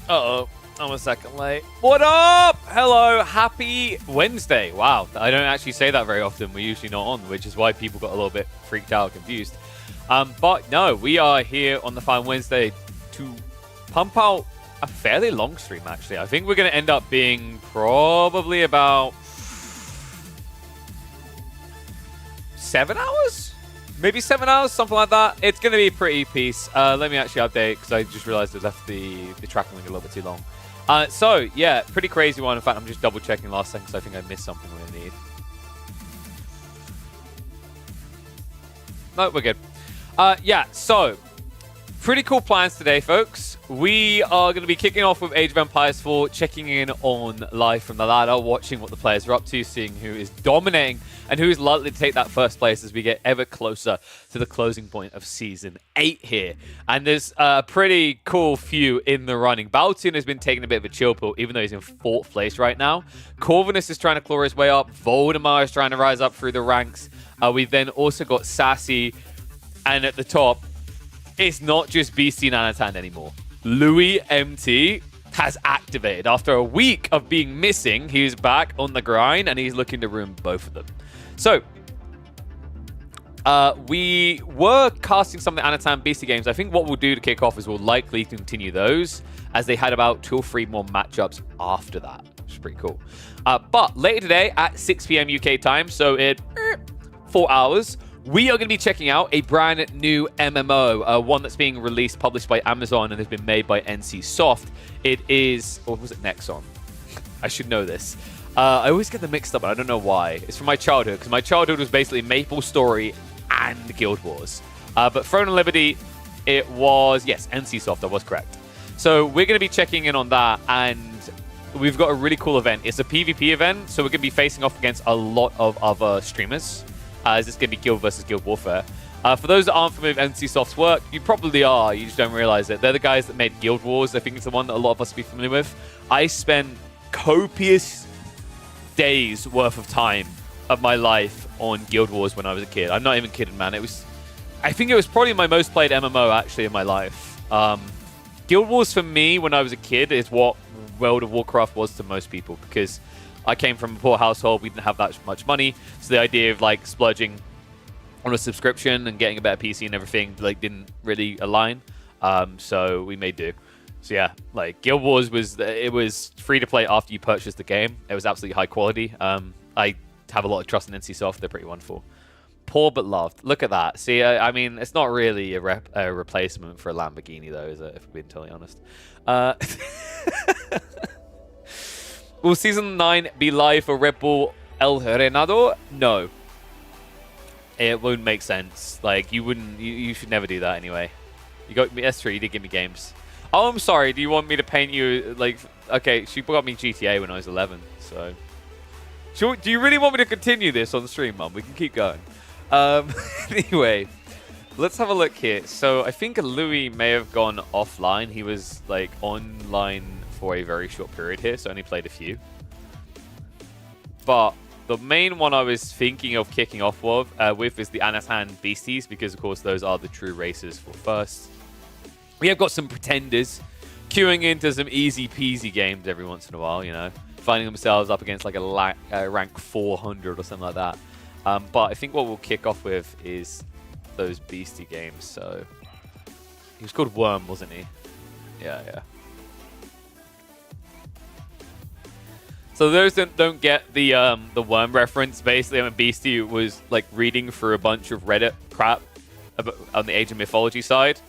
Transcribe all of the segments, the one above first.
Uh-oh. I'm a second late. What up? Hello. Happy Wednesday. Wow. I don't actually say that very often. We're usually not on, which is why people got a little bit freaked out, confused. But no, we are here on the Fine Wednesday to pump out a fairly long stream, actually. I think we're going to end up being probably about 7 hours? Maybe 7 hours, something like that. It's going to be a pretty piece. Let me actually update, because I just realized I left the tracking link a little bit too long. So, yeah, pretty crazy one. In fact, I'm just double-checking last second, because I think I missed something we're going to need. No, we're good. Yeah, so, pretty cool plans today, folks. We are going to be kicking off with Age of Empires 4, checking in on live from the ladder, watching what the players are up to, seeing who is dominating and who is likely to take that first place as we get ever closer to the closing point of Season 8 here. And there's a pretty cool few in the running. Baltoon has been taking a bit of a chill pill, even though he's in 4th place right now. Corvinus is trying to claw his way up. Voldemar is trying to rise up through the ranks. We've then also got Sassy, and at the top, it's not just Beastie Nanatan anymore. Louis MT has activated. After a week of being missing, he's back on the grind, and he's looking to ruin both of them. So, we were casting some of the Anatan Beastie games. I think what we'll do to kick off is we'll likely continue those, as they had about 2 or 3 more matchups after that, which is pretty cool. But later today at 6 p.m. UK time, so in 4 hours, we are going to be checking out a brand new MMO, one that's being released, published by Amazon, and has been made by NC Soft. It is, or was it Nexon? I should know this. I always get them mixed up, but I don't know why. It's from my childhood, because my childhood was basically MapleStory and Guild Wars. But Throne and Liberty, it was, yes, NC Soft, I was correct. So we're going to be checking in on that, and we've got a really cool event. It's a PvP event, so we're going to be facing off against a lot of other streamers. Is this going to be Guild versus Guild Warfare? For those that aren't familiar with NC Soft's work, you probably are, you just don't realize it. They're the guys that made Guild Wars. I think it's the one that a lot of us will be familiar with. I spent copious days worth of time of my life on Guild Wars when I was a kid. I'm not even kidding, man. I think it was probably my most played MMO actually in my life. Guild Wars for me when I was a kid is what World of Warcraft was to most people, because I came from a poor household. We didn't have that much money, so the idea of like splurging on a subscription and getting a better PC and everything like didn't really align. So we made do. So yeah, like Guild Wars was free to play after you purchased the game. It was absolutely high quality. I have a lot of trust in NC Soft. They're pretty wonderful. Poor but loved. Look at that. See, I mean, it's not really a replacement for a Lamborghini though, is it? If we're being totally honest. Will Season 9 be live for Red Bull El Renado? No. It won't make sense. Like, you should never do that anyway. You got me S3, you did give me games. Oh, I'm sorry, do you want me to paint you, like, okay, she got me GTA when I was 11, so. Do you really want me to continue this on the stream, Mum? We can keep going. Anyway, let's have a look here. So, I think Louis may have gone offline. He was, like, online for a very short period here, so I only played a few. But the main one I was thinking of kicking off with is the Anatan Beasties, because of course those are the true racers for first. We have got some pretenders queuing into some easy peasy games every once in a while, you know, finding themselves up against like a rank 400 or something like that. But I think what we'll kick off with is those Beastie games. So he was called Worm, wasn't he? Yeah. So those that don't get the Worm reference, basically, when Beastie was like reading through a bunch of Reddit crap on the Age of Mythology side,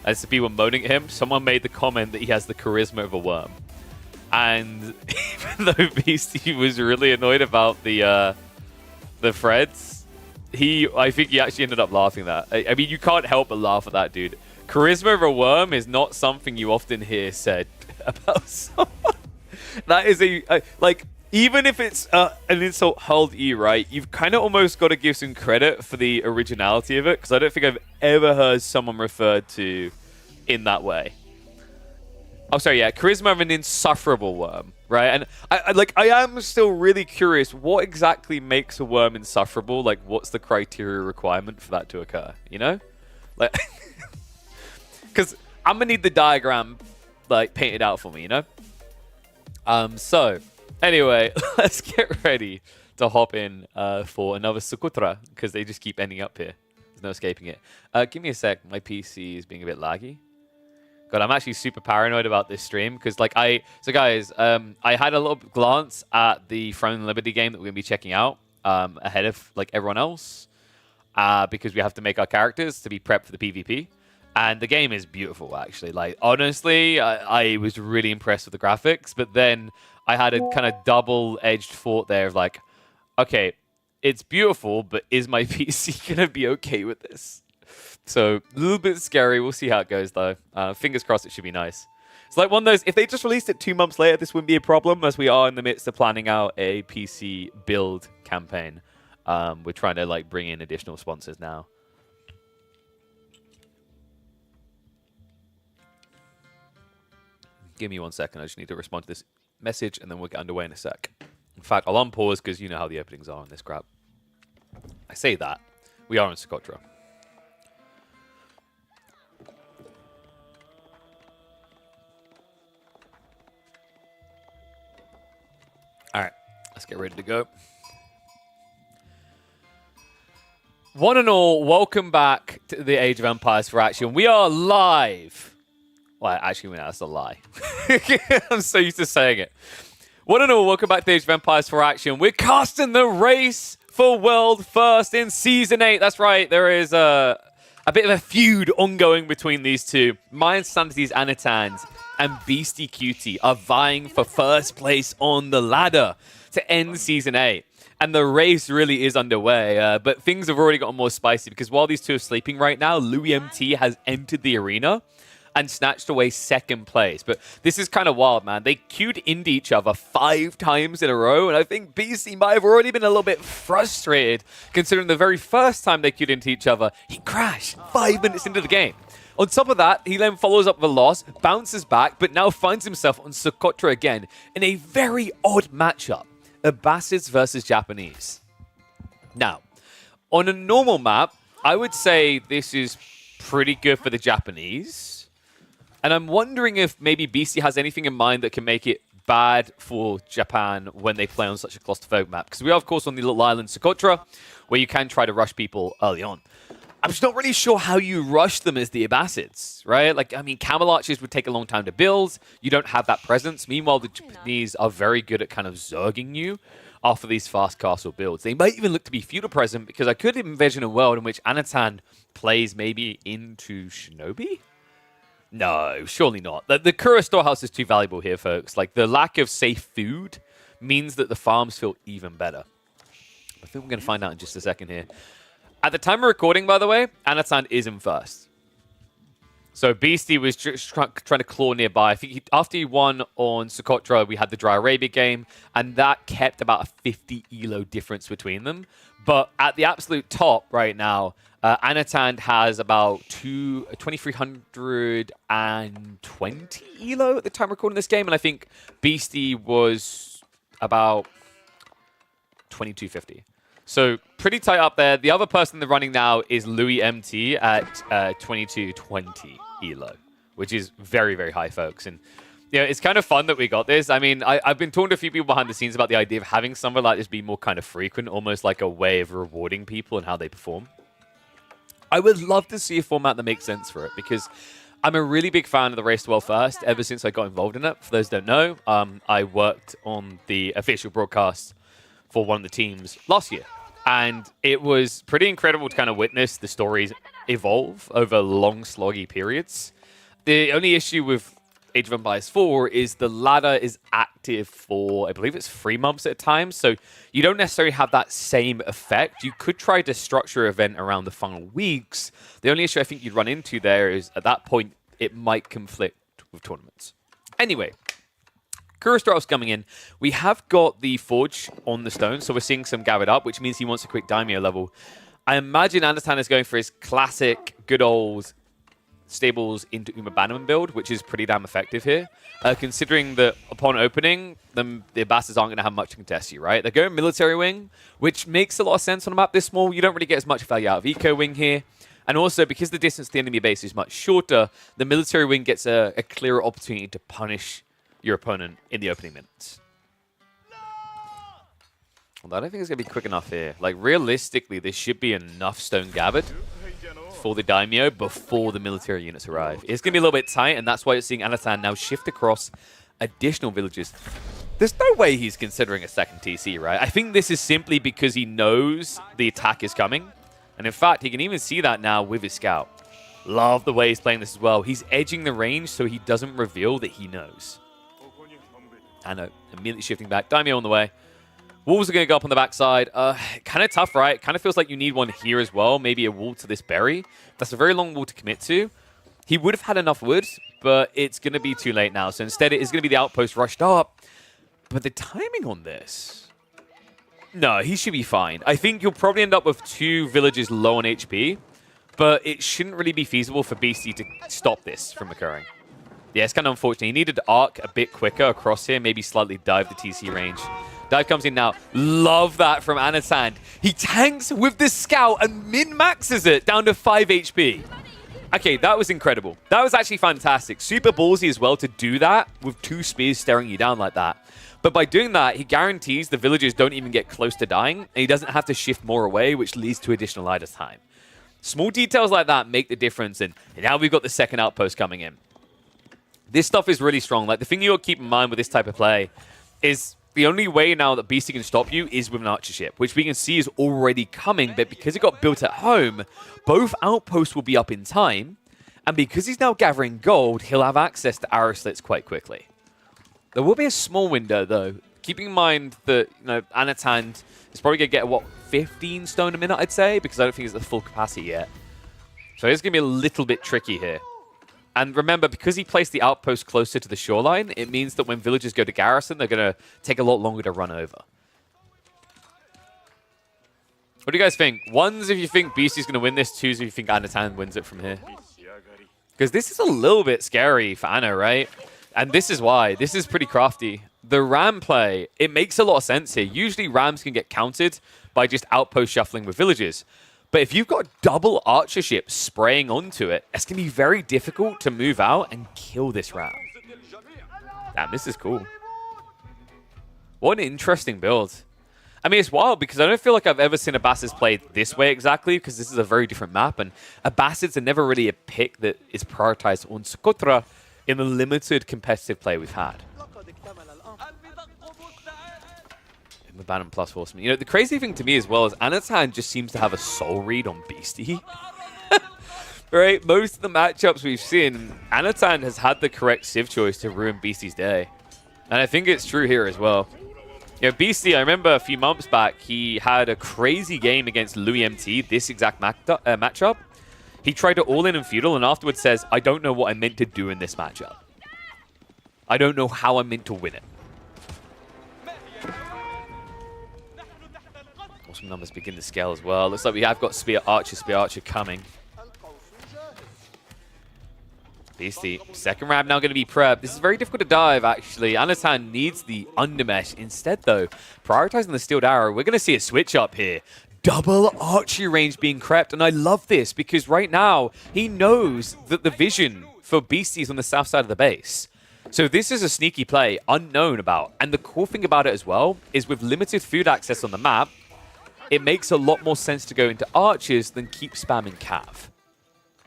as the people moaning at him, someone made the comment that he has the charisma of a worm. And even though Beastie was really annoyed about the threads, I think he actually ended up laughing at that. I mean, you can't help but laugh at that, dude. Charisma of a worm is not something you often hear said about someone. That is like, even if it's an insult hurled at you, right? You've kind of almost got to give some credit for the originality of it, because I don't think I've ever heard someone referred to in that way. Oh, sorry, yeah, charisma of an insufferable worm, right? And I am still really curious, what exactly makes a worm insufferable? Like, what's the criteria requirement for that to occur? You know, like, because I'm gonna need the diagram like painted out for me, you know? So anyway, let's get ready to hop in for another Socotra, because they just keep ending up here. There's no escaping it. Give me a sec. My PC is being a bit laggy. God, I'm actually super paranoid about this stream because, like, so guys, I had a little glance at the Throne and Liberty game that we're gonna be checking out ahead of like everyone else, because we have to make our characters to be prepped for the PvP, and the game is beautiful actually. Like, honestly, I was really impressed with the graphics, but then I had a kind of double-edged thought there of like, okay, it's beautiful, but is my PC gonna be okay with this? So, a little bit scary. We'll see how it goes, though. Fingers crossed it should be nice. It's like one of those, if they just released it 2 months later, this wouldn't be a problem, as we are in the midst of planning out a PC build campaign. We're trying to, like, bring in additional sponsors now. Give me 1 second. I just need to respond to this message, and then we'll get underway in a sec. In fact, I'll unpause, because you know how the openings are on this crap. I say that. We are in Socotra. All right, let's get ready to go. One and all, welcome back to the Age of Empires for Action. We are live. Well, actually, that's a lie. I'm so used to saying it. One and all, welcome back to the Age of Empires for Action. We're casting the race for World First in Season 8. That's right, there is a bit of a feud ongoing between these two. Mayan Sanity's Anatans and Beastie Cutie are vying for first place on the ladder to end Season 8. And the race really is underway, but things have already gotten more spicy, because while these two are sleeping right now, Louis MT has entered the arena and snatched away second place. But this is kind of wild, man. They queued into each other 5 times in a row, and I think BC might have already been a little bit frustrated, considering the very first time they queued into each other, he crashed 5 minutes into the game. On top of that, he then follows up the loss, bounces back, but now finds himself on Socotra again in a very odd matchup. Abbasids versus Japanese. Now, on a normal map, I would say this is pretty good for the Japanese. And I'm wondering if maybe BC has anything in mind that can make it bad for Japan when they play on such a claustrophobic map. Because we are, of course, on the little island Socotra, where you can try to rush people early on. I'm just not really sure how you rush them as the Abbasids, right? Like, I mean, Camel Archers would take a long time to build. You don't have that presence. Meanwhile, the Japanese are very good at kind of zerging you after these fast castle builds. They might even look to be feudal present, because I could envision a world in which Anatan plays maybe into Shinobi? No, surely not. The Kura storehouse is too valuable here, folks. Like, the lack of safe food means that the farms feel even better. I think we're going to find out in just a second here. At the time of recording, by the way, Anatan is in first. So Beastie was just trying to claw nearby. I think after he won on Socotra, we had the Dry Arabia game, and that kept about a 50 elo difference between them. But at the absolute top right now, Anatan has about 2,320 elo at the time of recording this game, and I think Beastie was about 2,250. So pretty tight up there. The other person in the running now is Louis MT at 2220 elo, which is very, very high, folks. And you know, it's kind of fun that we got this. I mean, I've been talking to a few people behind the scenes about the idea of having something like this be more kind of frequent, almost like a way of rewarding people and how they perform. I would love to see a format that makes sense for it, because I'm a really big fan of the Race to World First ever since I got involved in it. For those who don't know, I worked on the official broadcast for one of the teams last year. And it was pretty incredible to kind of witness the stories evolve over long, sloggy periods. The only issue with Age of Empires 4 is the ladder is active for, I believe it's 3 months at a time. So you don't necessarily have that same effect. You could try to structure an event around the final weeks. The only issue I think you'd run into there is at that point, it might conflict with tournaments. Anyway. Kurostratos coming in. We have got the Forge on the stone, so we're seeing some gathered up, which means he wants a quick Daimyo level. I imagine Anatan is going for his classic, good old stables into Uma Bannerman build, which is pretty damn effective here. Considering that upon opening, the Abbasids aren't going to have much to contest you, right? They're going military wing, which makes a lot of sense on a map this small. You don't really get as much value out of Eco Wing here. And also, because the distance to the enemy base is much shorter, the military wing gets a clearer opportunity to punish your opponent in the opening minutes. Although I don't think it's going to be quick enough here. Like, realistically, there should be enough Stone Gabbard for the Daimyo before the military units arrive. It's going to be a little bit tight, and that's why you're seeing Anatan now shift across additional villages. There's no way he's considering a second TC, right? I think this is simply because he knows the attack is coming. And in fact, he can even see that now with his scout. Love the way he's playing this as well. He's edging the range so he doesn't reveal that he knows. I know, immediately shifting back. Daimyo on the way. Wolves are going to go up on the backside. Kind of tough, right? Kind of feels like you need one here as well. Maybe a wall to this berry. That's a very long wall to commit to. He would have had enough wood, but it's going to be too late now. So instead, it is going to be the outpost rushed up. But the timing on this... No, he should be fine. I think you'll probably end up with 2 villages low on HP, but it shouldn't really be feasible for Beastie to stop this from occurring. Yeah, it's kind of unfortunate. He needed to arc a bit quicker across here, maybe slightly dive the TC range. Dive comes in now. Love that from Anatan. He tanks with the scout and min-maxes it down to 5 HP. Okay, that was incredible. That was actually fantastic. Super ballsy as well to do that with 2 spears staring you down like that. But by doing that, he guarantees the villagers don't even get close to dying, and he doesn't have to shift more away, which leads to additional idle time. Small details like that make the difference, and now we've got the second outpost coming in. This stuff is really strong. Like, the thing you got to keep in mind with this type of play is the only way now that Beastie can stop you is with an archer ship, which we can see is already coming, but because it got built at home, both outposts will be up in time, and because he's now gathering gold, he'll have access to arrow slits quite quickly. There will be a small window, though, keeping in mind that, you know, Anatan is probably going to get, what, 15 stone a minute, I'd say, because I don't think it's at full capacity yet. So it's going to be a little bit tricky here. And remember, because he placed the outpost closer to the shoreline, it means that when villagers go to garrison, they're going to take a lot longer to run over. What do you guys think? Ones if you think Beastie's going to win this, twos if you think Anatan wins it from here. Because this is a little bit scary for Anna, right? And this is why. This is pretty crafty. The ram play, it makes a lot of sense here. Usually rams can get countered by just outpost shuffling with villagers. But if you've got double archer ships spraying onto it, it's going to be very difficult to move out and kill this ram. Damn, this is cool. What an interesting build. I mean, it's wild because I don't feel like I've ever seen Abbasids played this way exactly, because this is a very different map, and Abbasids are never really a pick that is prioritized on Socotra in the limited competitive play we've had. Abaddon plus Horseman. You know, the crazy thing to me as well is Anatan just seems to have a soul read on Beastie. Right? Most of the matchups we've seen, Anatan has had the correct Civ choice to ruin Beastie's day. And I think it's true here as well. You know, Beastie, I remember a few months back, he had a crazy game against Louis MT, this exact matchup. He tried to all-in and feudal, and afterwards says, I don't know what I meant to do in this matchup. I don't know how I meant to win it. Awesome numbers begin to scale as well. Looks like we have got Spear Archer coming. Beastie, second round now going to be prepped. This is very difficult to dive, actually. Anatan needs the undermesh. Instead, though, prioritizing the Steeled Arrow, we're going to see a switch up here. Double archery range being crept, and I love this because right now he knows that the vision for Beastie is on the south side of the base. So this is a sneaky play, unknown about. And the cool thing about it as well is with limited food access on the map, it makes a lot more sense to go into archers than keep spamming cav.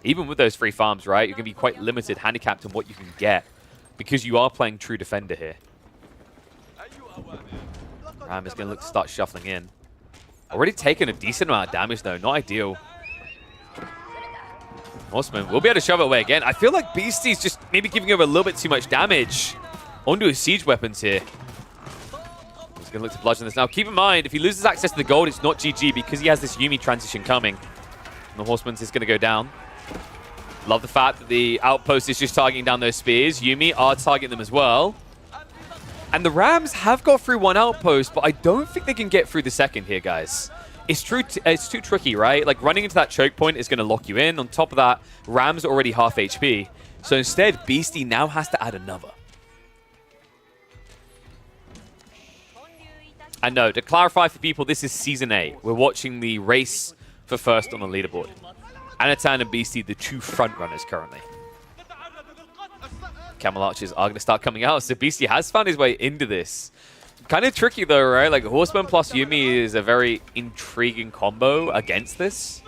Even with those free farms, right, you're going to be quite limited, handicapped on what you can get because you are playing true defender here. Ram is going to look to start shuffling in. Already taken a decent amount of damage, though. Not ideal. Horseman will be able to shove it away again. I feel like Beastie's just maybe giving over a little bit too much damage onto his siege weapons here. He's going to look to bludgeon this now. Keep in mind, if he loses access to the gold, it's not GG because he has this Yuumi transition coming. And the Horseman's is going to go down. Love the fact that the outpost is just targeting down those spears. Yuumi are targeting them as well. And the Rams have got through one outpost, but I don't think they can get through the second here, guys. It's too tricky, right? Like, running into that choke point is going to lock you in. On top of that, Rams are already half HP. So instead, Beastie now has to add another. And no, to clarify for people, this is Season 8. We're watching the race for first on the leaderboard. Anatan and Beastie, the two front runners currently. Camel Archers are going to start coming out, so Beastie has found his way into this. Kind of tricky though, right? Like Horseman plus Yuumi is a very intriguing combo against this.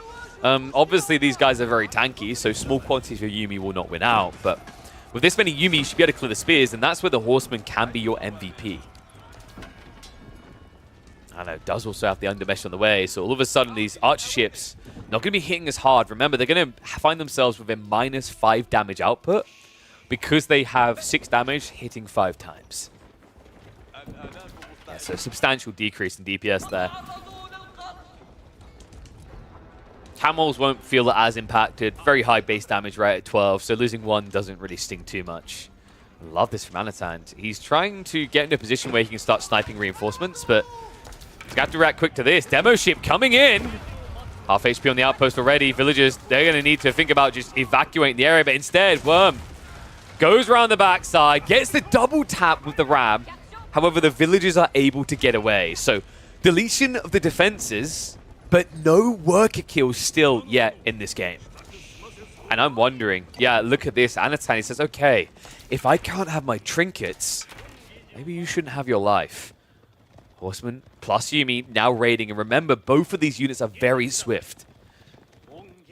Obviously, these guys are very tanky, so small quantities of Yuumi will not win out, but with this many Yuumi, you should be able to clear the spears, and that's where the Horseman can be your MVP. I know, does also have the undermesh on the way, so all of a sudden these archer ships not going to be hitting as hard. Remember, they're going to find themselves with a -5 damage output because they have 6 damage hitting 5 times. Yeah, so a substantial decrease in DPS there. Camels won't feel it as impacted. Very high base damage right at 12, so losing 1 doesn't really sting too much. Love this from Anatan. He's trying to get into a position where he can start sniping reinforcements, but he's got to react quick to this. Demo ship coming in. Half HP on the outpost already. Villagers, they're going to need to think about just evacuating the area, but instead, Worm goes around the backside, gets the double tap with the ram. However, the villagers are able to get away. So, deletion of the defenses, but no worker kills still yet in this game. And I'm wondering, yeah, look at this. Anatan, he says, okay, if I can't have my trinkets, maybe you shouldn't have your life. Horseman plus Yuumi now raiding. And remember, both of these units are very swift.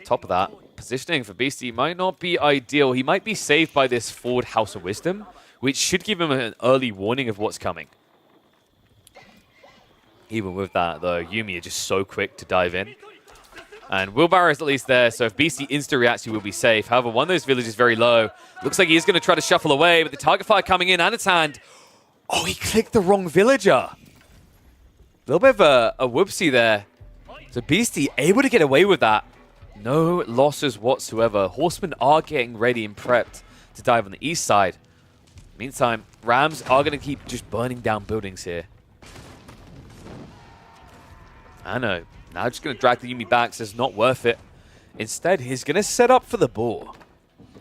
Top of that, positioning for Beastie might not be ideal. He might be saved by this forward House of Wisdom, which should give him an early warning of what's coming. Even with that, though, Yuumi are just so quick to dive in. And Wheelbarrow is at least there, so if Beastie insta-reacts, he will be safe. However, one of those villages is very low. Looks like he is going to try to shuffle away, but the target fire coming in, Anatan. Oh, he clicked the wrong villager. A little bit of a whoopsie there. So Beastie able to get away with that. No losses whatsoever. Horsemen are getting ready and prepped to dive on the east side. Meantime, Rams are going to keep just burning down buildings here. I know. Now just going to drag the Yuumi back, says not worth it. Instead, he's going to set up for the boar.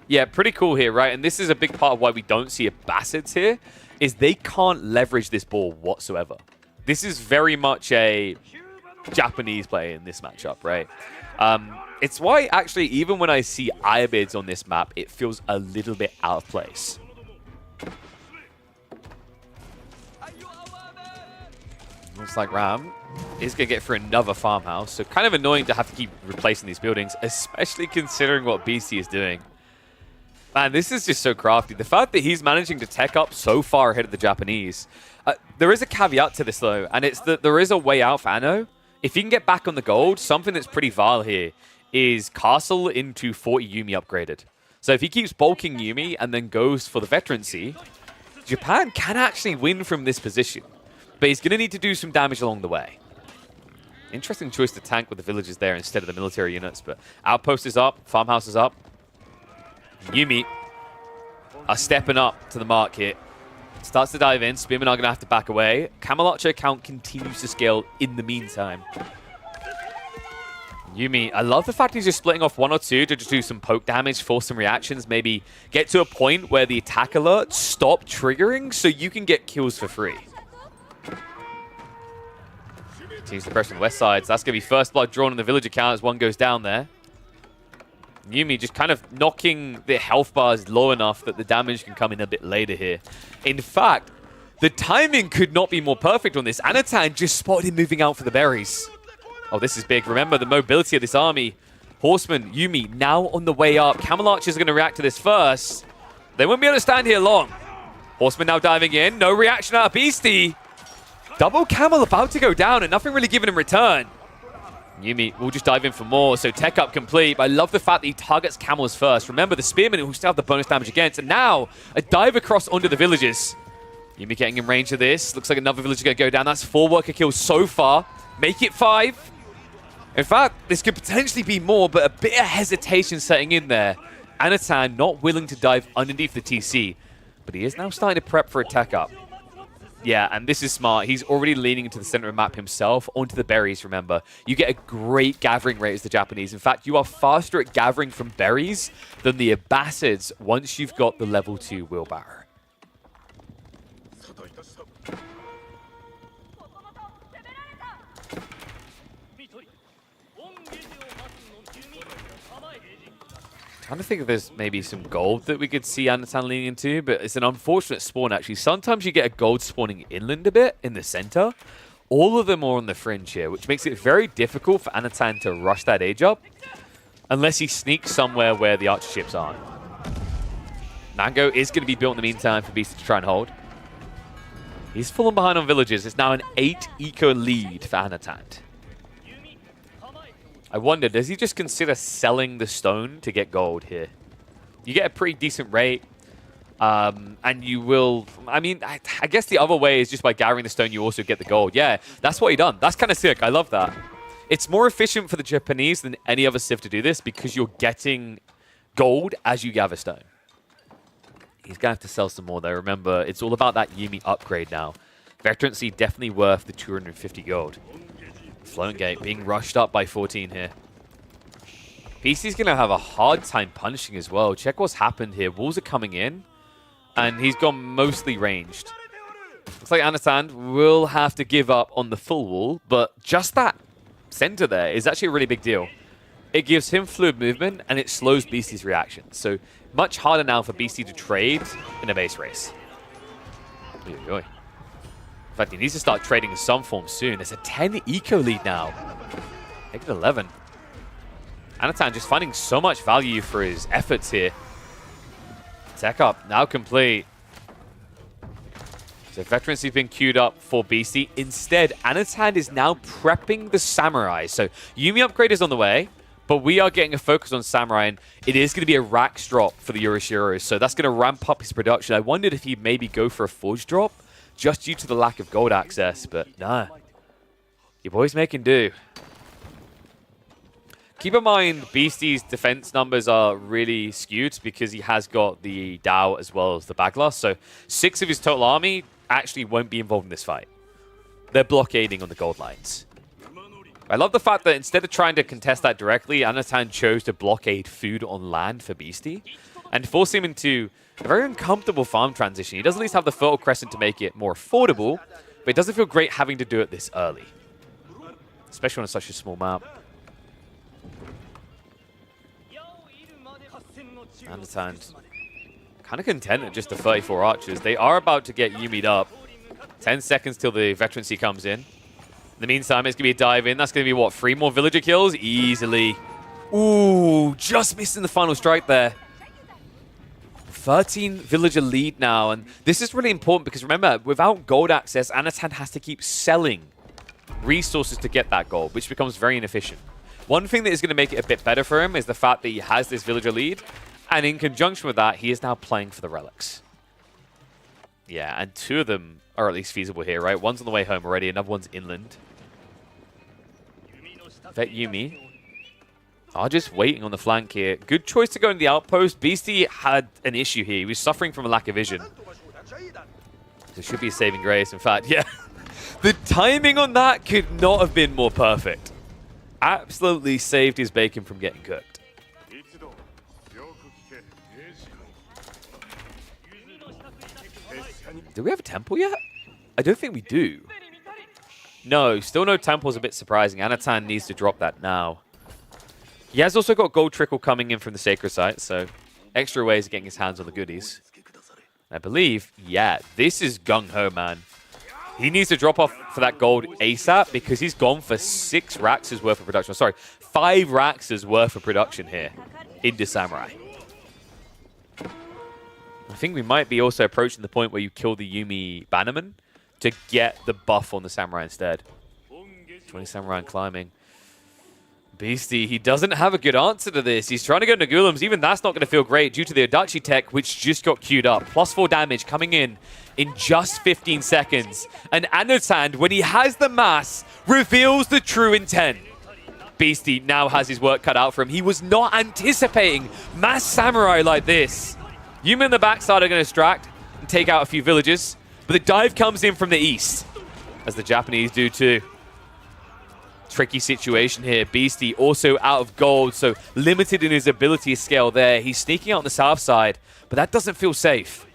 Yeah, pretty cool here, right? And this is a big part of why we don't see Abbasids here, is they can't leverage this boar whatsoever. This is very much a Japanese play in this matchup, right? It's why, actually, even when I see Ayabids on this map, it feels a little bit out of place. Looks like Ram is going to get for another farmhouse, so kind of annoying to have to keep replacing these buildings, especially considering what Beastie is doing. Man, this is just so crafty. The fact that he's managing to tech up so far ahead of the Japanese. There is a caveat to this, though, and it's that there is a way out for Anno. If he can get back on the gold, something that's pretty vile here is Castle into 40 Yuumi upgraded. So if he keeps bulking Yuumi and then goes for the veterancy, Japan can actually win from this position. But he's going to need to do some damage along the way. Interesting choice to tank with the villagers there instead of the military units. But outpost is up, farmhouse is up. Yuumi are stepping up to the mark here. Starts to dive in. Spearmen are going to have to back away. Camel Archer count continues to scale in the meantime. Yuumi, I love the fact he's just splitting off 1 or 2 to just do some poke damage, force some reactions, maybe get to a point where the attack alerts stop triggering so you can get kills for free. Continues the pressure on the west side, so that's going to be first blood drawn on the villager count as one goes down there. Yuumi just kind of knocking the health bars low enough that the damage can come in a bit later here. In fact, the timing could not be more perfect on this. Anatan just spotted him moving out for the berries. Oh, this is big. Remember the mobility of this army. Horseman, Yuumi now on the way up. Camel Archers are going to react to this first. They won't be able to stand here long. Horseman now diving in. No reaction out of Beastie. Double Camel about to go down and nothing really given in return. Yuumi will just dive in for more, so tech up complete. But I love the fact that he targets Camels first. Remember, the Spearmen who still have the bonus damage against. And now, a dive across onto the villages. Yuumi getting in range of this. Looks like another villager going to go down. That's 4 worker kills so far. Make it 5. In fact, this could potentially be more, but a bit of hesitation setting in there. Anatan not willing to dive underneath the TC. But he is now starting to prep for a tech up. Yeah, and this is smart. He's already leaning into the center of the map himself, onto the berries, remember. You get a great gathering rate as the Japanese. In fact, you are faster at gathering from berries than the Abbasids once you've got the level 2 wheelbarrow. Trying to think if there's maybe some gold that we could see Anatan leaning into, but it's an unfortunate spawn, actually. Sometimes you get a gold spawning inland a bit in the center. All of them are on the fringe here, which makes it very difficult for Anatan to rush that age up, unless he sneaks somewhere where the archer ships aren't. Mango is going to be built in the meantime for Beastie to try and hold. He's fallen behind on villages. It's now an 8 eco lead for Anatan. I wonder, does he just consider selling the stone to get gold here? You get a pretty decent rate, and you will... I mean, I guess the other way is just by gathering the stone, you also get the gold. Yeah, that's what he done. That's kind of sick. I love that. It's more efficient for the Japanese than any other civ to do this because you're getting gold as you gather stone. He's going to have to sell some more, though. Remember, it's all about that Yuumi upgrade now. Veterancy definitely worth the 250 gold. Flown Gate being rushed up by 14 here. PC's going to have a hard time punishing as well. Check what's happened here. Walls are coming in, and he's gone mostly ranged. Looks like Anatan will have to give up on the full wall, but just that center there is actually a really big deal. It gives him fluid movement, and it slows Beastie's reaction. So much harder now for Beastie to trade in a base race. In fact, he needs to start trading in some form soon. There's a 10 eco lead now. Make it 11. Anatan just finding so much value for his efforts here. Tech up, now complete. So Veterancy's been queued up for Beastie. Instead, Anatan is now prepping the Samurai. So Yuumi upgrade is on the way, but we are getting a focus on Samurai, and it is going to be a Rax drop for the Yoroshiros. So that's going to ramp up his production. I wondered if he'd maybe go for a Forge drop, just due to the lack of gold access, but nah. Your boy's making do. Keep in mind, Beastie's defense numbers are really skewed because he has got the Dao as well as the Bagla. So 6 of his total army actually won't be involved in this fight. They're blockading on the gold lines. I love the fact that instead of trying to contest that directly, Anatan chose to blockade food on land for Beastie and force him into a very uncomfortable farm transition. He does at least have the Fertile Crescent to make it more affordable, but it doesn't feel great having to do it this early, especially on such a small map. Anatan kind of content at just the 34 archers. They are about to get Yuumi'd up. 10 seconds till the Veterancy comes in. In the meantime, it's going to be a dive in. That's going to be, what, 3 more villager kills? Easily. Ooh, just missing the final strike there. 13 villager lead now, and this is really important because remember, without gold access, Anatan has to keep selling resources to get that gold, which becomes very inefficient. One thing that is going to make it a bit better for him is the fact that he has this villager lead, and in conjunction with that, he is now playing for the relics. Yeah, and 2 of them are at least feasible here, right? One's on the way home already, another one's inland. Vet Yuumi are just waiting on the flank here. Good choice to go into the outpost. Beastie had an issue here. He was suffering from a lack of vision. There should be a saving grace. In fact, yeah. The timing on that could not have been more perfect. Absolutely saved his bacon from getting cooked. Do we have a temple yet? I don't think we do. No, still no temple is a bit surprising. Anatan needs to drop that now. He has also got gold trickle coming in from the sacred site, so extra ways of getting his hands on the goodies. I believe, yeah, this is gung-ho, man. He needs to drop off for that gold ASAP because he's gone for 6 Rax's worth of production. Sorry, 5 Rax's worth of production here into Samurai. I think we might be also approaching the point where you kill the Yuumi Bannerman to get the buff on the Samurai instead. 20 Samurai climbing. Beastie, he doesn't have a good answer to this. He's trying to go Nagulums. Even that's not going to feel great due to the Adachi tech, which just got queued up. +4 damage coming in just 15 seconds. And Anatan, when he has the mass, reveals the true intent. Beastie now has his work cut out for him. He was not anticipating mass Samurai like this. Yuumi in the backside are going to distract and take out a few villages. But the dive comes in from the east, as the Japanese do too. Tricky situation here. Beastie also out of gold, so limited in his ability to scale there. He's sneaking out on the south side, but that doesn't feel safe.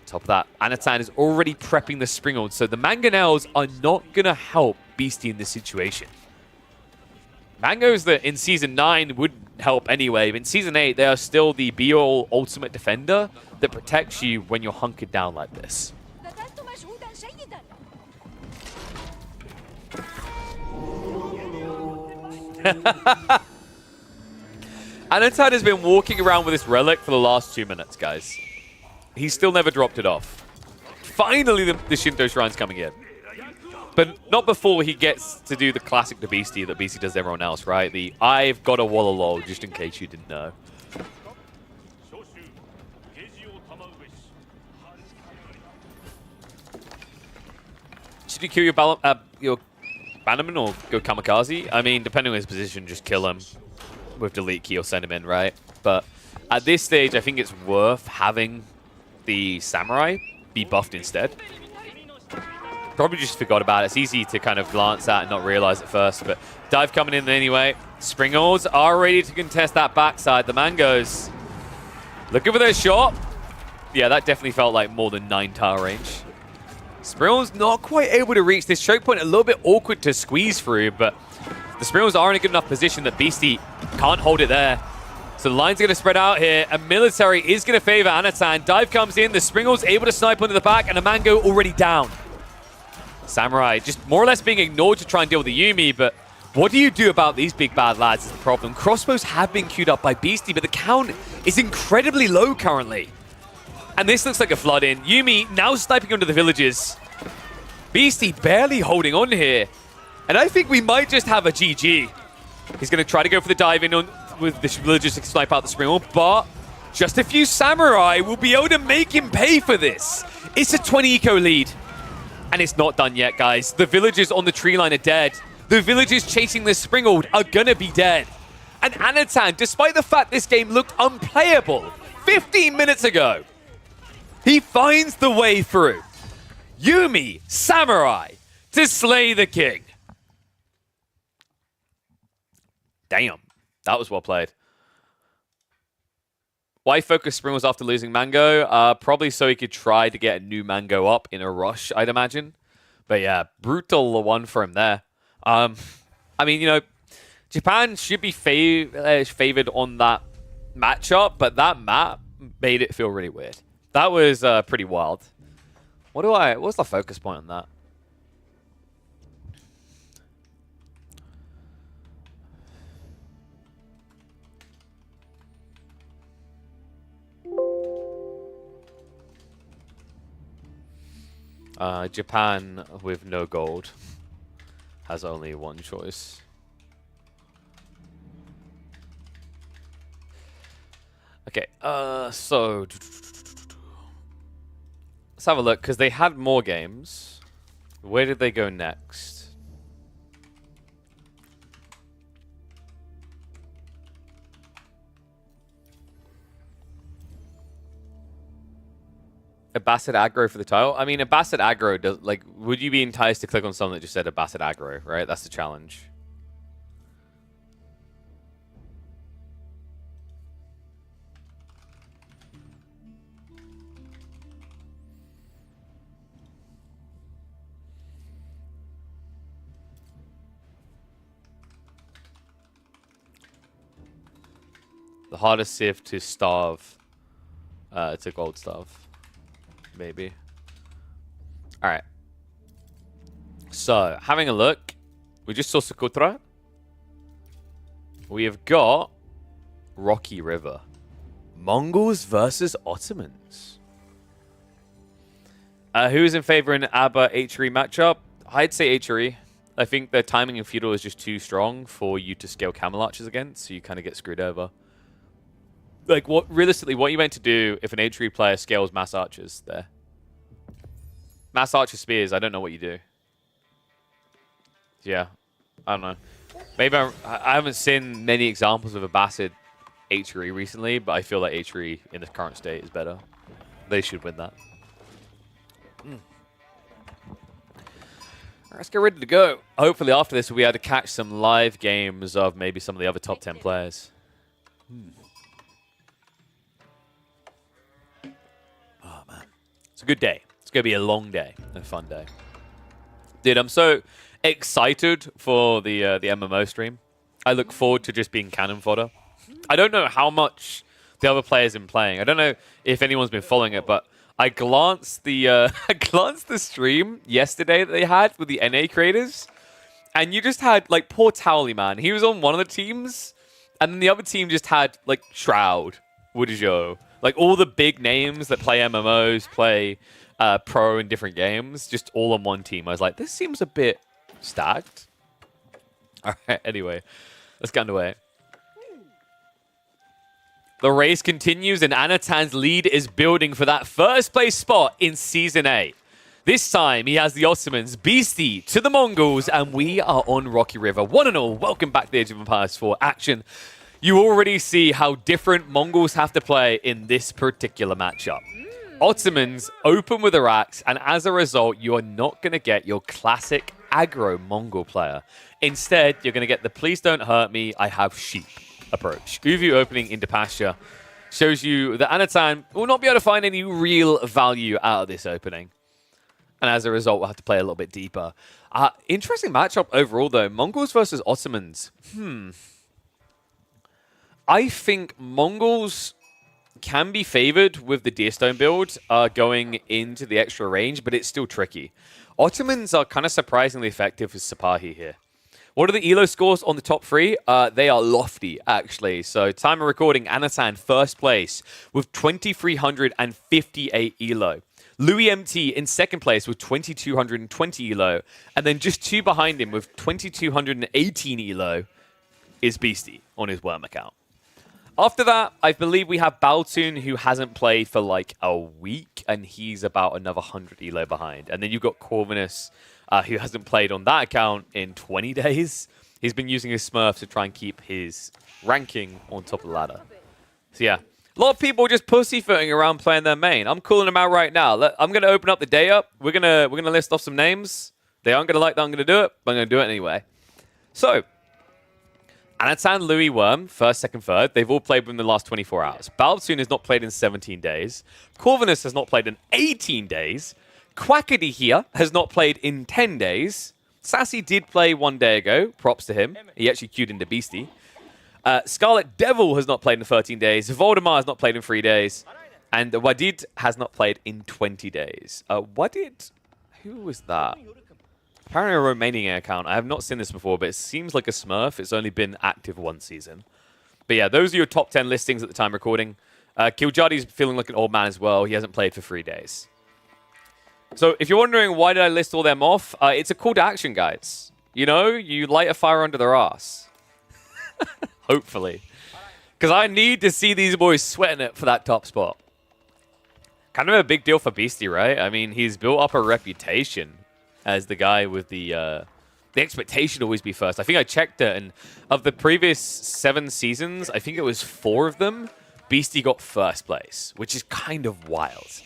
Top of that, Anatan is already prepping the Springald, so the Mangonels are not going to help Beastie in this situation. Mangoes that in Season 9 would help anyway, but in Season 8, they are still the be-all ultimate defender that protects you when you're hunkered down like this. Anatan has been walking around with this relic for the last 2 minutes, guys. He's still never dropped it off. Finally, the Shinto Shrine's coming in. But not before he gets to do the classic to Beastie that Beastie does to everyone else, right? The I've got a wall of lol, just in case you didn't know. Should you kill your Bannerman or go Kamikaze? I mean, depending on his position, just kill him with delete key or send him in, right? But at this stage, I think it's worth having the Samurai be buffed instead. Probably just forgot about it. It's easy to kind of glance at and not realize at first, but dive coming in anyway. Springles are ready to contest that backside. The Mangoes looking for their shot. Yeah, that definitely felt like more than 9 tower range. Springles not quite able to reach this choke point. A little bit awkward to squeeze through, but the Springles are in a good enough position that Beastie can't hold it there. So the line's going to spread out here, and Military is going to favor Anatan. Dive comes in, the Springles able to snipe under the back, and a Mango already down. Samurai just more or less being ignored to try and deal with the Yuumi, but what do you do about these big bad lads is the problem. Crossbows have been queued up by Beastie, but the count is incredibly low currently. And this looks like a flood in. Yuumi now sniping under the villages. Beastie barely holding on here. And I think we might just have a GG. He's going to try to go for the dive in with the villagers to snipe out the Springle, but just a few Samurai will be able to make him pay for this. It's a 20 eco lead. And it's not done yet, guys. The villagers on the tree line are dead. The villagers chasing the Springald are gonna be dead. And Anatan, despite the fact this game looked unplayable 15 minutes ago, he finds the way through. Yuumi, Samurai, to slay the king. Damn, that was well played. Why focus Springles after losing Mango? Probably so he could try to get a new Mango up in a rush, I'd imagine. But yeah, brutal one for him there. I mean, you know, Japan should be favored on that matchup, but that map made it feel really weird. That was pretty wild. What's the focus point on that? Japan with no gold has only one choice. Okay, so let's have a look, because they had more games. Where did they go next? Abbasid aggro for the title? I mean, Abbasid aggro does, like, would you be enticed to click on something that just said Abbasid aggro, right? That's the challenge. The hardest civ to starve. It's a gold starve. Maybe. Alright. So, having a look. We just saw Socotra. We have got Rocky River. Mongols versus Ottomans. Who is in favor in ABBA HRE matchup? I'd say HRE. I think the timing in Feudal is just too strong for you to scale Camel Archers against, so you kind of get screwed over. Like, realistically, what you meant to do if an HRE player scales Mass Archers there? Mass Archer Spears, I don't know what you do. Yeah, I don't know. Maybe I haven't seen many examples of Abbasid HRE recently, but I feel like HRE in the current state is better. They should win that. Let's get ready to go. Hopefully after this, we'll be able to catch some live games of maybe some of the other top 10 players. Oh, man. It's a good day. It's going to be a long day and a fun day. Dude, I'm so excited for the MMO stream. I look forward to just being cannon fodder. I don't know how much the other players been playing. I don't know if anyone's been following it, but I glanced the I glanced the stream yesterday that they had with the NA creators, and you just had like poor Towley, man. He was on one of the teams, and then the other team just had like Shroud, Woodjo, like all the big names that play MMOs, play pro in different games, just all on one team. I was like, this seems a bit stacked. All right, anyway, let's get underway. The race continues, and Anatan's lead is building for that first place spot in Season 8. This time, he has the Ottomans, Beastie to the Mongols, and we are on Rocky River. One and all, welcome back to the Age of Empires 4 action. You already see how different Mongols have to play in this particular matchup. Ottomans open with Iraqs, and as a result, you are not going to get your classic aggro Mongol player. Instead, you're going to get the please don't hurt me, I have sheep approach. Uvu opening into pasture shows you that Anatan will not be able to find any real value out of this opening. And as a result, we'll have to play a little bit deeper. Interesting matchup overall, though. Mongols versus Ottomans. I think Mongols can be favored with the Deerstone build going into the extra range, but it's still tricky. Ottomans are kind of surprisingly effective with Sipahi here. What are the ELO scores on the top three? They are lofty, actually. So, time of recording, Anatan first place with 2,358 ELO. Louis MT in second place with 2,220 ELO. And then just two behind him with 2,218 ELO is Beastie on his Worm account. After that, I believe we have Baltoon, who hasn't played for like a week, and he's about another 100 ELO behind. And then you've got Corvinus, who hasn't played on that account in 20 days. He's been using his Smurf to try and keep his ranking on top of the ladder. So yeah, a lot of people just pussyfooting around playing their main. I'm calling them out right now. I'm going to open up the day up. We're gonna list off some names. They aren't going to like that I'm going to do it, but I'm going to do it anyway. So, Anatan, Louis, Worm, first, second, third. They've all played within the last 24 hours. Baltoon has not played in 17 days. Corvinus has not played in 18 days. Quackity here has not played in 10 days. Sassy did play 1 day ago. Props to him. He actually queued into Beastie. Scarlet Devil has not played in 13 days. Voldemar has not played in 3 days. And Wadid has not played in 20 days. Wadid? Who was that? Apparently a Romanian account. I have not seen this before, but it seems like a Smurf. It's only been active 1 season. But yeah, those are your top 10 listings at the time recording. Kiljadi's feeling like an old man as well. He hasn't played for 3 days. So if you're wondering why did I list all them off, it's a call to action, guys. You know, you light a fire under their ass. Hopefully. Because I need to see these boys sweating it for that top spot. Kind of a big deal for Beastie, right? I mean, he's built up a reputation as the guy with the expectation to always be first. I think I checked it, and of the previous 7 seasons, I think it was 4 of them, Beastie got first place, which is kind of wild.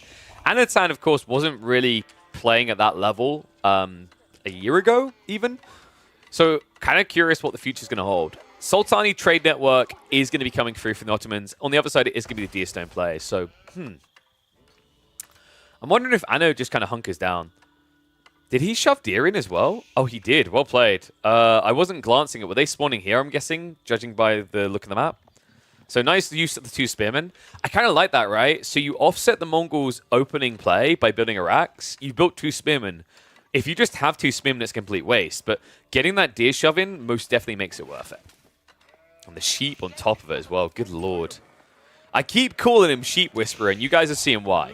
Anatan, of course, wasn't really playing at that level a year ago, even. So, kind of curious what the future's going to hold. Sultani Trade Network is going to be coming through from the Ottomans. On the other side, it is going to be the Deerstone play. So, I'm wondering if Anno just kind of hunkers down. Did he shove deer in as well? Oh, he did. Well played. I wasn't glancing at. Were they spawning here, I'm guessing, judging by the look of the map? So nice use of the 2 spearmen. I kind of like that, right? So you offset the Mongols' opening play by building Iraqs. You built 2 spearmen. If you just have 2 spearmen, it's complete waste. But getting that deer shove in most definitely makes it worth it. And the sheep on top of it as well. Good lord. I keep calling him Sheep Whisperer, and you guys are seeing why.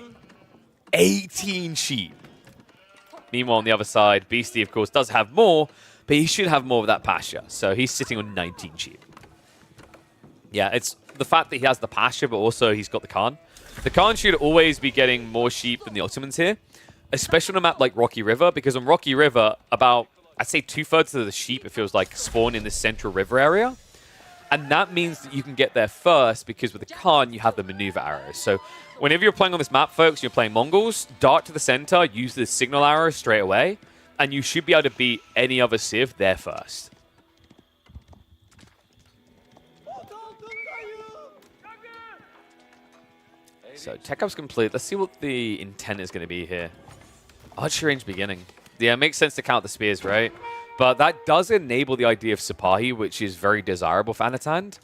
18 sheep. Meanwhile, on the other side, Beastie, of course, does have more, but he should have more of that pasture. So he's sitting on 19 sheep. Yeah, it's the fact that he has the pasture, but also he's got the Khan. The Khan should always be getting more sheep than the Ottomans here, especially on a map like Rocky River, because on Rocky River, about, I'd say 2/3 of the sheep, it feels like, spawn in the central river area. And that means that you can get there first, because with the Khan, you have the maneuver arrows. So whenever you're playing on this map, folks, you're playing Mongols, dart to the center, use the signal arrow straight away, and you should be able to beat any other Civ there first. So tech up's complete. Let's see what the intent is going to be here. Archery range beginning. Yeah, it makes sense to count the spears, right? But that does enable the idea of Sipahi, which is very desirable for Anatan.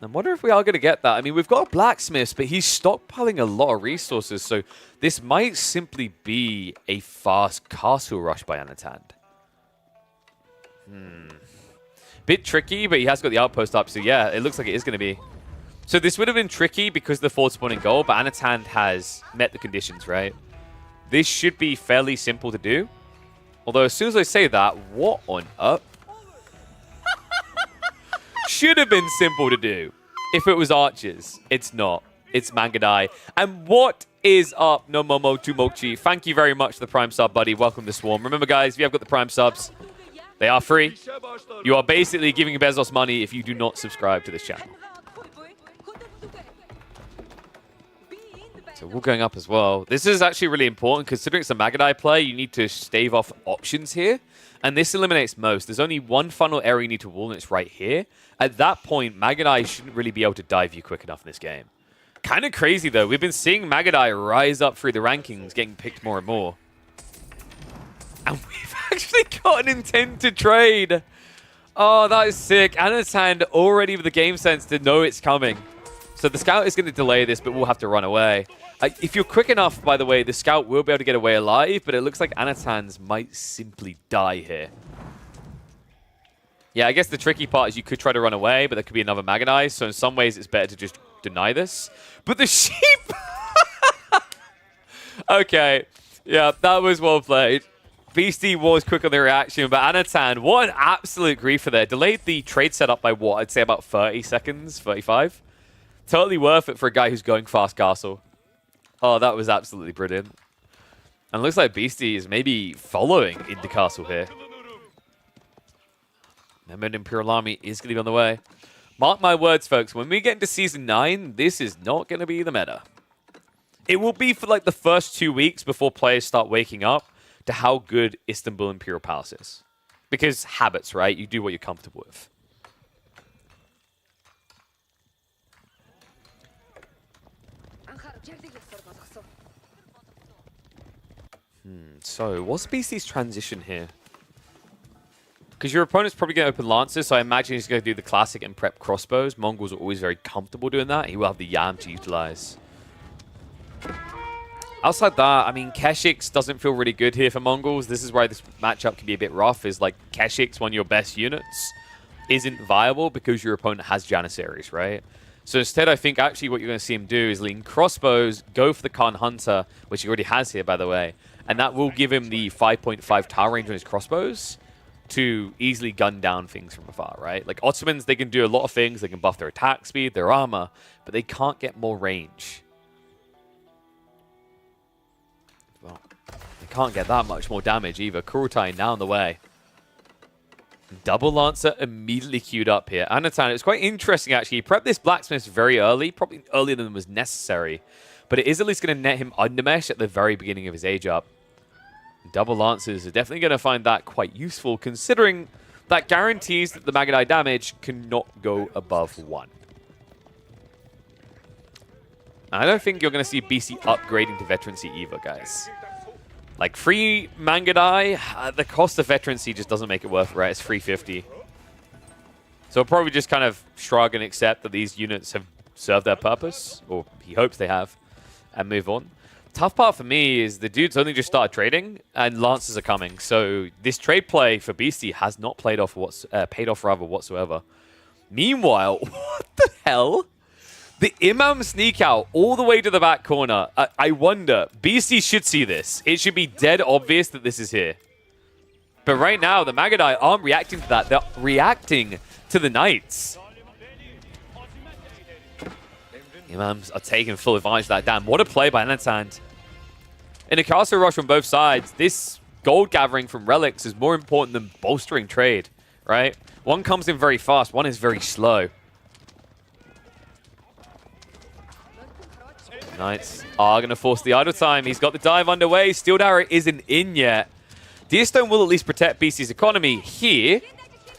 I wonder if we are going to get that. I mean, we've got Blacksmiths, but he's stockpiling a lot of resources, so this might simply be a fast castle rush by Anatan. Bit tricky, but he has got the outpost up, so yeah, it looks like it is going to be. So this would have been tricky because the forward spawning goal, but Anatan has met the conditions, right? This should be fairly simple to do. Although as soon as I say that, what on earth? Should have been simple to do if it was archers. It's not. It's Mangadai. And what is up, Nomomo Tumochi? Thank you very much for the Prime sub, buddy. Welcome to Swarm. Remember, guys, if you have got the Prime subs, they are free. You are basically giving Bezos money if you do not subscribe to this channel. So we're going up as well. This is actually really important. Considering it's a Mangadai play, you need to stave off options here. And this eliminates most. There's only one funnel area you need to wall, and it's right here. At that point, Mangadai shouldn't really be able to dive you quick enough in this game. Kind of crazy, though. We've been seeing Mangadai rise up through the rankings, getting picked more and more. And we've actually got an intent to trade. Oh, that is sick. Anatan already with the game sense to know it's coming. So the scout is going to delay this, but we'll have to run away. If you're quick enough, by the way, the scout will be able to get away alive, but it looks like Anatan's might simply die here. Yeah, I guess the tricky part is you could try to run away, but there could be another Mangadai, so in some ways it's better to just deny this. But the sheep! Okay, yeah, that was well played. Beastie was quick on the reaction, but Anatan, what an absolute griefer there. Delayed the trade setup by what? I'd say about 30 seconds, 35. Totally worth it for a guy who's going fast castle. Oh, that was absolutely brilliant. And it looks like Beastie is maybe following into castle here. Remember, Imperial Army is going to be on the way. Mark my words, folks. When we get into Season 9, this is not going to be the meta. It will be for like the first 2 weeks before players start waking up to how good Istanbul Imperial Palace is. Because habits, right? You do what you're comfortable with. So, what's BC's transition here? Because your opponent's probably going to open Lancers, so I imagine he's going to do the classic and prep crossbows. Mongols are always very comfortable doing that. He will have the Yam to utilize. Outside that, I mean, Keshix doesn't feel really good here for Mongols. This is why this matchup can be a bit rough, is like Keshix, one of your best units, isn't viable because your opponent has Janissaries, right? So instead, I think actually what you're going to see him do is lean crossbows, go for the Khan Hunter, which he already has here, by the way, and that will give him the 5.5 tower range on his crossbows to easily gun down things from afar, right? Like Ottomans, they can do a lot of things. They can buff their attack speed, their armor, but they can't get more range. Well, they can't get that much more damage either. Kurutai now on the way. Double Lancer immediately queued up here. Anatan, it's quite interesting actually. He prepped this Blacksmith very early, probably earlier than was necessary, but it is at least going to net him Undermesh at the very beginning of his age up. Double Lancers are definitely going to find that quite useful, considering that guarantees that the Mangadai damage cannot go above 1. I don't think you're going to see BC upgrading to Veterancy either, guys. Like, free Mangadai, the cost of Veterancy just doesn't make it worth it, right? It's 350. So he'll probably just kind of shrug and accept that these units have served their purpose, or he hopes they have, and move on. Tough part for me is the dude's only just started trading, and Lancers are coming. So this trade play for Beastie has not paid off whatsoever. Meanwhile, what the hell? The Imam sneak out all the way to the back corner. I wonder, Beastie should see this. It should be dead obvious that this is here. But right now, the Mangadai aren't reacting to that. They're reacting to the Knights. Imams are taking full advantage of that. Damn, what a play by Anatan. In a castle rush from both sides, this gold gathering from relics is more important than bolstering trade, right? One comes in very fast, one is very slow. Knights are going to force the idle time. He's got the dive underway. Steel Arrow isn't in yet. Deerstone will at least protect BC's economy here.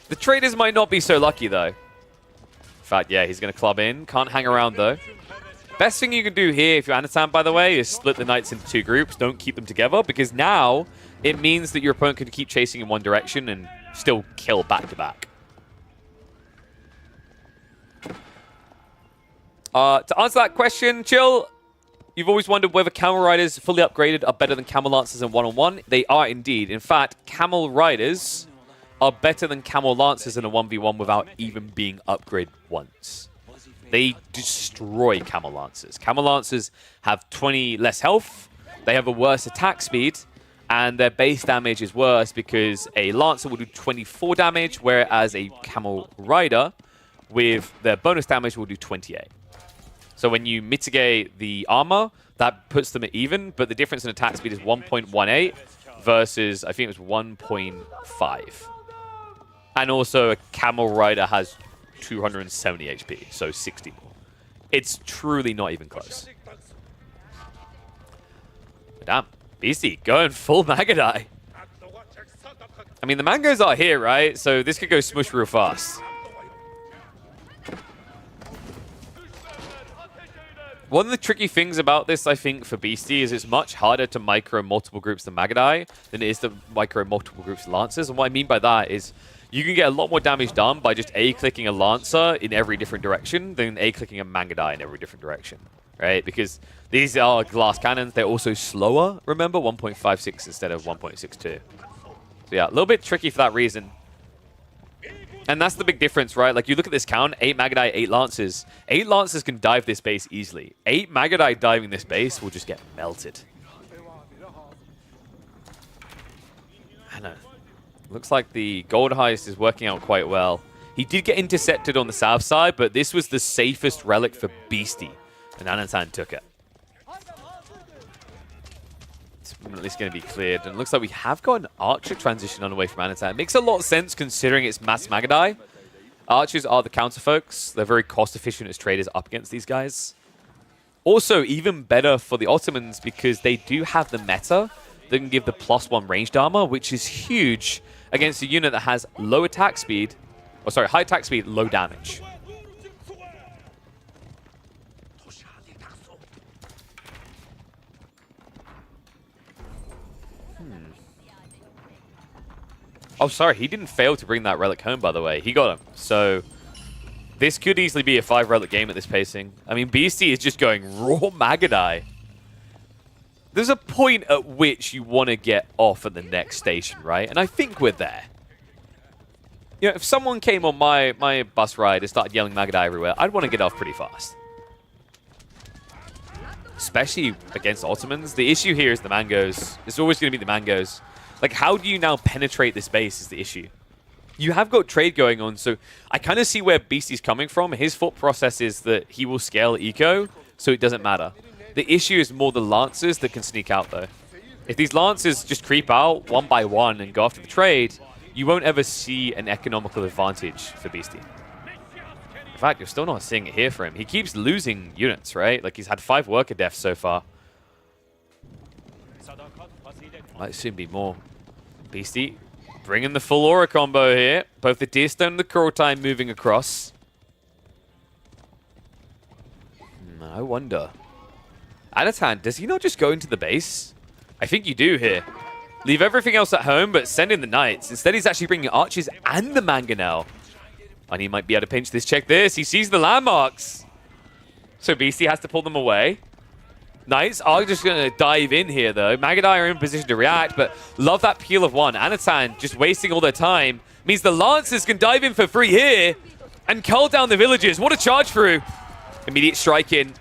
The traders might not be so lucky, though. In fact, yeah, he's going to club in. Can't hang around, though. Best thing you can do here, if you're Anatan, by the way, is split the Knights into 2 groups. Don't keep them together, because now it means that your opponent can keep chasing in one direction and still kill back-to-back. To answer that question, Chill, you've always wondered whether Camel Riders fully upgraded are better than Camel Lancers in one-on-one. They are indeed. In fact, Camel Riders are better than Camel Lancers in a 1v1 without even being upgraded once. They destroy Camel Lancers. Camel Lancers have 20 less health, they have a worse attack speed, and their base damage is worse because a Lancer will do 24 damage, whereas a Camel Rider with their bonus damage will do 28. So when you mitigate the armor, that puts them at even, but the difference in attack speed is 1.18 versus, I think it was 1.5. And also a Camel Rider has 270 HP, so 60 more. It's truly not even close. Damn, Beastie going full Magadai. I mean, the mangoes are here, right? So this could go smush real fast. One of the tricky things about this, I think, for Beastie is it's much harder to micro multiple groups than Magadai than it is to micro multiple groups Lancers. And what I mean by that is you can get a lot more damage done by just A-clicking a Lancer in every different direction than A-clicking a Magadai in every different direction, right? Because these are glass cannons. They're also slower, remember? 1.56 instead of 1.62. So yeah, a little bit tricky for that reason. And that's the big difference, right? Like, you look at this count, 8 Magadai, 8 Lancers. 8 Lancers can dive this base easily. 8 Magadai diving this base will just get melted. I know. Looks like the Gold Heist is working out quite well. He did get intercepted on the south side, but this was the safest relic for Beastie, and Anatan took it. It's at least going to be cleared, and it looks like we have got an Archer transition on the way from Anatan. It makes a lot of sense considering it's Mass Magadai. Archers are the counter folks. They're very cost efficient as traders up against these guys. Also, even better for the Ottomans because they do have the meta that can give the +1 ranged armor, which is huge against a unit that has low attack speed, or sorry, high attack speed, low damage. Oh, sorry, he didn't fail to bring that relic home, by the way. He got him. So this could easily be a 5-relic game at this pacing. I mean, Beastie is just going raw Magadai. There's a point at which you want to get off at the next station, right? And I think we're there. You know, if someone came on my bus ride and started yelling Magadai everywhere, I'd want to get off pretty fast. Especially against Ottomans. The issue here is the mangoes. It's always going to be the mangoes. Like, how do you now penetrate this base is the issue. You have got trade going on, so I kind of see where Beastie's coming from. His thought process is that he will scale eco, so it doesn't matter. The issue is more the Lancers that can sneak out, though. If these Lancers just creep out one by one and go after the trade, you won't ever see an economical advantage for Beastie. In fact, you're still not seeing it here for him. He keeps losing units, right? Like, he's had 5 worker deaths so far. Might soon be more. Beastie bringing the full aura combo here. Both the Deerstone and the Kurultai moving across. I wonder. Anatan, does he not just go into the base? I think you do here. Leave everything else at home, but send in the Knights. Instead, he's actually bringing Archers and the Mangonel. And he might be able to pinch this. Check this. He sees the landmarks. So Beastie has to pull them away. Knights are just going to dive in here, though. Magadai are in position to react, but love that peel of 1. Anatan just wasting all their time. Means the Lancers can dive in for free here and cull down the villagers. What a charge through. Immediate strike in.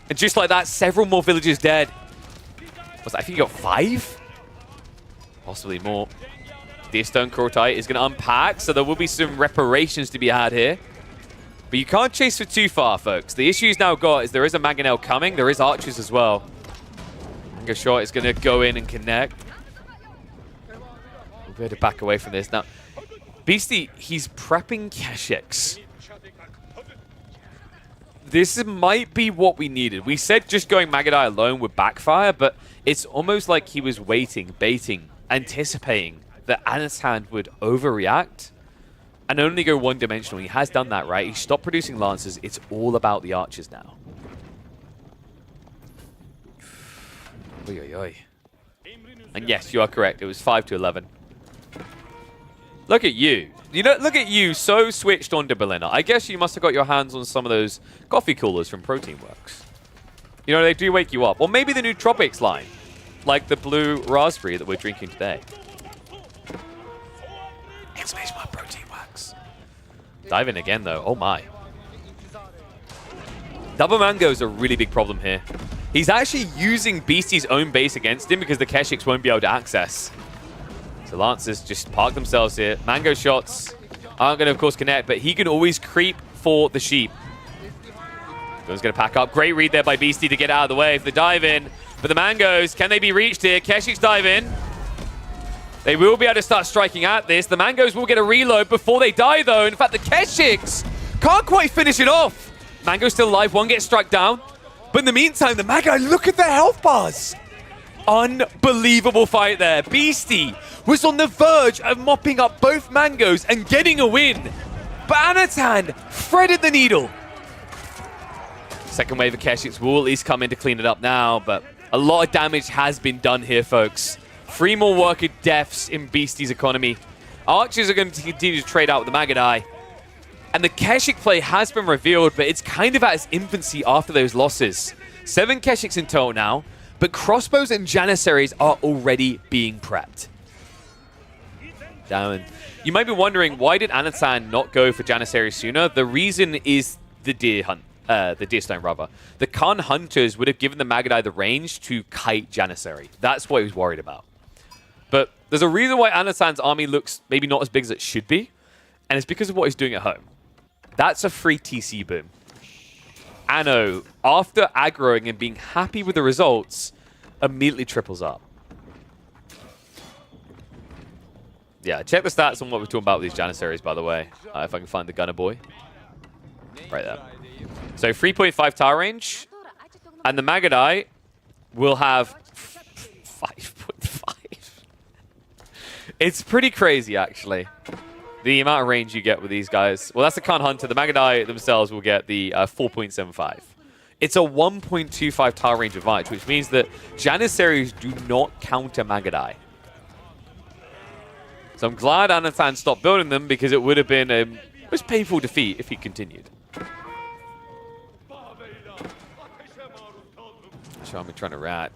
And just like that, several more villagers dead. Was that, I think he got 5? Possibly more. Deerstone Kurultai is going to unpack, so there will be some reparations to be had here. But you can't chase for too far, folks. The issue he's now got is there is a Mangonel coming. There is Archers as well. Mango Shot is going to go in and connect. We'll be able to back away from this. Now, Beastie, he's prepping Keshex. This might be what we needed. We said just going Magadai alone would backfire, but it's almost like he was waiting, baiting, anticipating that Anatan would overreact and only go one-dimensional. He has done that, right? He stopped producing Lancers. It's all about the Archers now. Oy, oy, oy. And yes, you are correct. It was 5-11. Look at you. Look at you, so switched on to Berliner. I guess you must have got your hands on some of those coffee coolers from Protein Works. You know, they do wake you up. Or maybe the new Tropics line, like the blue raspberry that we're drinking today. Exclamation mark Protein Works. Dive in again, though. Oh, my. Double Mango is a really big problem here. He's actually using Beastie's own base against him because the Keshiks won't be able to access. So Lancers just park themselves here. Mango shots aren't going to, of course, connect, but he can always creep for the sheep. Gone's going to pack up. Great read there by Beastie to get out of the way for the dive in. But the Mangoes, can they be reached here? Keshiks dive in. They will be able to start striking at this. The Mangoes will get a reload before they die, though. In fact, the Keshiks can't quite finish it off. Mango's still alive. One gets struck down. But in the meantime, the Mango, look at their health bars. Unbelievable fight there. Beastie was on the verge of mopping up both Mangoes and getting a win. But Anatan threaded the needle. Second wave of Keshiks will at least come in to clean it up now, but a lot of damage has been done here, folks. 3 more worker deaths in Beastie's economy. Archers are going to continue to trade out with the Magadai. And the Keshik play has been revealed, but it's kind of at its infancy after those losses. 7 Keshiks in total now, but crossbows and Janissaries are already being prepped. Damn. You might be wondering, why did Anatan not go for Janissaries sooner? The reason is the deer hunt. The Deerstone, rather. The Khan Hunters would have given the Magadai the range to kite Janissary. That's what he was worried about. But there's a reason why Anatan's army looks maybe not as big as it should be, and it's because of what he's doing at home. That's a free TC boom. Anno, after aggroing and being happy with the results, immediately triples up. Yeah, check the stats on what we're talking about with these Janissaries, by the way. If I can find the Gunner Boy. Right there. So 3.5 tower range, and the Magadai will have 5.5. It's pretty crazy, actually, the amount of range you get with these guys. Well, that's the Khan Hunter. The Magadai themselves will get the 4.75. It's a 1.25 tower range advantage, which means that Janissaries do not counter Magadai. So I'm glad Anatan stopped building them, because it would have been a most painful defeat if he continued. I'm trying to rat.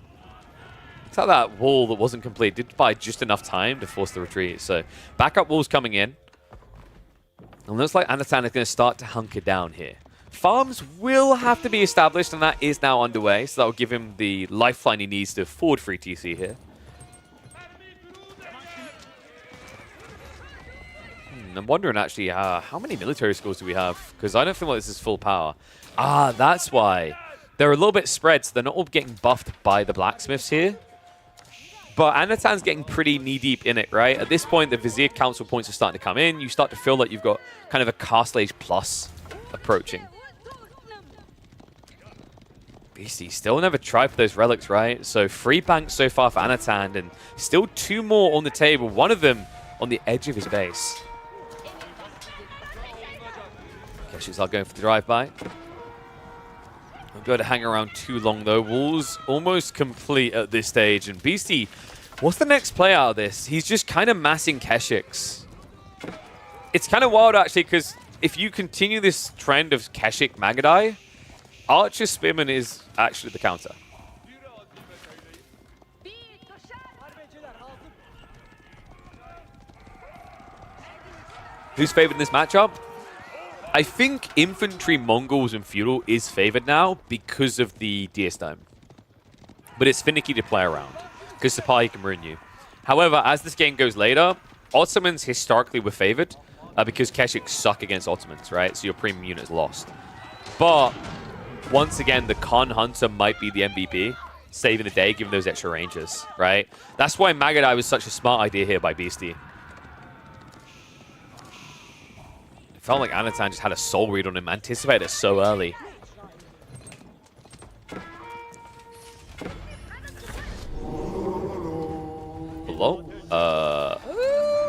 It's like that wall that wasn't complete did buy just enough time to force the retreat. So backup walls coming in. And looks like Anatan is going to start to hunker down here. Farms will have to be established, and that is now underway. So that will give him the lifeline he needs to forward free TC here. I'm wondering actually how many military schools do we have? Because I don't feel like this is full power. Ah, that's why. They're a little bit spread, so they're not all getting buffed by the blacksmiths here. But Anatan's getting pretty knee-deep in it, right? At this point, the Vizier Council points are starting to come in. You start to feel like you've got kind of a Castle Age Plus approaching. Beastie still never tried for those relics, right? So 3 banks so far for Anatan, and still 2 more on the table. One of them on the edge of his base. Keshiks are going for the drive-by. Won't be able to hang around too long, though. Walls almost complete at this stage. And Beastie, what's the next play out of this? He's just kind of massing Keshiks. It's kind of wild, actually, because if you continue this trend of Keshik Magadai, Archer Spearman is actually the counter. Who's favored in this matchup? I think Infantry, Mongols, and Feudal is favored now because of the Deerstone. But it's finicky to play around, because Sipahi can ruin you. However, as this game goes later, Ottomans historically were favored because Keshiks suck against Ottomans, right? So your premium unit's lost. But once again, the Khan Hunter might be the MVP, saving the day, given those extra ranges, right? That's why Magadai was such a smart idea here by Beastie. Felt like Anatan just had a soul read on him, anticipated it so early. Hello?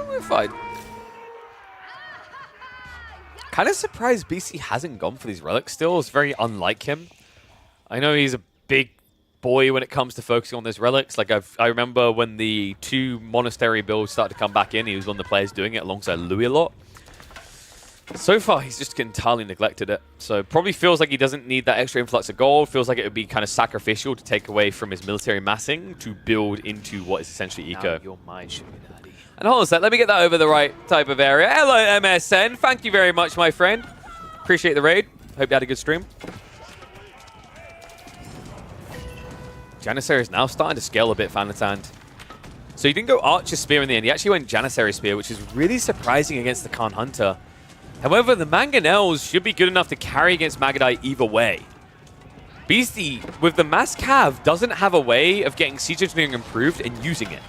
We're fine. Kind of surprised BC hasn't gone for these relics still. It's very unlike him. I know he's a big boy when it comes to focusing on those relics. Like I remember when the 2 monastery builds started to come back in, he was one of the players doing it alongside Louis a lot. So far, he's just entirely neglected it. So probably feels like he doesn't need that extra influx of gold. Feels like it would be kind of sacrificial to take away from his military massing to build into what is essentially eco. Now your mind should be daddy. And hold on a sec, let me get that over the right type of area. Hello, MSN. Thank you very much, my friend. Appreciate the raid. Hope you had a good stream. Janissary is now starting to scale a bit, Fanatand. So he didn't go Archer Spear in the end. He actually went Janissary Spear, which is really surprising against the Khan Hunter. However, the Mangonels should be good enough to carry against Magadai either way. Beastie, with the Mass Cav, doesn't have a way of getting Siege Engineering improved and using it.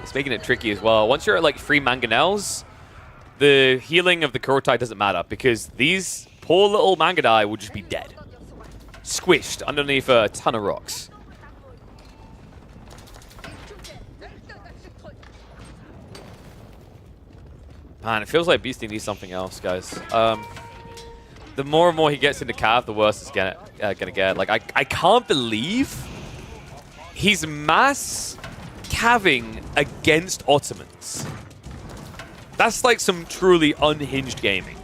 It's making it tricky as well. Once you're at like 3 Mangonels, the healing of the Kurotai doesn't matter because these poor little Magadai will just be dead. Squished underneath a ton of rocks. Man, it feels like Beastie needs something else, guys. The more and more he gets into Cav, the worse it's gonna get. Like, I can't believe he's mass Caving against Ottomans. That's like some truly unhinged gaming.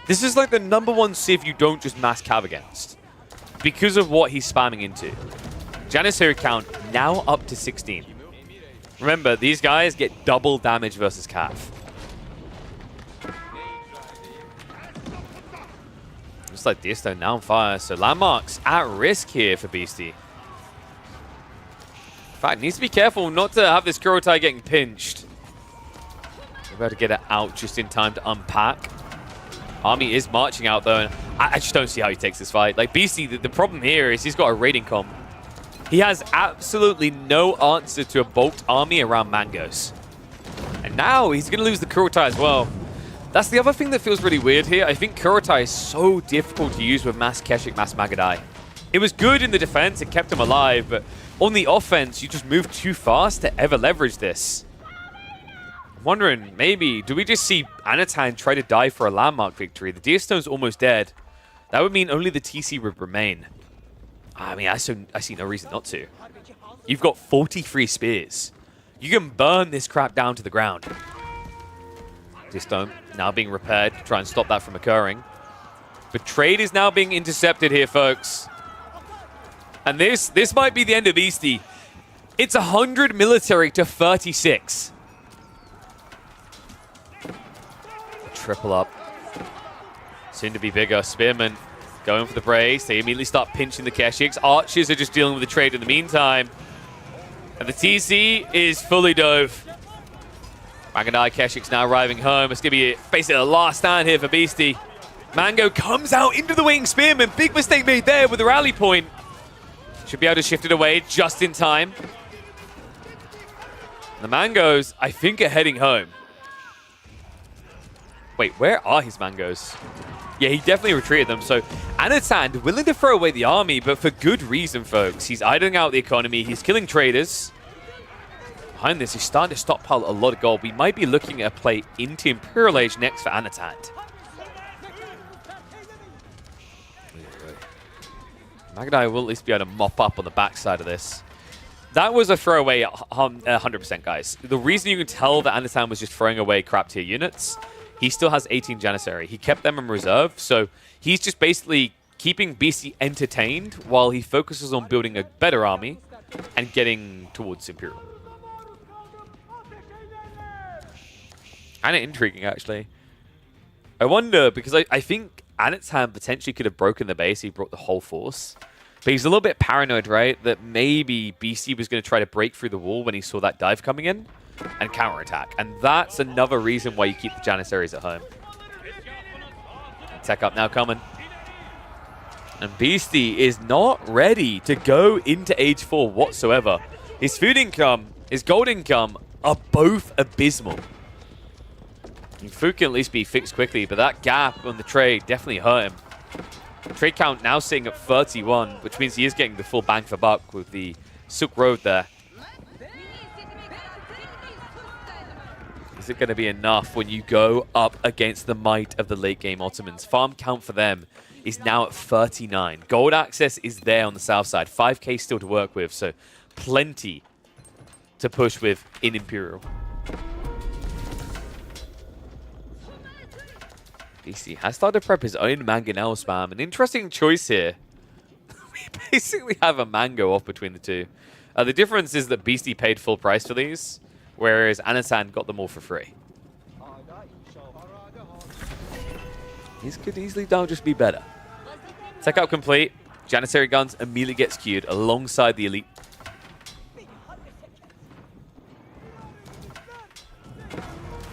This is like the #1 civ you don't just mass Cav against because of what he's spamming into. Janissary count now up to 16. Remember, these guys get double damage versus Cav. Looks like Deerstone now on fire, so Landmark's at risk here for Beastie. In fact, needs to be careful not to have this Kurotai getting pinched. We're about to get it out just in time to unpack. Army is marching out though, and I just don't see how he takes this fight. Like Beastie, the problem here is he's got a raiding comp. He has absolutely no answer to a bulked army around Mangos. And now he's going to lose the Kurotai as well. That's the other thing that feels really weird here. I think Kurotai is so difficult to use with Mass Keshik, Mass Magadai. It was good in the defense, it kept him alive, but on the offense, you just move too fast to ever leverage this. I'm wondering, maybe, do we just see Anatan try to die for a landmark victory? The Deerstone's almost dead. That would mean only the TC would remain. I mean, I see no reason not to. You've got 43 spears. You can burn this crap down to the ground. Deerstone now being repaired to try and stop that from occurring. But trade is now being intercepted here, folks. And this might be the end of Beastie. It's 100 military to 36. Triple up. Soon to be bigger. Spearman going for the brace. They immediately start pinching the Keshiks. Archers are just dealing with the trade in the meantime. And the TC is fully dove. Magadai Keshiks now arriving home. It's going to be basically a last stand here for Beastie. Mango comes out into the wing. Spearman, big mistake made there with the rally point. Should be able to shift it away just in time. The Mangos, I think, are heading home. Wait, where are his Mangos? Yeah, he definitely retreated them. So Anatan willing to throw away the army, but for good reason, folks. He's idling out the economy. He's killing traders. Behind this, he's starting to stockpile a lot of gold. We might be looking at a play into Imperial Age next for Anatan. Magadai will at least be able to mop up on the backside of this. That was a throwaway 100%, guys. The reason you can tell that Anatan was just throwing away crap tier units, he still has 18 Janissary. He kept them in reserve, so he's just basically keeping Beastie entertained while he focuses on building a better army and getting towards Imperial. Kind of intriguing, actually. I wonder, because I think Anatan potentially could have broken the base. He brought the whole force. But he's a little bit paranoid, right? That maybe Beastie was going to try to break through the wall when he saw that dive coming in and counterattack. And that's another reason why you keep the Janissaries at home. Tech up now coming. And Beastie is not ready to go into Age 4 whatsoever. His food income, his gold income are both abysmal. Food can at least be fixed quickly, but that gap on the trade definitely hurt him. Trade count now sitting at 31, which means he is getting the full bang for buck with the Silk Road there. is it going to be enough when you go up against the might of the late game Ottomans? Farm count for them is now at 39. Gold access is there on the south side. 5k still to work with, so plenty to push with in Imperial. DC has started to prep his own Mangonel spam. An interesting choice here. We basically have a mango off between the two. The difference is that Beastie paid full price for these, whereas Anatan got them all for free. These could easily don't just be better. Tech out complete. Janissary Guns immediately gets queued alongside the Elite.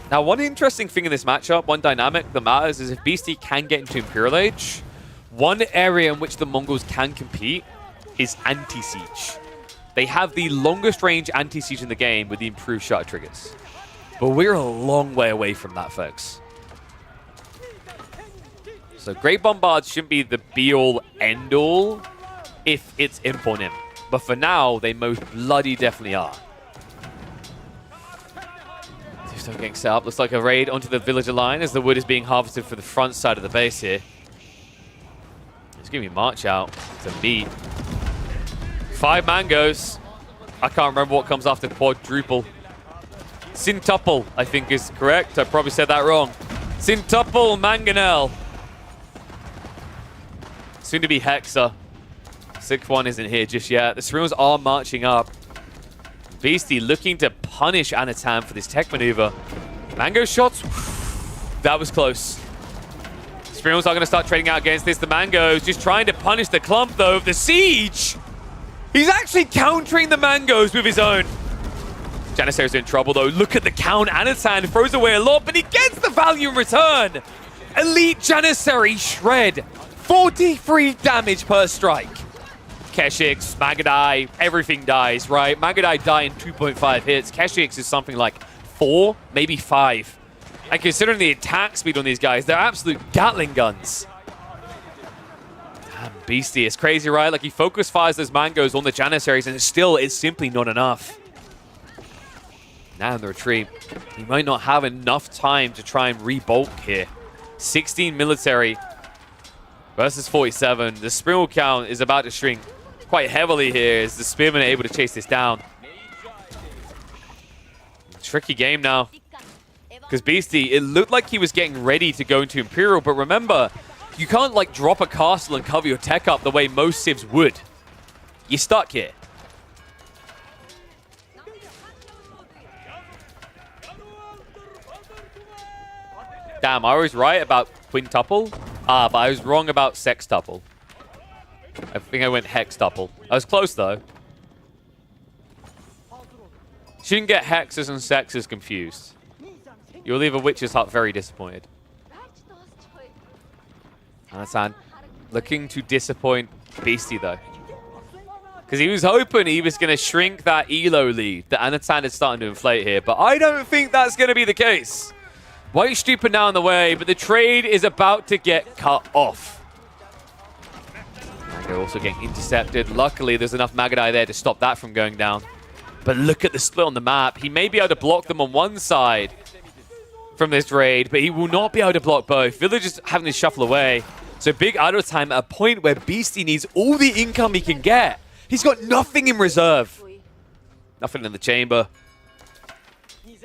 Now, one interesting thing in this matchup, one dynamic that matters, is if Beastie can get into Imperial Age, one area in which the Mongols can compete is anti-siege. They have the longest range anti-siege in the game with the improved shutter triggers. But we're a long way away from that, folks. So Great Bombards shouldn't be the be-all, end-all if it's imp on him. But for now, they most bloody definitely are. Still getting set up. Looks like a raid onto the villager line as the wood is being harvested for the front side of the base here. It's giving me March out to beat. 5 mangoes. I can't remember what comes after quadruple. Centuple, I think is correct. I probably said that wrong. Centuple Mangonel. Soon to be Hexa. 6-1 isn't here just yet. The Cereals are marching up. Beastie looking to punish Anatan for this tech maneuver. Mango shots. That was close. Cereals are going to start trading out against this. The Mangoes just trying to punish the clump, though. The siege. He's actually countering the Mangoes with his own. Janissary's in trouble, though. Look at the count. Anatan throws away a lot, but he gets the value in return. Elite Janissary shred. 43 damage per strike. Keshix, Magadai, everything dies, right? Magadai die in 2.5 hits. Keshix is something like 4, maybe 5. And considering the attack speed on these guys, they're absolute Gatling guns. Damn, Beastie. It's crazy, right? Like, he focus fires those mangoes on the Janissaries, and it's simply not enough. Now in the retreat, he might not have enough time to try and re-bulk here. 16 military versus 47. The Spearmill count is about to shrink quite heavily here as the Spearmen are able to chase this down. Tricky game now. Because Beastie, it looked like he was getting ready to go into Imperial, but remember, you can't like drop a castle and cover your tech up the way most civs would. You're stuck here. Damn, I was right about quintuple, but I was wrong about sextuple. I think I went hextuple. I was close though. Shouldn't get hexes and sexes confused. You'll leave a witch's hut very disappointed. Anatan looking to disappoint Beastie though. Because he was hoping he was going to shrink that elo lead that Anatan is starting to inflate here. But I don't think that's going to be the case. White Stupid now in the way, but the trade is about to get cut off. Mango also getting intercepted. Luckily, there's enough Magadai there to stop that from going down. But look at the split on the map. He may be able to block them on one side from this raid, but he will not be able to block both. Village is having to shuffle away. So big idle time at a point where Beastie needs all the income he can get. He's got nothing in reserve. Nothing in the chamber.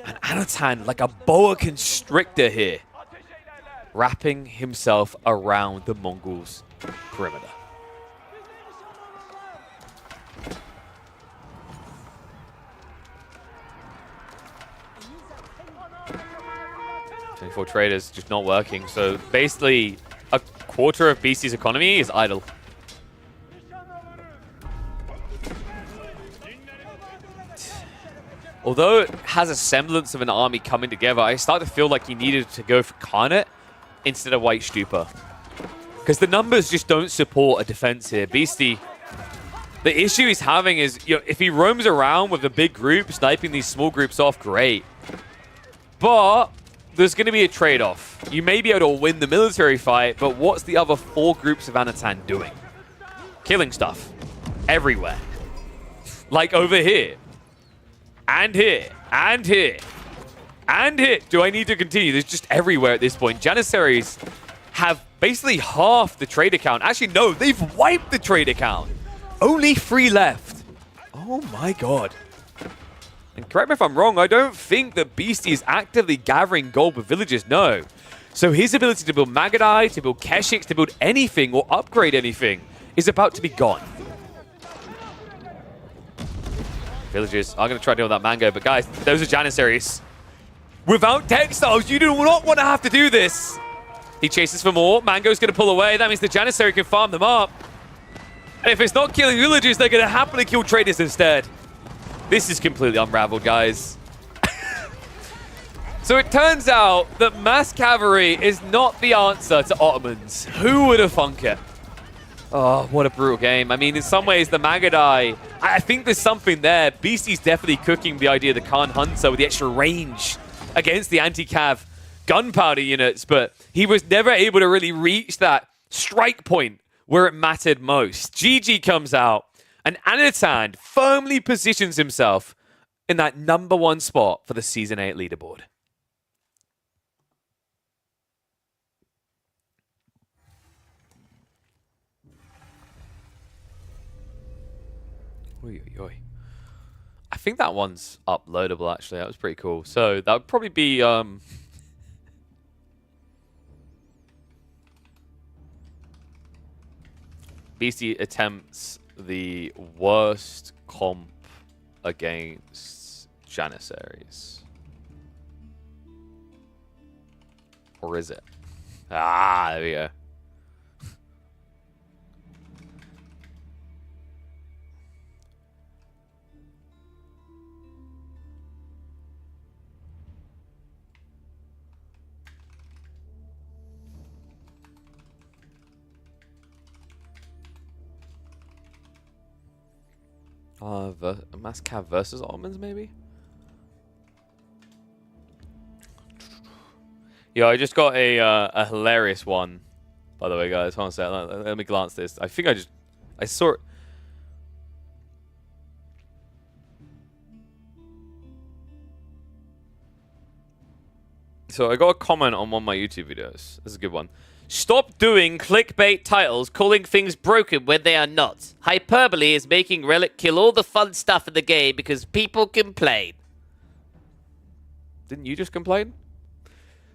And Anatan, like a boa constrictor here, wrapping himself around the Mongols' perimeter. For traders just not working, so basically a quarter of Beastie's economy is idle. Although it has a semblance of an army coming together, I start to feel like he needed to go for Karnate instead of White Stupa. Because the numbers just don't support a defense here. Beastie, the issue he's having is, you know, if he roams around with a big group, sniping these small groups off, great. But there's going to be a trade-off. You may be able to win the military fight, but what's the other 4 groups of Anatan doing? Killing stuff. Everywhere. Like over here. And here. And here. and hit. Do I need to continue? There's just everywhere at this point. Janissaries have basically half the trade account. Actually, no, they've wiped the trade account. Only 3 left. Oh my god. And correct me if I'm wrong, I don't think that Beastie is actively gathering gold with villagers, no. So his ability to build Magadai, to build Keshiks, to build anything or upgrade anything is about to be gone. Villagers are going to try to deal with that Mango, but guys, those are Janissaries. Without Textiles, you do not want to have to do this. He chases for more. Mango's going to pull away. That means the Janissary can farm them up. And if it's not killing villagers, they're going to happily kill traders instead. This is completely unraveled, guys. So it turns out that mass cavalry is not the answer to Ottomans. Who would have thunk it? Oh, what a brutal game. I mean, in some ways, the Magadai, I think there's something there. Beastie's definitely cooking the idea of the Khan Hunter with the extra range against the anti-cav gunpowder units, but he was never able to really reach that strike point where it mattered most. GG comes out, and Anatan firmly positions himself in that #1 spot for the Season 8 leaderboard. Oy, oy, oy. I think that one's uploadable, actually. That was pretty cool. So that would probably be... Beastie attempts the worst comp against Janissaries. Or is it? Ah, there we go. Mass Cav versus Ottomans, maybe? Yeah, I just got a hilarious one, by the way, guys. Hold on a second. Let me glance this. I think I saw it. So I got a comment on one of my YouTube videos. This is a good one. Stop doing clickbait titles calling things broken when they are not. Hyperbole is making Relic kill all the fun stuff in the game because people complain. Didn't you just complain?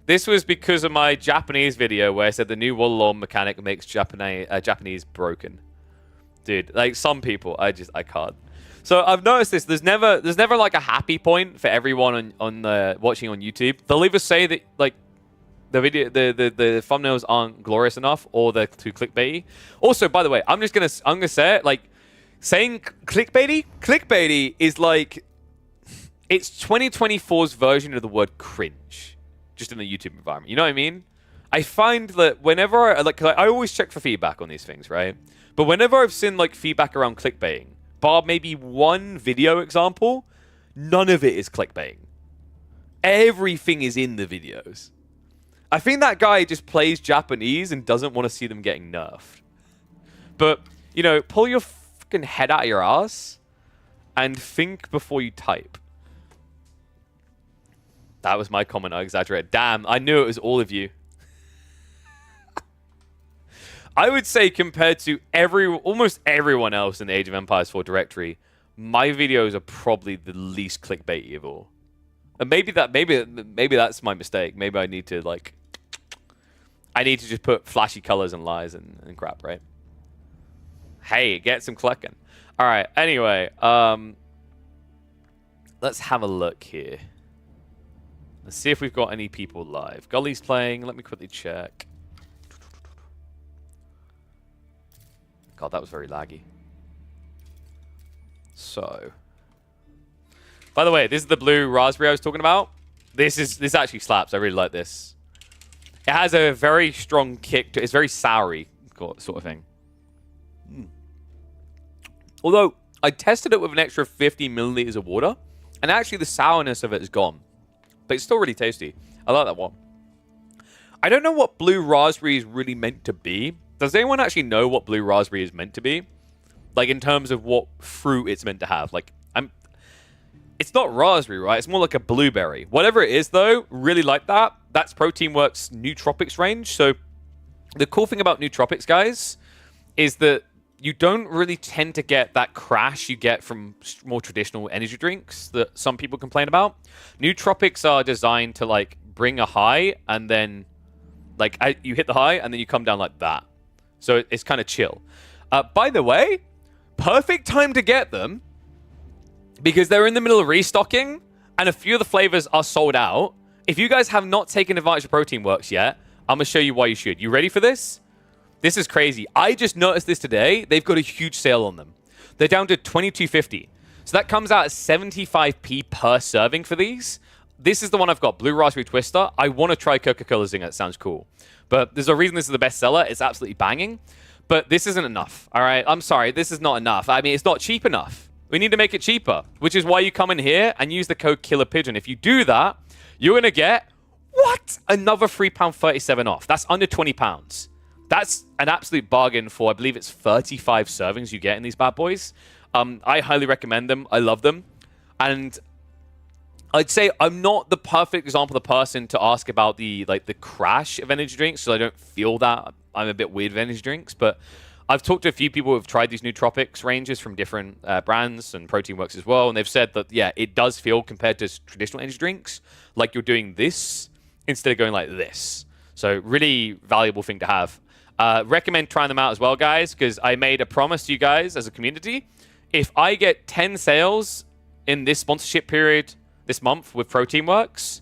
This was because of my Japanese video where I said the new Wall mechanic makes Japanese broken. Dude, like some people, I can't. So I've noticed this. There's never like a happy point for everyone on watching on YouTube. They'll either say that like the video, the thumbnails aren't glorious enough, or they're too clickbaity. Also, by the way, I'm gonna say it, like saying clickbaity is like it's 2024's version of the word cringe, just in the YouTube environment. You know what I mean? I find that whenever I always check for feedback on these things, right? But whenever I've seen like feedback around clickbaiting, bar maybe one video example, none of it is clickbaiting. Everything is in the videos. I think that guy just plays Japanese and doesn't want to see them getting nerfed. But, you know, pull your fucking head out of your ass and think before you type. That was my comment. I exaggerated. Damn, I knew it was all of you. I would say compared to almost everyone else in the Age of Empires 4 directory, my videos are probably the least clickbaity of all. And maybe that's my mistake. Maybe I need to just put flashy colors and lies and crap, right? Hey, get some clicking. All right. Anyway, let's have a look here. Let's see if we've got any people live. Gully's playing. Let me quickly check. God, that was very laggy. So, by the way, this is the blue raspberry I was talking about. This actually slaps. I really like this. It has a very strong kick to it. It's very soury sort of thing. Although, I tested it with an extra 50 milliliters of water, and actually the sourness of it is gone. But it's still really tasty. I like that one. I don't know what blue raspberry is really meant to be. Does anyone actually know what blue raspberry is meant to be? Like, in terms of what fruit it's meant to have. Like, It's not raspberry, right? It's more like a blueberry. Whatever it is, though, really like that. That's Proteinworks' Nootropics range. So the cool thing about Nootropics, guys, is that you don't really tend to get that crash you get from more traditional energy drinks that some people complain about. Nootropics are designed to, like, bring a high, and then, like, you hit the high, and then you come down like that. So it's kind of chill. By the way, perfect time to get them, because they're in the middle of restocking, and a few of the flavors are sold out. If you guys have not taken advantage of Proteinworks yet, I'm going to show you why you should. You ready for this? This is crazy. I just noticed this today. They've got a huge sale on them. They're down to $22.50. So that comes out at 75p per serving for these. This is the one I've got, Blue Raspberry Twister. I want to try Coca-Cola Zinger. It sounds cool. But there's a reason this is the best seller. It's absolutely banging. But this isn't enough, all right? I'm sorry. This is not enough. I mean, it's not cheap enough. We need to make it cheaper, which is why you come in here and use the code Killer Pigeon. If you do that, you're going to get, what? Another £3.37 off. That's under £20. That's an absolute bargain for, I believe it's 35 servings you get in these bad boys. I highly recommend them. I love them. And I'd say I'm not the perfect example of the person to ask about the crash of energy drinks, so I don't feel that. I'm a bit weird with energy drinks, but I've talked to a few people who have tried these nootropics ranges from different brands and Proteinworks as well, and they've said that, yeah, it does feel, compared to traditional energy drinks, like you're doing this instead of going like this. So really valuable thing to have. Recommend trying them out as well, guys, because I made a promise to you guys as a community. If I get 10 sales in this sponsorship period this month with Proteinworks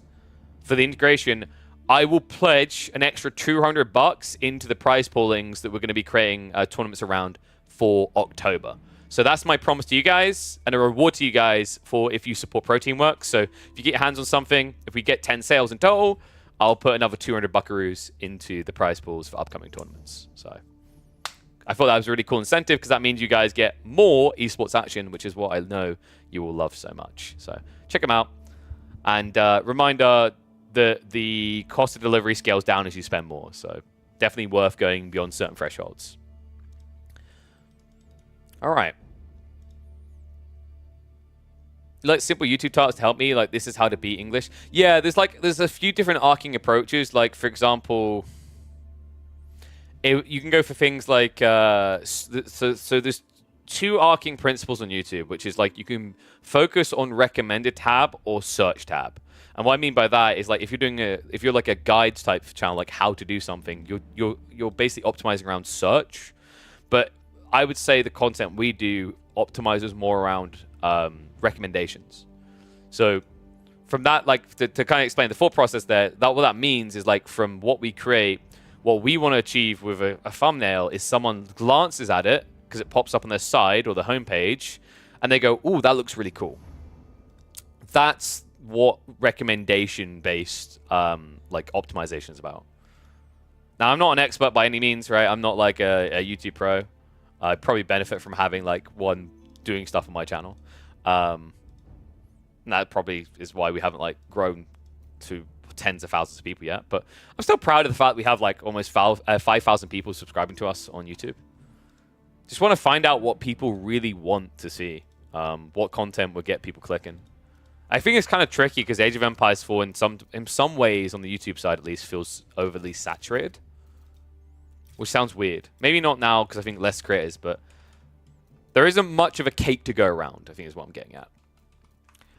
for the integration, I will pledge an extra $200 into the prize poolings that we're going to be creating tournaments around for October. So that's my promise to you guys, and a reward to you guys for if you support Proteinworks. So if you get your hands on something, if we get 10 sales in total, I'll put another 200 buckaroos into the prize pools for upcoming tournaments. So I thought that was a really cool incentive, because that means you guys get more esports action, which is what I know you will love so much. So check them out. And reminder, the cost of delivery scales down as you spend more. So definitely worth going beyond certain thresholds. All right. Like simple YouTube tasks to help me, like this is how to beat English. Yeah, there's a few different arcing approaches. Like, for example, you can go for things like so there's two arcing principles on YouTube, which is like you can focus on recommended tab or search tab. And what I mean by that is, like, if you're like a guides type channel, like how to do something, you're basically optimizing around search. But I would say the content we do optimizes more around recommendations. So from that, like to kind of explain the thought process there, what that means is, like, from what we create, what we want to achieve with a thumbnail is someone glances at it because it pops up on their side or the homepage, and they go, "Ooh, that looks really cool." That's what recommendation-based like optimization is about. Now, I'm not an expert by any means, right? I'm not like a YouTube pro. I probably benefit from having like one doing stuff on my channel. And that probably is why we haven't like grown to tens of thousands of people yet. But I'm still proud of the fact we have like almost 5,000 people subscribing to us on YouTube. Just want to find out what people really want to see. What content would get people clicking. I think it's kind of tricky because Age of Empires 4 in some ways, on the YouTube side at least, feels overly saturated. Which sounds weird. Maybe not now because I think less creators, but there isn't much of a cake to go around, I think is what I'm getting at.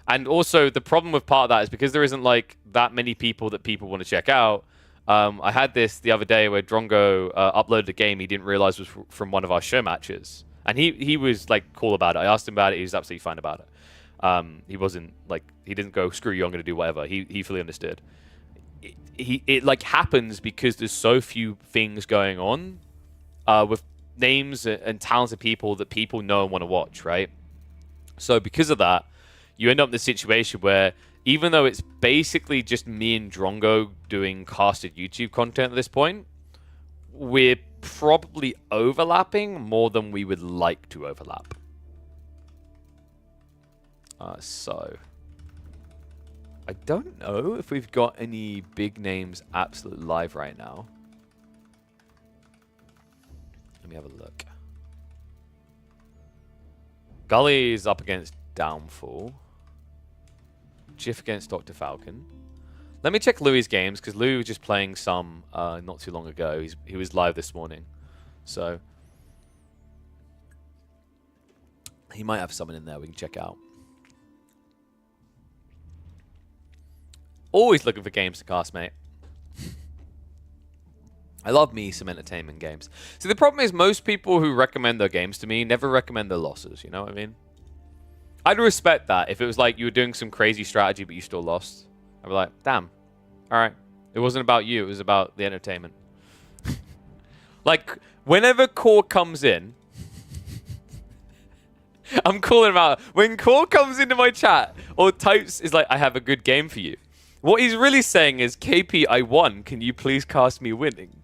And also, the problem with part of that is because there isn't like that many people that people want to check out. I had this the other day where Drongo uploaded a game he didn't realize was from one of our show matches. And he was like cool about it. I asked him about it. He was absolutely fine about it. He wasn't like, he didn't go, screw you, I'm going to do whatever. He fully understood. It like happens because there's so few things going on with names and talented people that people know and want to watch, right? So because of that, you end up in this situation where even though it's basically just me and Drongo doing casted YouTube content at this point, we're probably overlapping more than we would like to overlap. So I don't know if we've got any big names absolutely live right now. Let me have a look. Gully is up against Downfall. Jiff against Dr. Falcon. Let me check Louis' games, because Louis was just playing some not too long ago. He was live this morning. So he might have someone in there we can check out. Always looking for games to cast, mate. I love me some entertainment games. See, the problem is most people who recommend their games to me never recommend their losses. You know what I mean? I'd respect that if it was like you were doing some crazy strategy but you still lost. I'd be like, damn. All right. It wasn't about you. It was about the entertainment. Like, whenever Core comes in, I'm calling him out. When Core comes into my chat or types is like, I have a good game for you. What he's really saying is, KP, I won. Can you please cast me winning?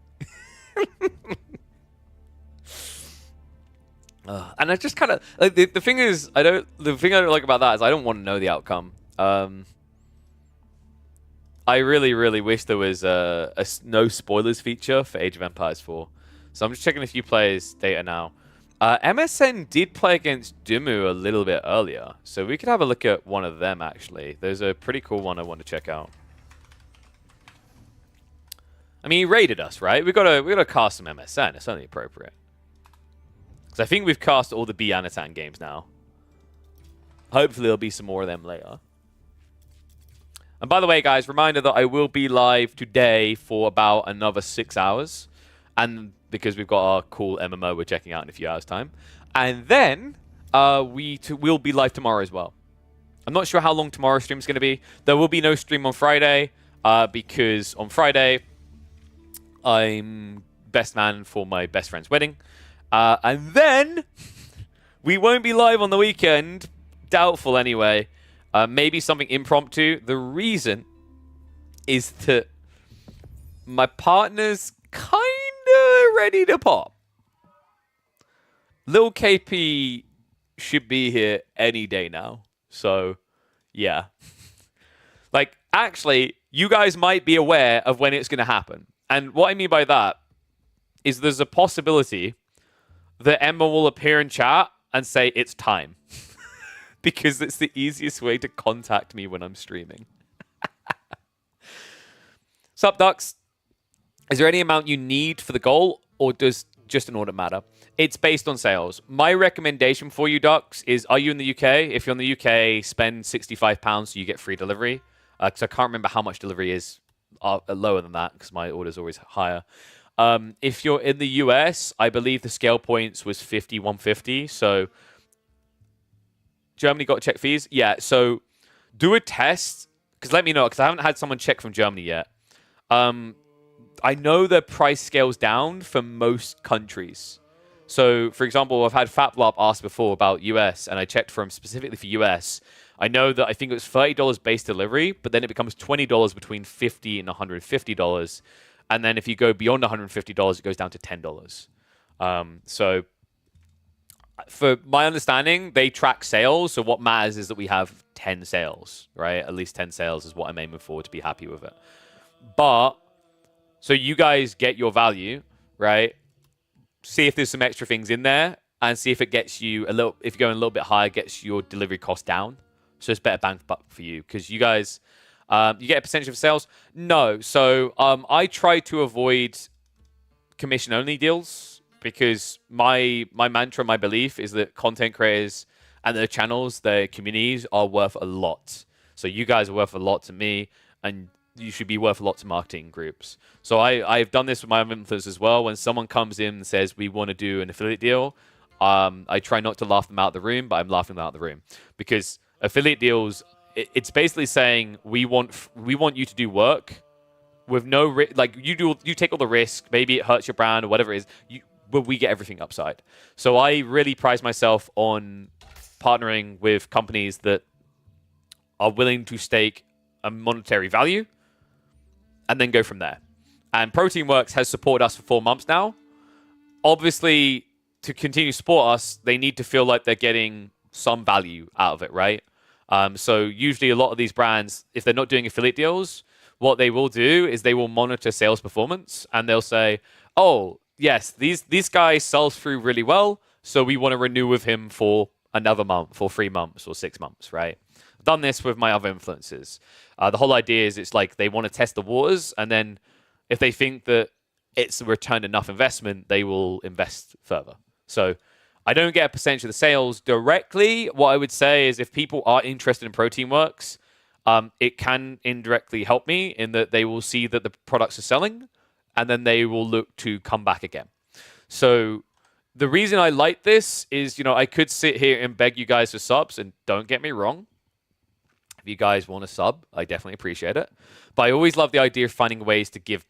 And I just kind of like the thing is the thing I don't like about that is I don't want to know the outcome. I really wish there was a no spoilers feature for Age of Empires 4. So I'm just checking a few players' data now. MSN did play against Dumu a little bit earlier, so we could have a look at one of them actually. There's a pretty cool one I want to check out. I mean, he raided us, right? We gotta cast some MSN. It's only appropriate. Because I think we've cast all the B Anatan games now. Hopefully there'll be some more of them later. And by the way, guys, reminder that I will be live today for about another 6 hours. And because we've got our cool MMO we're checking out in a few hours' time. And then we'll be live tomorrow as well. I'm not sure how long tomorrow's stream is going to be. There will be no stream on Friday because on Friday I'm best man for my best friend's wedding. And then we won't be live on the weekend. Doubtful anyway. Maybe something impromptu. The reason is that my partner's kind of ready to pop. Lil KP should be here any day now. So, yeah. Like, actually, you guys might be aware of when it's going to happen. And what I mean by that is there's a possibility that Emma will appear in chat and say it's time. Because it's the easiest way to contact me when I'm streaming. Sup, Ducks? Is there any amount you need for the goal, or does just an order matter? It's based on sales. My recommendation for you, Ducks, is are you in the UK? If you're in the UK, spend £65 so you get free delivery. Because I can't remember how much delivery is lower than that, because my order's always higher. If you're in the US, I believe the scale points was 150. So Germany got to check fees? Yeah, so do a test, because let me know, because I haven't had someone check from Germany yet. I know the price scales down for most countries. So, for example, I've had FatBlop ask before about US, and I checked for him specifically for US. I know that I think it was $30 base delivery, but then it becomes $20 between $50 and $150. And then if you go beyond $150, it goes down to $10. So for my understanding, they track sales. So what matters is that we have 10 sales, right? At least 10 sales is what I'm aiming for to be happy with it. But, so you guys get your value, right? See if there's some extra things in there and see if it gets you a little, if you're going a little bit higher, gets your delivery cost down. So it's better bang for buck for you because you guys, you get a percentage of sales? No. So I try to avoid commission-only deals because my mantra, my belief is that content creators and their channels, their communities are worth a lot. So you guys are worth a lot to me, and you should be worth a lot to marketing groups. So I've done this with my influencers as well. When someone comes in and says, we want to do an affiliate deal, I try not to laugh them out of the room, but I'm laughing them out of the room. Because affiliate deals, it's basically saying, we want you to do work with no risk. Like, you take all the risk, maybe it hurts your brand or whatever it is, but we get everything upside. So I really prize myself on partnering with companies that are willing to stake a monetary value and then go from there. And Proteinworks has supported us for 4 months now. Obviously, to continue to support us, they need to feel like they're getting some value out of it, right? So usually a lot of these brands, if they're not doing affiliate deals, what they will do is they will monitor sales performance and they'll say, oh, yes, these guys sells through really well, so we want to renew with him for another month, for 3 months or 6 months, right? done this with my other influencers. The whole idea is it's like they want to test the waters, and then if they think that it's returned enough investment, they will invest further. So I don't get a percentage of the sales directly. What I would say is if people are interested in Proteinworks, it can indirectly help me in that they will see that the products are selling, and then they will look to come back again. So the reason I like this is, I could sit here and beg you guys for subs, and don't get me wrong. If you guys want a sub, I definitely appreciate it. But I always love the idea of finding ways to give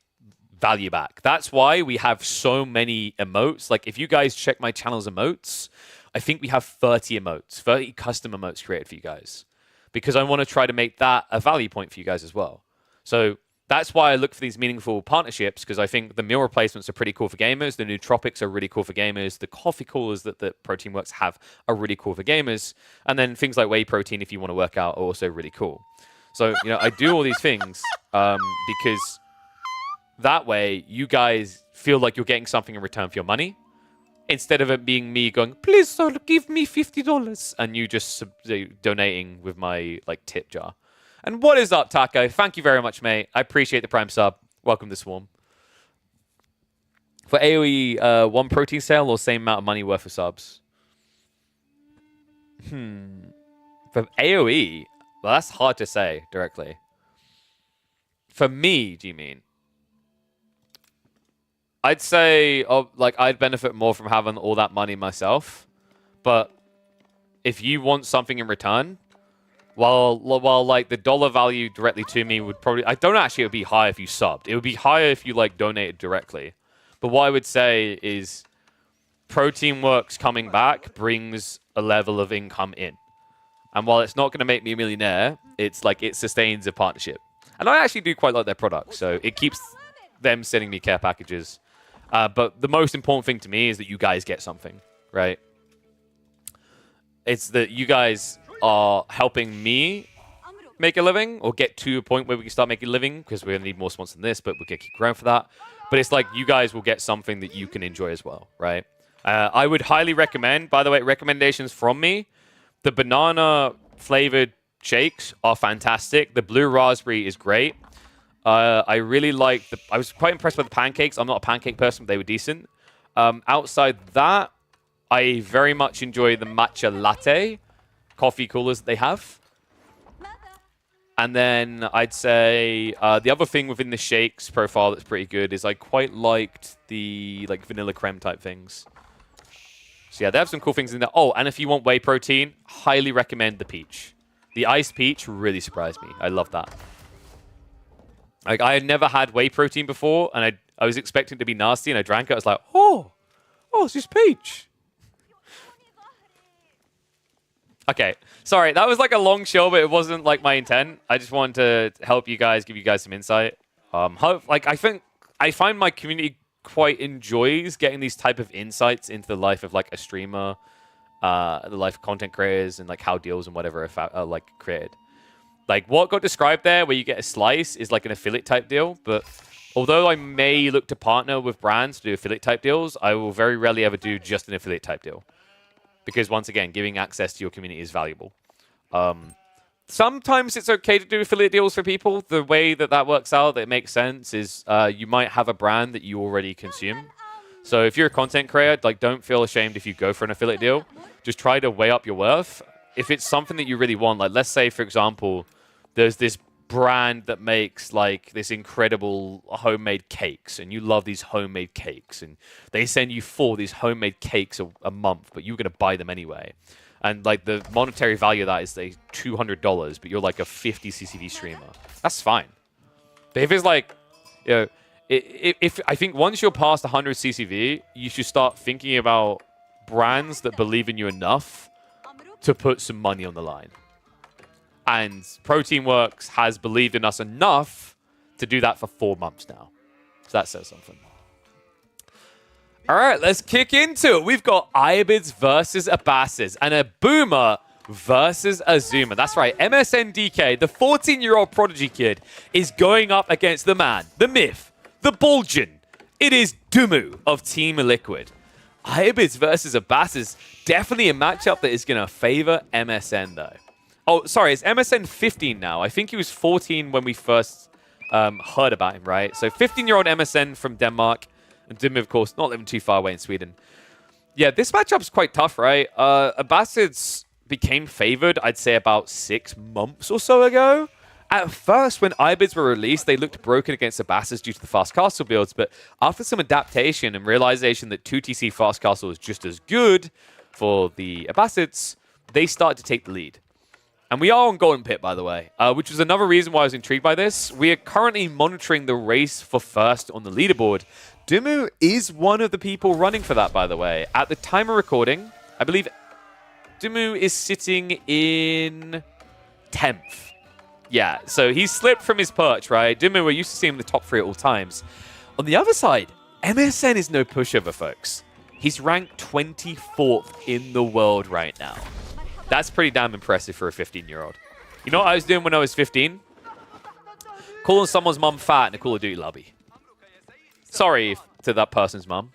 value back. That's why we have so many emotes. Like, if you guys check my channel's emotes, I think we have 30 emotes, 30 custom emotes created for you guys. Because I want to try to make that a value point for you guys as well. So that's why I look for these meaningful partnerships, because I think the meal replacements are pretty cool for gamers. The nootropics are really cool for gamers. The coffee coolers that Proteinworks have are really cool for gamers. And then things like whey protein, if you want to work out, are also really cool. So, I do all these things because that way you guys feel like you're getting something in return for your money, instead of it being me going, please, sir, give me $50, and you just donating with my tip jar. And what is up, Taco? Thank you very much, mate. I appreciate the Prime sub. Welcome to Swarm. For AoE, one protein sale or same amount of money worth of subs? For AoE, well, that's hard to say directly. For me, do you mean? I'd say, I'd benefit more from having all that money myself. But if you want something in return, while the dollar value directly to me would probably... I don't actually... It would be higher if you subbed. It would be higher if you, donated directly. But what I would say is Proteinworks coming back brings a level of income in. And while it's not going to make me a millionaire, it's it sustains a partnership. And I actually do quite like their products, so it keeps them sending me care packages. But the most important thing to me is that you guys get something, right? It's that you guys are helping me make a living, or get to a point where we can start making a living, because we're going to need more sponsors than this, but we're going to keep growing for that. But it's you guys will get something that you can enjoy as well, right? I would highly recommend, by the way, recommendations from me, the banana-flavored shakes are fantastic. The blue raspberry is great. I really like I was quite impressed by the pancakes. I'm not a pancake person, but they were decent. Outside that, I very much enjoy the matcha latte coffee coolers that they have. And then I'd say the other thing within the shakes profile that's pretty good is I quite liked the vanilla creme type things. So yeah, they have some cool things in there. Oh, and if you want whey protein, highly recommend the peach. The iced peach really surprised me. I love that. I had never had whey protein before, and I was expecting it to be nasty, and I drank it. I was like, oh, it's just peach. Okay, sorry, that was a long show, but it wasn't my intent. I just wanted to help you guys, give you guys some insight. I find my community quite enjoys getting these type of insights into the life of a streamer, the life of content creators, and how deals and whatever are created. What got described there, where you get a slice, is an affiliate type deal. But although I may look to partner with brands to do affiliate type deals, I will very rarely ever do just an affiliate type deal. Because once again, giving access to your community is valuable. Sometimes it's okay to do affiliate deals for people. The way that works out, that makes sense, is you might have a brand that you already consume. So if you're a content creator, don't feel ashamed if you go for an affiliate deal. Just try to weigh up your worth. If it's something that you really want, let's say, for example, there's this brand that makes this incredible homemade cakes, and you love these homemade cakes, and they send you 4 these homemade cakes a month, but you're going to buy them anyway. And the monetary value of that is $200, but you're a 50 CCV streamer. That's fine. But if it's if I think once you're past 100 CCV, you should start thinking about brands that believe in you enough to put some money on the line. And Proteinworks has believed in us enough to do that for 4 months now. So that says something. All right, let's kick into it. We've got Ibids versus Abasis and a Boomer versus Azuma. That's right, MSNDK, the 14-year-old prodigy kid, is going up against the man, the myth, the Bulgin. It is Dumu of Team Liquid. Ibids versus Abasis, definitely a matchup that is going to favor MSN, though. Oh, sorry, it's MSN 15 now. I think he was 14 when we first heard about him, right? So 15-year-old MSN from Denmark. And Dimmu, of course, not living too far away in Sweden. Yeah, this matchup's quite tough, right? Abbasids became favored, I'd say, about 6 months or so ago. At first, when Ibids were released, they looked broken against Abbasids due to the fast castle builds, but after some adaptation and realization that 2TC fast castle is just as good for the Abbasids, they started to take the lead. And we are on Golden Pit, by the way, which was another reason why I was intrigued by this. We are currently monitoring the race for first on the leaderboard. Dimmu is one of the people running for that, by the way. At the time of recording, I believe Dimmu is sitting in 10th. Yeah, so he's slipped from his perch, right? Dimmu, we're used to seeing him in the top 3 at all times. On the other side, MSN is no pushover, folks. He's ranked 24th in the world right now. That's pretty damn impressive for a 15-year-old. You know what I was doing when I was 15? Calling someone's mum fat in a Call of Duty lobby. Sorry to that person's mum.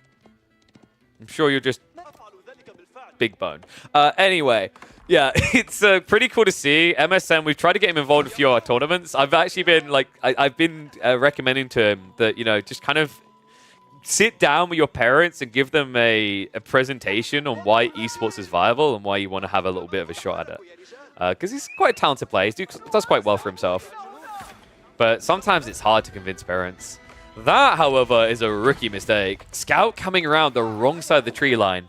I'm sure you're just big bone. Anyway, yeah, it's pretty cool to see. MSN, we've tried to get him involved in a few of our tournaments. I've actually been, like, I've been recommending to him that, you know, just kind of sit down with your parents and give them a presentation on why esports is viable and why you want to have a little bit of a shot at it. Because he's quite a talented player. He does quite well for himself. But sometimes it's hard to convince parents. That, however, is a rookie mistake. Scout coming around the wrong side of the tree line.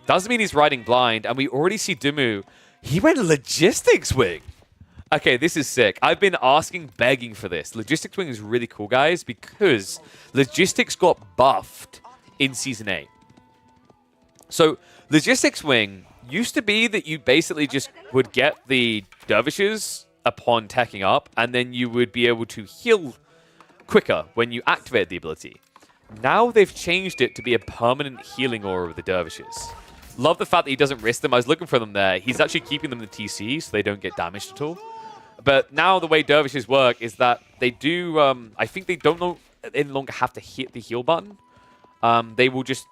Doesn't mean he's riding blind. And we already see Dimmu. He went Logistics Wing. Okay, this is sick. I've been asking, begging for this. Logistics Wing is really cool, guys, because Logistics got buffed in Season 8. So, Logistics Wing used to be that you basically just would get the dervishes upon teching up, and then you would be able to heal quicker when you activate the ability. Now they've changed it to be a permanent healing aura of the dervishes. Love the fact that he doesn't risk them. I was looking for them there. He's actually keeping them in the TC so they don't get damaged at all. But now the way dervishes work is that they do, I think they don't any longer have to hit the heal button. They will just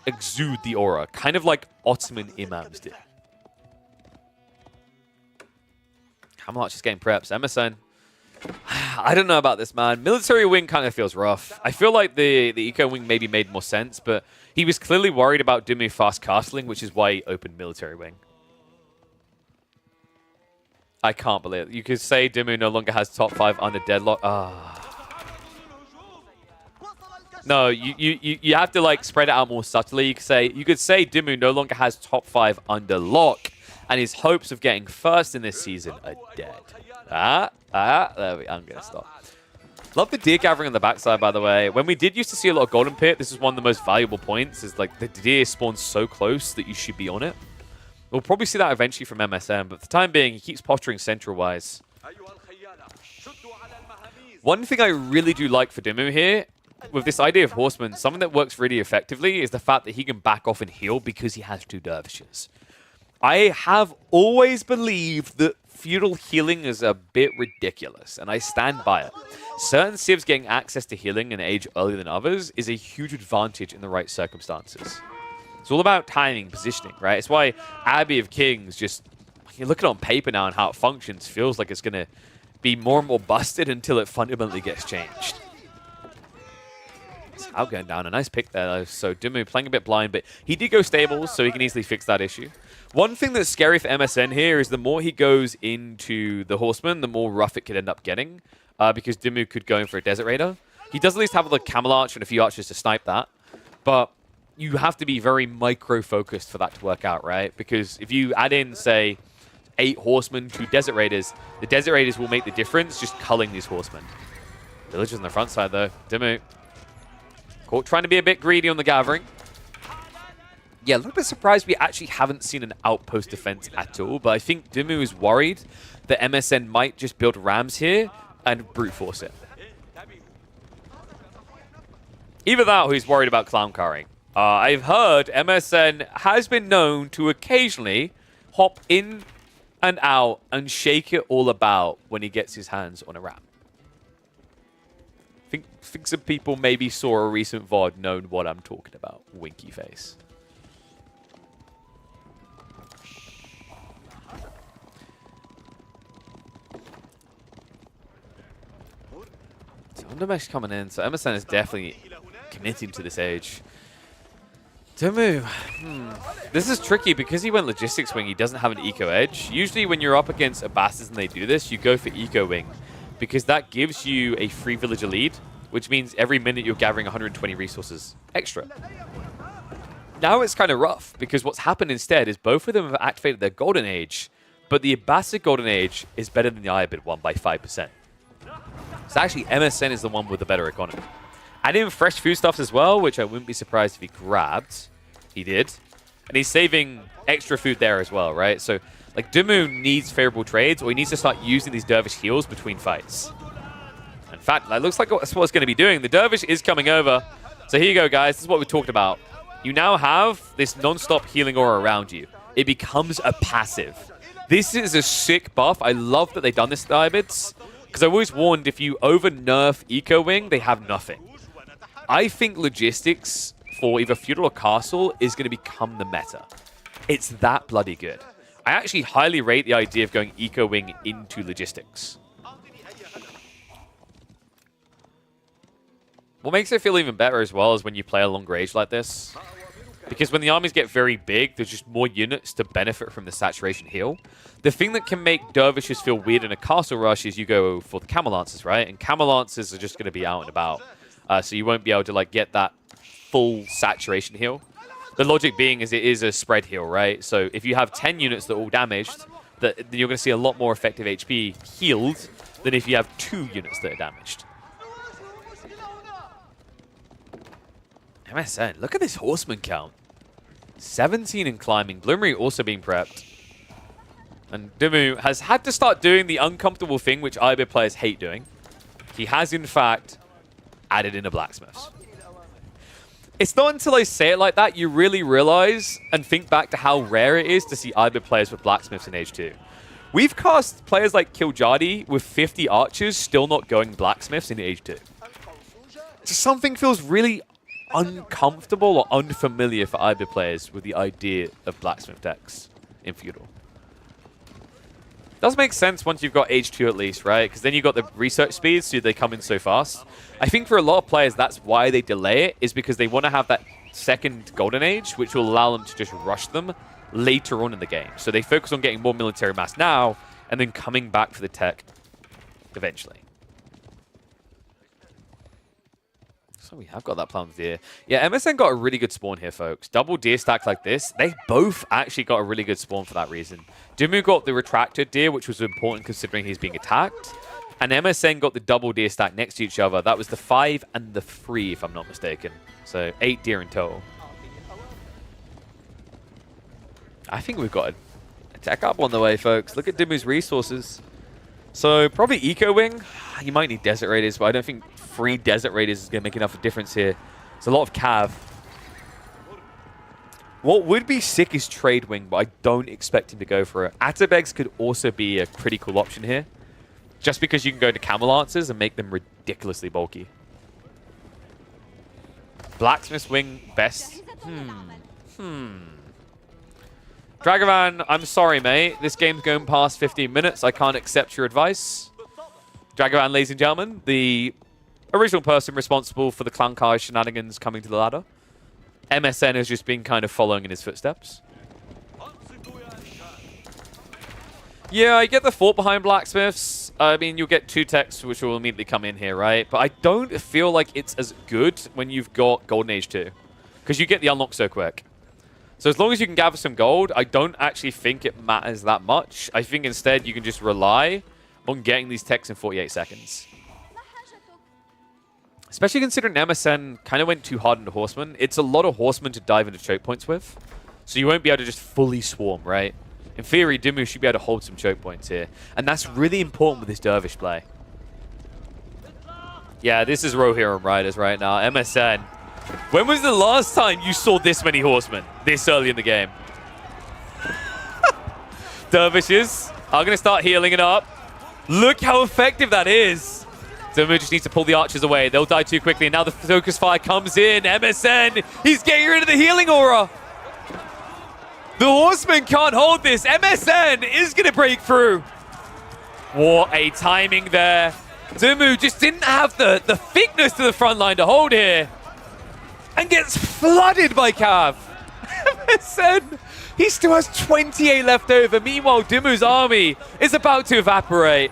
exude the aura, kind of like Ottoman imams did. Camelot just getting preps. MSN. I don't know about this, man. Military wing kind of feels rough. I feel like the eco wing maybe made more sense, but he was clearly worried about Dimmu fast castling, which is why he opened military wing. I can't believe it. You could say Dimmu no longer has top 5 under deadlock. No, you have to like spread it out more subtly. You could say Dimmu no longer has top 5 under lock, and his hopes of getting first in this season are dead. There we, I'm gonna stop. Love the deer gathering on the backside, by the way. When we did used to see a lot of Golden Pit, this is one of the most valuable points. Is like the deer spawns so close that you should be on it. We'll probably see that eventually from MSN, but for the time being, he keeps posturing central-wise. One thing I really do like for Dimmu here, with this idea of Horseman, something that works really effectively is the fact that he can back off and heal because he has 2 dervishes. I have always believed that feudal healing is a bit ridiculous, and I stand by it. Certain civs getting access to healing and age earlier than others is a huge advantage in the right circumstances. It's all about timing, positioning, right? It's why Abbey of Kings just, you look at it on paper now and how it functions, feels like it's going to be more and more busted until it fundamentally gets changed. Scout going down. A nice pick there, though. So Dimmu playing a bit blind, but he did go stables, so he can easily fix that issue. One thing that's scary for MSN here is the more he goes into the Horseman, the more rough it could end up getting, because Dimmu could go in for a Desert Raider. He does at least have the Camel Arch and a few archers to snipe that, but you have to be very micro-focused for that to work out, right? Because if you add in, say, 8 Horsemen, 2 Desert Raiders, the Desert Raiders will make the difference just culling these Horsemen. Villagers on the front side, though. Dimmu. Caught trying to be a bit greedy on the gathering. Yeah, a little bit surprised we actually haven't seen an outpost defense at all, but I think Dimmu is worried that MSN might just build rams here and brute force it. Either that or he's worried about clown carrying. I've heard MSN has been known to occasionally hop in and out and shake it all about when he gets his hands on a ram. Think some people maybe saw a recent VOD known what I'm talking about. Winky face. Undermesh coming in, so MSN is definitely committing to this age. Dumu, this is tricky because he went Logistics Wing, he doesn't have an Eco Edge. Usually when you're up against Abastas and they do this, you go for Eco Wing because that gives you a free villager lead, which means every minute you're gathering 120 resources extra. Now it's kind of rough because what's happened instead is both of them have activated their Golden Age, but the Abastas Golden Age is better than the Iabid one by 5%. So actually MSN is the one with the better economy. Add in fresh foodstuffs as well, which I wouldn't be surprised if he grabbed. He did. And he's saving extra food there as well, right? So, like, Dumu needs favorable trades, or he needs to start using these Dervish heals between fights. In fact, that looks like that's what it's going to be doing. The Dervish is coming over. So here you go, guys. This is what we talked about. You now have this non-stop healing aura around you. It becomes a passive. This is a sick buff. I love that they've done this to Iabids, because I always warned if you over-nerf Eco Wing, they have nothing. I think Logistics for either Feudal or Castle is going to become the meta. It's that bloody good. I actually highly rate the idea of going Eco Wing into Logistics. What makes it feel even better as well is when you play a long range like this. Because when the armies get very big, there's just more units to benefit from the saturation heal. The thing that can make Dervishes feel weird in a Castle Rush is you go for the Camel Lancers, right? And Camel Lancers are just going to be out and about. So you won't be able to like get that full saturation heal. The logic being is it is a spread heal, right? So if you have 10 units that are all damaged, then you're going to see a lot more effective HP healed than if you have 2 units that are damaged. MSN, look at this horseman count. 17 in climbing. Bloomery also being prepped. And Dumu has had to start doing the uncomfortable thing which Iabid players hate doing. He has, in fact, added in a blacksmiths. It's not until I say it like that you really realize and think back to how rare it is to see Iabid players with blacksmiths in Age 2. We've cast players like Killjadi with 50 archers still not going blacksmiths in Age 2. Just something feels really uncomfortable or unfamiliar for Iabid players with the idea of blacksmith decks in Feudal. Does make sense once you've got Age 2 at least, right? Because then you've got the research speed, so they come in so fast. I think for a lot of players, that's why they delay it, is because they want to have that second Golden Age, which will allow them to just rush them later on in the game. So they focus on getting more military mass now, and then coming back for the tech eventually. So we have got that plan with deer. Yeah, MSN got a really good spawn here, folks. Double deer stack like this. They both actually got a really good spawn for that reason. Dumu got the retracted deer, which was important considering he's being attacked. And MSN got the double deer stack next to each other. That was the 5 and the 3, if I'm not mistaken. So 8 deer in total. I think we've got a tech up on the way, folks. Look at Dumu's resources. So probably Eco Wing. You might need Desert Raiders, but I don't think 3 Desert Raiders is going to make enough of a difference here. It's a lot of cav. What would be sick is Trade Wing, but I don't expect him to go for it. Atabegs could also be a pretty cool option here. Just because you can go to Camel Lancers and make them ridiculously bulky. Blacksmith Wing best. Dragovan, I'm sorry, mate. This game's going past 15 minutes. I can't accept your advice. Dragovan, ladies and gentlemen, the original person responsible for the Clan Kai shenanigans coming to the ladder. MSN has just been kind of following in his footsteps. Yeah, I get the thought behind blacksmiths. I mean, you'll get 2 techs which will immediately come in here, right? But I don't feel like it's as good when you've got Golden Age 2. Because you get the unlock so quick. So as long as you can gather some gold, I don't actually think it matters that much. I think instead you can just rely on getting these techs in 48 seconds. Especially considering MSN kind of went too hard into Horsemen. It's a lot of Horsemen to dive into choke points with. So you won't be able to just fully swarm, right? In theory, Dumu should be able to hold some choke points here. And that's really important with this Dervish play. Yeah, this is Rohirrim Riders right now. MSN. When was the last time you saw this many Horsemen this early in the game? Dervishes are going to start healing it up. Look how effective that is. Dumu just needs to pull the archers away. They'll die too quickly. And now the focus fire comes in. MSN, he's getting rid of the healing aura. The Horsemen can't hold this. MSN is going to break through. What a timing there. Dumu just didn't have the thickness to the front line to hold here. And gets flooded by Cav. MSN, he still has 28 left over. Meanwhile, Dumu's army is about to evaporate.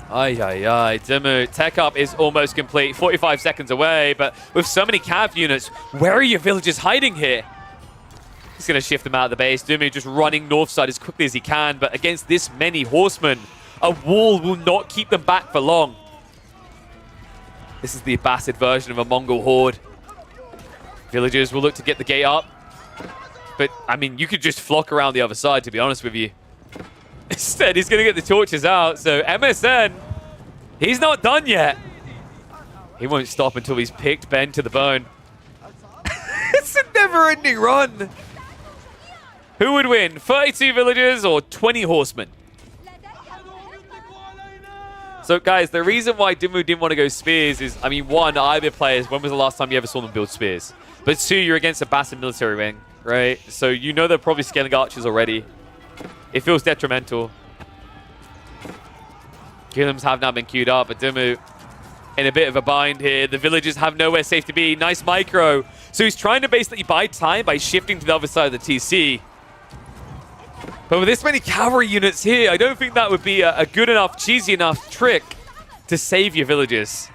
Ay, Dumu, tech up is almost complete. 45 seconds away, but with so many Cav units, where are your villagers hiding here? He's going to shift them out of the base. Dumu just running north side as quickly as he can, but against this many horsemen, a wall will not keep them back for long. This is the Abbasid version of a Mongol horde. Villagers will look to get the gate up, but, I mean, you could just flock around the other side, to be honest with you. Instead, he's going to get the torches out, so MSN, he's not done yet. He won't stop until he's picked Ben to the bone. It's a never-ending run. Who would win, 32 villagers or 20 horsemen? So, guys, the reason why Dumu didn't want to go spears is, I mean, one, either players, when was the last time you ever saw them build spears? But two, you're against a Abbasid military wing, right? So you know they're probably scaling archers already. It feels detrimental. Guillims have now been queued up, but Dumu in a bit of a bind here. The villagers have nowhere safe to be. Nice micro. So he's trying to basically buy time by shifting to the other side of the TC. But with this many cavalry units here, I don't think that would be a good enough, cheesy enough trick to save your villagers.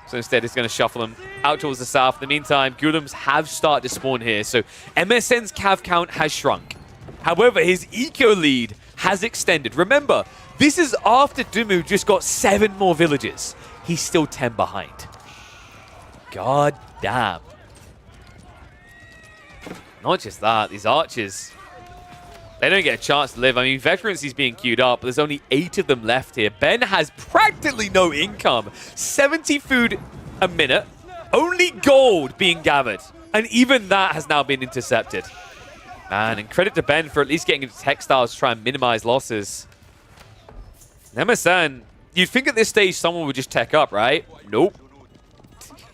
So instead, he's going to shuffle them out towards the south. In the meantime, Gulims have started to spawn here. So MSN's cav count has shrunk. However, his eco lead has extended. Remember, this is after Dumu just got 7 more villages. He's still 10 behind. God damn. Not just that, these archers, they don't get a chance to live. I mean, veterans he's being queued up, but there's only 8 of them left here. Ben has practically no income. 70 food a minute, only gold being gathered. And even that has now been intercepted. Man, and credit to Ben for at least getting into textiles to try and minimize losses. MSN, you'd think at this stage someone would just tech up, right? Nope.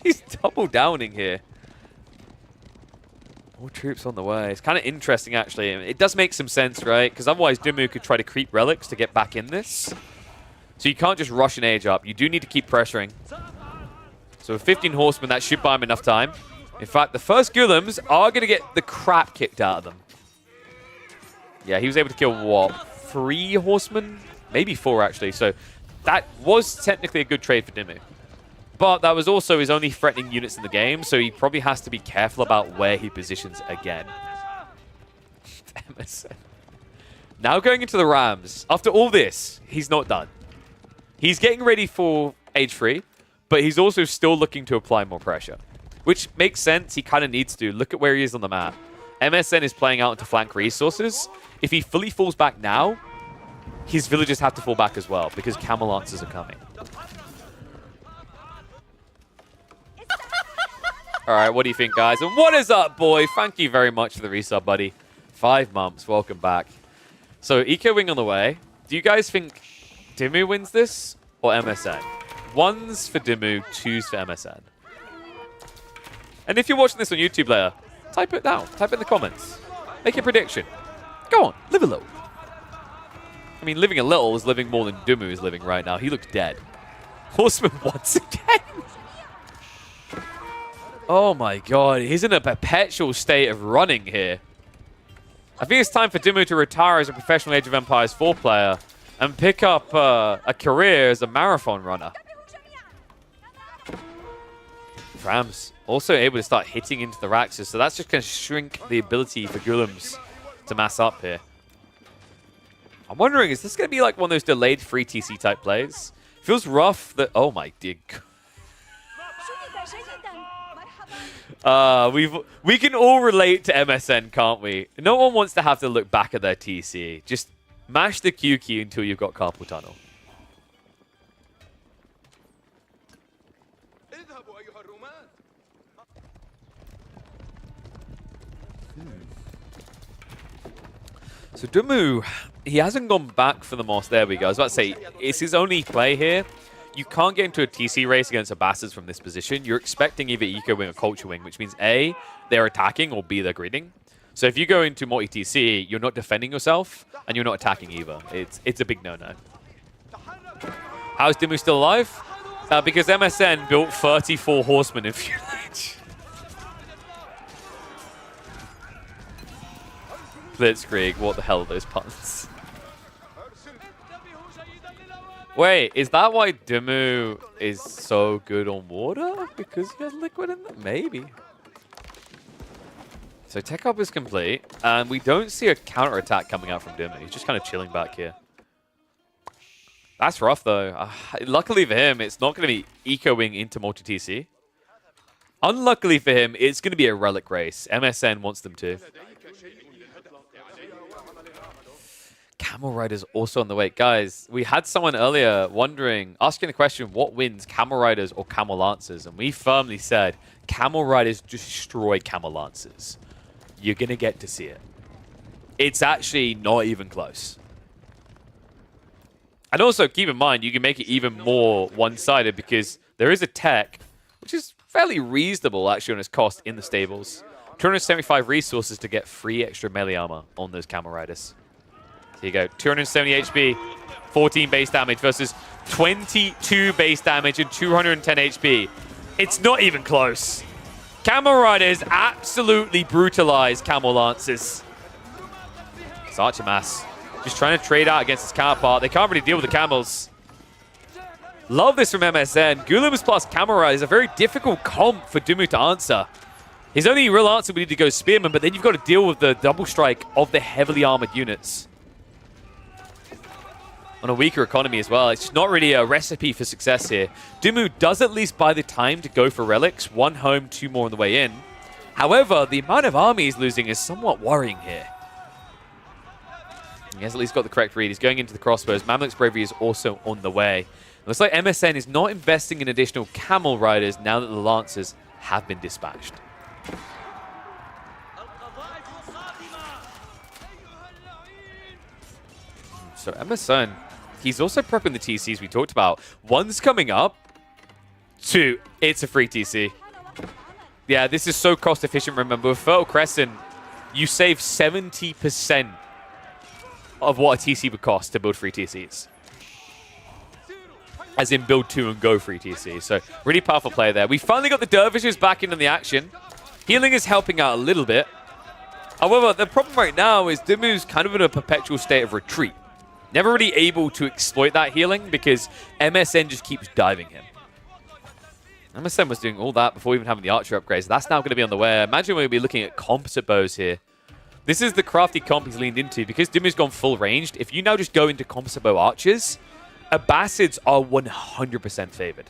He's double downing here. More troops on the way. It's kind of interesting, actually. It does make some sense, right? Because otherwise Dumu could try to creep relics to get back in this. So you can't just rush an age up. You do need to keep pressuring. So with 15 horsemen, that should buy him enough time. In fact, the first Gulims are going to get the crap kicked out of them. Yeah, he was able to kill, what, 3 horsemen? Maybe 4, actually. So that was technically a good trade for Dumu. But that was also his only threatening units in the game, so he probably has to be careful about where he positions again. MSN. Now going into the Rams. After all this, he's not done. He's getting ready for Age 3, but he's also still looking to apply more pressure. Which makes sense. He kind of needs to. Look at where he is on the map. MSN is playing out into flank resources. If he fully falls back now, his villagers have to fall back as well, because camel lancers are coming. All right, what do you think, guys? And what is up, boy? Thank you very much for the resub, buddy. 5 months. Welcome back. So, Eco Wing on the way. Do you guys think Dumu wins this or MSN? 1's for Dumu, 2's for MSN. And if you're watching this on YouTube later, type it down. Type it in the comments. Make a prediction. Go on, live a little. I mean, living a little is living more than Dumu is living right now. He looks dead. Horseman once again. Oh my god, he's in a perpetual state of running here. I think it's time for Dumu to retire as a professional Age of Empires 4 player and pick up a career as a marathon runner. Rams also able to start hitting into the Raxus, so that's just going to shrink the ability for Gulims to mass up here. I'm wondering, is this going to be like one of those delayed free TC type plays? Feels rough that... Oh my dear god. We can all relate to MSN, can't we? No one wants to have to look back at their TC. Just mash the Q key until you've got carpal tunnel. So Dumu, he hasn't gone back for the Moss. There we go. I was about to say, it's his only play here. You can't get into a TC race against Abbasid from this position. You're expecting either Eco Wing or Culture Wing, which means A, they're attacking, or B, they're greeting. So if you go into multi-TC, you're not defending yourself, and you're not attacking either. It's a big no-no. How's Dimmu still alive? Because MSN built 34 horsemen in Feud Age. Blitzkrieg, what the hell are those puns? Wait, is that why Dimmu is so good on water? Because he has liquid in them? Maybe. So tech up is complete, and we don't see a counter-attack coming out from Dimmu. He's just kind of chilling back here. That's rough, though. Luckily for him, it's not going to be ecoing into multi-TC. Unluckily for him, it's going to be a relic race. MSN wants them to. Camel Riders also on the way. Guys, we had someone earlier asking the question, what wins, Camel Riders or Camel Lancers? And we firmly said, Camel Riders destroy Camel Lancers. You're going to get to see it. It's actually not even close. And also, keep in mind, you can make it even more one-sided because there is a tech, which is fairly reasonable, actually, on its cost in the stables. 275 resources to get free extra melee armor on those Camel Riders. Here you go. 270 HP, 14 base damage versus 22 base damage and 210 HP. It's not even close. Camel Riders absolutely brutalize Camel Lancers. It's Archimass. Just trying to trade out against his counterpart. They can't really deal with the camels. Love this from MSN. Golems plus Camel Riders is a very difficult comp for Dimmu to answer. His only real answer would be to go Spearman, but then you've got to deal with the double strike of the heavily armored units. On a weaker economy as well. It's not really a recipe for success here. Dimmu does at least buy the time to go for relics. 1 home, 2 more on the way in. However, the amount of army he's losing is somewhat worrying here. He has at least got the correct read. He's going into the crossbows. Mamluk's Bravery is also on the way. Looks like MSN is not investing in additional Camel Riders now that the Lancers have been dispatched. So MSN, he's also prepping the TCs we talked about. 1's coming up. 2, it's a free TC. Yeah, this is so cost efficient, remember. With Fertile Crescent, you save 70% of what a TC would cost to build free TCs. As in build 2 and go free TC. So really powerful play there. We finally got the Dervishes back into the action. Healing is helping out a little bit. However, the problem right now is Dimmu's kind of in a perpetual state of retreat. Never really able to exploit that healing because MSN just keeps diving him. MSN was doing all that before even having the archer upgrades. That's now going to be on the way. Imagine we'll be looking at composite bows here. This is the crafty comp he's leaned into. Because Dimmu's gone full ranged, if you now just go into composite bow archers, Abbasids are 100% favored.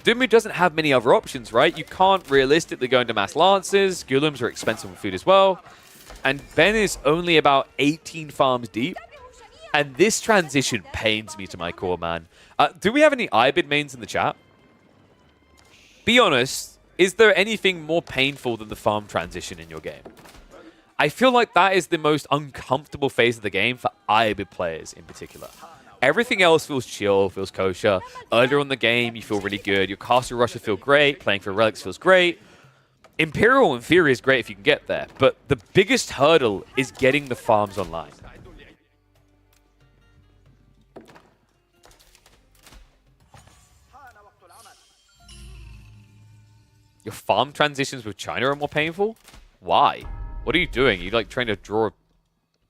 Dimmu doesn't have many other options, right? You can't realistically go into mass lances. Golems are expensive with food as well. And Ben is only about 18 farms deep. And this transition pains me to my core, man. Do we have any Ibid mains in the chat? Be honest, is there anything more painful than the farm transition in your game? I feel like that is the most uncomfortable phase of the game for Ibid players in particular. Everything else feels chill, feels kosher. Earlier in the game, you feel really good. Your Castle Rusher feel great. Playing for relics feels great. Imperial and Fury is great if you can get there. But the biggest hurdle is getting the farms online. Your farm transitions with China are more painful? Why? What are you doing? Are you like trying to draw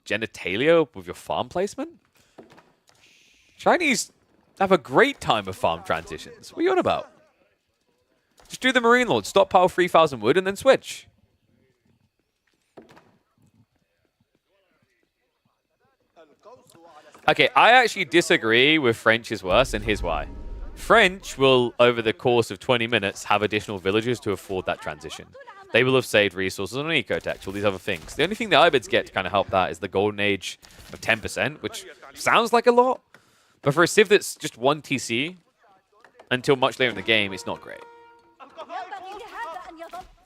genitalia with your farm placement? Chinese have a great time of farm transitions. What are you on about? Just do the Marine Lord, stockpile 3,000 wood, and then switch. Okay, I actually disagree with French is worse, and here's why. French will, over the course of 20 minutes, have additional villagers to afford that transition. They will have saved resources on Ecotech, all these other things. The only thing the Ibids get to kind of help that is the Golden Age of 10%, which sounds like a lot. But for a Civ that's just 1 TC, until much later in the game, it's not great.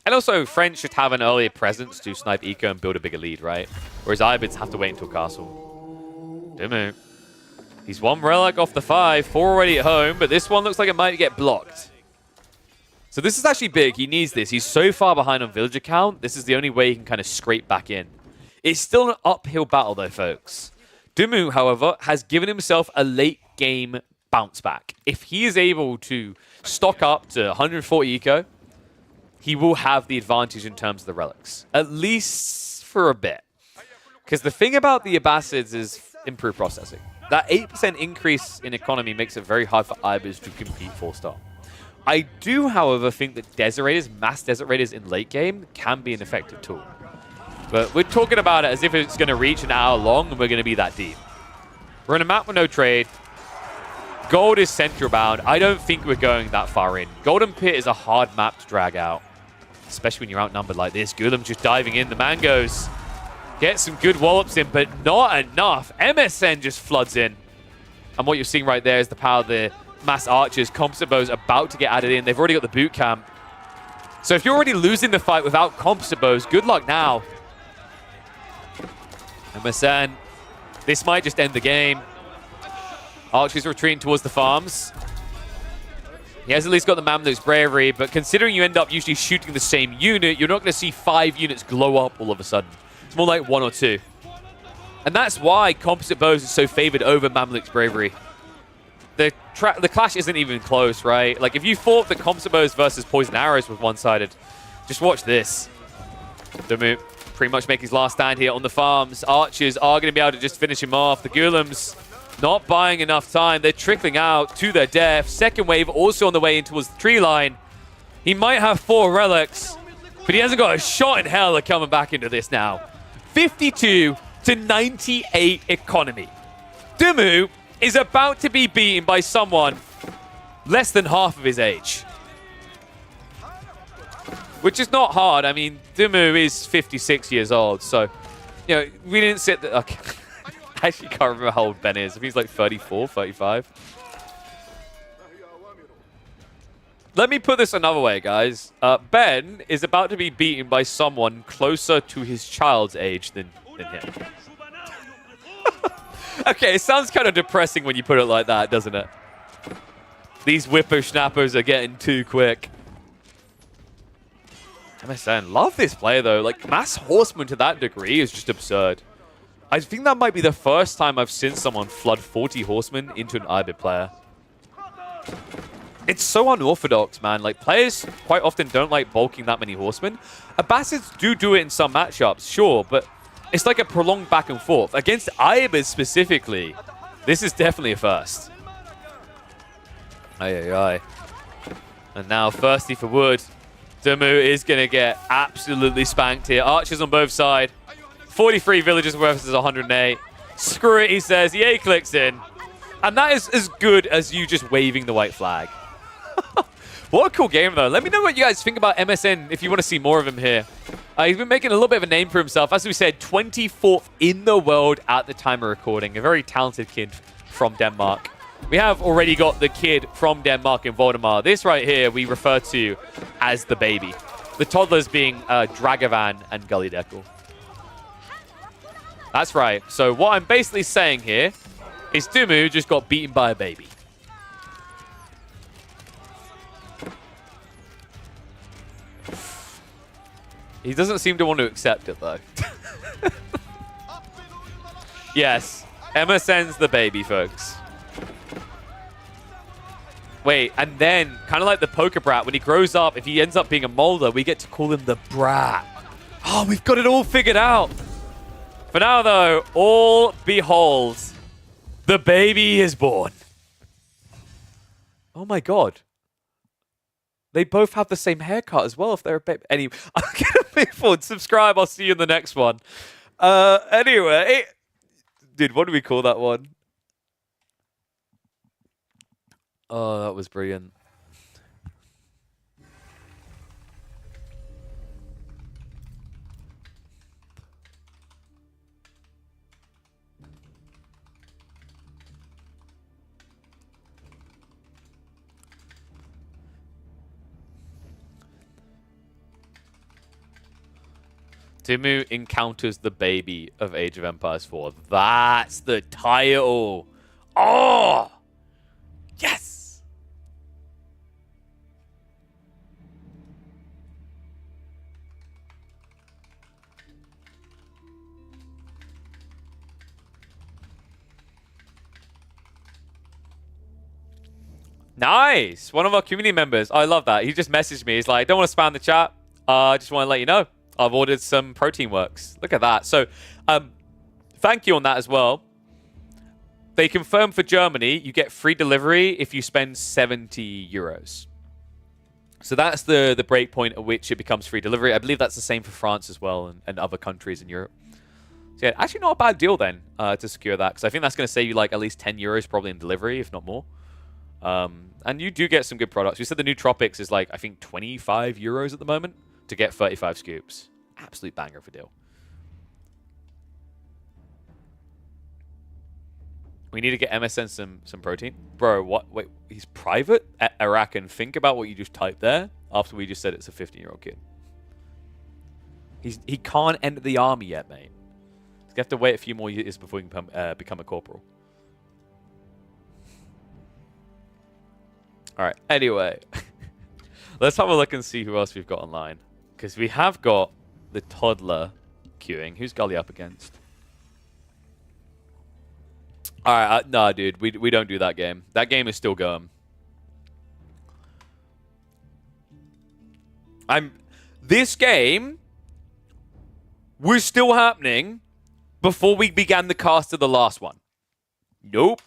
And also, French should have an earlier presence to snipe Eco and build a bigger lead, right? Whereas Ibids have to wait until Castle. Dimmu. He's 1 relic off the 5, 4 already at home, but this one looks like it might get blocked. So this is actually big. He needs this. He's so far behind on villager count. This is the only way he can kind of scrape back in. It's still an uphill battle though, folks. Dimmu, however, has given himself a late game bounce back. If he is able to stock up to 140 eco, he will have the advantage in terms of the relics, at least for a bit. Because the thing about the Abbasids is improved processing. That 8% increase in economy makes it very hard for Ibis to compete 4-star. I do, however, think that Desert Raiders, mass Desert Raiders in late game can be an effective tool. But we're talking about it as if it's going to reach an hour long and we're going to be that deep. We're in a map with no trade. Gold is central bound. I don't think we're going that far in. Golden Pit is a hard map to drag out, especially when you're outnumbered like this. Gulam's just diving in. The Mangoes get some good wallops in, but not enough. MSN just floods in. And what you're seeing right there is the power of the mass archers. Composite Bow's about to get added in. They've already got the boot camp. So if you're already losing the fight without Composite Bows, good luck now. MSN, this might just end the game. Archers retreating towards the farms. He has at least got the Mamluk's Bravery, but considering you end up usually shooting the same unit, you're not going to see 5 units glow up all of a sudden. It's more like 1 or 2. And that's why Composite Bows is so favored over Mamluk's Bravery. The clash isn't even close, right? Like, if you thought that Composite Bows versus Poison Arrows was one-sided, just watch this. Dumu pretty much make his last stand here on the farms. Archers are going to be able to just finish him off. The Gulams not buying enough time. They're trickling out to their death. Second wave also on the way in towards the tree line. He might have 4 relics, but he hasn't got a shot in hell of coming back into this now. 52 to 98 economy. Dumu is about to be beaten by someone less than half of his age. Which is not hard. I mean, Dumu is 56 years old, so, you know, we didn't sit there. Okay. I actually can't remember how old Ben is. I think he's like 34, 35. Let me put this another way, guys. Ben is about to be beaten by someone closer to his child's age than him. Okay, it sounds kind of depressing when you put it like that, doesn't it? These whippersnappers are getting too quick. MSN, love this player though. Like, mass horseman to that degree is just absurd. I think that might be the first time I've seen someone flood 40 horsemen into an Ibid player. It's so unorthodox, man. Like, players quite often don't like bulking that many horsemen. Abbasids do it in some matchups, sure, but it's like a prolonged back and forth. Against Ibid specifically, this is definitely a first. Aye. And now, thirsty for wood. Dumu is going to get absolutely spanked here. Archers on both sides. 43 villagers versus 108. Screw it, he says. EA clicks in. And that is as good as you just waving the white flag. What a cool game, though. Let me know what you guys think about MSN if you want to see more of him here. He's been making a little bit of a name for himself. As we said, 24th in the world at the time of recording. A very talented kid from Denmark. We have already got the kid from Denmark in Voldemar. This right here we refer to as the baby. The toddlers being Dragavan and Gully Deckle. That's right. So what I'm basically saying here is Dumu just got beaten by a baby. He doesn't seem to want to accept it, though. Yes, MSN's the baby, folks. Wait, and then, kind of like the Poker Brat, when he grows up, if he ends up being a Molder, we get to call him the Brat. Oh, we've got it all figured out. For now, though, all behold, the baby is born. Oh my god. They both have the same haircut as well if they're a baby. Anyway, I'm going to move forward. Subscribe. I'll see you in the next one. Anyway. Dude, what do we call that one? Oh, that was brilliant. Dumu encounters the baby of Age of Empires 4. That's the title. Oh! Yes! Nice. One of our community members. I love that. He just messaged me. He's like, don't want to spam the chat. I just want to let you know. I've ordered some Protein Works. Look at that. So, thank you on that as well. They confirm for Germany, you get free delivery if you spend 70 euros. So that's the break point at which it becomes free delivery. I believe that's the same for France as well and other countries in Europe. So yeah, actually not a bad deal then to secure that, because I think that's going to save you like at least 10 euros probably in delivery, if not more. And you do get some good products. We said the new Tropics is like, I think 25 euros at the moment to get 35 scoops. Absolute banger of a deal. We need to get MSN some protein. Bro, what? Wait, he's private at Iraq, and think about what you just typed there after we just said it's a 15-year-old kid. He can't enter the army yet, mate. He's going to have to wait a few more years before he can become a corporal. All right, anyway. Let's have a look and see who else we've got online. Because we have got the toddler queuing. Who's Gully up against? All right, nah, dude, we don't do that game. That game is still going. This game was still happening before we began the cast of the last one. Nope.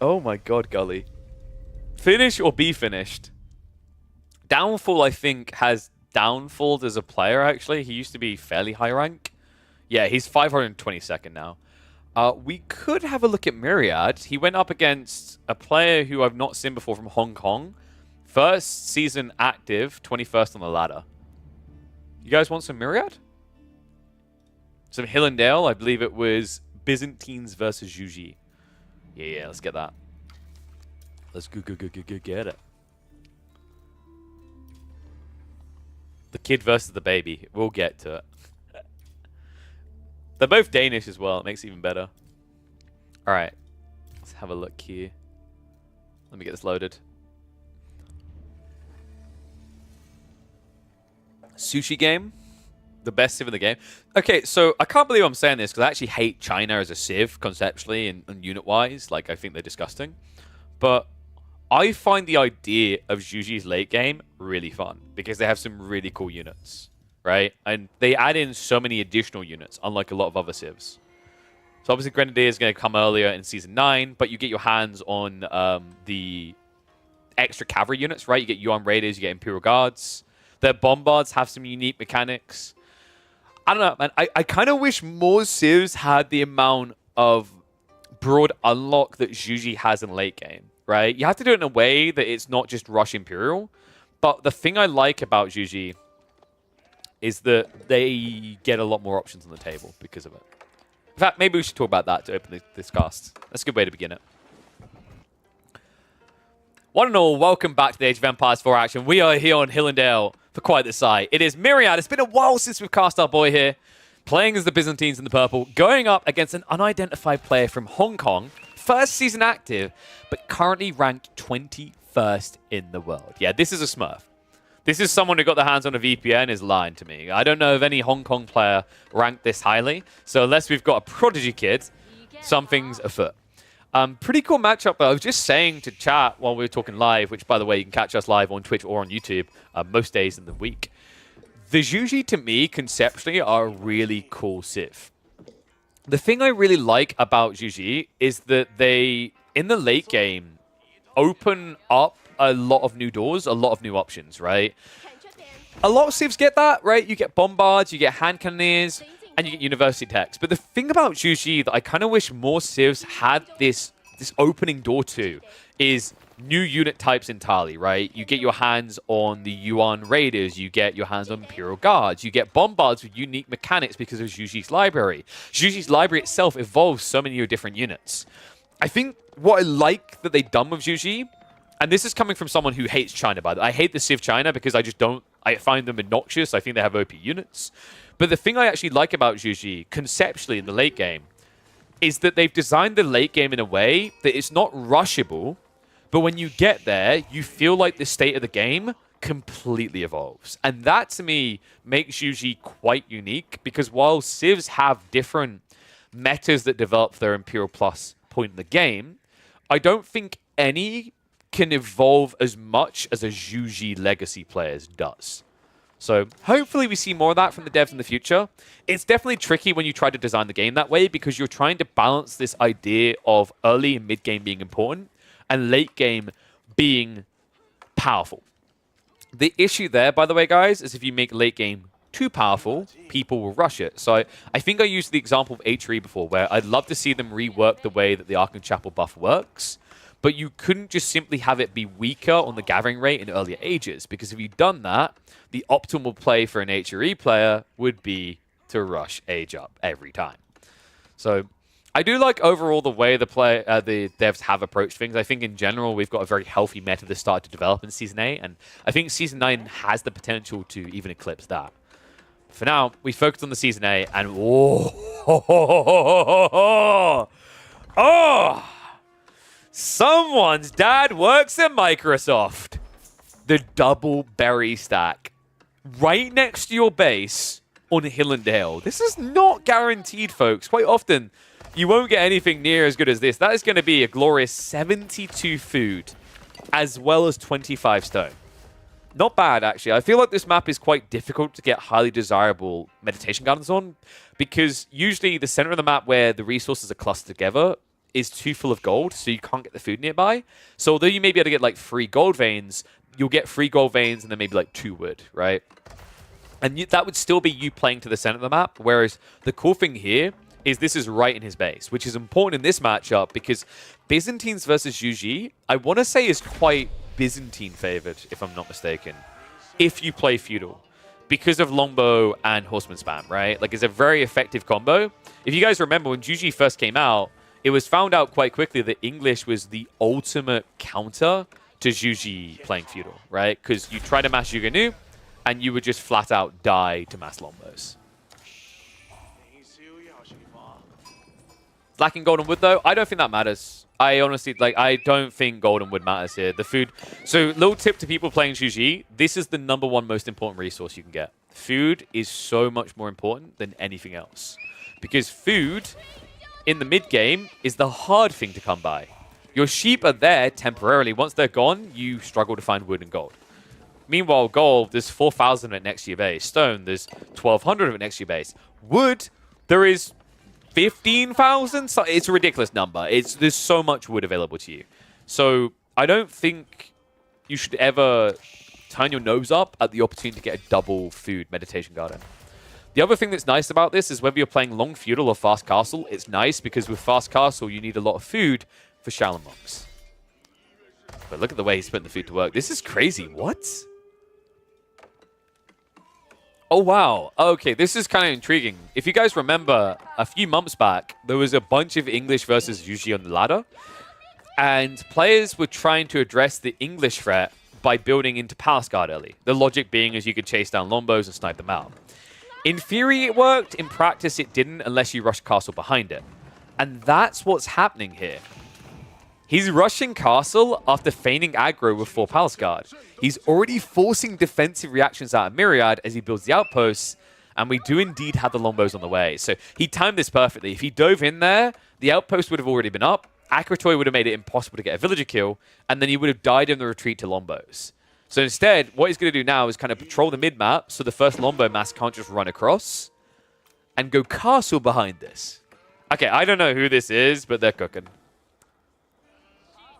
Oh my god, Gully. Finish or be finished? Downfall, I think, has downfalled as a player, actually. He used to be fairly high rank. Yeah, he's 522nd now. We could have a look at Myriad. He went up against a player who I've not seen before from Hong Kong. First season active, 21st on the ladder. You guys want some Myriad? Some Hill and Dale. I believe it was Byzantines versus Zhuji. Yeah, let's get that. Let's go get it. The kid versus the baby. We'll get to it. They're both Danish as well. It makes it even better. All right. Let's have a look here. Let me get this loaded. Sushi game. The best civ in the game. Okay, so I can't believe I'm saying this because I actually hate China as a civ conceptually and unit-wise. Like, I think they're disgusting. But I find the idea of Zhuji's late game really fun because they have some really cool units. Right? And they add in so many additional units, unlike a lot of other civs. So obviously Grenadier is going to come earlier in Season 9, but you get your hands on the extra cavalry units, right? You get Yuan Raiders, you get Imperial Guards. Their Bombards have some unique mechanics. I don't know, man. I kind of wish more civs had the amount of broad unlock that Zhuji has in late game, right? You have to do it in a way that it's not just Rush Imperial. But the thing I like about Zhuji is that they get a lot more options on the table because of it. In fact, maybe we should talk about that to open this cast. That's a good way to begin it. One and all, welcome back to the Age of Empires 4 action. We are here on Hill and Dale for quite the sight. It is Myriad. It's been a while since we've cast our boy here, playing as the Byzantines in the purple, going up against an unidentified player from Hong Kong, first season active, but currently ranked 21st in the world. Yeah, this is a Smurf. This is someone who got their hands on a VPN is lying to me. I don't know of any Hong Kong player ranked this highly. So unless we've got a prodigy kid, something's afoot. Pretty cool matchup, though. I was just saying to chat while we were talking live, which, by the way, you can catch us live on Twitch or on YouTube most days in the week. The Zhuji, to me, conceptually, are a really cool civ. The thing I really like about Zhuji is that they, in the late game, open up a lot of new doors, a lot of new options, right? A lot of civs get that, right? You get Bombards, you get Hand Cannoneers, and you get University Techs. But the thing about Zhuji that I kind of wish more civs had this opening door to is new unit types entirely, right? You get your hands on the Yuan Raiders, you get your hands on Imperial Guards, you get Bombards with unique mechanics because of Zhuji's library. Zhuji's library itself evolves so many different units. I think what I like that they've done with Zhuji, and this is coming from someone who hates China, by the way. I hate the Civ China because I find them obnoxious. I think they have OP units. But the thing I actually like about Zhuji, conceptually in the late game, is that they've designed the late game in a way that it's not rushable, but when you get there, you feel like the state of the game completely evolves. And that, to me, makes Zhuji quite unique, because while Civs have different metas that develop for their Imperial Plus point in the game, I don't think any can evolve as much as a Zhu Ji Legacy players does. So hopefully we see more of that from the devs in the future. It's definitely tricky when you try to design the game that way because you're trying to balance this idea of early and mid game being important and late game being powerful. The issue there, by the way, guys, is if you make late game too powerful, people will rush it. So I think I used the example of HRE before, where I'd love to see them rework the way that the Arcane Chapel buff works, but you couldn't just simply have it be weaker on the gathering rate in earlier ages, because if you'd done that, the optimal play for an HRE player would be to rush age up every time. So I do like overall the way the devs have approached things. I think in general we've got a very healthy meta that started to develop in Season 8, and I think Season 9 has the potential to even eclipse that. For now, we focus on the Season 8, and someone's dad works at Microsoft. The double berry stack right next to your base on Hillendale. This is not guaranteed, folks. Quite often, you won't get anything near as good as this. That is going to be a glorious 72 food, as well as 25 stone. Not bad, actually. I feel like this map is quite difficult to get highly desirable meditation gardens on, because usually the center of the map where the resources are clustered together is too full of gold, so you can't get the food nearby. So although you may be able to get like 3 gold veins, you'll get 3 gold veins and then maybe like 2 wood, right? And that would still be you playing to the center of the map, whereas the cool thing here is this is right in his base, which is important in this matchup because Byzantines versus Zhu Ji, I want to say is quite Byzantine favored, if I'm not mistaken, if you play Feudal, because of Longbow and Horseman Spam, right? Like, it's a very effective combo. If you guys remember, when Zhu Ji first came out, it was found out quite quickly that English was the ultimate counter to Zhu Ji playing Feudal, right? Because you try to mass Zhuge Nu, and you would just flat out die to mass Longbos. Lacking Golden Wood, though, I don't think that matters. I honestly, I don't think Golden Wood matters here. The food... So, little tip to people playing Zhu Ji, this is the #1 most important resource you can get. Food is so much more important than anything else. Because food, in the mid-game, is the hard thing to come by. Your sheep are there temporarily. Once they're gone, you struggle to find wood and gold. Meanwhile, gold, there's 4,000 of it next to your base. Stone, there's 1,200 of it next to your base. Wood, there is 15,000? So it's a ridiculous number. There's so much wood available to you. So I don't think you should ever turn your nose up at the opportunity to get a double food meditation garden. The other thing that's nice about this is whether you're playing long feudal or fast castle, it's nice because with fast castle, you need a lot of food for Shaolin monks. But look at the way he's putting the food to work. This is crazy. What? Oh, wow. Okay, this is kind of intriguing. If you guys remember, a few months back, there was a bunch of English versus Zhu Ji on the ladder. And players were trying to address the English threat by building into Palace Guard early. The logic being is you could chase down Longbos and snipe them out. In theory, it worked. In practice, it didn't unless you rushed Castle behind it. And that's what's happening here. He's rushing Castle after feigning aggro with 4 Palace Guard. He's already forcing defensive reactions out of Myriad as he builds the outposts, and we do indeed have the Longbos on the way. So he timed this perfectly. If he dove in there, the outpost would have already been up, Akratoy would have made it impossible to get a villager kill, and then he would have died in the retreat to Longbos. So instead, what he's going to do now is kind of patrol the mid-map so the first Longbow mass can't just run across and go Castle behind this. Okay, I don't know who this is, but they're cooking.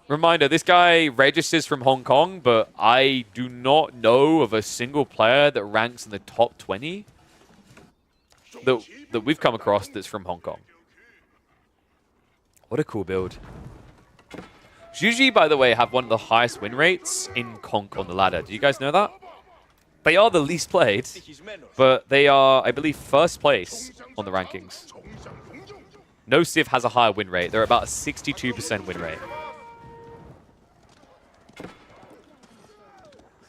Reminder, this guy registers from Hong Kong, but I do not know of a single player that ranks in the top 20 that we've come across that's from Hong Kong. What a cool build. Zhu Ji, by the way, have one of the highest win rates in Conk on the ladder. Do you guys know that? They are the least played, but they are, I believe, first place on the rankings. No Civ has a higher win rate. They're about a 62% win rate.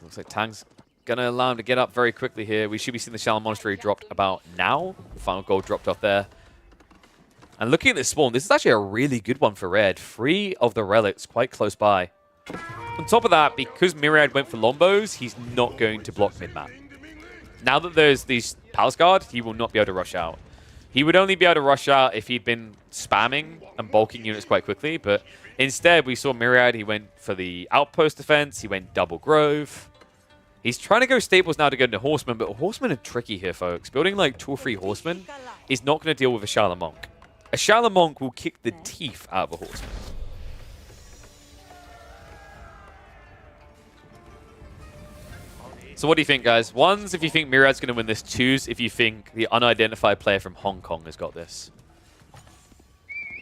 Looks like Tang's going to allow him to get up very quickly here. We should be seeing the Shaolin Monastery dropped about now. The final gold dropped off there. And looking at this spawn, this is actually a really good one for Red. 3 of the relics quite close by. On top of that, because Myriad went for Longbos, he's not going to block mid-map. Now that there's these Palace Guard, he will not be able to rush out. He would only be able to rush out if he'd been spamming and bulking units quite quickly, but instead we saw Myriad. He went for the outpost defense. He went double Grove. He's trying to go staples now to go into Horsemen, but Horsemen are tricky here, folks. Building like 2 or 3 Horsemen is not going to deal with a Shallow Monk. A Shallow Monk will kick the teeth out of a Horseman. So what do you think, guys? One's if you think Myriad's going to win this. Two's if you think the unidentified player from Hong Kong has got this.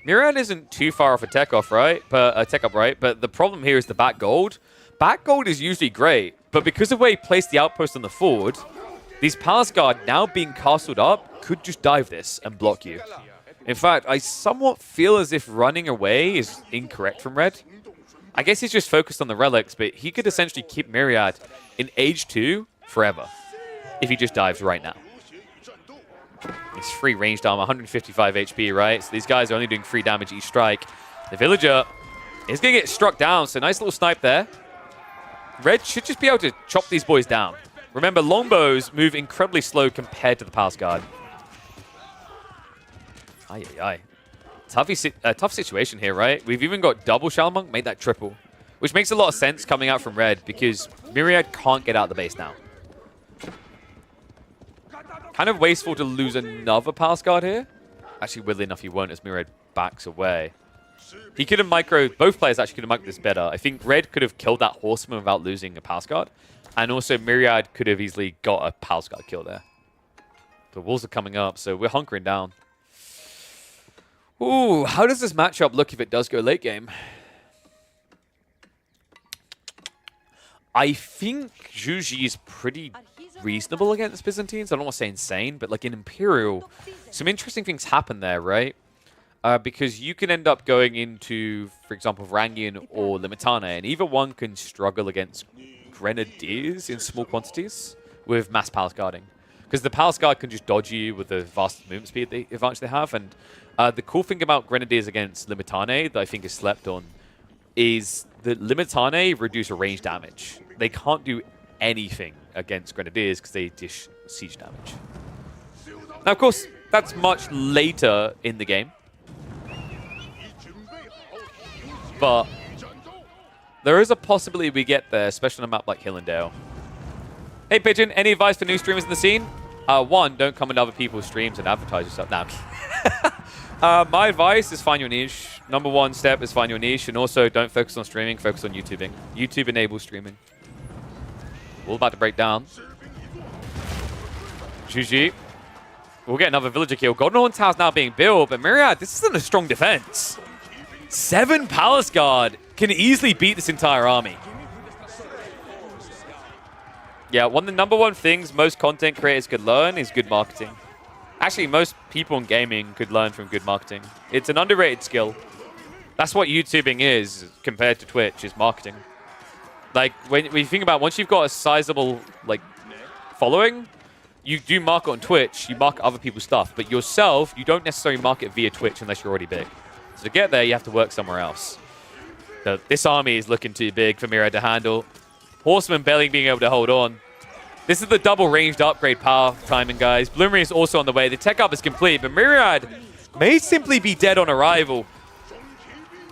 Myriad isn't too far off a tech off, right? Tech up, right? But the problem here is the back gold. Back gold is usually great, but because of where he placed the outpost on the forward, these Palace Guard now being castled up could just dive this and block you. In fact, I somewhat feel as if running away is incorrect from Red. I guess he's just focused on the relics, but he could essentially keep Myriad in Age 2 forever if he just dives right now. It's free ranged armor, 155 HP, right? So these guys are only doing 3 damage each strike. The Villager is going to get struck down, so nice little snipe there. Red should just be able to chop these boys down. Remember, longbows move incredibly slow compared to the Palace Guard. Ay, ay, ay. Tough situation here, right? We've even got double Shallow Monk, made that triple. Which makes a lot of sense coming out from Red, because Myriad can't get out of the base now. Kind of wasteful to lose another Palace Guard here. Actually, weirdly enough, he won't as Myriad backs away. He could have microed, both players actually could have microed this better. I think Red could have killed that Horseman without losing a Palace Guard. And also Myriad could have easily got a Palace Guard kill there. The walls are coming up, so we're hunkering down. Ooh, how does this matchup look if it does go late game? I think Zhu Ji is pretty reasonable against Byzantines. I don't want to say insane, but like in Imperial, some interesting things happen there, right? Because you can end up going into, for example, Varangian or Limitane, and either one can struggle against Grenadiers in small quantities with mass Palace Guarding. Because the Palace Guard can just dodge you with the vast movement speed advantage they have. And the cool thing about Grenadiers against Limitane that I think is slept on is that Limitane reduce a range damage. They can't do anything against Grenadiers because they dish siege damage. Now, of course, that's much later in the game. But there is a possibility we get there, especially on a map like Hillendale. Hey, Pigeon, any advice for new streamers in the scene? One, don't come into other people's streams and advertise yourself. Nah, my advice is find your niche. Number 1 step is find your niche. And also, don't focus on streaming, focus on YouTubing. YouTube enables streaming. We're about to break down. GG. We'll get another villager kill. Golden Horn Tower's now being built, but Myriad, this isn't a strong defense. 7 Palace Guard can easily beat this entire army. Yeah, one of the number 1 things most content creators could learn is good marketing. Actually, most people in gaming could learn from good marketing. It's an underrated skill. That's what YouTubing is compared to Twitch, is marketing. Like, when you think about once you've got a sizable, like, following, you do market on Twitch, you market other people's stuff. But yourself, you don't necessarily market via Twitch unless you're already big. So to get there, you have to work somewhere else. So this army is looking too big for Myriad to handle. Horseman barely being able to hold on. This is the double ranged upgrade power timing, guys. Bloomery is also on the way. The tech up is complete, but Myriad may simply be dead on arrival.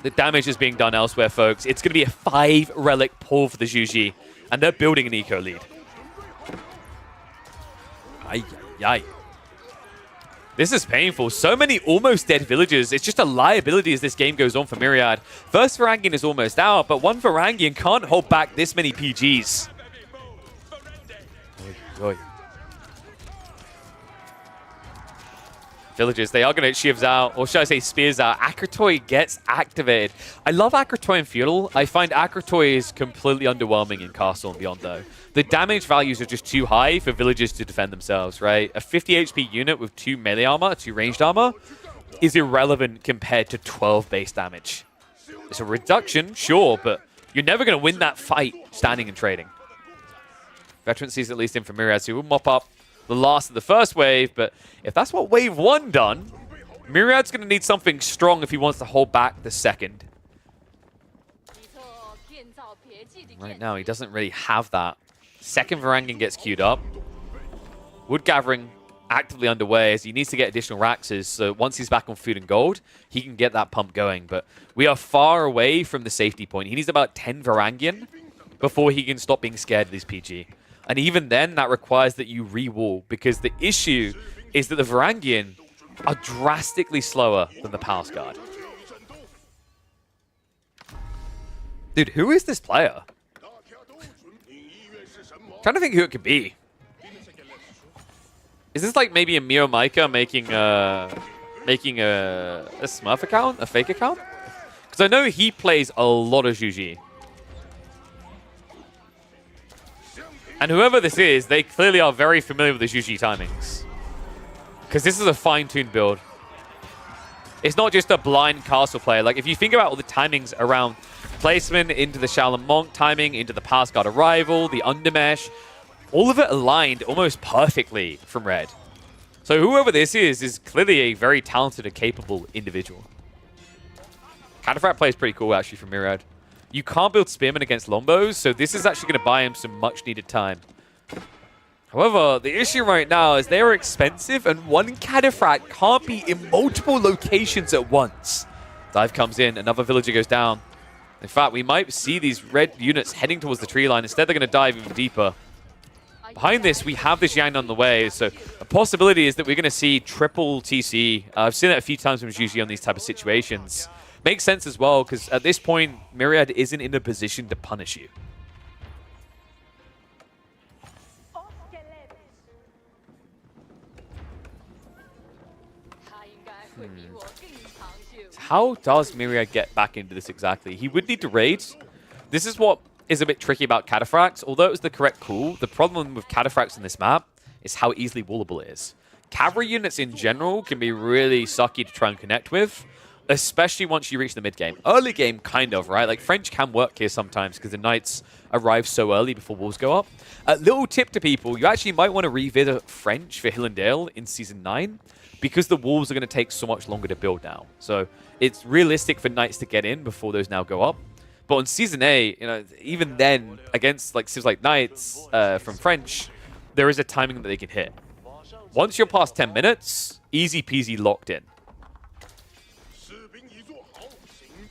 The damage is being done elsewhere, folks. It's going to be a 5 relic pull for the Zhu Ji, and they're building an eco lead. Ay, ay, ay. This is painful. So many almost dead villagers. It's just a liability as this game goes on for Myriad. First Varangian is almost out, but one Varangian can't hold back this many PGs. Oy, oy. Villagers, they are going to hit Shivs out, or should I say Spears out. Akratoy gets activated. I love Akratoy and Feudal. I find Akratoy is completely underwhelming in Castle and Beyond, though. The damage values are just too high for villagers to defend themselves, right? A 50 HP unit with 2 melee armor, 2 ranged armor, is irrelevant compared to 12 base damage. It's a reduction, sure, but you're never going to win that fight standing and trading. Veteran sees at least in for Myriad, so he will mop up the last of the first wave, but if that's what wave 1 done, Myriad's going to need something strong if he wants to hold back the second. Right now, he doesn't really have that. Second Varangian gets queued up. Wood gathering actively underway as he needs to get additional Raxes. So once he's back on food and gold, he can get that pump going. But we are far away from the safety point. He needs about 10 Varangian before he can stop being scared of this PG. And even then, that requires that you re-wall, because the issue is that the Varangian are drastically slower than the Palace Guard. Dude, who is this player? Trying to think who it could be. Is this like maybe a Mio Micah making a Smurf account, a fake account? Because I know he plays a lot of Zhu. And whoever this is, they clearly are very familiar with the Zhu timings. Because this is a fine-tuned build. It's not just a blind castle player. Like, if you think about all the timings around placement, into the Shaolin Monk timing, into the Palace Guard arrival, the Undermesh, all of it aligned almost perfectly from Red. So whoever this is clearly a very talented and capable individual. Cataphract plays pretty cool, actually, from Myriad. You can't build Spearman against Lombos, so this is actually going to buy him some much-needed time. However, the issue right now is they are expensive, and one Cataphract can't be in multiple locations at once. Dive comes in, another villager goes down. In fact, we might see these red units heading towards the tree line. Instead, they're going to dive even deeper. Behind this, we have this Yang on the way, so a possibility is that we're going to see triple TC. I've seen it a few times from Zhu on these type of situations. Makes sense as well, because at this point, Myriad isn't in a position to punish you. How does Myriad get back into this exactly? He would need to raid. This is what is a bit tricky about Cataphracts. Although it was the correct call, the problem with Cataphracts in this map is how easily wallable it is. Cavalry units in general can be really sucky to try and connect with, especially once you reach the mid-game. Early game, kind of, right? Like, French can work here sometimes because the Knights arrive so early before walls go up. A little tip to people, you actually might want to revisit French for Hill and Dale in Season 9 because the walls are going to take so much longer to build now. So it's realistic for Knights to get in before those now go up. But on Season 8, you know, even then, against like Civs like Knights from French, there is a timing that they can hit. Once you're past 10 minutes, easy peasy locked in.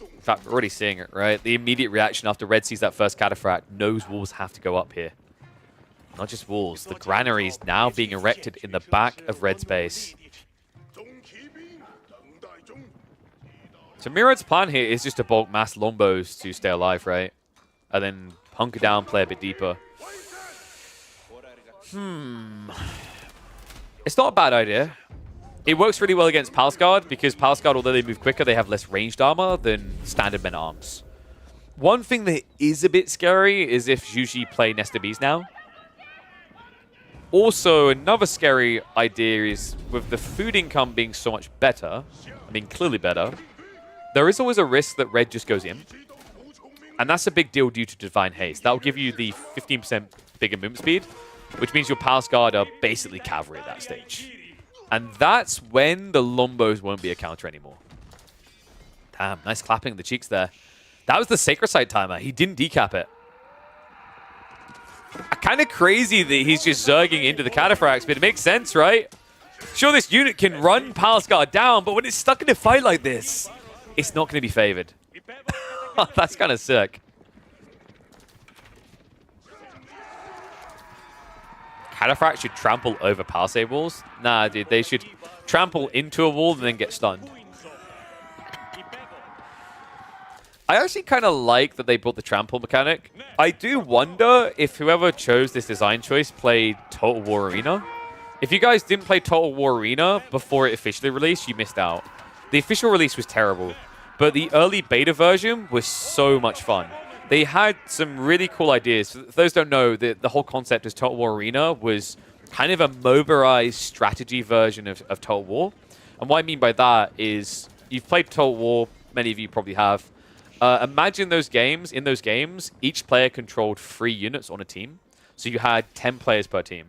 In fact, we're already seeing it, right? The immediate reaction after Red sees that first Cataphract, knows walls have to go up here. Not just walls, the granaries now being erected in the back of Red's base. So Myriad's plan here is just to bulk mass Lombos to stay alive, right? And then hunker down, play a bit deeper. It's not a bad idea. It works really well against Palace Guard because Palace Guard, although they move quicker, they have less ranged armor than standard men-at-arms. One thing that is a bit scary is if Zhu play Nesta Bees now. Also, another scary idea is with the food income being so much better, I mean clearly better, there is always a risk that Red just goes in. And that's a big deal due to Divine Haste. That will give you the 15% bigger movement speed, which means your Palace Guard are basically cavalry at that stage. And that's when the Lombos won't be a counter anymore. Damn, nice clapping in the cheeks there. That was the Sacred Site timer. He didn't decap it. Kind of crazy that he's just zerging into the Cataphracts, but it makes sense, right? Sure, this unit can run Palace Guard down, but when it's stuck in a fight like this, it's not going to be favored. That's kind of sick. Cataphract should trample over palisade walls? Nah, dude, they should trample into a wall and then get stunned. I actually kind of like that they built the trample mechanic. I do wonder if whoever chose this design choice played Total War Arena. If you guys didn't play Total War Arena before it officially released, you missed out. The official release was terrible, but the early beta version was so much fun. They had some really cool ideas. For those who don't know, the whole concept of Total War Arena was kind of a mobilized strategy version of Total War. And what I mean by that is, you've played Total War, many of you probably have. Imagine those games, in those games, each player controlled 3 units on a team. So you had 10 players per team.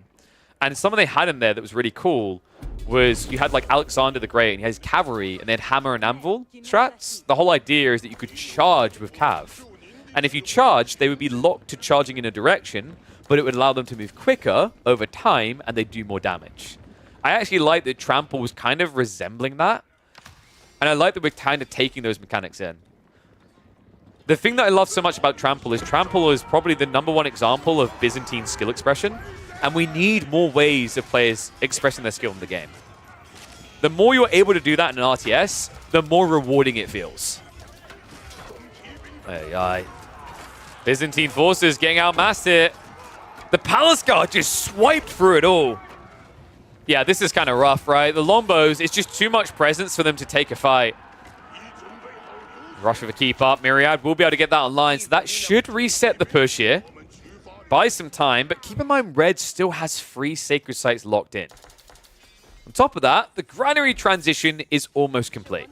And something they had in there that was really cool was you had like Alexander the Great, and he has cavalry, and they had hammer and anvil strats. The whole idea is that you could charge with cav. And if you charged, they would be locked to charging in a direction, but it would allow them to move quicker over time, and they'd do more damage. I actually like that Trample was kind of resembling that. And I like that we're kind of taking those mechanics in. The thing that I love so much about Trample is probably the #1 example of Byzantine skill expression. And we need more ways of players expressing their skill in the game. The more you're able to do that in an RTS, the more rewarding it feels. Aye. Byzantine forces getting outmassed here. The Palace Guard just swiped through it all. Yeah, this is kind of rough, right? The Lombos, it's just too much presence for them to take a fight. Rush with a keep up. Myriad will be able to get that online, so that should reset the push here. Buy some time, but keep in mind Red still has 3 Sacred Sites locked in. On top of that, the Granary transition is almost complete.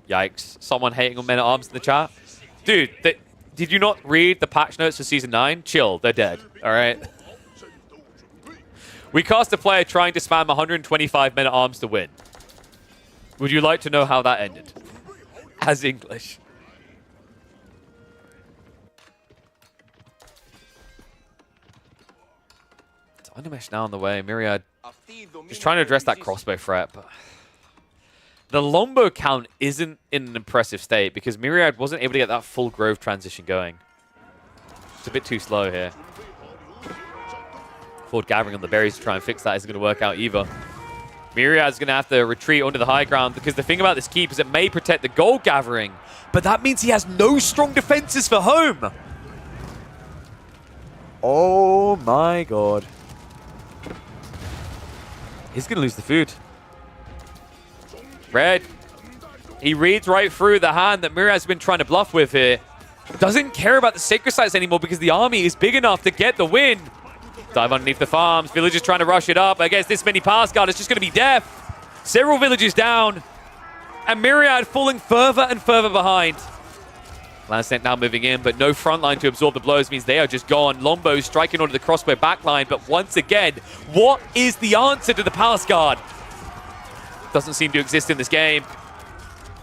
Yikes. Someone hating on Men-at-Arms in the chat. Dude, did you not read the patch notes for Season 9? Chill, they're dead, all right? We cast a player trying to spam 125 Men-at-Arms to win. Would you like to know how that ended? As English. It's Undermesh now on the way. Myriad just trying to address that crossbow threat, but the Lombo count isn't in an impressive state because Myriad wasn't able to get that full Grove transition going. It's a bit too slow here. Ford gathering on the berries to try and fix that isn't going to work out either. Myriad's going to have to retreat onto the high ground because the thing about this keep is it may protect the gold gathering, but that means he has no strong defenses for home. Oh my god. He's going to lose the food. Red, he reads right through the hand that Myriad's been trying to bluff with here. Doesn't care about the Sacred Sites anymore because the army is big enough to get the win. Dive underneath the farms. Villagers trying to rush it up. I guess this many Palace Guard is just going to be death. Several villages down. And Myriad falling further and further behind. Landsnet now moving in, but no front line to absorb the blows means they are just gone. Lombo striking onto the crossbow backline, but once again, what is the answer to the Palace Guard? Doesn't seem to exist in this game.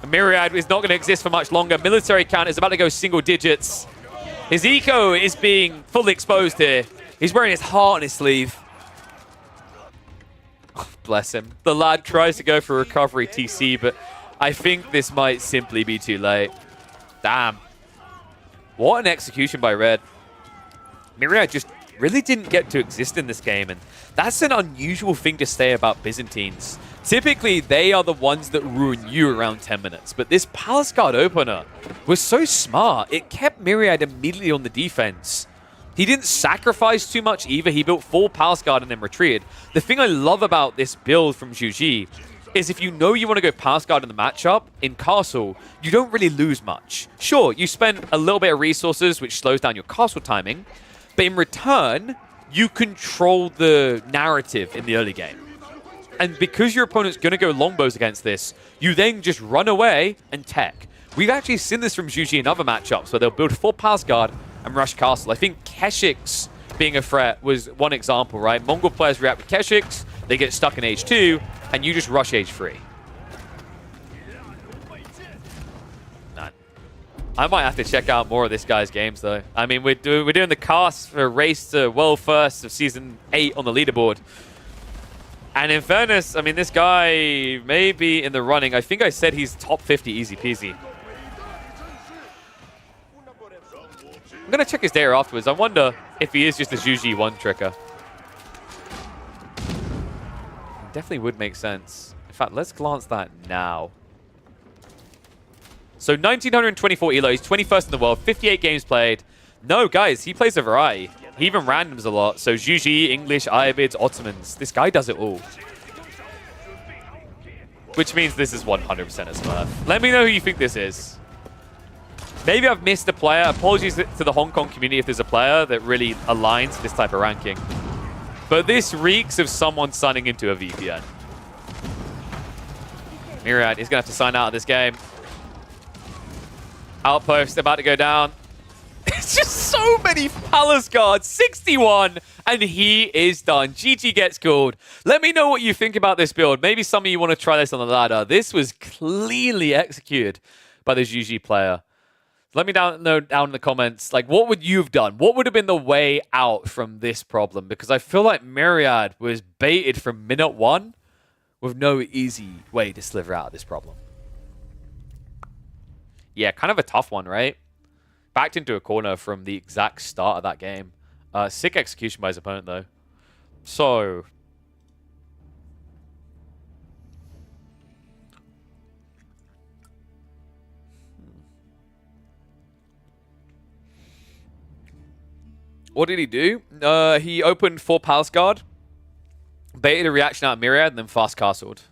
Myriad is not going to exist for much longer. Military count is about to go single digits. His eco is being fully exposed here. He's wearing his heart on his sleeve. Oh, bless him. The lad tries to go for recovery TC, but I think this might simply be too late. Damn. What an execution by Red. Myriad just really didn't get to exist in this game, and that's an unusual thing to say about Byzantines. Typically, they are the ones that ruin you around 10 minutes, but this Palace Guard opener was so smart. It kept Myriad immediately on the defense. He didn't sacrifice too much either. He built full Palace Guard and then retreated. The thing I love about this build from Zhu Ji is if you know you want to go Palace Guard in the matchup, in Castle, you don't really lose much. Sure, you spend a little bit of resources, which slows down your Castle timing, but in return, you control the narrative in the early game. And because your opponent's going to go longbows against this, you then just run away and tech. We've actually seen this from Zhu Ji in other matchups where they'll build full Palace Guard and rush Castle. I think Keshik's being a threat was one example, right? Mongol players react with Keshik's, they get stuck in age 2, and you just rush age 3. None. I might have to check out more of this guy's games, though. I mean, we're doing the cast for Race to World First of Season 8 on the leaderboard. And in fairness, I mean, this guy may be in the running. I think I said he's top 50 easy peasy. I'm going to check his data afterwards. I wonder if he is just a Zhu Ji one-tricker. Definitely would make sense. In fact, let's glance that now. So 1,924 elo. He's 21st in the world. 58 games played. No, guys, he plays a variety. He even randoms a lot. So Zhu Ji, English, Ayabids, Ottomans. This guy does it all. Which means this is 100% a Smurf. Let me know who you think this is. Maybe I've missed a player. Apologies to the Hong Kong community if there's a player that really aligns to this type of ranking. But this reeks of someone signing into a VPN. Myriad is going to have to sign out of this game. Outpost about to go down. It's just so many Palace Guards. 61, and he is done. GG gets called. Let me know what you think about this build. Maybe some of you want to try this on the ladder. This was cleanly executed by the Zhu Ji player. Let me know down in the comments, like, what would you have done? What would have been the way out from this problem? Because I feel like Myriad was baited from minute one with no easy way to slither out of this problem. Yeah, kind of a tough one, right? Backed into a corner from the exact start of that game. Sick execution by his opponent, though. So... what did he do? He opened 4 Palace Guard, baited a reaction out of Myriad, and then fast castled.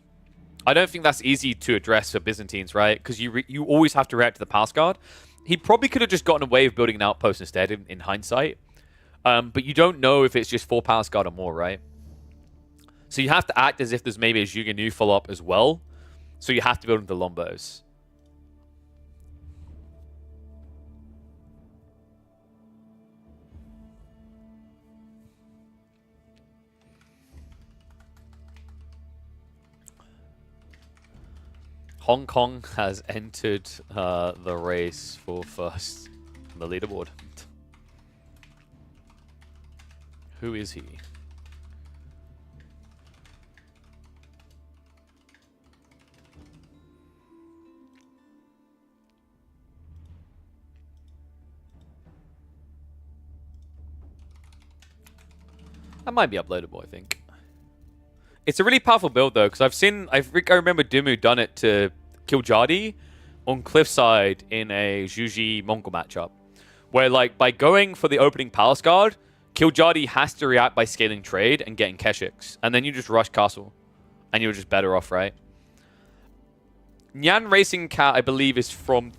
I don't think that's easy to address for Byzantines, right? Because you always have to react to the Palace Guard. He probably could have just gotten away with building an outpost instead in hindsight. But you don't know if it's just 4 Palace Guard or more, right? So you have to act as if there's maybe a Zhuge Nu follow-up as well. So you have to build into Lombos. Hong Kong has entered the race for first on the leaderboard. Who is he? That might be uploadable, I think. It's a really powerful build, though, because I remember Dimmu done it to kill Jardi on Cliffside in a Zhuge Mongol matchup. Where, like, by going for the opening Palace Guard, Kiljardi has to react by scaling trade and getting Keshiks. And then you just rush castle. And you're just better off, right? Nyan Racing Cat, I believe, is from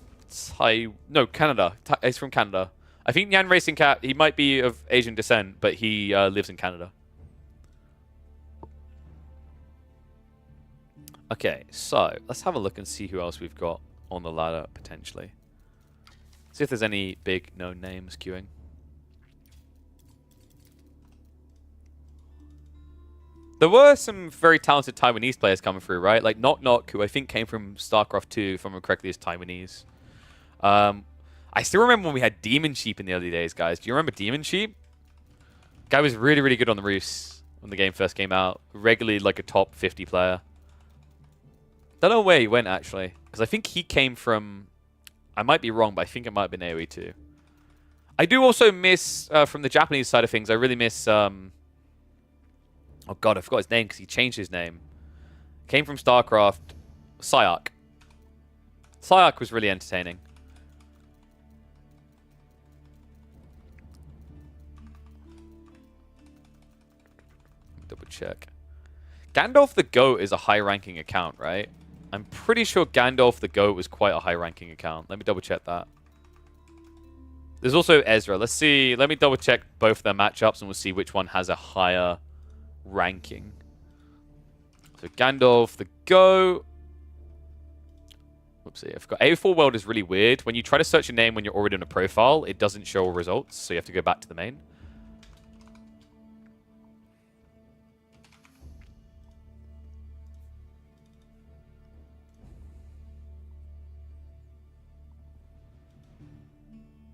Canada. He's from Canada. I think Nyan Racing Cat, he might be of Asian descent, but he lives in Canada. Okay, so let's have a look and see who else we've got on the ladder, potentially. See if there's any big known names queuing. There were some very talented Taiwanese players coming through, right? Like Knock Knock, who I think came from StarCraft 2, if I remember correctly, is Taiwanese. I still remember when we had Demon Sheep in the early days, guys. Do you remember Demon Sheep? Guy was really, really good on the roofs when the game first came out. Regularly like a top 50 player. Don't know where he went, actually. Because I think he came from... I might be wrong, but I think it might have been AoE 2. I do also miss, from the Japanese side of things, I really miss... oh god, I forgot his name because he changed his name. Came from StarCraft. Syak. Syak was really entertaining. Double check. Gandalf the Goat is a high-ranking account, right? I'm pretty sure Gandalf the Goat was quite a high-ranking account. Let me double-check that. There's also Ezra. Let's see. Let me double-check both their matchups, and we'll see which one has a higher ranking. So Gandalf the Goat. Whoopsie, I forgot. A4 World is really weird. When you try to search a name when you're already in a profile, it doesn't show results, so you have to go back to the main.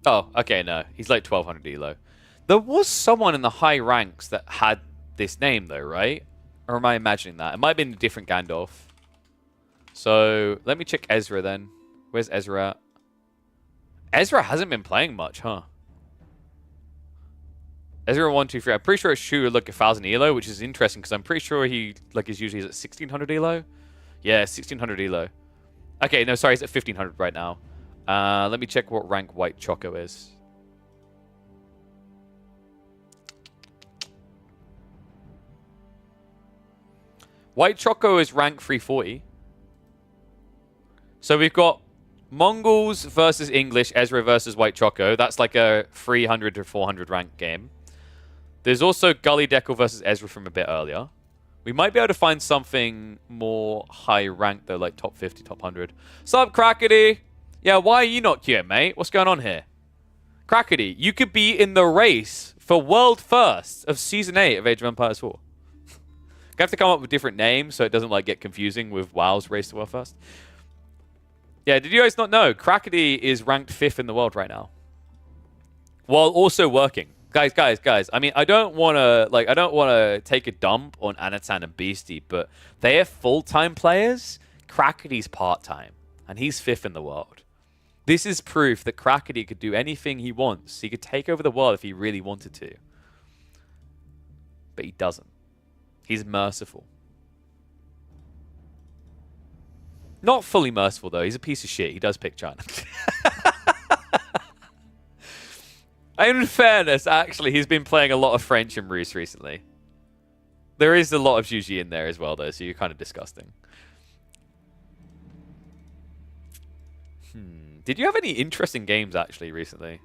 Oh, okay, no. He's like 1200 elo. There was someone in the high ranks that had this name, though, right? Or am I imagining that? It might have been a different Gandalf. So, let me check Ezra then. Where's Ezra at? Ezra hasn't been playing much, huh? Ezra 123. I'm pretty sure it's Shu like 1000 elo, which is interesting because I'm pretty sure he like is usually at 1600 elo. Yeah, 1600 elo. Okay, no, sorry, he's at 1500 right now. Let me check what rank White Choco is. White Choco is rank 340. So we've got Mongols versus English, Ezra versus White Choco. That's like a 300 to 400 rank game. There's also Gully Deckle versus Ezra from a bit earlier. We might be able to find something more high rank though, like top 50, top 100. Sup, Crackety? Yeah, why are you not here, mate? What's going on here? Crackety, you could be in the race for world first of Season 8 of Age of Empires 4. I have to come up with different names so it doesn't like get confusing with WoW's race to world first. Yeah, did you guys not know? Crackety is ranked 5th in the world right now. While also working. Guys. I mean, I don't want to take a dump on Anatan and Beastie, but they are full-time players. Crackety's part-time, and he's 5th in the world. This is proof that Crackety could do anything he wants. He could take over the world if he really wanted to. But he doesn't. He's merciful. Not fully merciful, though. He's a piece of shit. He does pick China. In fairness, actually, he's been playing a lot of French and Russe recently. There is a lot of Juji in there as well, though, so you're kind of disgusting. Did you have any interesting games, actually, recently?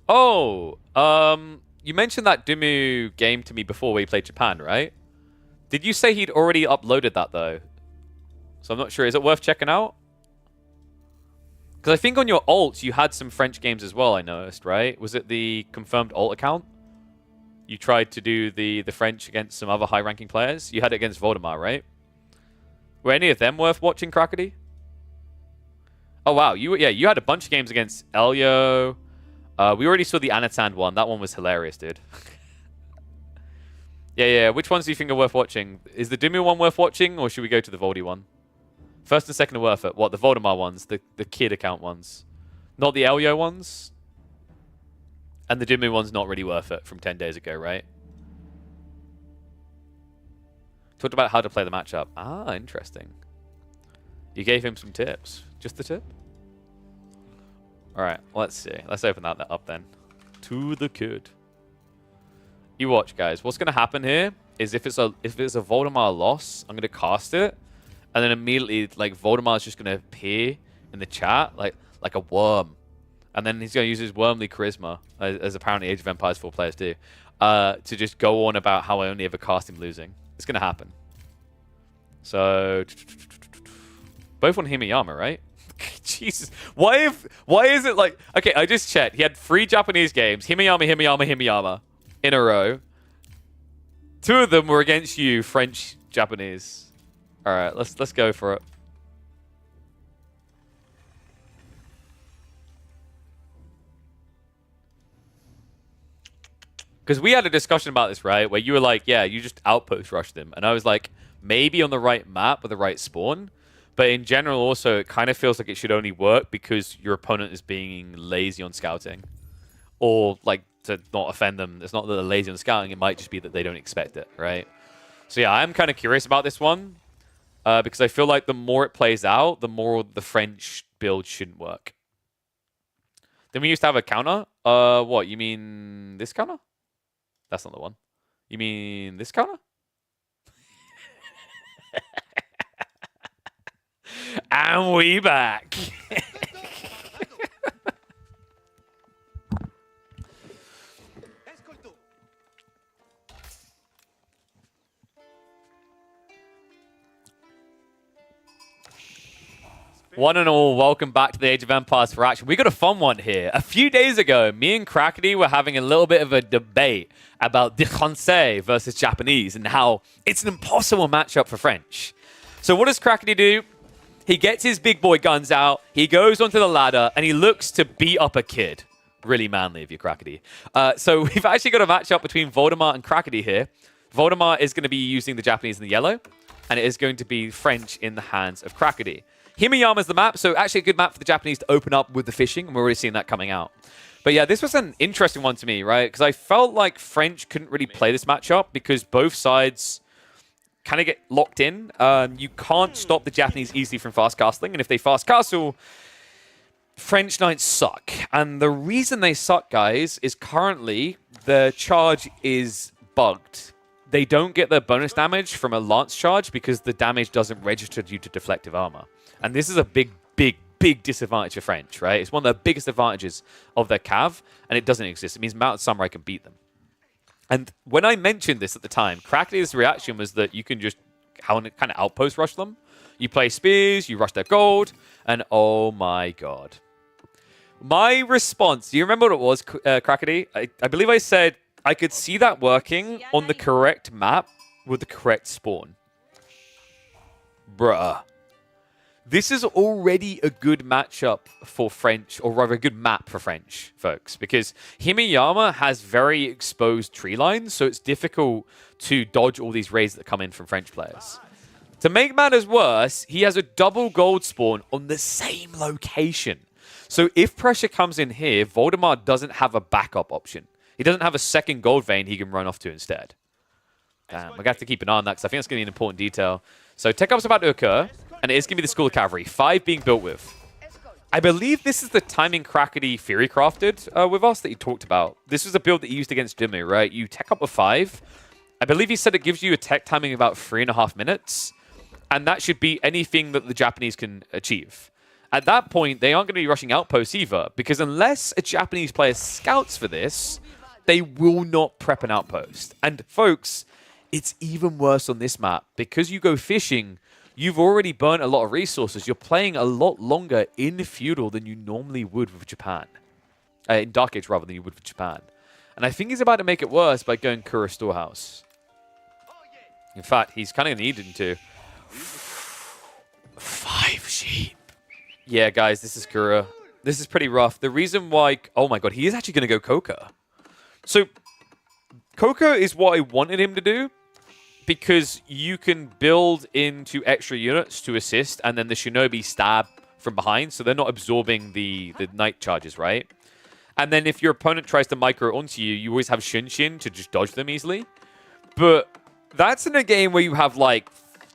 Oh, you mentioned that Dumu game to me before where he played Japan, right? Did you say he'd already uploaded that, though? So I'm not sure. Is it worth checking out? Because I think on your alt, you had some French games as well, I noticed, right? Was it the confirmed alt account? You tried to do the French against some other high-ranking players? You had it against Voldemar, right? Were any of them worth watching, Crackety? Oh, wow. You had a bunch of games against Elio. We already saw the Anatan one. That one was hilarious, dude. Yeah. Which ones do you think are worth watching? Is the Dumu one worth watching, or should we go to the Voldy one? First and second are worth it. What, the Voldemar ones? The kid account ones? Not the Elio ones? And the Dumu one's not really worth it from 10 days ago, right? Talked about how to play the matchup. Ah, interesting. You gave him some tips. Just the tip? Alright, let's see. Let's open that up then. To the kid. You watch, guys. What's going to happen here is if it's a Voldemar loss, I'm going to cast it. And then immediately, like, Voldemar's just going to appear in the chat like a worm. And then he's going to use his wormly charisma, as apparently Age of Empires 4 players do, to just go on about how I only ever cast him losing. It's going to happen. So, both on Himiyama, right? Jesus. Why is it like... Okay, I just checked. He had 3 Japanese games. Himiyama in a row. 2 of them were against you, French, Japanese. All right, let's go for it. Because we had a discussion about this, right? Where you were like, yeah, you just outpost rushed them. And I was like, maybe on the right map with the right spawn. But in general, also, it kind of feels like it should only work because your opponent is being lazy on scouting. Or, like, to not offend them. It's not that they're lazy on scouting. It might just be that they don't expect it, right? So, yeah, I'm kind of curious about this one. Because I feel like the more it plays out, the more the French build shouldn't work. Then we used to have a counter. What? You mean this counter? That's not the one. You mean this counter? And we back. One and all, welcome back to the Age of Empires for Action. We got a fun one here. A few days ago, me and Crackety were having a little bit of a debate about the Francais versus Japanese and how it's an impossible matchup for French. So what does Crackety do? He gets his big boy guns out, he goes onto the ladder, and he looks to beat up a kid. Really manly of you, Crackety. So we've actually got a matchup between Voldemar and Crackety here. Voldemar is going to be using the Japanese in the yellow, and it is going to be French in the hands of Crackety. Himiyama's the map, so actually a good map for the Japanese to open up with the fishing, and we're already seeing that coming out. But yeah, this was an interesting one to me, right? Because I felt like French couldn't really play this matchup because both sides kind of get locked in. You can't stop the Japanese easily from fast castling, and if they fast castle, French knights suck. And the reason they suck, guys, is currently the charge is bugged. They don't get their bonus damage from a lance charge because the damage doesn't register due to deflective armor. And this is a big disadvantage for French, right? It's one of the biggest advantages of their cav, and it doesn't exist. It means Mounted Samurai can beat them. And when I mentioned this at the time, Crackety's reaction was that you can just kind of outpost rush them. You play spears, you rush their gold, and oh my god. My response, do you remember what it was, Crackety? I believe I said I could see that working on the correct map with the correct spawn. Bruh. This is already a good matchup for French, or rather a good map for French folks, because Himeyama has very exposed tree lines, so it's difficult to dodge all these raids that come in from French players. To make matters worse, he has a double gold spawn on the same location. So if pressure comes in here, Voldemar doesn't have a backup option. He doesn't have a second gold vein he can run off to instead. Damn, we're going to have to keep an eye on that because I think that's going to be an important detail. So tech up's about to occur, and it is going to be the School of Cavalry. 5 being built with. I believe this is the timing Crackety Fury crafted with us that he talked about. This was a build that he used against Dimmu, right? You tech up with 5. I believe he said it gives you a tech timing of about 3.5 minutes, and that should be anything that the Japanese can achieve. At that point, they aren't going to be rushing outposts either, because unless a Japanese player scouts for this, they will not prep an outpost. And folks, it's even worse on this map. Because you go fishing, you've already burnt a lot of resources. You're playing a lot longer in Feudal than you normally would with Japan. In Dark Age, rather, than you would with Japan. And I think he's about to make it worse by going Kura Storehouse. In fact, he's kind of needing to. 5 sheep. Yeah, guys, this is Kura. This is pretty rough. The reason why... Oh my god, he is actually going to go Koka. So, Koka is what I wanted him to do, because you can build into extra units to assist, and then the Shinobi stab from behind, so they're not absorbing the Knight charges, right? And then if your opponent tries to micro onto you, you always have Shinshin to just dodge them easily. But that's in a game where you have, like,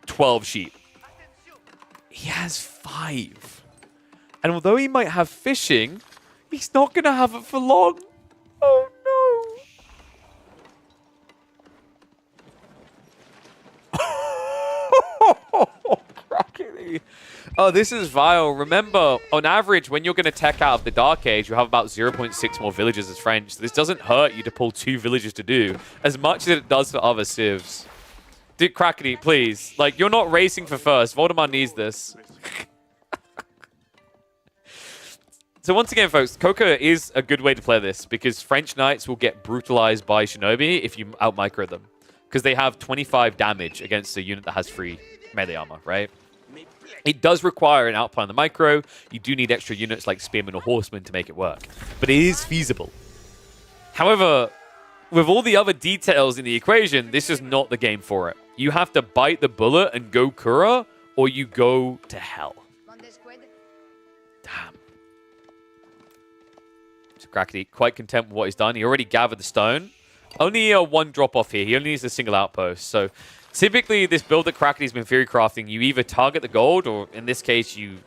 12 sheep. He has 5. And although he might have fishing, he's not going to have it for long. Oh, no. Crackety. Oh, this is vile. Remember, on average, when you're going to tech out of the Dark Age, you have about 0.6 more villages as French. So this doesn't hurt you to pull 2 villages to do, as much as it does for other civs. Dude, Crackety, please. Like, you're not racing for first. Voldemar needs this. So once again, folks, Koka is a good way to play this, because French Knights will get brutalized by Shinobi if you out-micro them. Because they have 25 damage against a unit that has 3 melee armor, right? It does require an outplay on the micro. You do need extra units like Spearmen or Horsemen to make it work. But it is feasible. However, with all the other details in the equation, this is not the game for it. You have to bite the bullet and go Kura, or you go to hell. Damn. So Crackety, quite content with what he's done. He already gathered the stone. Only a 1 drop off here. He only needs a single outpost. So typically, this build that Crackety's been Fury crafting, you either target the gold, or in this case, you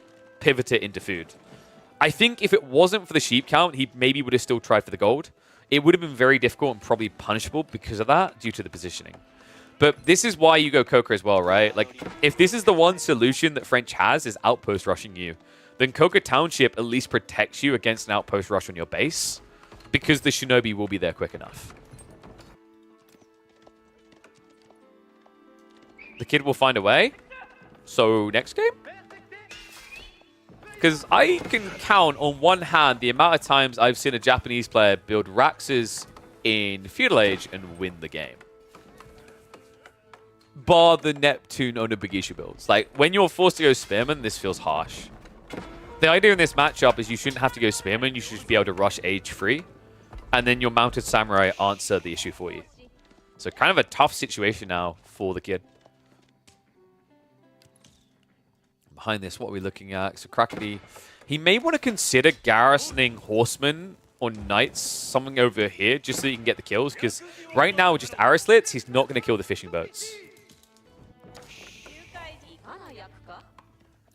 pivot it into food. I think if it wasn't for the sheep count, he maybe would have still tried for the gold. It would have been very difficult and probably punishable because of that, due to the positioning. But this is why you go Koka as well, right? Like, if this is the one solution that French has, is outpost rushing you, then Koka Township at least protects you against an outpost rush on your base, because the Shinobi will be there quick enough. The kid will find a way. So, next game? Because I can count on one hand the amount of times I've seen a Japanese player build Raxes in Feudal Age and win the game. Bar the Neptune Onobugishu builds. Like, when you're forced to go Spearman, this feels harsh. The idea in this matchup is you shouldn't have to go Spearman, you should just be able to rush Age free. And then your Mounted Samurai answer the issue for you. So kind of a tough situation now for the kid. Behind this, what are we looking at? So Crackety, he may want to consider garrisoning Horsemen or Knights, something over here, just so he can get the kills. Because right now, with just arrow slits, he's not going to kill the fishing boats.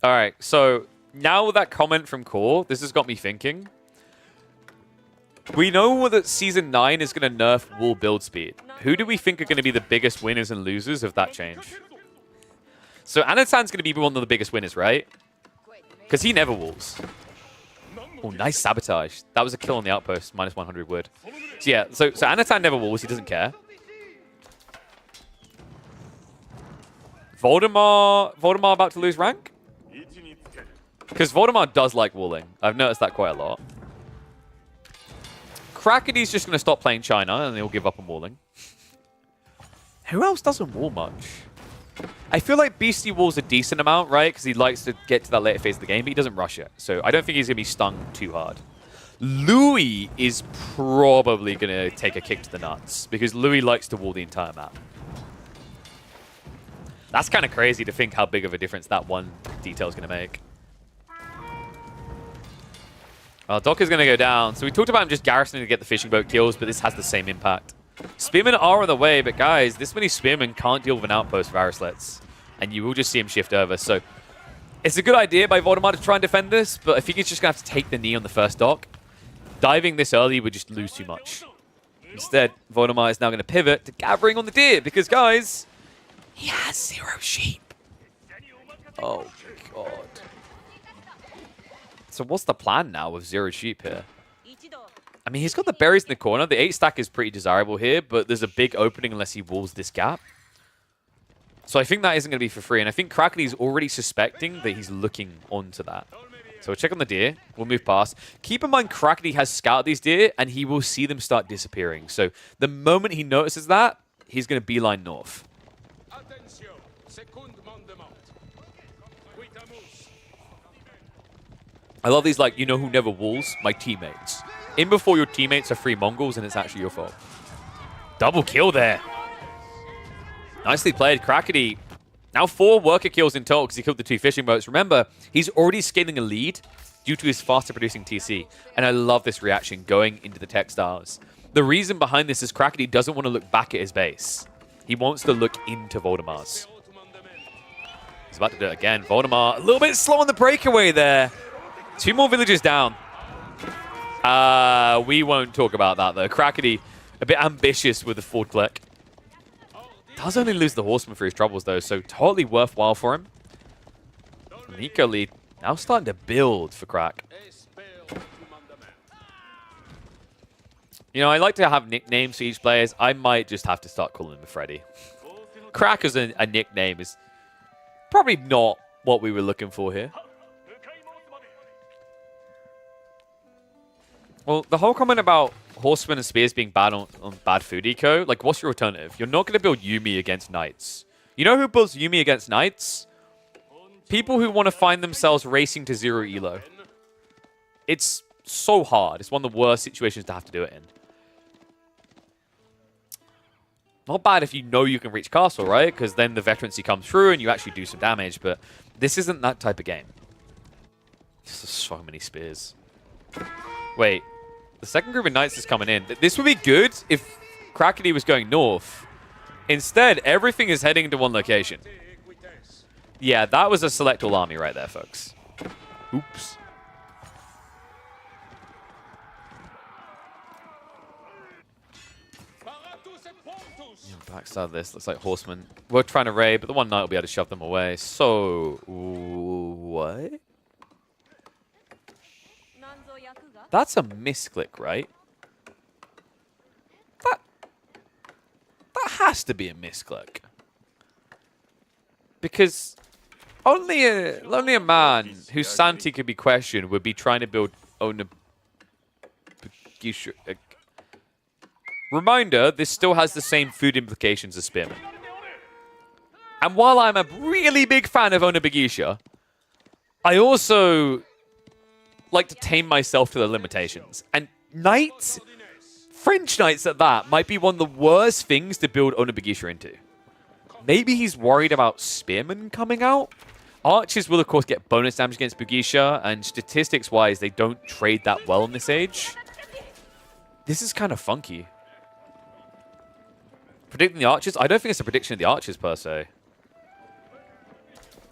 Alright, so now with that comment from Core, this has got me thinking. We know that Season 9 is going to nerf wool build speed. Who do we think are going to be the biggest winners and losers of that change? So Anatan's going to be one of the biggest winners, right? Because he never wools. Oh, nice sabotage. That was a kill on the outpost. Minus 100 wood. So yeah, so Anatan never wools. He doesn't care. Voldemar about to lose rank? Because Voldemar does like wooling. I've noticed that quite a lot. Crackety's just going to stop playing China and he'll give up on wooling. Who else doesn't wool much? I feel like Beastie walls a decent amount, right? Because he likes to get to that later phase of the game, but he doesn't rush it. So I don't think he's going to be stung too hard. Louis is probably going to take a kick to the nuts because Louis likes to wall the entire map. That's kind of crazy to think how big of a difference that one detail is going to make. Well, Doc is going to go down. So we talked about him just garrisoning to get the fishing boat kills, but this has the same impact. Spearmen are on the way, but guys, this many Spearmen can't deal with an outpost for Arislets. And you will just see him shift over. So it's a good idea by Voldemort to try and defend this, but I think he's just going to have to take the knee on the first Doc. Diving this early would just lose too much. Instead, Voldemort is now going to pivot to gathering on the deer, because guys, he has 0 sheep. Oh, God. So what's the plan now with 0 sheep here? I mean, he's got the berries in the corner. The 8 stack is pretty desirable here, but there's a big opening unless he walls this gap. So I think that isn't going to be for free. And I think Krakeni's already suspecting that he's looking onto that. So we'll check on the deer. We'll move past. Keep in mind, Krakeni has scouted these deer, and he will see them start disappearing. So the moment he notices that, he's going to beeline north. I love these, like, you know who never walls? My teammates. In before your teammates are free Mongols, and it's actually your fault. Double kill there. Nicely played. Krakeni. Now 4 worker kills in total because he killed the 2 fishing boats. Remember, he's already scaling a lead due to his faster producing TC. And I love this reaction going into the textiles. The reason behind this is Krakeni doesn't want to look back at his base. He wants to look into Voldemar's. He's about to do it again. Voldemar, a little bit slow on the breakaway there. 2 more villages down. We won't talk about that, though. Krakeni, a bit ambitious with the forward click. Does only lose the horseman for his troubles, though, so totally worthwhile for him. Nico lead now starting to build for Krak. You know, I like to have nicknames for each player. I might just have to start calling him Freddy. Krak as a nickname is probably not what we were looking for here. Well, the whole comment about horsemen and spears being bad on bad food eco, like, what's your alternative? You're not going to build Yuumi against knights. You know who builds Yuumi against knights? People who want to find themselves racing to 0 elo. It's so hard. It's one of the worst situations to have to do it in. Not bad if you know you can reach castle, right? Because then the veterancy comes through and you actually do some damage, but this isn't that type of game. There's so many spears. Wait. The second group of knights is coming in. This would be good if Krakeni was going north. Instead, everything is heading to one location. Yeah, that was a select all army right there, folks. Oops. Backside of this. Looks like horsemen. We're trying to raid, but the one knight will be able to shove them away. So, what? That's a misclick, right? That has to be a misclick. Because only a man whose sanity could be questioned would be trying to build Onagigisha. Reminder, this still has the same food implications as Spearman. And while I'm a really big fan of Onagigisha, I also like to tame myself to the limitations. And knights, French knights at that, might be one of the worst things to build Onagigisha into. Maybe he's worried about Spearmen coming out. Archers will, of course, get bonus damage against Bugisha, and statistics-wise, they don't trade that well in this age. This is kind of funky. Predicting the archers? I don't think it's a prediction of the archers, per se.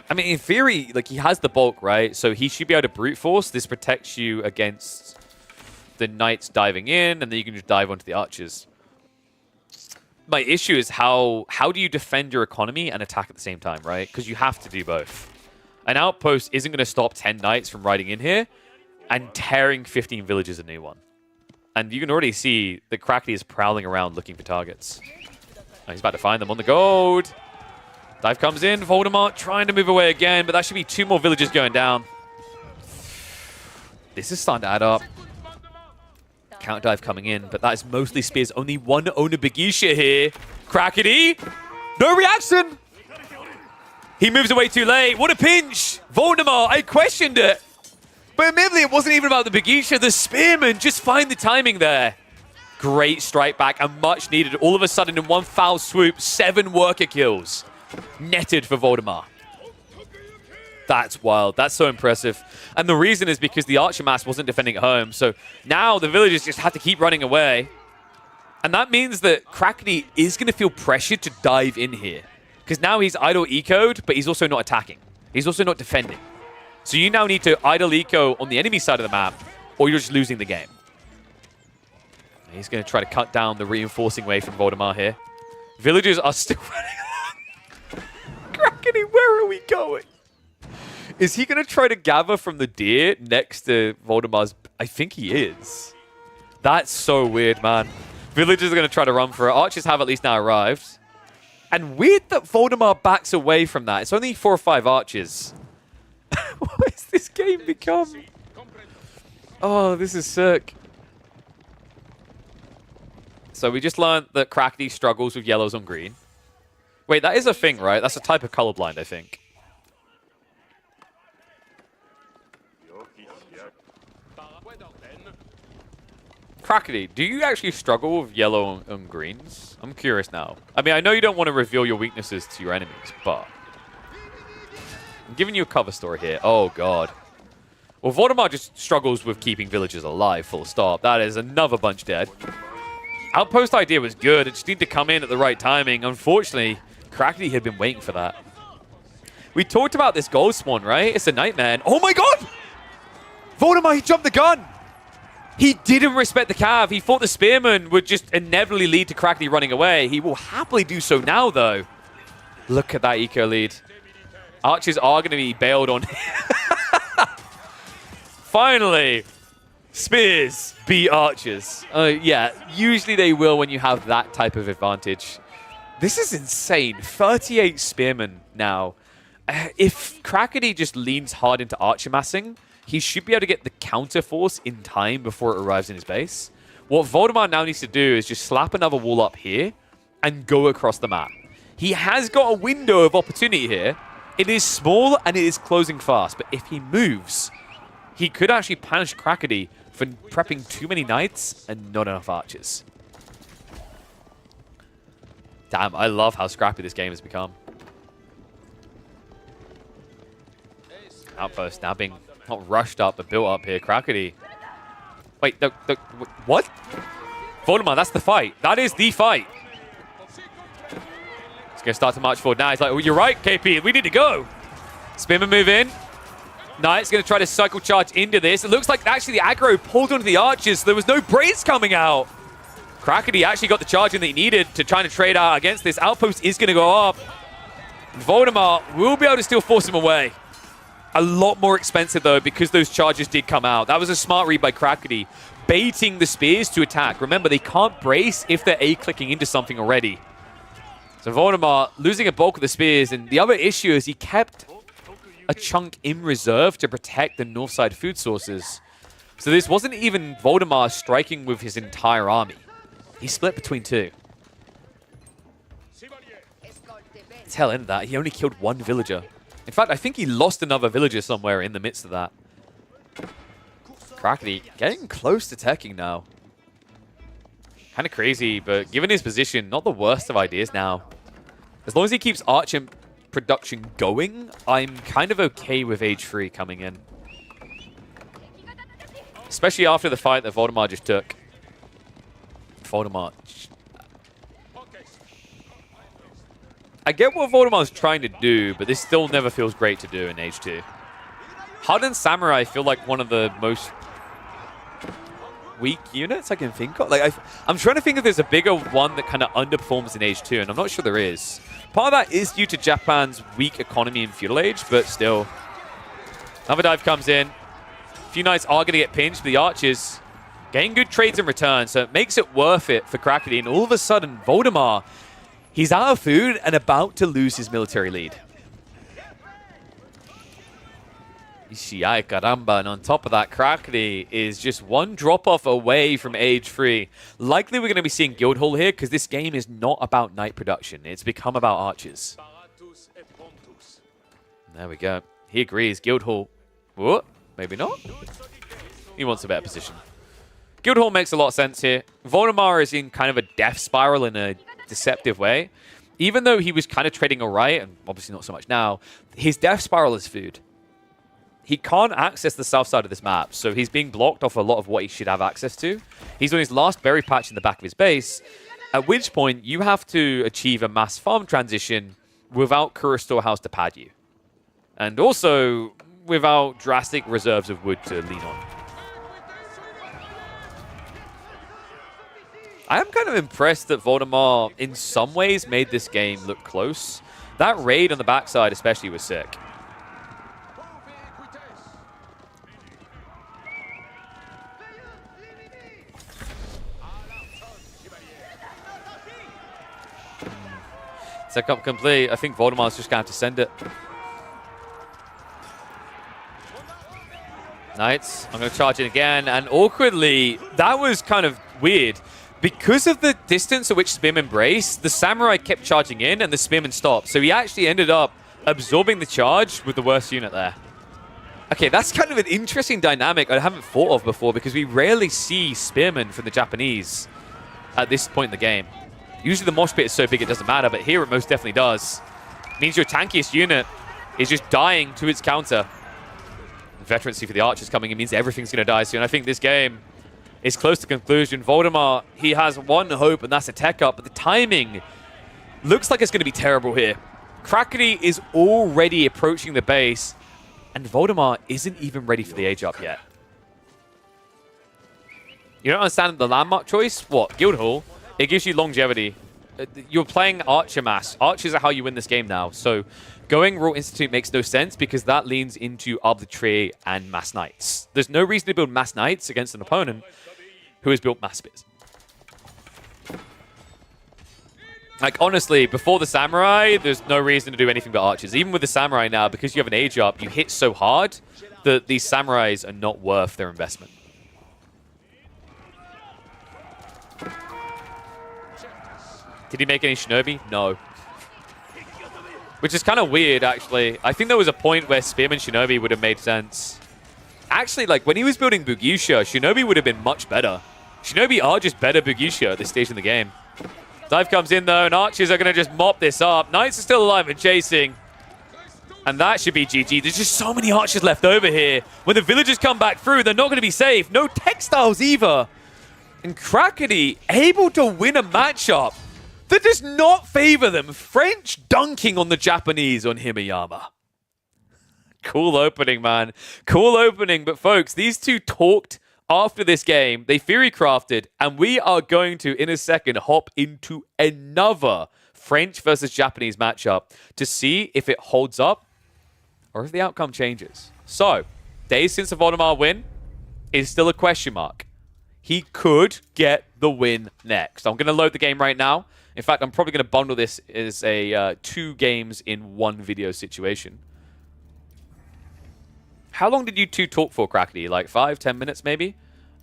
I mean, in theory, like, he has the bulk, right? So he should be able to brute force. This protects you against the knights diving in, and then you can just dive onto the archers. My issue is how do you defend your economy and attack at the same time, right? Because you have to do both. An outpost isn't going to stop 10 knights from riding in here and tearing 15 villages a new one. And you can already see the Krakeni is prowling around looking for targets. Oh, he's about to find them on the gold. Dive comes in. Voldemort trying to move away again, but that should be 2 more villages going down. This is starting to add up. Count dive coming in, but that is mostly spears. Only one Onagigisha here. Krakeni. No reaction. He moves away too late. What a pinch! Voldemort, I questioned it. But admittedly, it wasn't even about the Brigitte. The Spearman, just find the timing there. Great strike back and much needed. All of a sudden, in one foul swoop, 7 worker kills. Netted for Voldemort. That's wild. That's so impressive. And the reason is because the Archer Mass wasn't defending at home. So now the villagers just have to keep running away. And that means that Crackney is going to feel pressured to dive in here. Because now he's idle ecoed, but he's also not attacking. He's also not defending. So you now need to idle eco on the enemy side of the map, or you're just losing the game. He's going to try to cut down the reinforcing wave from Voldemort here. Villagers are still running along. Crackney, where are we going? Is he going to try to gather from the deer next to Voldemort's? I think he is. That's so weird, man. Villagers are going to try to run for it. Archers have at least now arrived. And weird that Voldemort backs away from that. It's only 4 or 5 archers. What has this game become? Oh, this is sick. So we just learned that Crackney struggles with yellows on green. Wait, that is a thing, right? That's a type of colorblind, I think. Crackney, do you actually struggle with yellow and greens? I'm curious now. I mean, I know you don't want to reveal your weaknesses to your enemies, but I'm giving you a cover story here. Oh, God. Well, Voldemort just struggles with keeping villagers alive, full stop. That is another bunch dead. Outpost idea was good. It just needed to come in at the right timing. Unfortunately, Crackney had been waiting for that. We talked about this gold spawn, right? It's a nightmare. Oh, my God! Voldemort, he jumped the gun! He didn't respect the cav. He thought the Spearman would just inevitably lead to Crackney running away. He will happily do so now, though. Look at that eco lead. Archers are going to be bailed on. Finally, Spears beat Archers. Yeah, usually they will when you have that type of advantage. This is insane. 38 Spearmen now. If Crackney just leans hard into Archer massing, he should be able to get the counter force in time before it arrives in his base. What Voldemort now needs to do is just slap another wall up here and go across the map. He has got a window of opportunity here. It is small and it is closing fast, but if he moves, he could actually punish Crackney for prepping too many knights and not enough archers. Damn, I love how scrappy this game has become. Outpost now being not rushed up, but built up here. Crackney. Wait, what? Voldemort, that's the fight. That is the fight. He's going to start to march forward now. He's like, oh, you're right, KP. We need to go. Spearman move in. Knight's going to try to cycle charge into this. It looks like actually the aggro pulled onto the archers, so there was no braids coming out. Crackney actually got the charge in that he needed to try to trade out against this. Outpost is going to go up. Voldemort will be able to still force him away. A lot more expensive, though, because those charges did come out. That was a smart read by Crackney, baiting the spears to attack. Remember, they can't brace if they're A-clicking into something already. So Voldemort losing a bulk of the spears, and the other issue is he kept a chunk in reserve to protect the north side food sources. So this wasn't even Voldemort striking with his entire army. He split between 2. Tail end of that, he only killed 1 villager. In fact, I think he lost another villager somewhere in the midst of that. Crackney getting close to teching now. Kind of crazy, but given his position, not the worst of ideas now. As long as he keeps Archer production going, I'm kind of okay with Age 3 coming in. Especially after the fight that Voldemort just took. Voldemort. I get what Voldemort's trying to do, but this still never feels great to do in Age 2. Hardened Samurai feel like one of the most weak units I can think of. Like I'm trying to think if there's a bigger one that kind of underperforms in Age 2, and I'm not sure there is. Part of that is due to Japan's weak economy in Feudal Age, but still. Another dive comes in. A few knights are going to get pinched, but the archers getting good trades in return, so it makes it worth it for Crackney. And all of a sudden, Voldemort, he's out of food and about to lose his military lead. Ay, caramba. And on top of that, Crackney is just one drop-off away from Age 3. Likely we're going to be seeing Guildhall here because this game is not about knight production. It's become about archers. There we go. He agrees. Guildhall. What? Maybe not. He wants a better position. Guildhall makes a lot of sense here. Voldemar is in kind of a death spiral in a deceptive way. Even though he was kind of trading alright, and obviously not so much now, his death spiral is food. He can't access the south side of this map, so he's being blocked off a lot of what he should have access to. He's on his last berry patch in the back of his base, at which point you have to achieve a mass farm transition without Kura Storehouse to pad you. And also without drastic reserves of wood to lean on. I am kind of impressed that Voldemar, in some ways, made this game look close. That raid on the backside especially was sick. Set up complete. I think Voldemar's just going to have to send it. Knights, I'm going to charge in again. And awkwardly, that was kind of weird. Because of the distance at which Spearman braced, the Samurai kept charging in and the Spearman stopped. So he actually ended up absorbing the charge with the worst unit there. Okay, that's kind of an interesting dynamic I haven't thought of before because we rarely see Spearmen from the Japanese at this point in the game. Usually the mosh pit is so big it doesn't matter, but here it most definitely does. It means your tankiest unit is just dying to its counter. Veterancy for the archers coming, it means everything's going to die soon. I think this game is close to conclusion. Voldemar, he has one hope, and that's a tech up, but the timing looks like it's going to be terrible here. Crackety is already approaching the base, and Voldemar isn't even ready for the age up yet. You don't understand the landmark choice? What? Guildhall? It gives you longevity. You're playing Archer Mass. Archers are how you win this game now. So going Royal Institute makes no sense because that leans into Arbitrary and Mass Knights. There's no reason to build Mass Knights against an opponent who has built Mass Spears. Like, honestly, before the Samurai, there's no reason to do anything but Archers. Even with the Samurai now, because you have an age up, you hit so hard that these Samurais are not worth their investment. Did he make any Shinobi? No. Which is kind of weird, actually. I think there was a point where Spearman Shinobi would have made sense. Actually, like, when he was building Bugusha, Shinobi would have been much better. Shinobi are just better Bugusha at this stage in the game. Dive comes in, though, and Archers are going to just mop this up. Knights are still alive and chasing. And that should be GG. There's just so many Archers left over here. When the villagers come back through, they're not going to be safe. No textiles either. And Crackety able to win a matchup that does not favor them. French dunking on the Japanese on Himeyama. Cool opening, man. Cool opening. But folks, these two talked after this game. They theory crafted, and we are going to, in a second, hop into another French versus Japanese matchup to see if it holds up or if the outcome changes. So, days since the Voldemar win is still a question mark. He could get the win next. I'm going to load the game right now. In fact, I'm probably going to bundle this as a 2 games in 1 video situation. How long did you two talk for, Crackety? Like 5, 10 minutes maybe?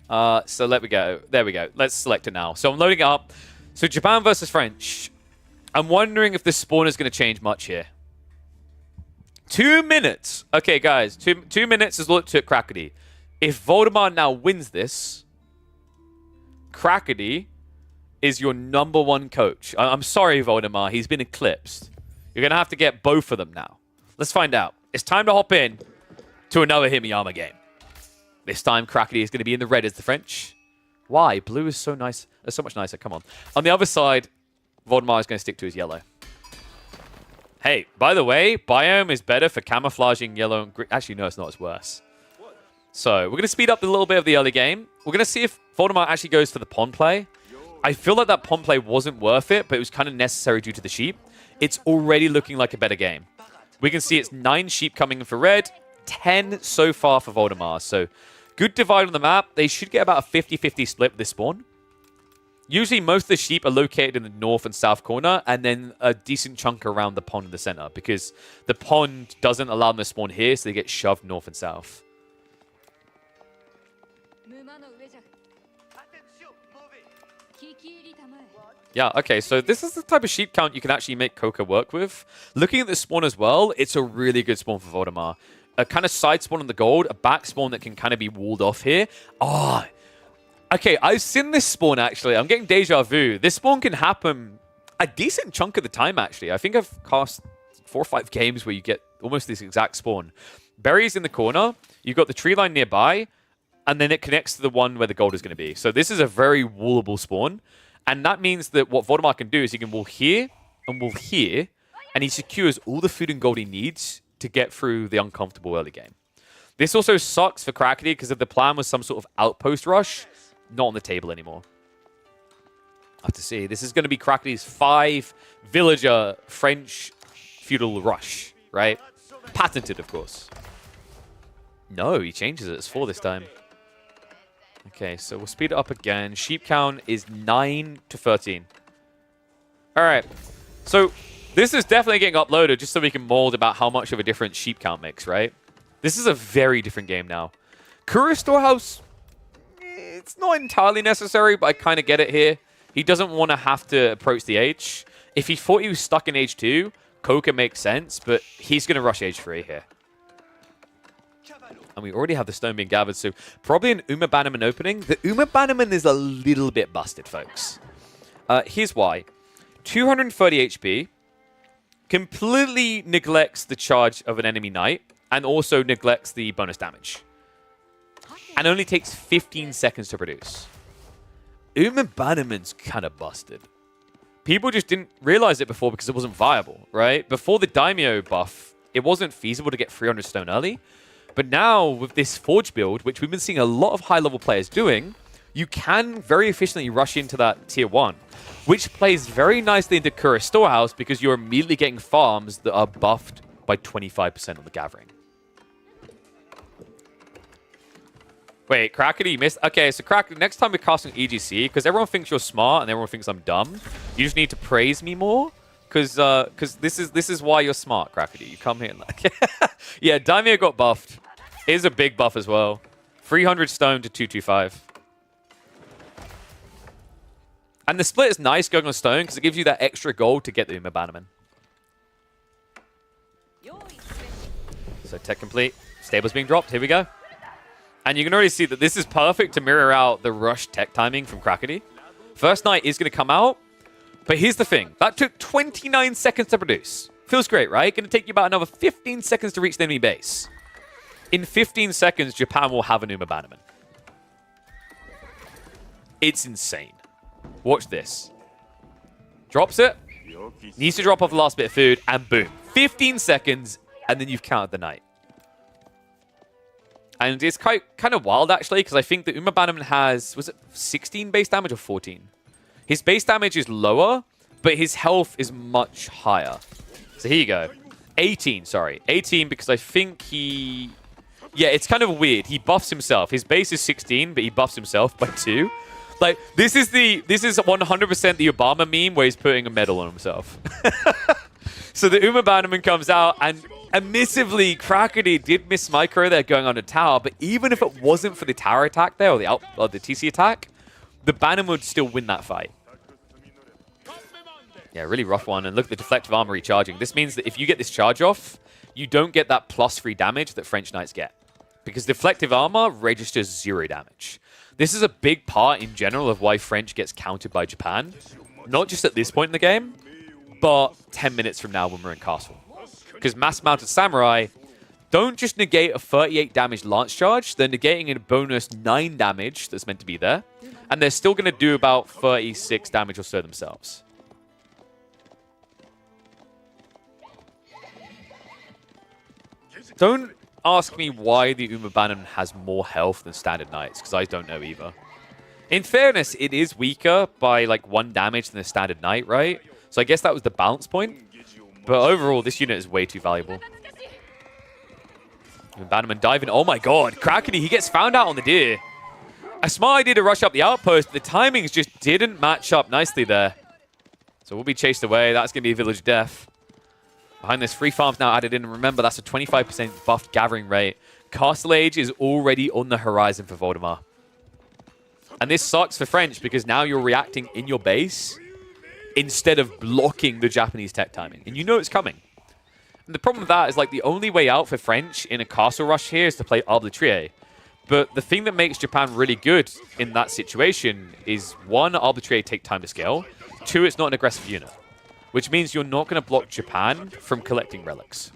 So let me go. There we go. Let's select it now. So I'm loading it up. So Japan versus French. I'm wondering if the spawn is going to change much here. 2 minutes. Okay, guys. 2 minutes is all it took Crackety. If Voldemar now wins this, Crackety is your #1 coach. I'm sorry, Voldemar. He's been eclipsed. You're going to have to get both of them now. Let's find out. It's time to hop in to another Himeyama game. This time, Crackety is going to be in the red as the French. Why? Blue is so nice. So much nicer. Come on. On the other side, Voldemar is going to stick to his yellow. Hey, by the way, Biome is better for camouflaging yellow and green. Actually, no, it's not. It's worse. So, we're going to speed up a little bit of the early game. We're going to see if Voldemar actually goes for the pawn play. I feel like that pawn play wasn't worth it, but it was kind of necessary due to the sheep. It's already looking like a better game. We can see it's 9 sheep coming in for red, 10 so far for Voldemar. So, good divide on the map. They should get about a 50-50 split with this spawn. Usually, most of the sheep are located in the north and south corner, and then a decent chunk around the pond in the center, because the pond doesn't allow them to spawn here, so they get shoved north and south. Yeah, okay, so this is the type of sheep count you can actually make KOKA work with. Looking at this spawn as well, it's a really good spawn for Voldemar. A kind of side spawn on the gold, a back spawn that can kind of be walled off here. Oh, okay, I've seen this spawn actually. I'm getting deja vu. This spawn can happen a decent chunk of the time actually. I think I've cast 4 or 5 games where you get almost this exact spawn. Berries in the corner, you've got the tree line nearby, and then it connects to the one where the gold is going to be. So this is a very wallable spawn. And that means that what Voldemar can do is he can wall here and wall here, and he secures all the food and gold he needs to get through the uncomfortable early game. This also sucks for Crackety because if the plan was some sort of outpost rush, not on the table anymore. I have to see. This is going to be Crackety's 5 villager French feudal rush, right? Patented, of course. No, he changes it. It's 4 this time. Okay, so we'll speed it up again. Sheep count is 9 to 13. All right. So this is definitely getting uploaded just so we can mold about how much of a difference sheep count makes, right? This is a very different game now. Courier Storehouse, it's not entirely necessary, but I kind of get it here. He doesn't want to have to approach the H. If he thought he was stuck in H2, KOKA makes sense, but he's going to rush H3 here. And we already have the stone being gathered, so probably an Uma Bannerman opening. The Uma Bannerman is a little bit busted, folks. Here's why. 230 HP completely neglects the charge of an enemy knight and also neglects the bonus damage. And only takes 15 seconds to produce. Uma Bannerman's kind of busted. People just didn't realize it before because it wasn't viable, right? Before the Daimyo buff, it wasn't feasible to get 300 stone early. But now, with this Forge build, which we've been seeing a lot of high-level players doing, you can very efficiently rush into that Tier 1, which plays very nicely into Courier Storehouse because you're immediately getting farms that are buffed by 25% on the Gathering. Wait, Crackety missed? Okay, so Crackety, next time we're casting EGC, because everyone thinks you're smart and everyone thinks I'm dumb, you just need to praise me more. Because this is why you're smart, Crackety. You come here and like... yeah, Daimyo got buffed. Here's a big buff as well. 300 stone to 225. And the split is nice going on stone because it gives you that extra gold to get the Uma Bannerman. So tech complete. Stable's being dropped. Here we go. And you can already see that this is perfect to mirror out the rush tech timing from Crackety. First Knight is going to come out. But here's the thing. That took 29 seconds to produce. Feels great, right? Going to take you about another 15 seconds to reach the enemy base. In 15 seconds, Japan will have an Uma Bannerman. It's insane. Watch this. Drops it. Needs to drop off the last bit of food. And boom. 15 seconds. And then you've counted the knight. And it's kind of wild, actually, because I think that Uma Bannerman has... Was it 16 base damage or 14? His base damage is lower, but his health is much higher. So here you go. 18, sorry. 18 because I think he... Yeah, it's kind of weird. He buffs himself. His base is 16, but he buffs himself by 2. Like, this is 100% the Obama meme where he's putting a medal on himself. So the Uma Bannerman comes out, and admissively, Crackety did miss micro there going on the tower, but even if it wasn't for the tower attack there, or the TC attack, the Bannerman would still win that fight. Yeah, really rough one. And look at the deflective armor recharging. This means that if you get this charge off, you don't get that +3 damage that French Knights get. Because deflective armor registers 0 damage. This is a big part in general of why French gets countered by Japan. Not just at this point in the game, but 10 minutes from now when we're in Castle. Because Mass-Mounted Samurai don't just negate a 38 damage lance charge, they're negating a bonus 9 damage that's meant to be there. And they're still going to do about 36 damage or so themselves. Don't ask me why the Uma Bannerman has more health than Standard Knights, because I don't know either. In fairness, it is weaker by like 1 damage than the Standard Knight, right? So I guess that was the balance point. But overall, this unit is way too valuable. Bannerman diving. Oh my god, Crackety, he gets found out on the deer. A smart idea to rush up the outpost, but the timings just didn't match up nicely there. So we'll be chased away. That's going to be a village death. Behind this, 3 farms now added in. Remember, that's a 25% buffed gathering rate. Castle Age is already on the horizon for Voldemar. And this sucks for French because now you're reacting in your base instead of blocking the Japanese tech timing. And you know it's coming. And the problem with that is like the only way out for French in a castle rush here is to play Arbitrier. But the thing that makes Japan really good in that situation is, one, Arbitrier take time to scale. Two, it's not an aggressive unit. Which means you're not going to block Japan from collecting relics.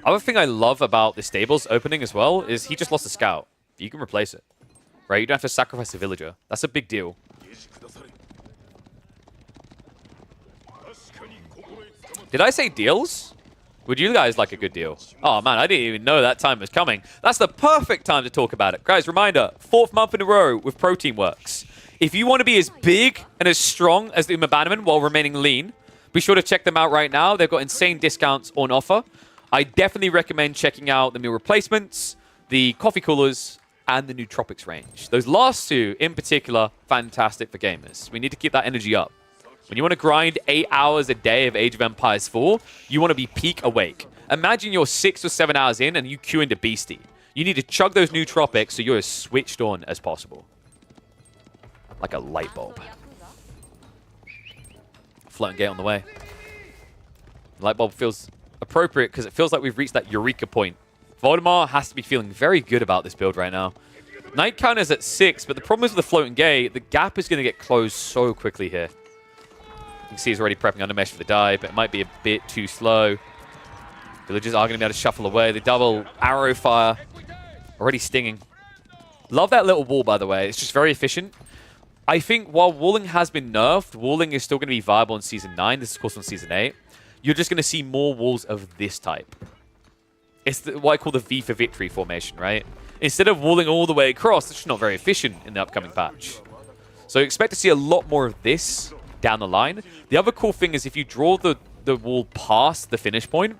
Other thing I love about the stables opening as well is he just lost a scout. You can replace it. Right? You don't have to sacrifice a villager. That's a big deal. Did I say deals? Would you guys like a good deal? Oh man, I didn't even know that time was coming. That's the perfect time to talk about it. Guys, reminder, 4th month in a row with Protein Works. If you want to be as big and as strong as the Uma Bannerman while remaining lean, be sure to check them out right now. They've got insane discounts on offer. I definitely recommend checking out the meal replacements, the coffee coolers, and the nootropics range. Those last two, in particular, fantastic for gamers. We need to keep that energy up. When you want to grind 8 hours a day of Age of Empires 4, you want to be peak awake. Imagine you're 6 or 7 hours in and you queue into Beastie. You need to chug those nootropics so you're as switched on as possible. Like a light bulb. Floating gate on the way. Light bulb feels appropriate because it feels like we've reached that eureka point. Voldemar has to be feeling very good about this build right now. Knight counter's at 6, but the problem is with the floating gate, the gap is going to get closed so quickly here. You can see he's already prepping under mesh for the dive, but it might be a bit too slow. Villagers are going to be able to shuffle away. The double arrow fire already stinging. Love that little wall, by the way. It's just very efficient. I think while walling has been nerfed, walling is still going to be viable in Season 9. This is, of course, on Season 8. You're just going to see more walls of this type. It's what I call the V for Victory formation, right? Instead of walling all the way across, it's just not very efficient in the upcoming patch. So expect to see a lot more of this down the line. The other cool thing is if you draw the wall past the finish point,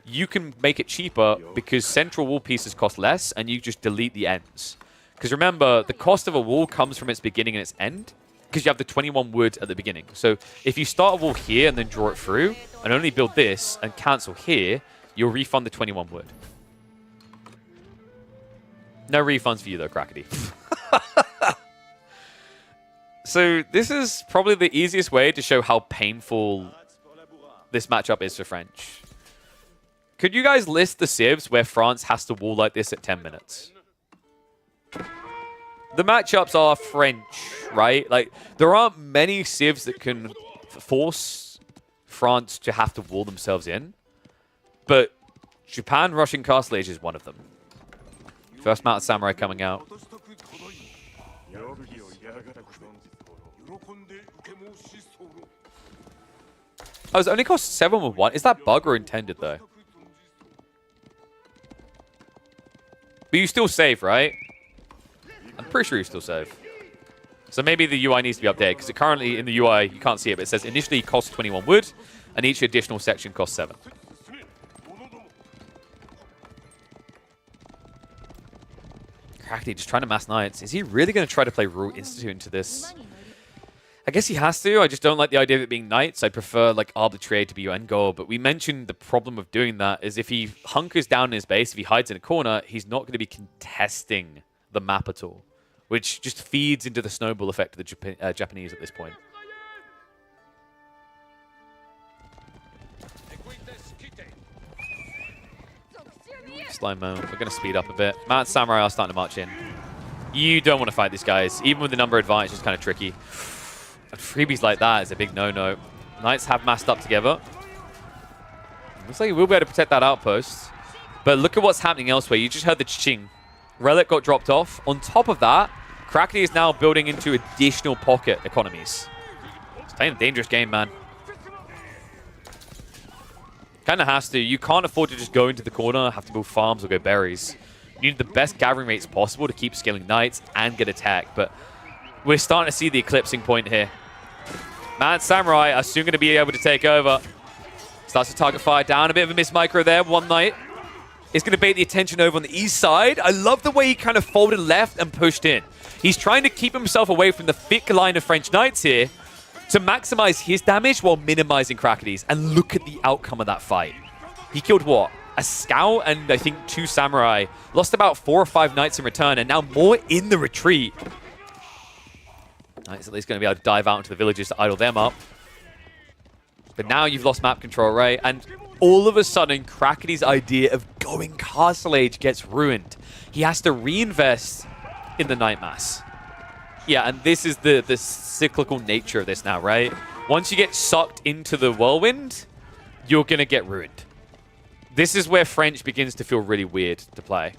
you can make it cheaper because central wall pieces cost less and you just delete the ends. Because remember, the cost of a wall comes from its beginning and its end because you have the 21 wood at the beginning. So if you start a wall here and then draw it through and only build this and cancel here, you'll refund the 21 wood. No refunds for you though, Crackety. So this is probably the easiest way to show how painful this matchup is for French. Could you guys list the civs where France has to wall like this at 10 minutes? The matchups are French, right? Like, there aren't many civs that can force France to have to wall themselves in. But Japan rushing Castle Age is one of them. First Mounted Samurai coming out. Oh, it's only cost 7 with 1. Is that bug or intended, though? But you still save, right? I'm pretty sure you still save. So maybe the UI needs to be updated, because currently in the UI, you can't see it, but it says initially costs 21 wood, and each additional section costs 7. Crackety just trying to mass knights. Is he really going to try to play Rule Institute into this? I guess he has to. I just don't like the idea of it being knights. I prefer like Arbitrary to be your end goal. But we mentioned the problem of doing that is if he hunkers down in his base, if he hides in a corner, he's not going to be contesting the map at all, which just feeds into the snowball effect of the Japanese at this point. Slow-mo. We're going to speed up a bit. Mount Samurai are starting to march in. You don't want to fight these guys. Even with the number advantage, it's kind of tricky. And freebies like that is a big no-no. Knights have massed up together. Looks like we'll be able to protect that outpost. But look at what's happening elsewhere. You just heard the ching. Relic got dropped off. On top of that, Crackety is now building into additional pocket economies. It's playing a dangerous game, man. Kind of has to. You can't afford to just go into the corner, have to build farms or go berries. You need the best gathering rates possible to keep scaling knights and get attack. But we're starting to see the eclipsing point here. Man, Samurai are soon going to be able to take over. Starts to target fire down. A bit of a miss micro there. One knight is going to bait the attention over on the east side. I love the way he kind of folded left and pushed in. He's trying to keep himself away from the thick line of French knights here to maximize his damage while minimizing Crackety's. And look at the outcome of that fight. He killed what? a scout and I think 2 samurai. Lost about 4 or 5 knights in return, and now more in the retreat. Knights at least going to be able to dive out into the villages to idle them up. But now you've lost map control, right? And all of a sudden, Crackety's idea of going Castle Age gets ruined. He has to reinvest in the Knight Mass. Yeah, and this is the cyclical nature of this now, right? Once you get sucked into the whirlwind, you're going to get ruined. This is where French begins to feel really weird to play.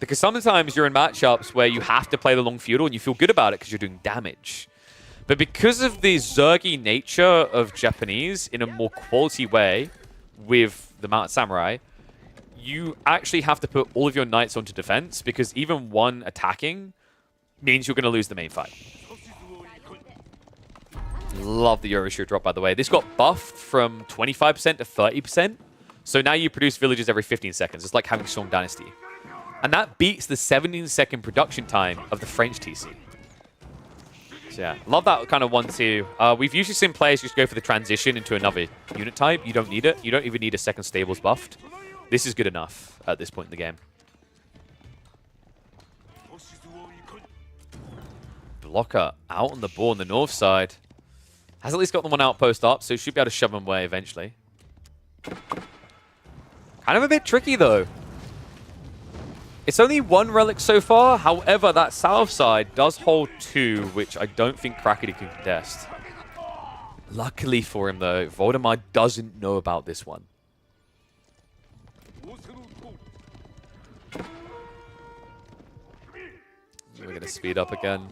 Because sometimes you're in matchups where you have to play the long feudal and you feel good about it because you're doing damage. But because of the Zergy nature of Japanese in a more quality way with the Mounted Samurai, you actually have to put all of your knights onto defense because even one attacking means you're going to lose the main fight. Love the Yorishiro drop, by the way. This got buffed from 25% to 30%. So now you produce villages every 15 seconds. It's like having Song Dynasty. And that beats the 17-second production time of the French TC. So yeah, love that kind of 1-2. We've usually seen players just go for the transition into another unit type. You don't need it. You don't even need a second stables buffed. This is good enough at this point in the game. Blocker out on the ball on the north side. Has at least got the one outpost up, so should be able to shove him away eventually. Kind of a bit tricky, though. It's only 1 relic so far. However, that south side does hold 2, which I don't think Crackety can contest. Luckily for him, though, Voldemar doesn't know about this one. We're going to speed up again.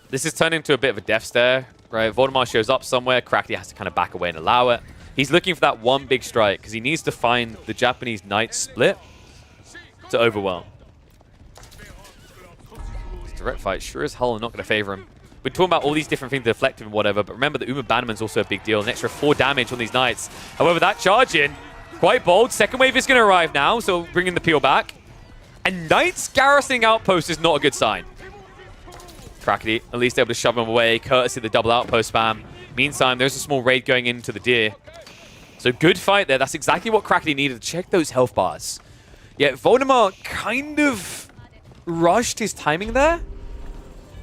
This is turning into a bit of a death stare, right? Voldemar shows up somewhere. Crackety has to kind of back away and allow it. He's looking for that one big strike because he needs to find the Japanese knight split to overwhelm. This direct fight sure as hell not going to favor him. We're talking about all these different things, deflective and whatever, but remember the Uma Bannerman's also a big deal. An extra 4 damage on these knights. However, that charge in, quite bold. Second wave is going to arrive now, so bringing the peel back. And Knights garrisoning outpost is not a good sign. Crackety at least able to shove him away, courtesy of the double outpost spam. Meantime, there's a small raid going into the deer. So good fight there. That's exactly what Crackety needed to check those health bars. Yeah, Voldemar kind of rushed his timing there.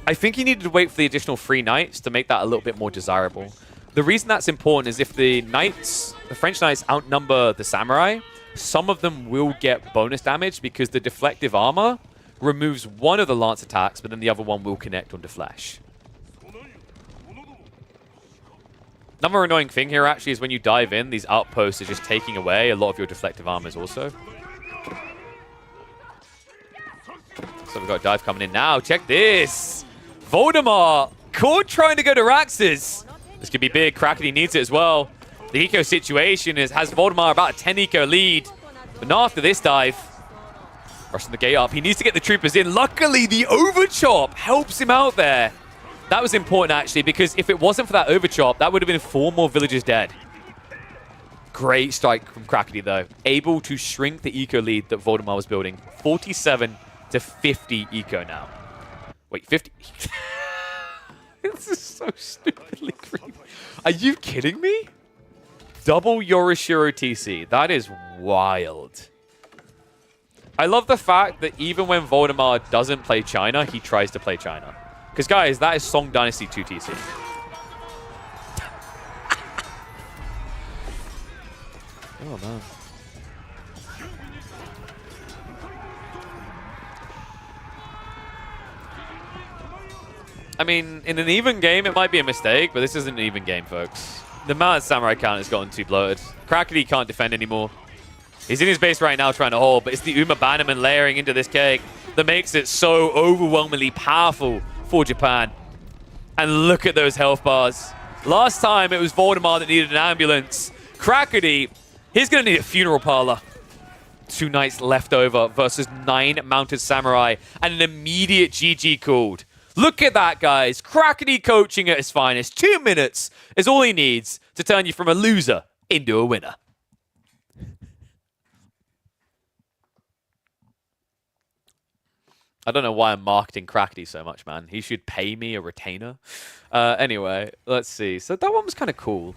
I think he needed to wait for the additional 3 knights to make that a little bit more desirable. The reason that's important is if the knights, the French knights outnumber the samurai, some of them will get bonus damage because the deflective armor removes one of the lance attacks, but then the other one will connect onto flash. Another annoying thing here actually is when you dive in, these outposts are just taking away a lot of your deflective armors also. So we've got a dive coming in now. Check this. Voldemar caught trying to go to Raxus. This could be big. Crackety needs it as well. The eco situation has Voldemar about a 10 eco lead. But not after this dive. Rushing the gate up. He needs to get the troopers in. Luckily, the overchop helps him out there. That was important, actually, because if it wasn't for that overchop, that would have been 4 more villagers dead. Great strike from Crackety, though. Able to shrink the eco lead that Voldemar was building. 47 to 50 eco now. Wait, 50? This is so stupidly creepy. Are you kidding me? Double Yorishiro TC. That is wild. I love the fact that even when Voldemar doesn't play China, he tries to play China. Because, guys, that is Song Dynasty 2 TC. Oh, man. I mean, in an even game, it might be a mistake, but this isn't an even game, folks. The Mounted Samurai count has gotten too bloated. Crackety can't defend anymore. He's in his base right now trying to hold, but it's the Uma Bannerman layering into this cake that makes it so overwhelmingly powerful for Japan. And look at those health bars. Last time, it was Voldemar that needed an ambulance. Crackety, he's going to need a funeral parlor. 2 knights left over versus 9 Mounted Samurai and an immediate GG called. Look at that, guys. Crackety coaching at his finest. 2 minutes is all he needs to turn you from a loser into a winner. I don't know why I'm marketing Crackety so much, man. He should pay me a retainer. Anyway, let's see. So that one was kind of cool.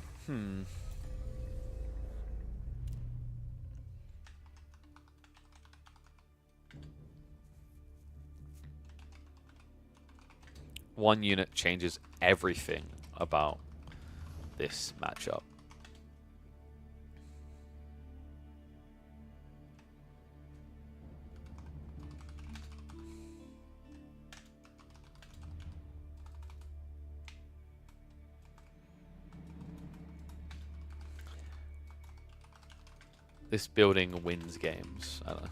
One unit changes everything about this matchup. This building wins games. I don't know.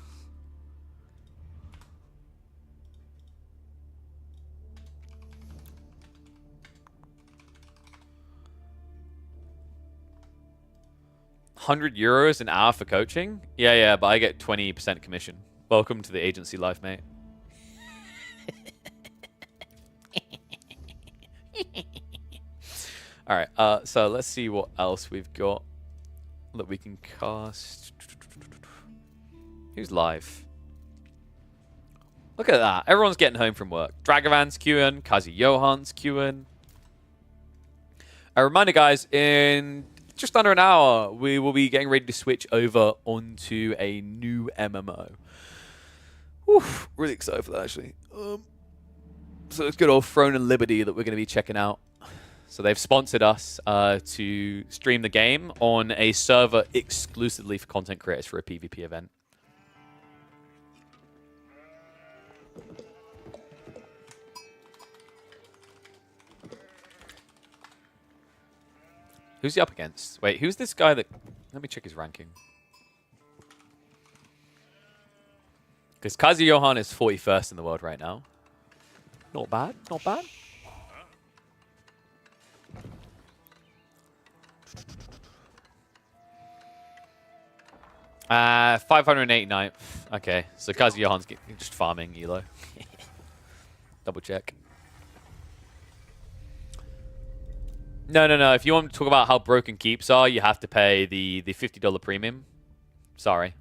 €100 an hour for coaching? Yeah, but I get 20% commission. Welcome to the agency life, mate. All right, so let's see what else we've got that we can cast. Who's live? Look at that. Everyone's getting home from work. Dragavan's queuing. Kazi Johan's queuing. A reminder, guys, in just under an hour, we will be getting ready to switch over onto a new MMO. Oof, really excited for that, actually. So it's good old Throne and Liberty that we're going to be checking out. So they've sponsored us to stream the game on a server exclusively for content creators for a PvP event. Who's he up against? Wait, who's this guy that... Let me check his ranking. Because Kazi Johan is 41st in the world right now. Not bad, not bad. Uh, 589th. Okay, so Kazi Johan's just farming Elo. Double check. No. If you want to talk about how broken keeps are, you have to pay the $50 premium. Sorry.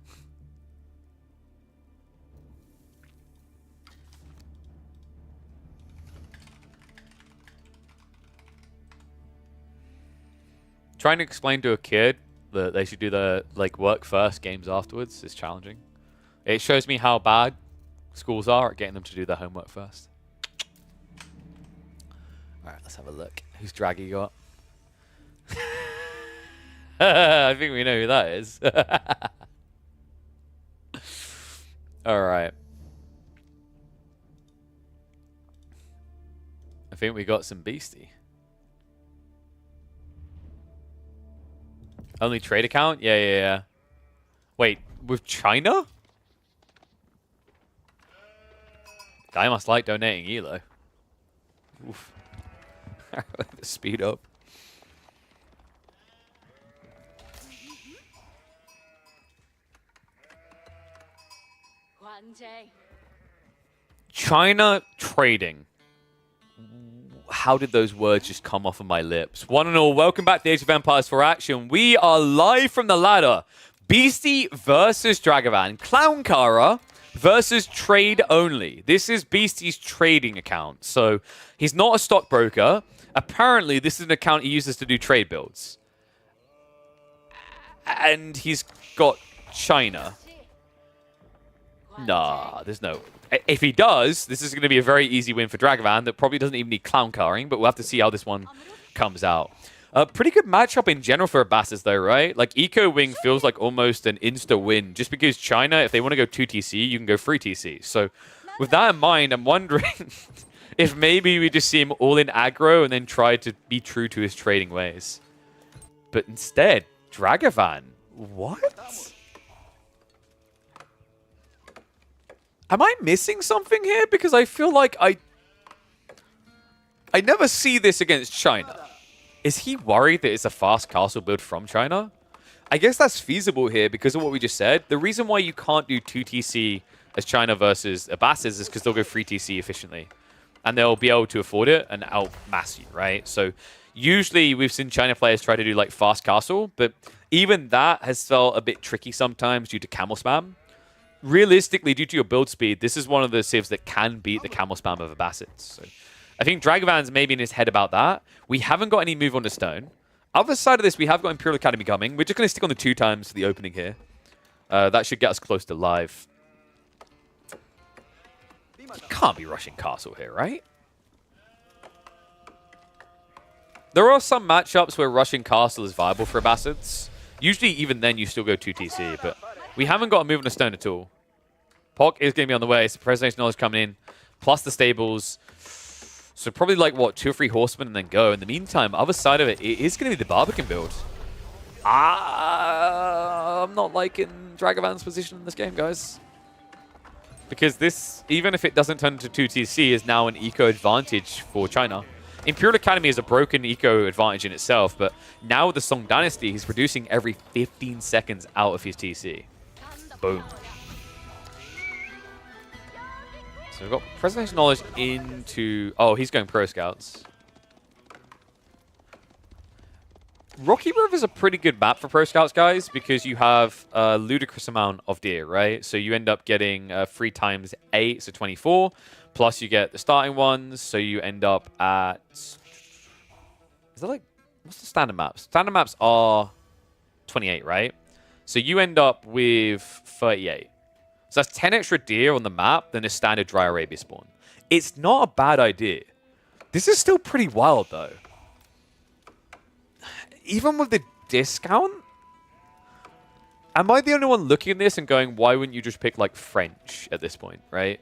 Trying to explain to a kid that they should do the work first, games afterwards is challenging. It shows me how bad schools are at getting them to do their homework first. All right, let's have a look. Who's Draggy got? I think we know who that is. All right. I think we got some beastie. Only trade account? Yeah. Wait, with China? Guy must like donating Elo. Oof. Speed up. China trading. How did those words just come off of my lips? One and all, welcome back to Age of Empires 4 Action. We are live from the ladder. Beastie versus Dragavan. Clownkara versus trade only. This is Beastie's trading account. So he's not a stockbroker. Apparently, this is an account he uses to do trade builds. And he's got China. Nah, there's no... If he does, this is going to be a very easy win for Dragavan that probably doesn't even need clown-carring, but we'll have to see how this one comes out. Pretty good matchup in general for Abasses, though, right? Like, Eco Wing feels like almost an insta-win, just because China, if they want to go 2 TC, you can go 3 TC. So, with that in mind, I'm wondering if maybe we just see him all in aggro and then try to be true to his trading ways. But instead, Dragavan, what? Am I missing something here? Because I feel like I never see this against China. Is he worried that it's a fast castle build from China? I guess that's feasible here because of what we just said. The reason why you can't do 2 TC as China versus Abasses is because they'll go 3 TC efficiently. And they'll be able to afford it and outmass you, right? So usually we've seen China players try to do like fast castle, but even that has felt a bit tricky sometimes due to camel spam. Realistically, due to your build speed, this is one of the civs that can beat the camel spam of Abassids. So I think Dragavan's maybe in his head about that. We haven't got any move on the stone. Other side of this, we have got Imperial Academy coming. We're just going to stick on the 2 times for the opening here. That should get us close to live. You can't be rushing castle here, right? There are some matchups where rushing castle is viable for Abbasids. Usually, even then, you still go 2TC, but we haven't got a move on a stone at all. Poc is going to be on the way, so Preservation Knowledge coming in, plus the stables. So probably like, what, 2 or 3 horsemen and then go. In the meantime, other side of it, it is going to be the Barbican build. I'm not liking Dragavan's position in this game, guys. Because this, even if it doesn't turn into 2TC, is now an eco advantage for China. Imperial Academy is a broken eco advantage in itself, but now with the Song Dynasty, he's reducing every 15 seconds out of his TC. Boom. So we've got Preservation Knowledge into... Oh, he's going Pro Scouts. Rocky River is a pretty good map for Pro Scouts, guys, because you have a ludicrous amount of deer, right? So you end up getting 3 times 8, so 24. Plus you get the starting ones, so you end up at... Is that like... What's the standard maps? Standard maps are 28, right? So you end up with 38. So that's 10 extra deer on the map than a standard Dry Arabia spawn. It's not a bad idea. This is still pretty wild, though. Even with the discount, am I the only one looking at this and going, why wouldn't you just pick, like, French at this point, right?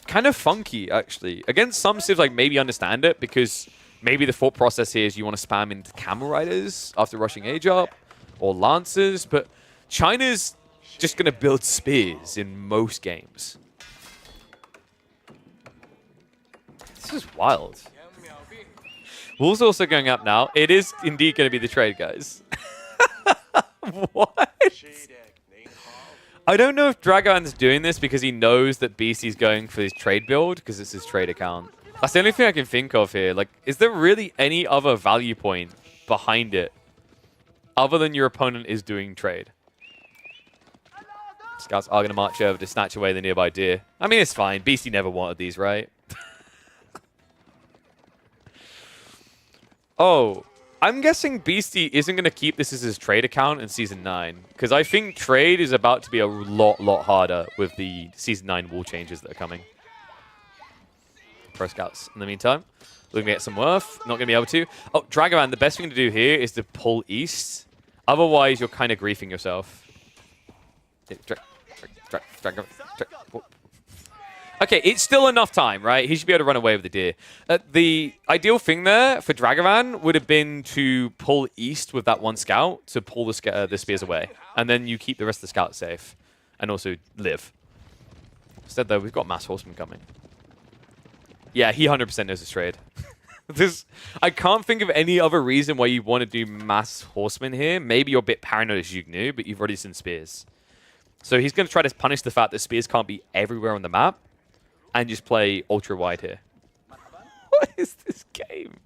Kind of funky, actually. Against some civs, like, maybe understand it, because maybe the thought process here is you want to spam into Camel Riders after rushing Age up, or Lancers, but China's just going to build spears in most games. This is wild. Wolves also going up now. It is indeed going to be the trade, guys. What? I don't know if Dragavan's doing this because he knows that BC's going for his trade build because it's his trade account. That's the only thing I can think of here. Like, is there really any other value point behind it other than your opponent is doing trade? Scouts are going to march over to snatch away the nearby deer. I mean, it's fine. BC never wanted these, right? Oh, I'm guessing Beastie isn't going to keep this as his trade account in Season 9. Because I think trade is about to be a lot harder with the Season 9 wall changes that are coming. Pro Scouts in the meantime. Looking to get some worth. Not going to be able to. Oh, Dragavan, the best thing to do here is to pull east. Otherwise, you're kind of griefing yourself. Okay, it's still enough time, right? He should be able to run away with the deer. The ideal thing there for Dragavan would have been to pull east with that one scout to pull the spears away. And then you keep the rest of the scouts safe. And also live. Instead, though, we've got mass horsemen coming. Yeah, he 100% knows his trade. I can't think of any other reason why you want to do mass horsemen here. Maybe you're a bit paranoid as Zhuge Nu, but you've already seen spears. So he's going to try to punish the fact that spears can't be everywhere on the map. And just play ultra wide here. What is this game?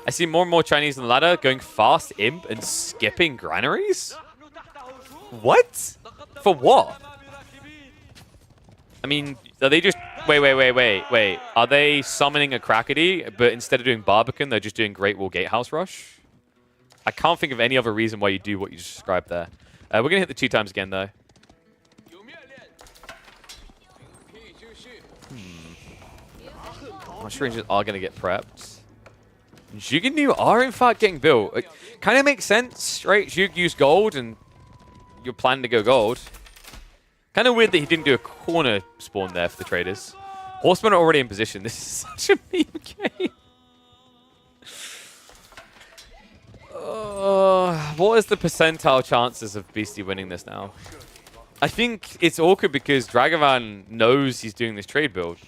I see more and more Chinese on the ladder going fast imp and skipping granaries? What? For what? I mean, are they just... Wait. Are they summoning a Krakody, but instead of doing Barbican, they're just doing Great Wall Gatehouse Rush? I can't think of any other reason why you do what you just described there. We're going to hit the 2 times again, though. I'm sure Rangers are going to get prepped. Zhuge Nu are, in fact, getting built. It kind of makes sense, right? Zhuge used gold, and you're planning to go gold. Kind of weird that he didn't do a corner spawn there for the traders. Horsemen are already in position. This is such a meme game. What is the percentile chances of Beastie winning this now? I think it's awkward because Dragavan knows he's doing this trade build,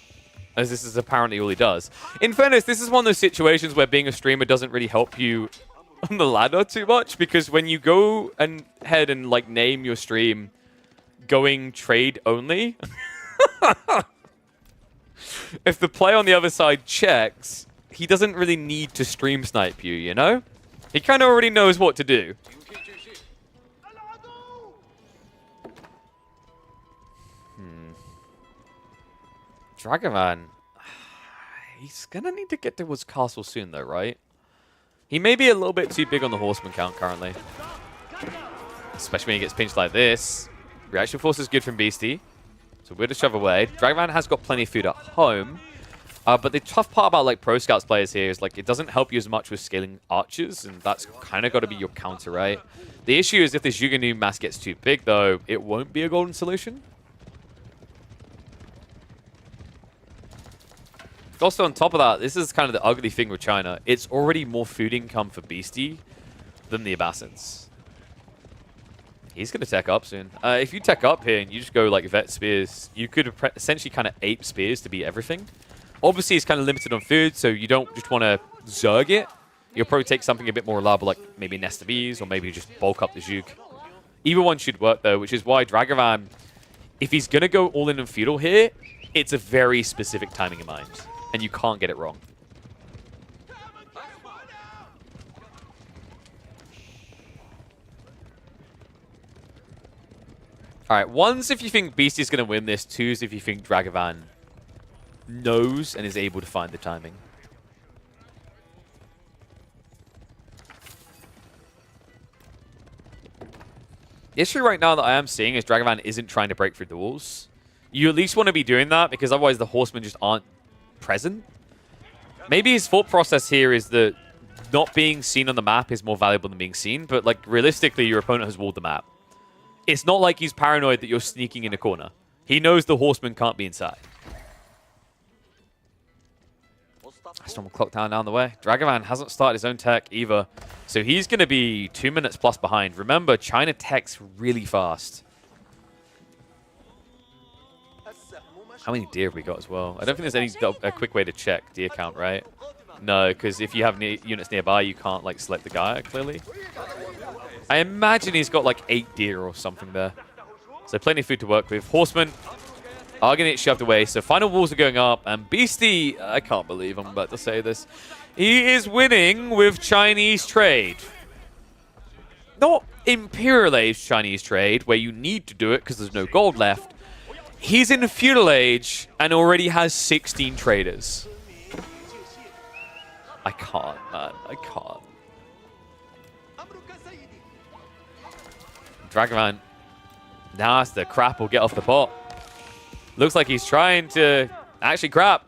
as this is apparently all he does. In fairness, this is one of those situations where being a streamer doesn't really help you on the ladder too much, because when you go ahead and like name your stream going trade only, if the player on the other side checks, he doesn't really need to stream snipe you, you know? He kind of already knows what to do. Dragavan. He's going to need to get to his castle soon, though, right? He may be a little bit too big on the horseman count currently. Especially when he gets pinched like this. Reaction force is good from Beastie. So we're to shove away. Dragavan has got plenty of food at home. But the tough part about like Pro Scouts players here is like it doesn't help you as much with scaling archers, and that's kind of got to be your counter, right? The issue is if this Yuganu mass gets too big, though, it won't be a golden solution. Also, on top of that, this is kind of the ugly thing with China. It's already more food income for Beastie than the Abbassins. He's going to tech up soon. If you tech up here and you just go like Vet Spears, you could essentially kind of ape Spears to beat everything. Obviously, it's kind of limited on food, so you don't just want to Zerg it. You'll probably take something a bit more reliable, like maybe Nest of Bees, or maybe just bulk up the Juke. Either one should work, though, which is why Dragavan, if he's going to go all-in on Feudal here, it's a very specific timing in mind, and you can't get it wrong. All right, one's if you think Beastie's going to win this. Two's if you think Dragavan knows and is able to find the timing. The issue right now that I am seeing is Dragavan isn't trying to break through the walls. You at least want to be doing that because otherwise the horsemen just aren't present. Maybe his thought process here is that not being seen on the map is more valuable than being seen, but like realistically your opponent has walled the map. It's not like he's paranoid that you're sneaking in a corner. He knows the horseman can't be inside. Storm clock down the way. Dragavan hasn't started his own tech either. So he's going to be 2 minutes plus behind. Remember, China tech's really fast. How many deer have we got as well? I don't think there's a quick way to check deer count, right? No, because if you have units nearby, you can't like select the guy, clearly. I imagine he's got like 8 deer or something there. So plenty of food to work with. Horsemen are going to get shoved away. So final walls are going up. And Beastie, I can't believe I'm about to say this. He is winning with Chinese trade. Not Imperial Age Chinese trade, where you need to do it because there's no gold left. He's in Feudal Age and already has 16 traders. I can't, man. I can't. Dragavan now has to crap or get off the pot. Looks like he's trying to actually crap.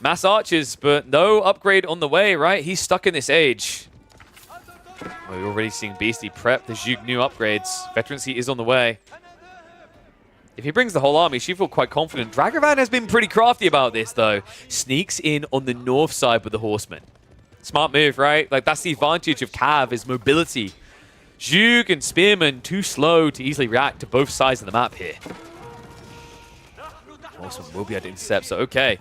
Mass archers, but no upgrade on the way, right? He's stuck in this age. We're already seeing Beastie prep the Juke new upgrades. Veterancy is on the way. If he brings the whole army, she feels quite confident. Dragavan has been pretty crafty about this, though. Sneaks in on the north side with the horsemen. Smart move, right? Like, that's the advantage of Cav, is mobility. Juke and Spearman too slow to easily react to both sides of the map here. Horseman will be able to intercept, so okay.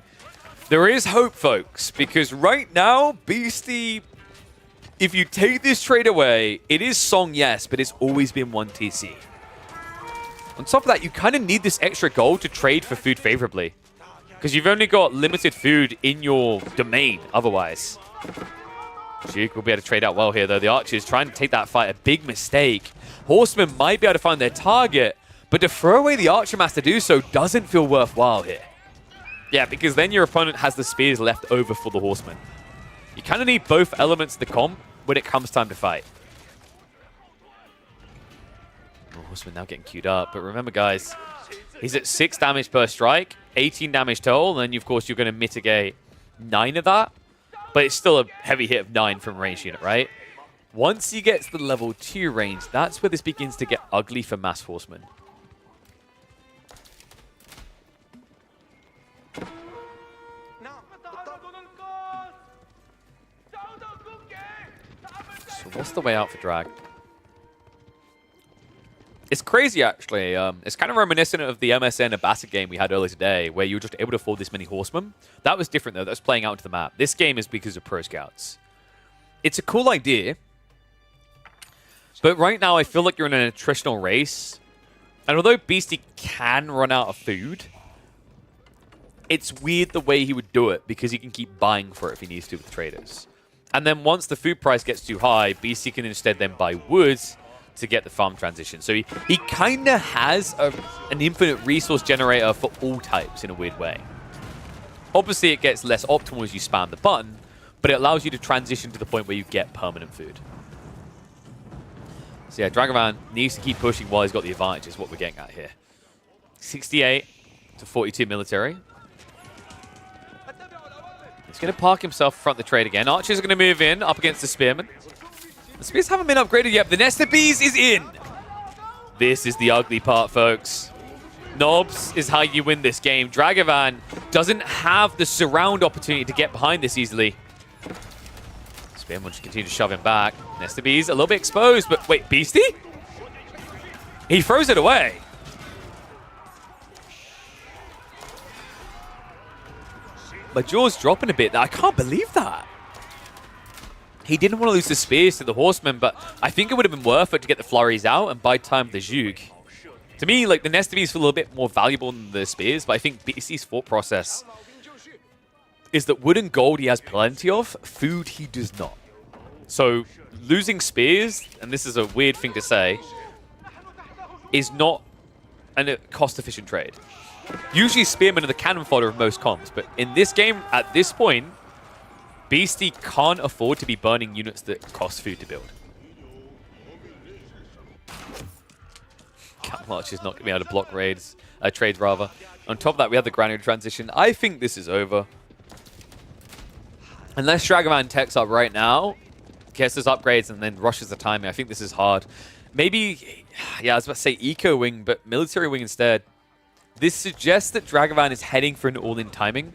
There is hope, folks, because right now, Beastie, if you take this trade away, it is Song, yes, but it's always been 1 TC. On top of that, you kind of need this extra gold to trade for food favorably, because you've only got limited food in your domain otherwise. Juke will be able to trade out well here, though. The archers trying to take that fight, a big mistake. Horsemen might be able to find their target, but to throw away the archer mass to do so doesn't feel worthwhile here. Yeah, because then your opponent has the spears left over for the horsemen. You kind of need both elements of the comp when it comes time to fight. Horseman now getting queued up, but remember, guys, he's at 6 damage per strike, 18 damage total, and then, of course, you're going to mitigate 9 of that, but it's still a heavy hit of 9 from range unit, right? Once he gets the level 2 range, that's where this begins to get ugly for Mass Horsemen. So what's the way out for Drag? It's crazy, actually. It's kind of reminiscent of the MSN Abbasid game we had earlier today, where you were just able to afford this many horsemen. That was different, though. That was playing out into the map. This game is because of Pro Scouts. It's a cool idea, but right now I feel like you're in an attritional race. And although Beastie can run out of food, it's weird the way he would do it, because he can keep buying for it if he needs to with traders. And then once the food price gets too high, Beastie can instead then buy wood to get the farm transition. So he kind of has an infinite resource generator for all types in a weird way. Obviously, it gets less optimal as you spam the button, but it allows you to transition to the point where you get permanent food. So yeah, Dragavan needs to keep pushing while he's got the advantage, is what we're getting at here. 68 to 42 military. He's going to park himself in front of the trade again. Archers are going to move in up against the Spearmen. The Spears haven't been upgraded yet, but the Nest of Bees is in. This is the ugly part, folks. Knobs is how you win this game. Dragavan doesn't have the surround opportunity to get behind this easily. Spearmen will just continue to shove him back. Nest of Bees a little bit exposed, but wait, Beastie? He throws it away. My jaw's dropping a bit. I can't believe that. He didn't want to lose the spears to the horsemen, but I think it would have been worth it to get the flurries out and buy time the Zhug. To me, like, the Nest of Bees feel a little bit more valuable than the spears, but I think BC's thought process is that wood and gold he has plenty of, food he does not. So losing spears, and this is a weird thing to say, is not a cost-efficient trade. Usually spearmen are the cannon fodder of most comps, but in this game, at this point, Beastie can't afford to be burning units that cost food to build. Camelot is not going to be able to block raids, trades rather. On top of that, we have the granary transition. I think this is over. Unless Dragavan techs up right now, gets his upgrades and then rushes the timing, I think this is hard. Maybe, yeah, I was about to say Eco Wing, but Military Wing instead. This suggests that Dragavan is heading for an all-in timing.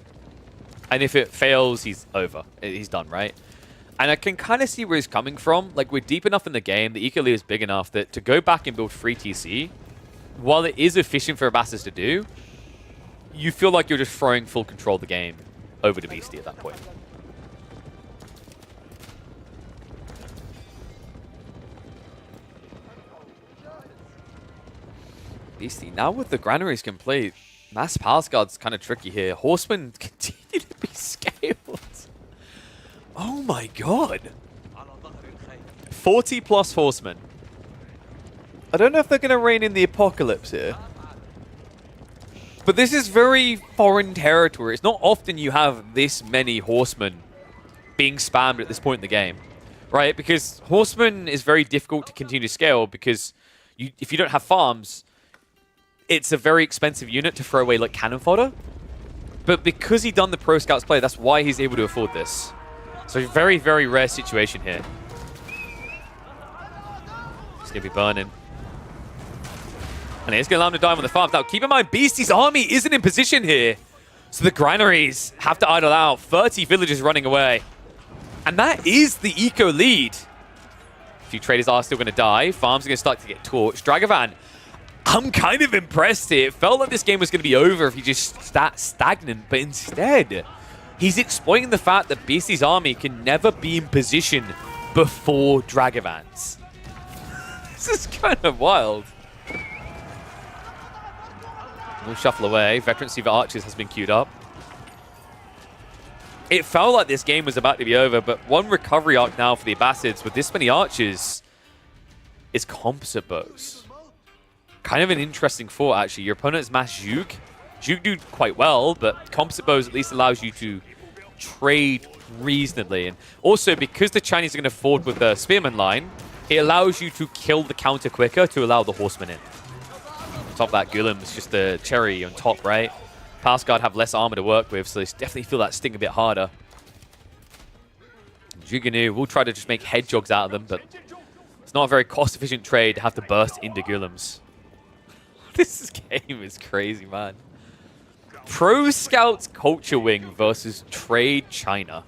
And if it fails, he's over. He's done, right? And I can kind of see where he's coming from. Like, we're deep enough in the game, the Eco is big enough that to go back and build free TC, while it is efficient for Abbasis to do, you feel like you're just throwing full control of the game over to Beastie at that point. Beastie, now with the granaries complete, Mass Palace Guard's kind of tricky here. Horsemen continue to be scaled. Oh my god. 40 plus horsemen. I don't know if they're going to reign in the apocalypse here. But this is very foreign territory. It's not often you have this many horsemen being spammed at this point in the game. Right? Because horsemen is very difficult to continue to scale because if you don't have farms, it's a very expensive unit to throw away like cannon fodder. But because he done the Pro Scouts play, that's why he's able to afford this. So very, very rare situation here. He's going to be burning. And he's going to allow him to die on the farm. Now, keep in mind, Beastie's army isn't in position here. So the granaries have to idle out. 30 villagers running away. And that is the eco lead. A few traders are still going to die. Farms are going to start to get torched. Dragavan, I'm kind of impressed here. It felt like this game was going to be over if he just sat stagnant. But instead, he's exploiting the fact that Beastie's army can never be in position before Dragavan's. This is kind of wild. We'll shuffle away. Veteran Siva Archers has been queued up. It felt like this game was about to be over, but one recovery arc now for the Abbasids with this many archers is composite bows. Kind of an interesting thought, actually. Your opponent's mass Zhug. Zhug do quite well, but composite bows at least allows you to trade reasonably. And also, because the Chinese are going to forward with the Spearman line, it allows you to kill the counter quicker to allow the Horsemen in. On top of that, Guillem's just the cherry on top, right? Palace Guard have less armor to work with, so they definitely feel that sting a bit harder. Zhuge will try to just make hedgehogs out of them, but it's not a very cost-efficient trade to have to burst into Guillem's. This game is crazy, man. Pro Scouts Culture Wing versus Trade China.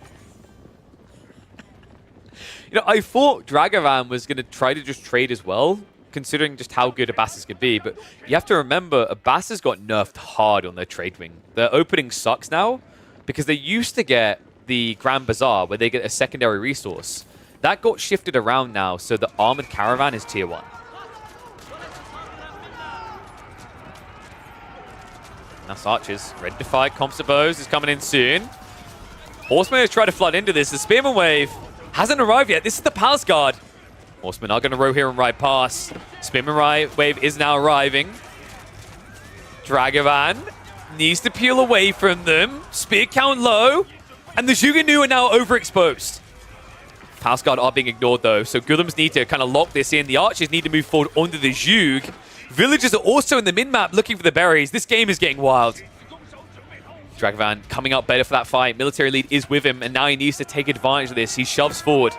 You know, I thought Dragavan was going to try to just trade as well, considering just how good Abbasis could be. But you have to remember, Abbasis got nerfed hard on their trade wing. Their opening sucks now because they used to get the Grand Bazaar where they get a secondary resource. That got shifted around now, so the Armored Caravan is tier 1. That's Archers. Ready to fight. Composite Bows is coming in soon. Horsemen has tried to flood into this. The Spearman Wave hasn't arrived yet. This is the Palace Guard. Horsemen are going to row here and ride past. Spearman Wave is now arriving. Dragavan needs to peel away from them. Spear count low. And the Zhuge are now overexposed. Palace Guard are being ignored though, so Guillem's need to kind of lock this in. The Archers need to move forward onto the Zhug. Villagers are also in the min-map looking for the berries. This game is getting wild. Dragavan coming up better for that fight. Military lead is with him, and now he needs to take advantage of this. He shoves forward.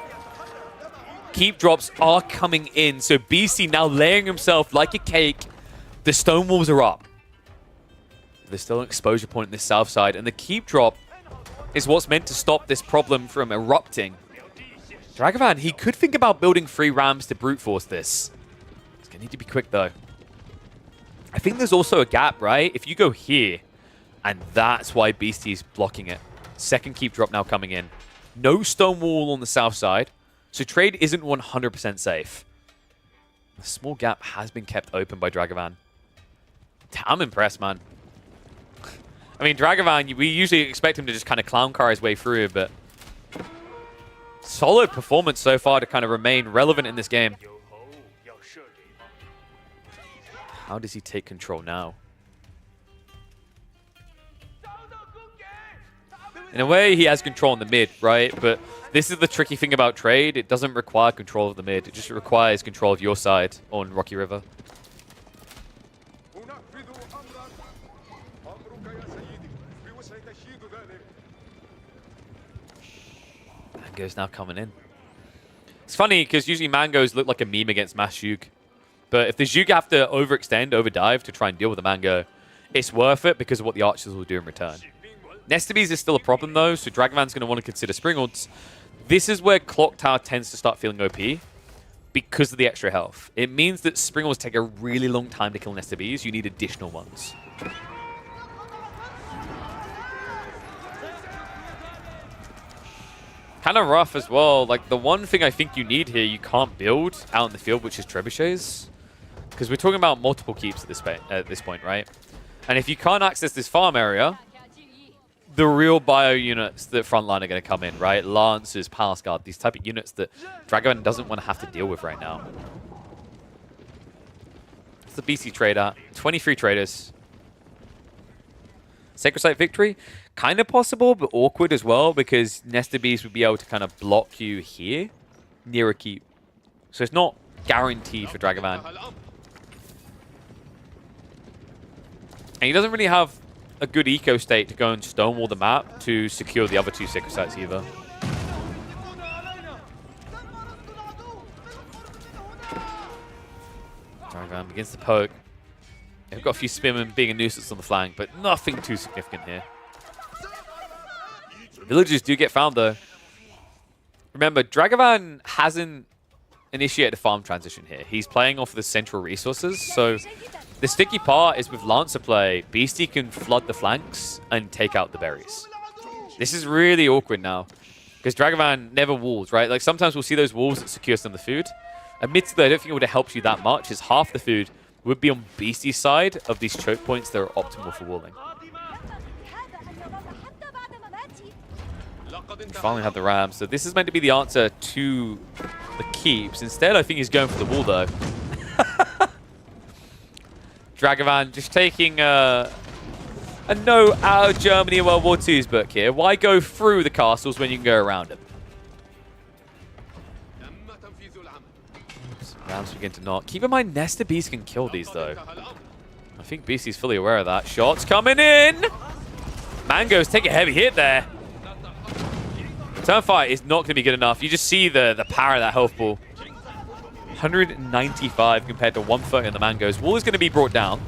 Keep drops are coming in, so BC now laying himself like a cake. The stone walls are up. There's still an exposure point in this south side, and the keep drop is what's meant to stop this problem from erupting. Dragavan, he could think about building 3 rams to brute force this. It's going to need to be quick, though. I think there's also a gap, right? If you go here, and that's why Beastie's blocking it. Second keep drop now coming in. No stone wall on the south side, so trade isn't 100% safe. The small gap has been kept open by Dragavan. I'm impressed, man. I mean, Dragavan, we usually expect him to just kind of clown car his way through, but solid performance so far to kind of remain relevant in this game. How does he take control now? In a way, he has control in the mid, right? But this is the tricky thing about trade. It doesn't require control of the mid. It just requires control of your side on Rocky River. Mango's now coming in. It's funny because usually Mangoes look like a meme against Mass Zhuge. But if the Zhuge have to overextend, overdive to try and deal with the Mango, it's worth it because of what the archers will do in return. Nesta Bees is still a problem though, so Dragavan's going to want to consider Springald's. This is where Clock Tower tends to start feeling OP because of the extra health. It means that Springald's take a really long time to kill Nesta Bees. You need additional ones. Kind of rough as well. Like, the one thing I think you need here, you can't build out in the field, which is trebuchets. Because we're talking about multiple keeps at this point, right? And if you can't access this farm area, the real bio units that frontline are going to come in, right? Lancers, Palace Guard, these type of units that Dragavan doesn't want to have to deal with right now. It's the BC trader. 23 traders. Sacred Site victory? Kind of possible, but awkward as well, because Nesta Bees would be able to kind of block you here, near a keep. So it's not guaranteed for Dragavan. And he doesn't really have a good eco state to go and stonewall the map to secure the other 2 Sacred Sites either. Dragavan begins to poke. They've got a few spearmen being a nuisance on the flank, but nothing too significant here. Villagers do get found though. Remember, Dragavan hasn't initiated a farm transition here. He's playing off the central resources, so the sticky part is with Lancer play, Beastie can flood the flanks and take out the berries. This is really awkward now, because Dragavan never walls, right? Like, sometimes we'll see those walls that secure some of the food. Admittedly, I don't think it would have helped you that much, as half the food would be on Beastie's side of these choke points that are optimal for walling. We finally have the ram, so this is meant to be the answer to the keeps. Instead, I think he's going for the wall, though. Dragavan just taking a note out of Germany World War II's book here. Why go through the castles when you can go around them? Rams begin to knock. Keep in mind, Nesta Bees can kill these, though. I think BC's fully aware of that. Shots coming in! Mangoes take a heavy hit there. Turn fight is not going to be good enough. You just see the power of that health ball. 195 compared to 130 in the Mangoes. Wall is going to be brought down.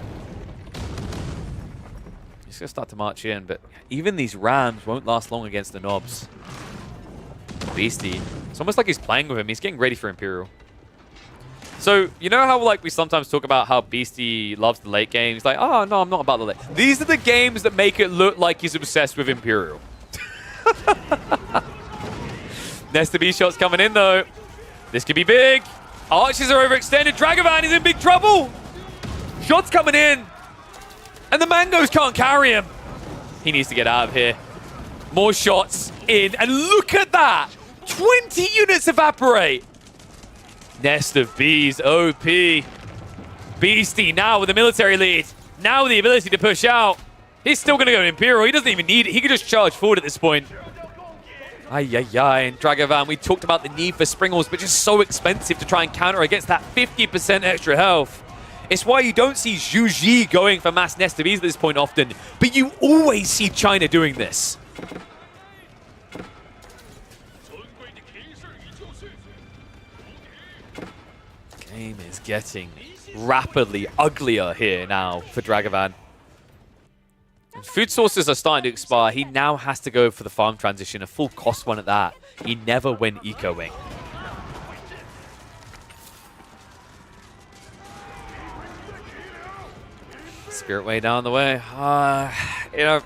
He's going to start to march in, but even these Rams won't last long against the Knobs. Beastie. It's almost like he's playing with him. He's getting ready for Imperial. So, you know how like we sometimes talk about how Beastie loves the late games? Like, oh, no, I'm not about the late. These are the games that make it look like he's obsessed with Imperial. Nesta B shots coming in, though. This could be big. Archers are overextended. Dragavan is in big trouble. Shots coming in. And the Mangoes can't carry him. He needs to get out of here. More shots in. And look at that. 20 units evaporate. Nest of Bees, OP. Beastie now with the military lead. Now with the ability to push out. He's still going to go Imperial. He doesn't even need it. He can just charge forward at this point. And Dragavan, we talked about the need for Springles, but just so expensive to try and counter against that 50% extra health. It's why you don't see Zhu Ji going for mass Nesta Bs at this point often, but you always see China doing this. Game is getting rapidly uglier here now for Dragavan. Food sources are starting to expire. He now has to go for the farm transition, a full cost one at that. He never went ecoing. Spirit Way down the way. You know,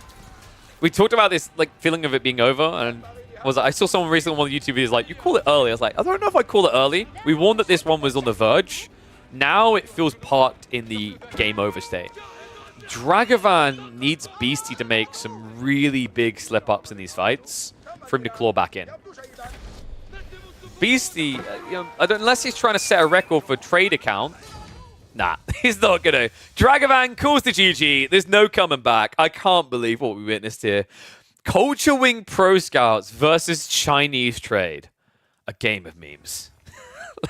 we talked about this like feeling of it being over, and I saw someone recently on one of the YouTube videos like, you call it early. I was like, I don't know if I call it early. We warned that this one was on the verge. Now it feels parked in the game over state. Dragavan needs Beastie to make some really big slip-ups in these fights for him to claw back in. Beastie, you know, unless he's trying to set a record for trade account, nah, he's not gonna. Dragavan calls the GG. There's no coming back. I can't believe what we witnessed here. Culture Wing Pro Scouts versus Chinese Trade. A game of memes.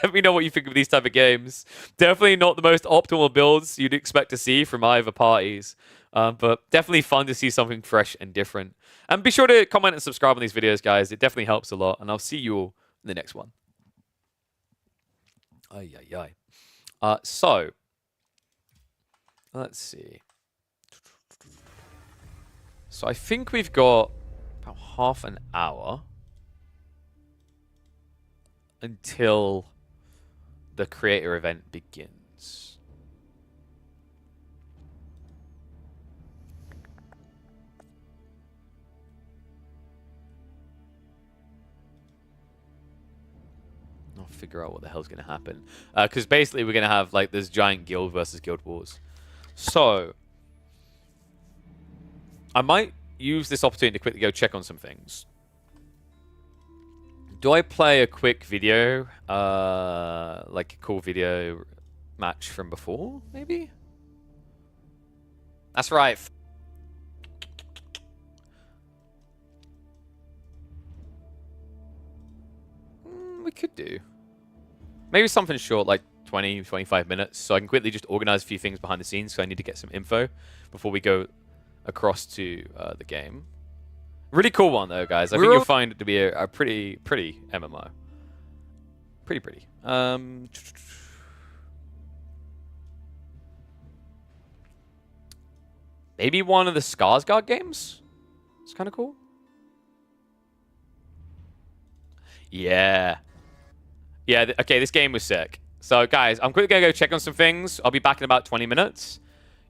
Let me know what you think of these type of games. Definitely not the most optimal builds you'd expect to see from either parties. But definitely fun to see something fresh and different. And be sure to comment and subscribe on these videos, guys. It definitely helps a lot. And I'll see you all in the next one. So, let's see. So I think we've got about half an hour until the creator event begins. I'll figure out what the hell's going to happen. Because basically we're going to have like this giant guild versus guild wars. So I might use this opportunity to quickly go check on some things. Do I play a quick video, like a cool video match from before, maybe? That's right. We could do. Maybe something short, like 20, 25 minutes, so I can quickly just organize a few things behind the scenes, so I need to get some info before we go across to the game. Really cool one, though, guys. I think you'll find it to be a pretty MMO. Pretty. Maybe one of the Skarsgård games? It's kind of cool. Yeah. Yeah, okay, this game was sick. So, guys, I'm quickly going to go check on some things. I'll be back in about 20 minutes.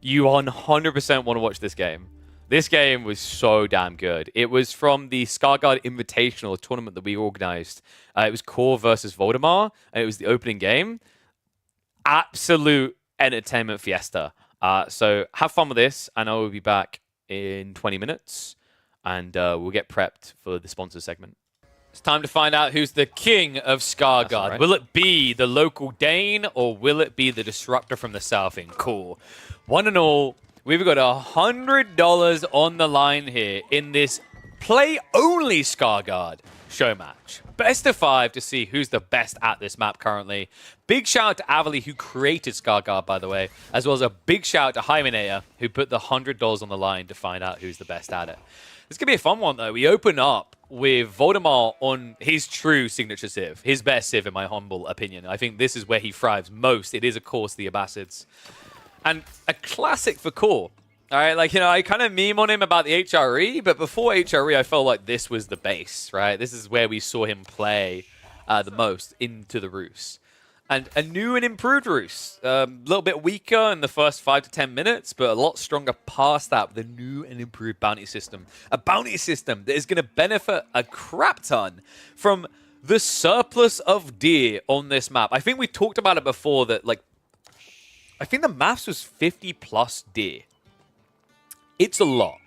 You 100% want to watch this game. This game was so damn good. It was from the Skarsgård Invitational tournament that we organized. It was Core versus Voldemar, and it was the opening game. Absolute entertainment fiesta. So have fun with this, and I will be back in 20 minutes, and we'll get prepped for the sponsor segment. It's time to find out who's the king of Skarsgård. Right. Will it be the local Dane, or will it be the disruptor from the south in Core? One and all, we've got $100 on the line here in this play-only Skarsgård show match. Best of 5 to see who's the best at this map currently. Big shout out to Avali, who created Skarsgård, by the way, as well as a big shout out to Hymenaea, who put the $100 on the line to find out who's the best at it. This could be a fun one, though. We open up with Voldemar on his true signature Civ, his best Civ, in my humble opinion. I think this is where he thrives most. It is, of course, the Abbasids. And a classic for Core. All right, like, you know, I kind of meme on him about the HRE, but before HRE, I felt like this was the base, right? This is where we saw him play the most into the Rus. And a new and improved Rus. A little bit weaker in the first 5 to 10 minutes, but a lot stronger past that with a new and improved bounty system. A bounty system that is going to benefit a crap ton from the surplus of deer on this map. I think we talked about it before that, like, I think the maps was 50 plus deer. It's a lot.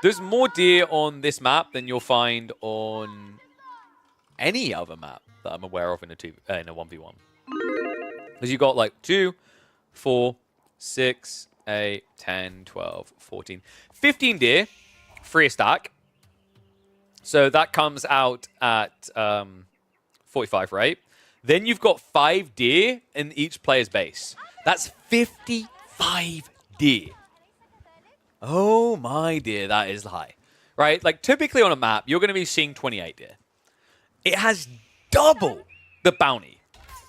There's more deer on this map than you'll find on any other map that I'm aware of in a 1v1. Because you got like 2, 4, 6, 8, 10, 12, 14, 15 deer, free a stack. So that comes out at 45, right? Then you've got 5 deer in each player's base. That's 55 deer. Oh my dear, that is high. Right? Like, typically on a map, you're going to be seeing 28 deer. It has double the bounty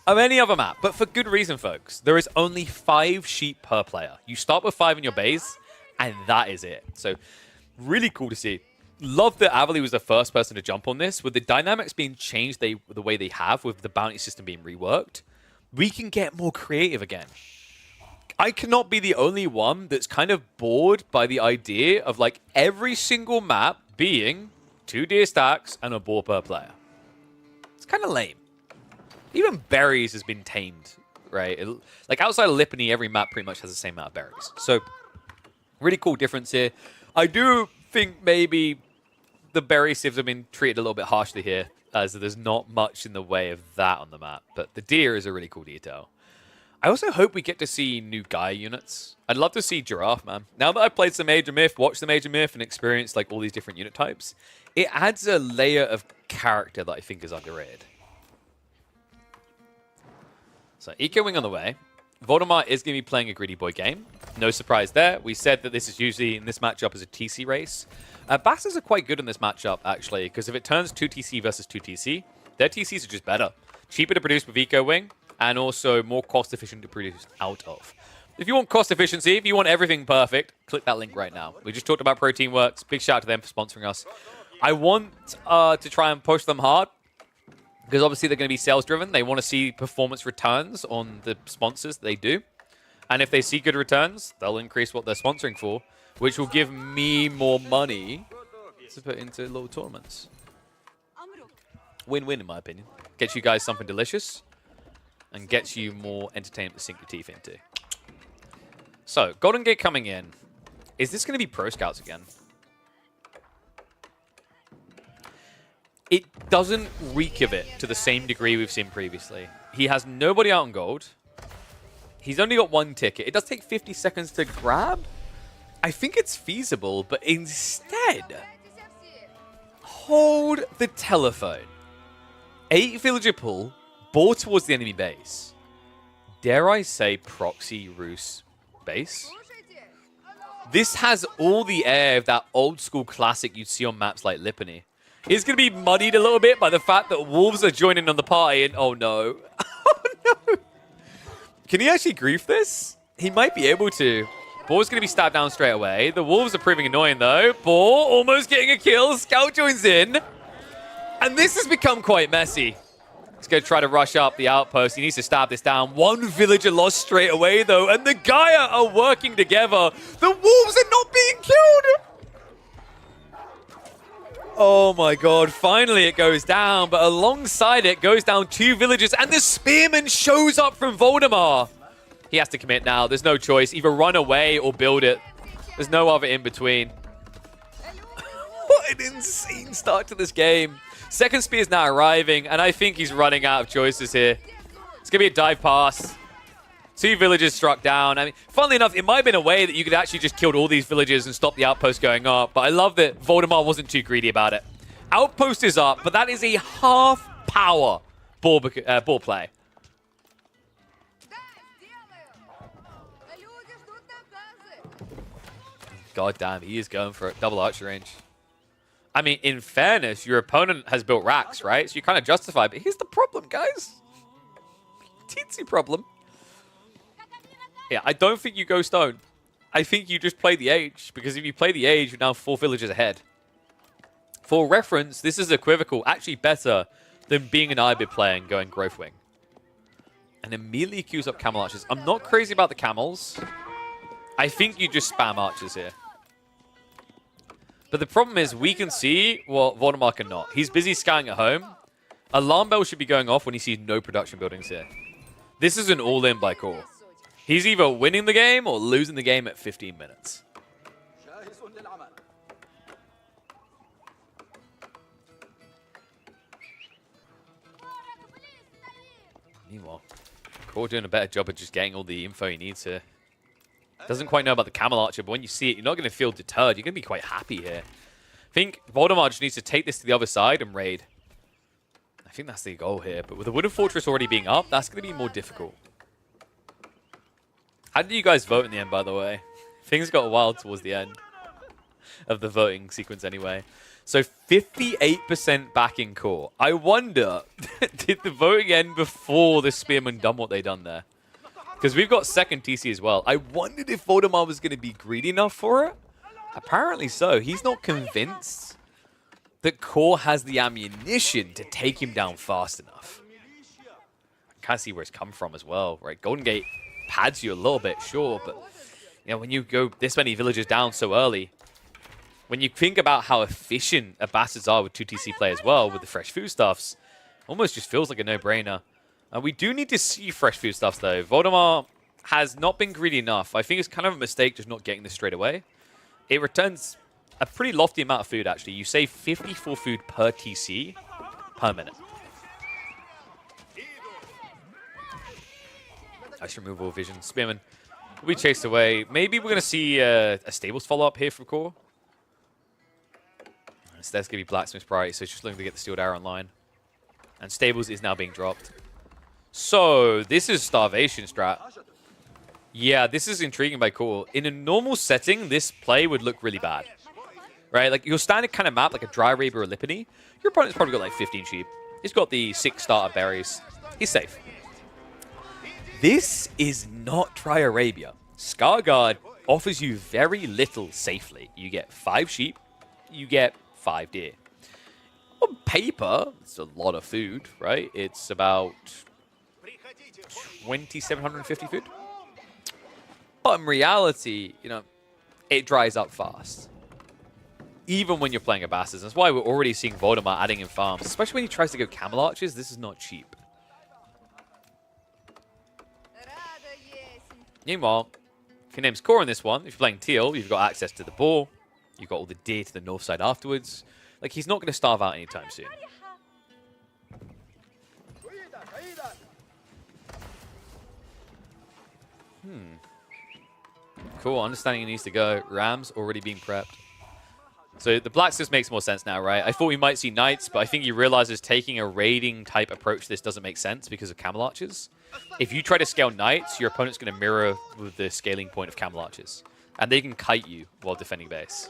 of any other map, but for good reason, folks. There is only 5 sheep per player. You start with 5 in your base, and that is it. So, really cool to see. Love that Avali was the first person to jump on this. With the dynamics being changed the way they have, with the bounty system being reworked, we can get more creative again. I cannot be the only one that's kind of bored by the idea of like every single map being 2 deer stacks and a boar per player. It's kind of lame. Even berries has been tamed, right? Like outside of Lipany, every map pretty much has the same amount of berries. So really cool difference here. I do think maybe the berry sieves have been treated a little bit harshly here, as there's not much in the way of that on the map. But the deer is a really cool detail. I also hope we get to see new Gaia units. I'd love to see Giraffe, man. Now that I've played some Major Myth, watched the Major Myth, and experienced like all these different unit types, it adds a layer of character that I think is underrated. So Eco Wing on the way. Voldemort is going to be playing a Greedy Boy game. No surprise there. We said that this is usually in this matchup as a TC race. Bastards are quite good in this matchup, actually, because if it turns 2 TC versus 2 TC, their TCs are just better. Cheaper to produce with Eco Wing, and also more cost efficient to produce out of. If you want cost efficiency, if you want everything perfect, click that link right now. We just talked about Protein Works. Big shout out to them for sponsoring us. I want to try and push them hard, because obviously they're going to be sales driven. They want to see performance returns on the sponsors they do. And if they see good returns, they'll increase what they're sponsoring for, which will give me more money to put into little tournaments. Win-win, in my opinion. Gets you guys something delicious and gets you more entertainment to sink your teeth into. So, Golden Gate coming in. Is this going to be Pro Scouts again? It doesn't reek of it to the same degree we've seen previously. He has nobody out on gold. He's only got 1 ticket. It does take 50 seconds to grab. I think it's feasible, but instead, hold the telephone. 8 villager pull, bore towards the enemy base. Dare I say proxy Roos base? This has all the air of that old school classic you'd see on maps like Lipany. It's going to be muddied a little bit by the fact that wolves are joining on the party, and oh no. Oh no. Can he actually grief this? He might be able to. Boar's going to be stabbed down straight away. The wolves are proving annoying though. Boar almost getting a kill. Scout joins in. And this has become quite messy. He's going to try to rush up the outpost. He needs to stab this down. 1 villager lost straight away though. And the Gaia are working together. The wolves are not being killed. Oh my god, finally it goes down, but alongside it goes down 2 villagers, and the spearman shows up from Voldemar. He has to commit now. There's no choice. Either run away or build it. There's no other in between. What an insane start to this game. Second spear is now arriving, and I think he's running out of choices here. It's going to be a dive pass. 2 villagers struck down. I mean, funnily enough, it might have been a way that you could actually just kill all these villagers and stop the outpost going up. But I love that Voldemar wasn't too greedy about it. Outpost is up, but that is a half-power ball play. God damn, he is going for it. Double archer range. I mean, in fairness, your opponent has built racks, right? So you kind of justify. But here's the problem, guys. Teensy problem. Yeah, I don't think you go stone. I think you just play the age, because if you play the age, you're now 4 villagers ahead. For reference, this is equivocal, actually better than being an Ibid player and going Growth Wing. And immediately queues up Camel Archers. I'm not crazy about the Camels. I think you just spam Archers here. But the problem is, we can see what Voldemar cannot. He's busy scouting at home. Alarm bell should be going off when he sees no production buildings here. This is an all-in by Core. He's either winning the game or losing the game at 15 minutes. Meanwhile, Core doing a better job of just getting all the info he needs here. Doesn't quite know about the Camel Archer, but when you see it, you're not going to feel deterred. You're going to be quite happy here. I think Voldemar just needs to take this to the other side and raid. I think that's the goal here. But with the Wooden Fortress already being up, that's going to be more difficult. How did you guys vote in the end, by the way? Things got wild towards the end of the voting sequence anyway. So 58% backing Core. I wonder, did the voting end before the Spearman done what they done there? Because we've got second TC as well. I wondered if Voldemar was going to be greedy enough for it. Apparently so. He's not convinced that Core has the ammunition to take him down fast enough. I can't see where it's come from as well, right? Golden Gate pads you a little bit, sure, but you know, when you go this many villagers down so early, when you think about how efficient Bastards are with 2 TC play as well, with the fresh foodstuffs, almost just feels like a no-brainer. We do need to see fresh foodstuffs, though. Voldemar has not been greedy enough. I think it's kind of a mistake just not getting this straight away. It returns a pretty lofty amount of food, actually. You save 54 food per TC per minute. Nice removal of vision. Spearman will be chased away. Maybe we're going to see a Stables follow-up here from Core. So that's going to be Blacksmith's priority, so it's just looking to get the Steeled Arrow online. And Stables is now being dropped. So, this is Starvation strat. Yeah, this is intriguing by Core. In a normal setting, this play would look really bad. Right? Like, your standard kind of map, like a Dry Rabe or a Lippany, your opponent's probably got like 15 sheep. He's got the 6 starter berries. He's safe. This is not Tri-Arabia. Scarguard offers you very little safely. You get 5 sheep. You get 5 deer. On paper, it's a lot of food, right? It's about 2,750 food. But in reality, you know, it dries up fast. Even when you're playing a Bastards. That's why we're already seeing Voldemar adding in farms. Especially when he tries to go Camel Archers, this is not cheap. Meanwhile, if your name's Core in this one, if you're playing Teal, you've got access to the boar. You've got all the deer to the north side afterwards. Like, he's not going to starve out anytime soon. Cool, understanding he needs to go. Rams already being prepped. So the Blacksmith makes more sense now, right? I thought we might see Knights, but I think he realizes taking a raiding type approach to this doesn't make sense because of Camel Archers. If you try to scale Knights, your opponent's going to mirror with the scaling point of Camel Archers. And they can kite you while defending base.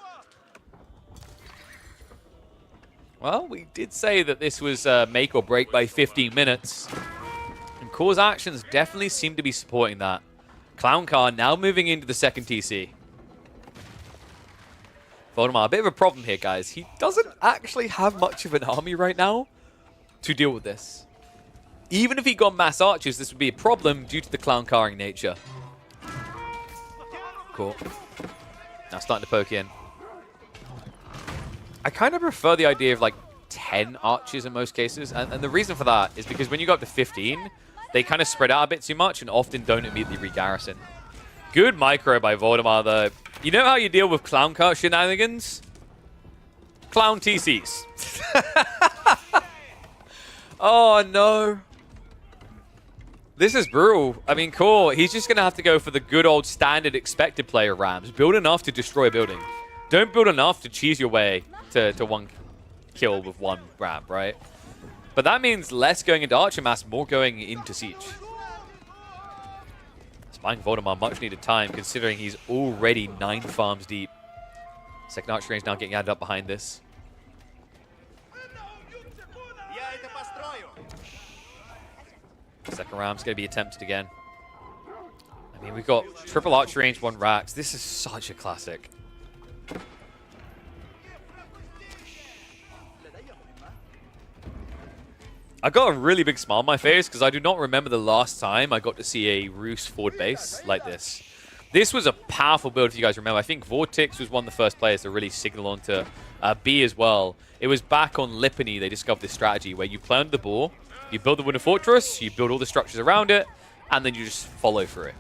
Well, we did say that this was make or break by 15 minutes. And Core's actions definitely seem to be supporting that. Clown Car now moving into the second TC. Voldemar, a bit of a problem here, guys. He doesn't actually have much of an army right now to deal with this. Even if he got mass archers, this would be a problem due to the Clown Carring nature. Cool. Now starting to poke in. I kind of prefer the idea of like 10 archers in most cases. And the reason for that is because when you go up to 15, they kind of spread out a bit too much and often don't immediately re-garrison. Good micro by Voldemar, though. You know how you deal with Clown Car shenanigans? Clown TCs. Oh, no. This is brutal. I mean, Core, he's just going to have to go for the good old standard expected player Rams. Build enough to destroy a building. Don't build enough to cheese your way to one kill with one Ram, right? But that means less going into Archer Mass, more going into Siege. It's buying Voldemar much needed time, considering he's already 9 farms deep. Second Archer range now getting added up behind this. Second Ram's going to be attempted again. I mean, we've got triple Archer range, 1 Rax. This is such a classic. I got a really big smile on my face because I do not remember the last time I got to see a Roost forward base like this. This was a powerful build, if you guys remember. I think Vortex was one of the first players to really signal onto B as well. It was back on Lippany they discovered this strategy where you play under the boar, you build the Wooden Fortress, you build all the structures around it, and then you just follow through it.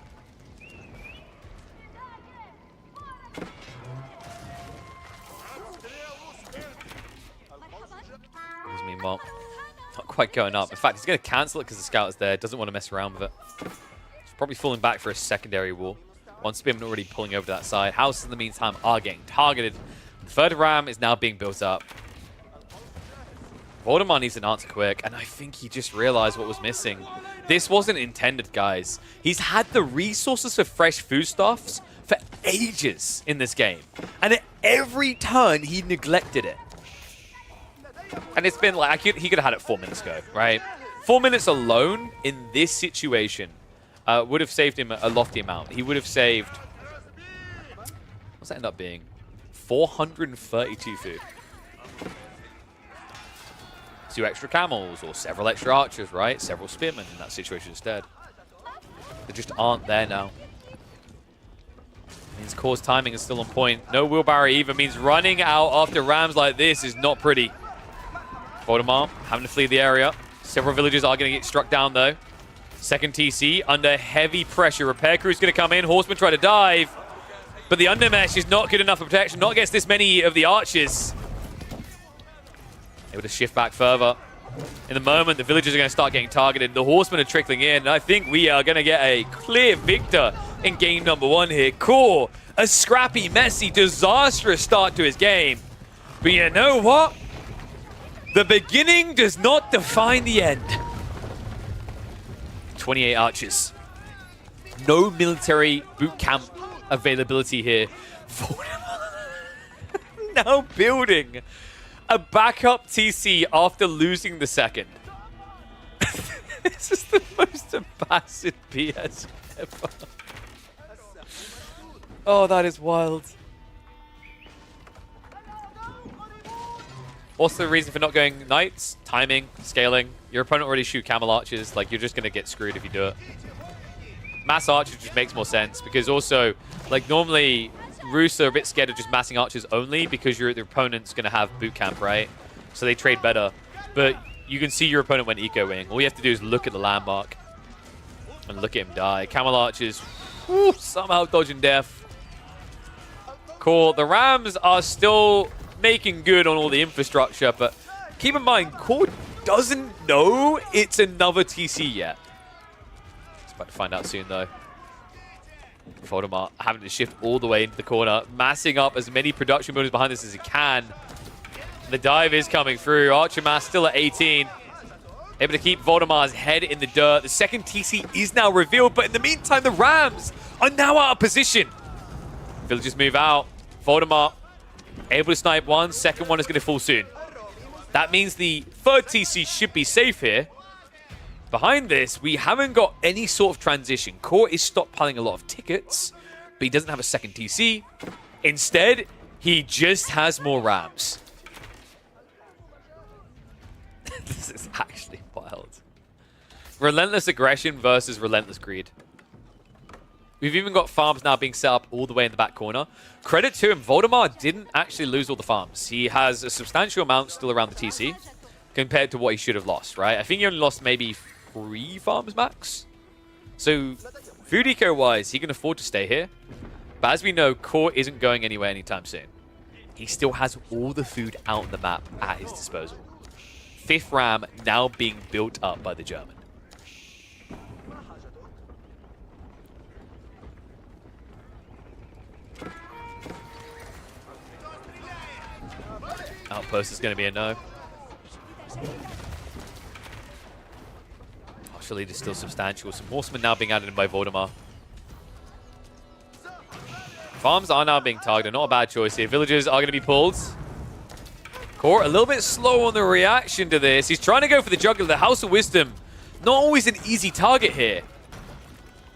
Meanwhile, not quite going up. In fact, he's going to cancel it because the scout is there. Doesn't want to mess around with it. He's probably falling back for a secondary wall. One Spearman already pulling over to that side. Houses, in the meantime, are getting targeted. The third Ram is now being built up. Voldemar needs an answer quick, and I think he just realized what was missing. This wasn't intended, guys. He's had the resources for fresh foodstuffs for ages in this game, and at every turn, he neglected it. And it's been like, he could have had it 4 minutes ago, right? 4 minutes alone in this situation would have saved him a lofty amount. He would have saved, what's that end up being? 432 food. 2 extra camels or several extra archers, right? Several spearmen in that situation instead. They just aren't there now. Means Core's timing is still on point. No wheelbarrow either means running out after rams like this is not pretty. Voldemar having to flee the area. Several villagers are going to get struck down though. Second TC under heavy pressure. Repair crew's going to come in. Horsemen try to dive. But the undermesh is not good enough for protection. Not against this many of the archers. Able to shift back further. In the moment, the villagers are going to start getting targeted. The horsemen are trickling in. And I think we are going to get a clear victor in game number 1 here. Core, a scrappy, messy, disastrous start to his game. But you know what? The beginning does not define the end. 28 archers. No military boot camp availability here. Now building a backup TC after losing the second. This is the most embarrassing BS ever. Oh, that is wild. What's the reason for not going knights? Timing, scaling. Your opponent already shoot camel archers. Like, you're just going to get screwed if you do it. Mass archers just makes more sense because also, like, normally Rus are a bit scared of just massing archers only because the opponent's going to have boot camp, right? So they trade better. But you can see your opponent went eco-wing. All you have to do is look at the landmark and look at him die. Camel archers, whew, somehow dodging death. Cool. The Rams are still making good on all the infrastructure, but keep in mind, Core doesn't know it's another TC yet. It's about to find out soon, though. Voldemar having to shift all the way into the corner, massing up as many production bonus behind this as he can. The dive is coming through. Archer mass still at 18. Able to keep Voldemar's head in the dirt. The second TC is now revealed, but in the meantime, the Rams are now out of position. Villagers move out. Voldemar able to snipe one. Second one is going to fall soon. That means the third TC should be safe here. Behind this, we haven't got any sort of transition. Core is stockpiling a lot of tickets, but he doesn't have a second TC. Instead, he just has more Rams. This is actually wild. Relentless aggression versus relentless greed. We've even got farms now being set up all the way in the back corner. Credit to him, Voldemar didn't actually lose all the farms. He has a substantial amount still around the TC compared to what he should have lost, right? I think he only lost maybe 3 farms max. So food eco-wise, he can afford to stay here. But as we know, Core isn't going anywhere anytime soon. He still has all the food out on the map at his disposal. 5th Ram now being built up by the German. Outpost is going to be a no. Martial lead is still substantial. Some horsemen now being added in by Voldemar. Farms are now being targeted. Not a bad choice here. Villagers are going to be pulled. Core a little bit slow on the reaction to this. He's trying to go for the juggler. The House of Wisdom, not always an easy target here.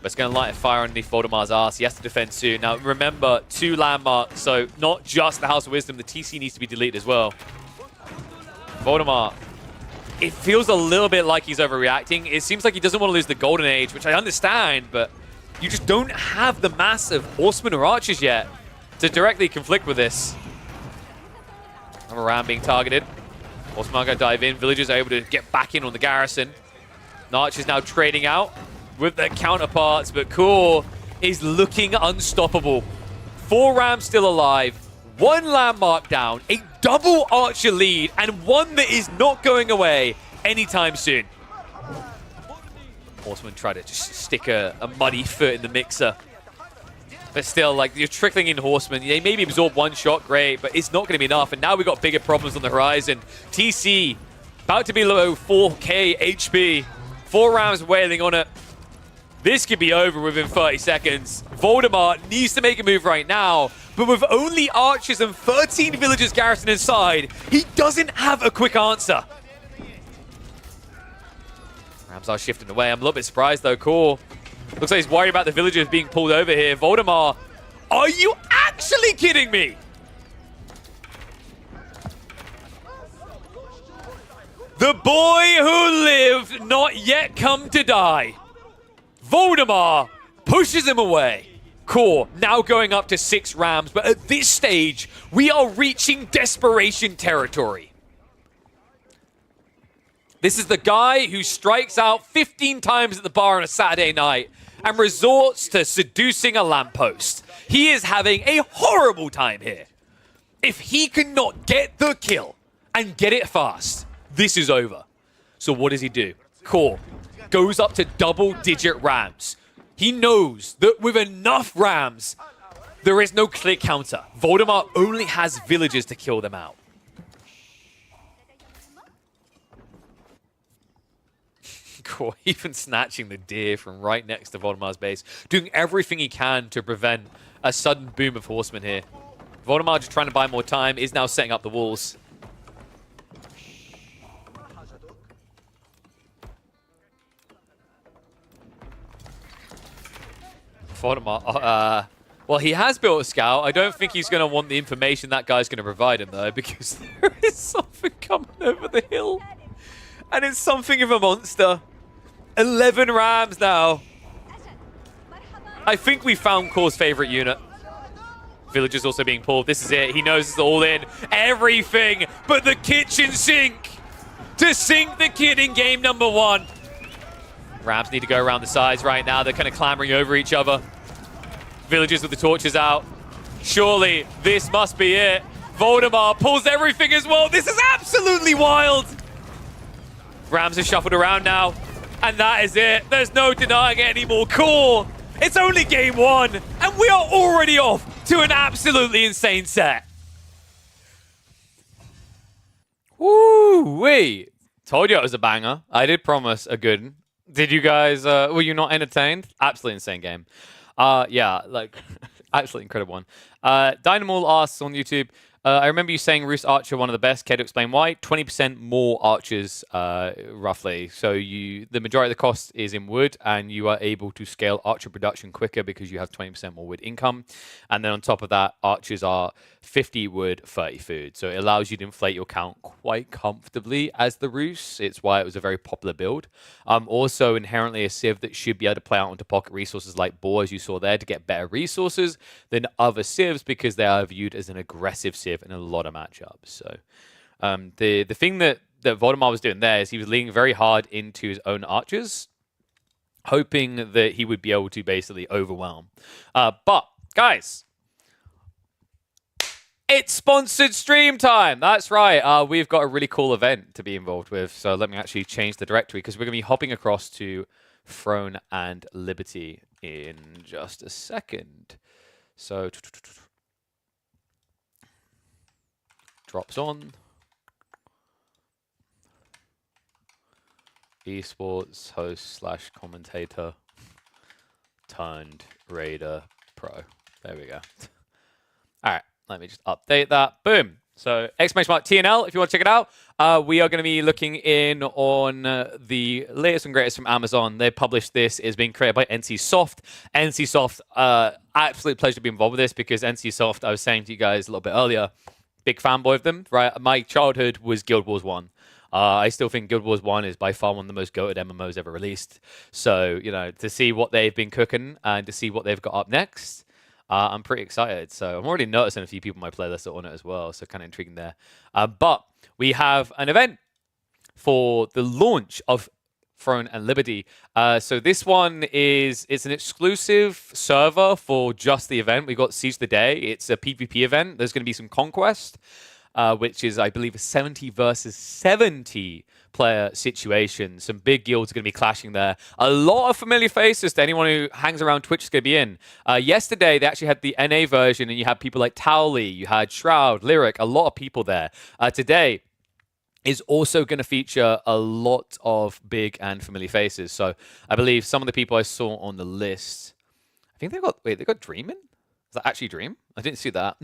But it's going to light a fire underneath Voldemar's ass. He has to defend soon. Now, remember, 2 landmarks, so not just the House of Wisdom. The TC needs to be deleted as well. Voldemar, it feels a little bit like he's overreacting. It seems like he doesn't want to lose the Golden Age, which I understand, but you just don't have the mass of horsemen or archers yet to directly conflict with this. Another Ram being targeted. Horsemen are going to dive in. Villagers are able to get back in on the garrison. The archers now trading out with their counterparts, but Core is looking unstoppable. 4 Rams still alive, 1 landmark down, a double archer lead, and one that is not going away anytime soon. Horsemen try to just stick a muddy foot in the mixer. But still, like, you're trickling in horsemen. They maybe absorb 1 shot, great, but it's not going to be enough. And now we've got bigger problems on the horizon. TC About to be low 4k HP. 4 rounds wailing on it. This could be over within 30 seconds. Voldemort needs to make a move right now, but with only archers and 13 villagers garrisoned inside, he doesn't have a quick answer. Rams are shifting away. I'm a little bit surprised though. Cool. Looks like he's worried about the villagers being pulled over here. Voldemort, are you actually kidding me? The boy who lived, not yet come to die. Voldemort pushes him away. Core now going up to 6 Rams, but at this stage, we are reaching desperation territory. This is the guy who strikes out 15 times at the bar on a Saturday night and resorts to seducing a lamppost. He is having a horrible time here. If he cannot get the kill and get it fast, this is over. So what does he do? Core goes up to double-digit Rams. He knows that with enough Rams, there is no click counter. Voldemort only has villagers to kill them out. Core even snatching the deer from right next to Voldemar's base, doing everything he can to prevent a sudden boom of horsemen here. Voldemort, just trying to buy more time, is now setting up the walls. Voldemort, well, he has built a scout. I don't think he's going to want the information that guy's going to provide him, though, because there is something coming over the hill. And it's something of a monster. 11 Rams now. I think we found Core's favorite unit. Villagers also being pulled. This is it. He knows it's all in. Everything but the kitchen sink to sink the kid in game number 1. Rams need to go around the sides right now. They're kind of clambering over each other. Villagers with the torches out. Surely this must be it. Voldemort pulls everything as well. This is absolutely wild. Rams are shuffled around now. And that is it. There's no denying it anymore. Core, it's only game 1. And we are already off to an absolutely insane set. Woo-wee. Told you it was a banger. I did promise a good one. Did you guys, were you not entertained? Absolutely insane game. Yeah, like, absolutely incredible one. Dynamol asks on YouTube, I remember you saying Roost Archer one of the best. Care to explain why? 20% more archers, roughly. So the majority of the cost is in wood, and you are able to scale archer production quicker because you have 20% more wood income. And then on top of that, archers are 50 wood, 30 food. So it allows you to inflate your count quite comfortably as the Roost. It's why it was a very popular build. Also inherently a civ that should be able to play out onto pocket resources like Boar, as you saw there, to get better resources than other civs because they are viewed as an aggressive civ in a lot of matchups. So the thing that Voldemort was doing there is he was leaning very hard into his own archers, hoping that he would be able to basically overwhelm. But guys, it's sponsored stream time. That's right. We've got a really cool event to be involved with. So let me actually change the directory because we're going to be hopping across to Throne and Liberty in just a second. So drops on. Esports host / commentator turned Raider Pro. There we go. All right, let me just update that. Boom. So !TNL if you want to check it out. We are going to be looking in on the latest and greatest from Amazon. They published this. It's being created by NCSoft. NCSoft, absolute pleasure to be involved with this because NCSoft, I was saying to you guys a little bit earlier, big fanboy of them, right? My childhood was Guild Wars 1. I still think Guild Wars 1 is by far one of the most goated MMOs ever released. So, you know, to see what they've been cooking and to see what they've got up next, I'm pretty excited. So I'm already noticing a few people in my playlist are on it as well. So kind of intriguing there. But we have an event for the launch of Throne and Liberty. So this one it's an exclusive server for just the event. We've got Siege of the Day. It's a PvP event. There's going to be some Conquest, which is, I believe, a 70 versus 70 player situation. Some big guilds are going to be clashing there. A lot of familiar faces to anyone who hangs around Twitch is going to be in. Yesterday, they actually had the NA version, and you had people like Towley, you had Shroud, Lyric, a lot of people there. Today, is also going to feature a lot of big and familiar faces. So I believe some of the people I saw on the list, I think they got Dreamin'? Is that actually Dream? I didn't see that.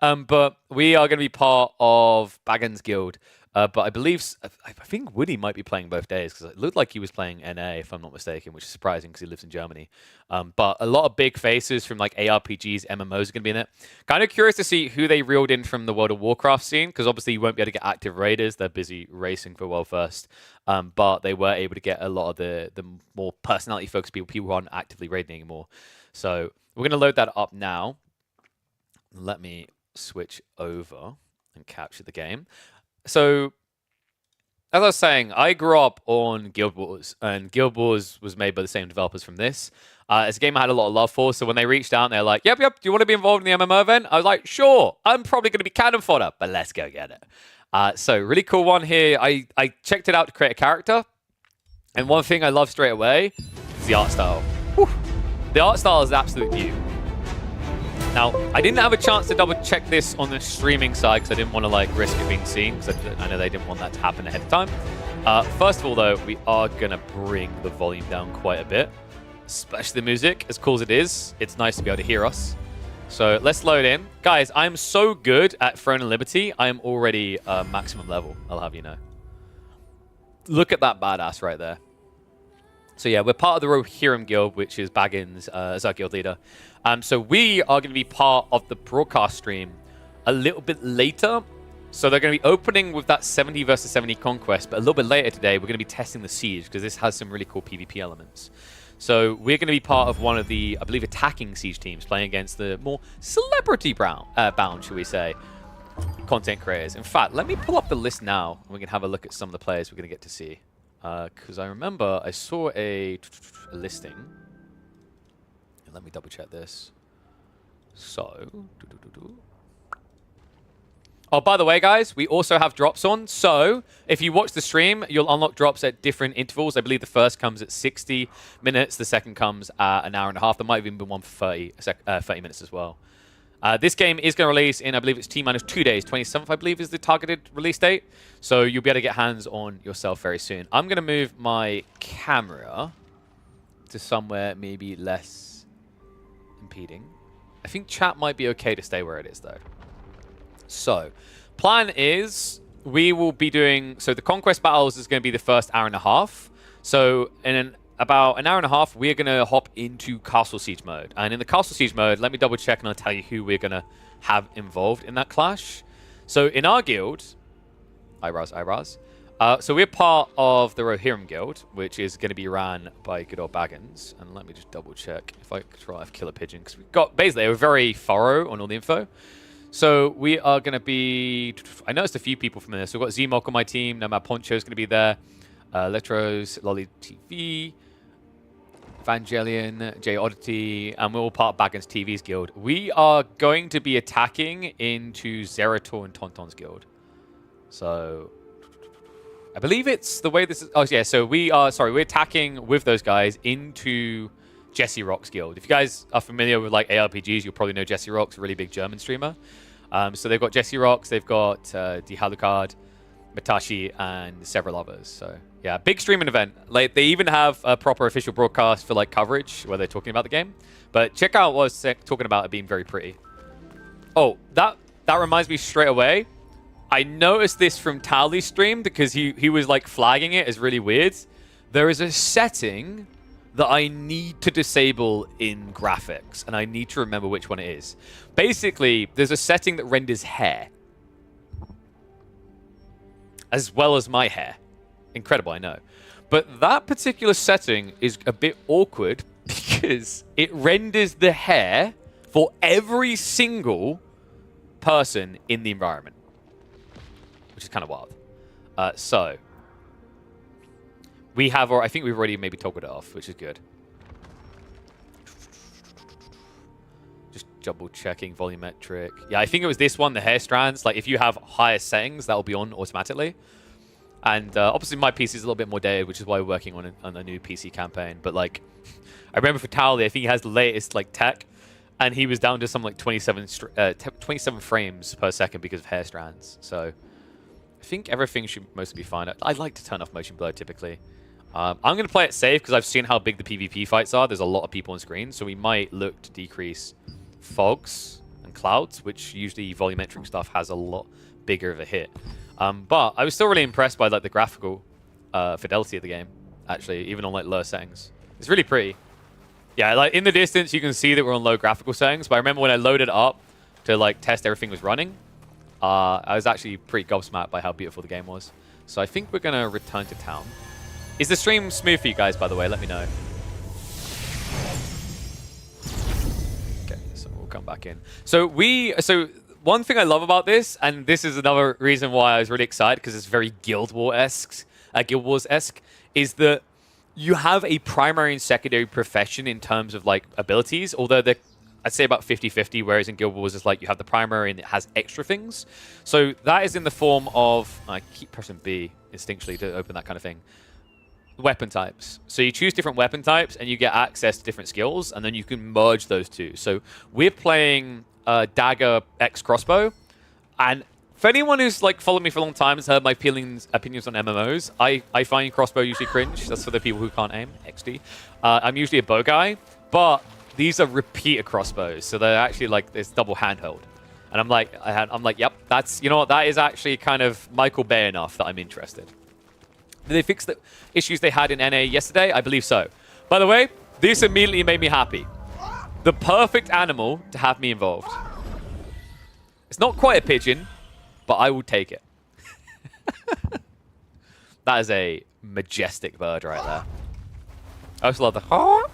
But we are going to be part of Baggins Guild. But I believe, I think Woody might be playing both days because it looked like he was playing NA, if I'm not mistaken, which is surprising because he lives in Germany. But a lot of big faces from like ARPGs, MMOs are going to be in it. Kind of curious to see who they reeled in from the World of Warcraft scene because obviously you won't be able to get active raiders. They're busy racing for World First. But they were able to get a lot of the more personality-focused people who aren't actively raiding anymore. So we're going to load that up now. Let me switch over and capture the game. So, as I was saying, I grew up on Guild Wars, and Guild Wars was made by the same developers from this. It's a game I had a lot of love for, so when they reached out, they're like, yep, do you want to be involved in the MMO event? I was like, sure, I'm probably going to be cannon fodder, but let's go get it. So, really cool one here. I checked it out to create a character, and one thing I love straight away is the art style. Whew. The art style is absolute beauty. Now, I didn't have a chance to double check this on the streaming side because I didn't want to like risk it being seen because I know they didn't want that to happen ahead of time. First of all, though, we are going to bring the volume down quite a bit, especially the music. As cool as it is, it's nice to be able to hear us. So let's load in. Guys, I'm so good at Throne of Liberty, I am already maximum level, I'll have you know. Look at that badass right there. So yeah, we're part of the Rohirrim Guild, which is Baggins as our guild leader. So we are going to be part of the broadcast stream a little bit later. So they're going to be opening with that 70 versus 70 conquest, but a little bit later today, we're going to be testing the siege because this has some really cool PvP elements. So we're going to be part of one of the, I believe, attacking siege teams playing against the more celebrity bound, shall we say, content creators. In fact, let me pull up the list now and we can have a look at some of the players we're going to get to see. Because I remember I saw a listing. Let me double check this. So, oh, by the way, guys, we also have drops on. So, if you watch the stream, you'll unlock drops at different intervals. I believe the first comes at 60 minutes. The second comes at an hour and a half. There might have even been one for 30 minutes as well. This game is going to release in, I believe it's T-minus 2 days. 27th, I believe, is the targeted release date. So you'll be able to get hands on yourself very soon. I'm going to move my camera to somewhere maybe less impeding. I think chat might be okay to stay where it is, though. So, plan is we will be doing... So the Conquest Battles is going to be the first hour and a half. So in about an hour and a half, we're going to hop into Castle Siege mode. And in the Castle Siege mode, let me double check and I'll tell you who we're going to have involved in that clash. So in our guild, Iraz. So we're part of the Rohirrim Guild, which is going to be ran by good old Baggins. And let me just double check if I control F Killer Pigeon, because we've got, basically, they were very thorough on all the info. So we are going to be, I noticed a few people from this. So we've got Zmok on my team, Nomad Poncho is going to be there, Letros, Lolly TV, Evangelion, J Oddity, and we're all part of Baggins TV's guild. We are going to be attacking into Zerator and Tonton's guild. So I believe it's the way this is. Oh, yeah. So we're attacking with those guys into Jesse Rock's guild. If you guys are familiar with like ARPGs, you'll probably know Jesse Rock's a really big German streamer. So they've got Jesse Rocks, they've got Die Halucard, Matashi, and several others. So yeah, big streaming event. Like they even have a proper official broadcast for like coverage where they're talking about the game. But check out what I was talking about it being very pretty. Oh, that reminds me straight away. I noticed this from Towley's stream because he was like flagging it as really weird. There is a setting that I need to disable in graphics, and I need to remember which one it is. Basically, there's a setting that renders hair. As well as my hair. Incredible, I know. But that particular setting is a bit awkward because it renders the hair for every single person in the environment. Which is kind of wild. So, we have, or I think we've already maybe toggled it off, which is good. Just double checking volumetric. Yeah, I think it was this one, the hair strands. Like, if you have higher settings, that will be on automatically. And obviously, my PC is a little bit more dated, which is why we're working on a new PC campaign. But like, I remember for Towley, I think he has the latest like tech, and he was down to some like 27 frames per second because of hair strands. So I think everything should mostly be fine. I like to turn off motion blur typically. I'm going to play it safe because I've seen how big the PvP fights are. There's a lot of people on screen, so we might look to decrease fogs and clouds, which usually volumetric stuff has a lot bigger of a hit. But I was still really impressed by like the graphical fidelity of the game, actually, even on like low settings. It's really pretty. Yeah, like in the distance, you can see that we're on low graphical settings, but I remember when I loaded up to like test everything was running, I was actually pretty gobsmacked by how beautiful the game was. So I think we're going to return to town. Is the stream smooth for you guys, by the way? Let me know. Okay, so we'll come back in. So one thing I love about this, and this is another reason why I was really excited, because it's very Guild Wars-esque, is that you have a primary and secondary profession in terms of like abilities, although they're, I'd say about 50-50, whereas in Guild Wars it's like you have the primary and it has extra things. So that is in the form of, I keep pressing B instinctually to open that kind of thing, weapon types. So you choose different weapon types and you get access to different skills, and then you can merge those two. So we're playing Dagger X Crossbow, and for anyone who's like followed me for a long time and has heard my opinions on MMOs, I find crossbow usually cringe. That's for the people who can't aim, XD. I'm usually a bow guy, but these are repeater crossbows, so they're actually like this double handheld. And I'm like, yep, that's, you know what, that is actually kind of Michael Bay enough that I'm interested. Did they fix the issues they had in NA yesterday? I believe so. By the way, this immediately made me happy. The perfect animal to have me involved. It's not quite a pigeon, but I will take it. That is a majestic bird right there. I also love the...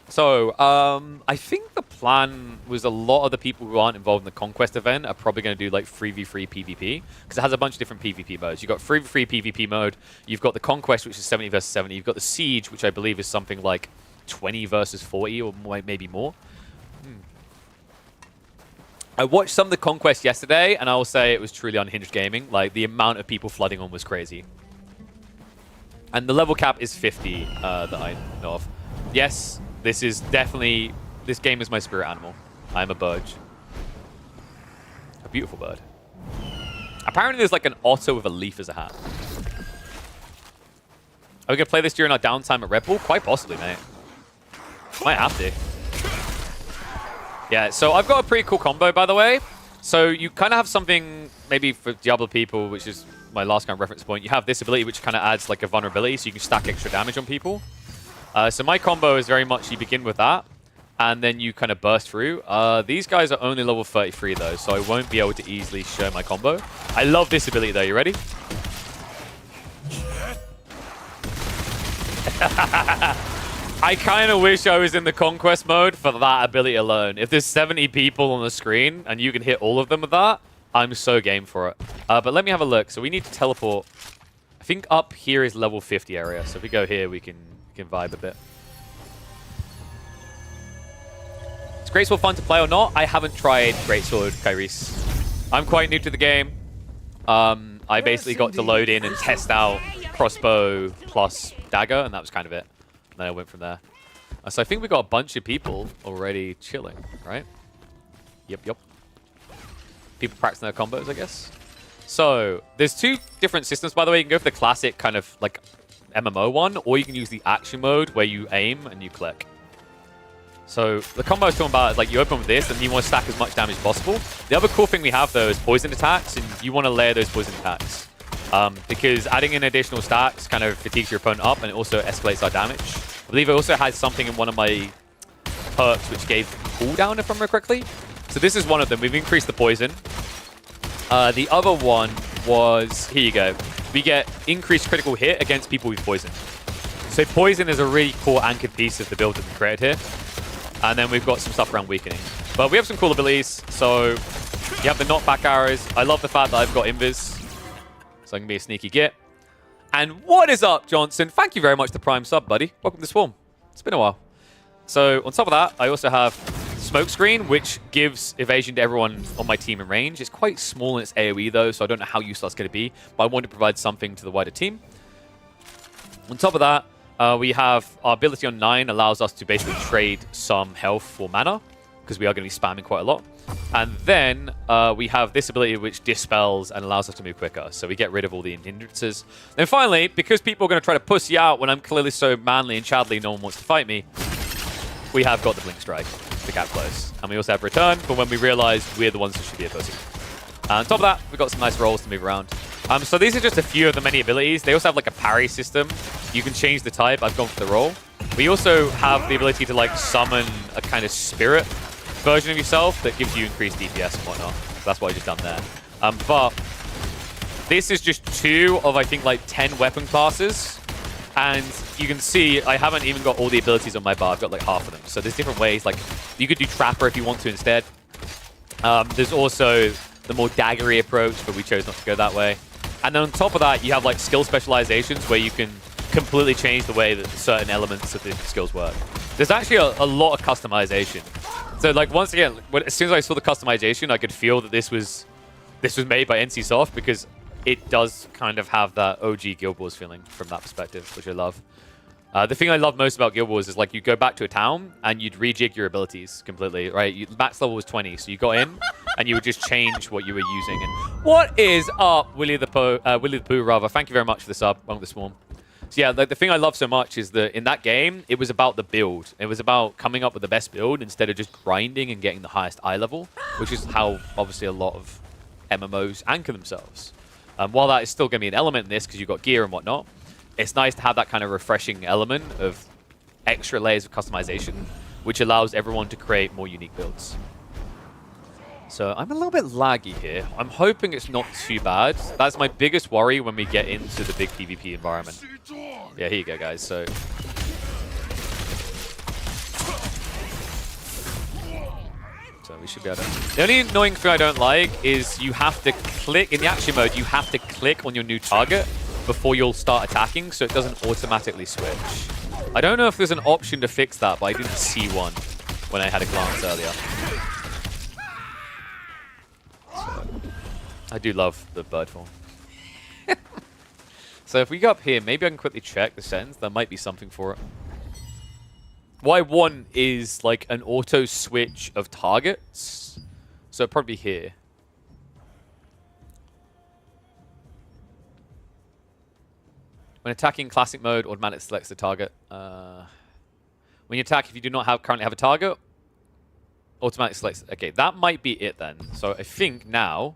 So, I think the plan was a lot of the people who aren't involved in the Conquest event are probably going to do like 3v3 PvP, because it has a bunch of different PvP modes. You've got 3v3 PvP mode, you've got the Conquest, which is 70 versus 70, you've got the Siege, which I believe is something like 20 versus 40 or maybe more. I watched some of the Conquest yesterday, and I will say it was truly unhinged gaming. Like, the amount of people flooding on was crazy. And the level cap is 50 that I know of. Yes, this is definitely... This game is my spirit animal. I am a bird. A beautiful bird. Apparently there's like an otter with a leaf as a hat. Are we going to play this during our downtime at Red Bull? Quite possibly, mate. Might have to. Yeah, so I've got a pretty cool combo, by the way. So you kind of have something, maybe for Diablo people, which is my last kind of reference point. You have this ability which kind of adds like a vulnerability, so you can stack extra damage on people. So my combo is very much you begin with that, and then you kind of burst through. These guys are only level 33 though, so I won't be able to easily show my combo. I love this ability though. You ready? I kind of wish I was in the Conquest mode for that ability alone. If there's 70 people on the screen and you can hit all of them with that, I'm so game for it. But let me have a look. So we need to teleport. I think up here is level 50 area. So if we go here, we can vibe a bit. Is Greatsword fun to play or not? I haven't tried Greatsword, Kairis. I'm quite new to the game. I basically got to load in and test out crossbow plus dagger, and that was kind of it. And then I went from there. So I think we got a bunch of people already chilling, right? Yep. People practicing their combos, I guess. So there's two different systems, by the way. You can go for the classic kind of like MMO one, or you can use the action mode where you aim and you click. So the combo I was talking about is like you open with this and you want to stack as much damage as possible. The other cool thing we have though is poison attacks, and you want to layer those poison attacks. Because adding in additional stacks kind of fatigues your opponent up, and it also escalates our damage. I believe it also has something in one of my perks which gave cooldown, if I remember correctly. So this is one of them. We've increased the poison. The other one was, here you go. We get increased critical hit against people with poison. So poison is a really cool anchored piece of the build that we created here. And then we've got some stuff around weakening. But we have some cool abilities. So you have the knockback arrows. I love the fact that I've got invis, so I can be a sneaky git. And what is up, Johnson? Thank you very much to Prime Sub, buddy. Welcome to Swarm. It's been a while. So on top of that, I also have Smoke Screen, which gives evasion to everyone on my team in range. It's quite small in its AoE though, so I don't know how useful that's going to be, but I want to provide something to the wider team. On top of that, we have our ability on 9 allows us to basically trade some health for mana. because we are going to be spamming quite a lot. And then we have this ability which dispels and allows us to move quicker. So we get rid of all the hindrances. Then finally, because people are going to try to pussy out when I'm clearly so manly and Chadley, no one wants to fight me, we have got the Blink Strike to gap close. And we also have Return for when we realize we're the ones who should be a pussy. And on top of that, we've got some nice rolls to move around. So these are just a few of the many abilities. They also have like a parry system. You can change the type. I've gone for the roll. We also have the ability to like summon a kind of spirit version of yourself that gives you increased DPS and whatnot. So that's what I just done there. But this is just 2 of, I think, like 10 weapon classes. And you can see I haven't even got all the abilities on my bar. I've got like half of them. So there's different ways. Like you could do Trapper if you want to instead. There's also the more daggery approach, but we chose not to go that way. And then on top of that, you have like skill specializations where you can completely change the way that certain elements of the skills work. There's actually a lot of customization. So like once again, as soon as I saw the customization, I could feel that this was made by NCSoft because it does kind of have that OG Guild Wars feeling from that perspective, which I love. The thing I love most about Guild Wars is like you go back to a town and you'd rejig your abilities completely, right? Max level was 20, so you got in and you would just change what you were using. And what is up, Willie the Pooh, rather? Thank you very much for the sub, Among the Swarm. So yeah, like the thing I love so much is that in that game, it was about the build. It was about coming up with the best build instead of just grinding and getting the highest eye level, which is how obviously a lot of MMOs anchor themselves. While that is still going to be an element in this because you've got gear and whatnot, it's nice to have that kind of refreshing element of extra layers of customization, which allows everyone to create more unique builds. So I'm a little bit laggy here. I'm hoping it's not too bad. That's my biggest worry when we get into the big PvP environment. Yeah, here you go, guys. So we should be able to... The only annoying thing I don't like is you have to click, in the action mode, you have to click on your new target before you'll start attacking, so it doesn't automatically switch. I don't know if there's an option to fix that, but I didn't see one when I had a glance earlier. So, I do love the bird form. So if we go up here, maybe I can quickly check the settings. There might be something for it. What I want is like an auto switch of targets. So it'd probably be here. When attacking classic mode, automatic selects the target. When you attack, if you do not currently have a target, automatic selects. Okay, that might be it then. So I think now,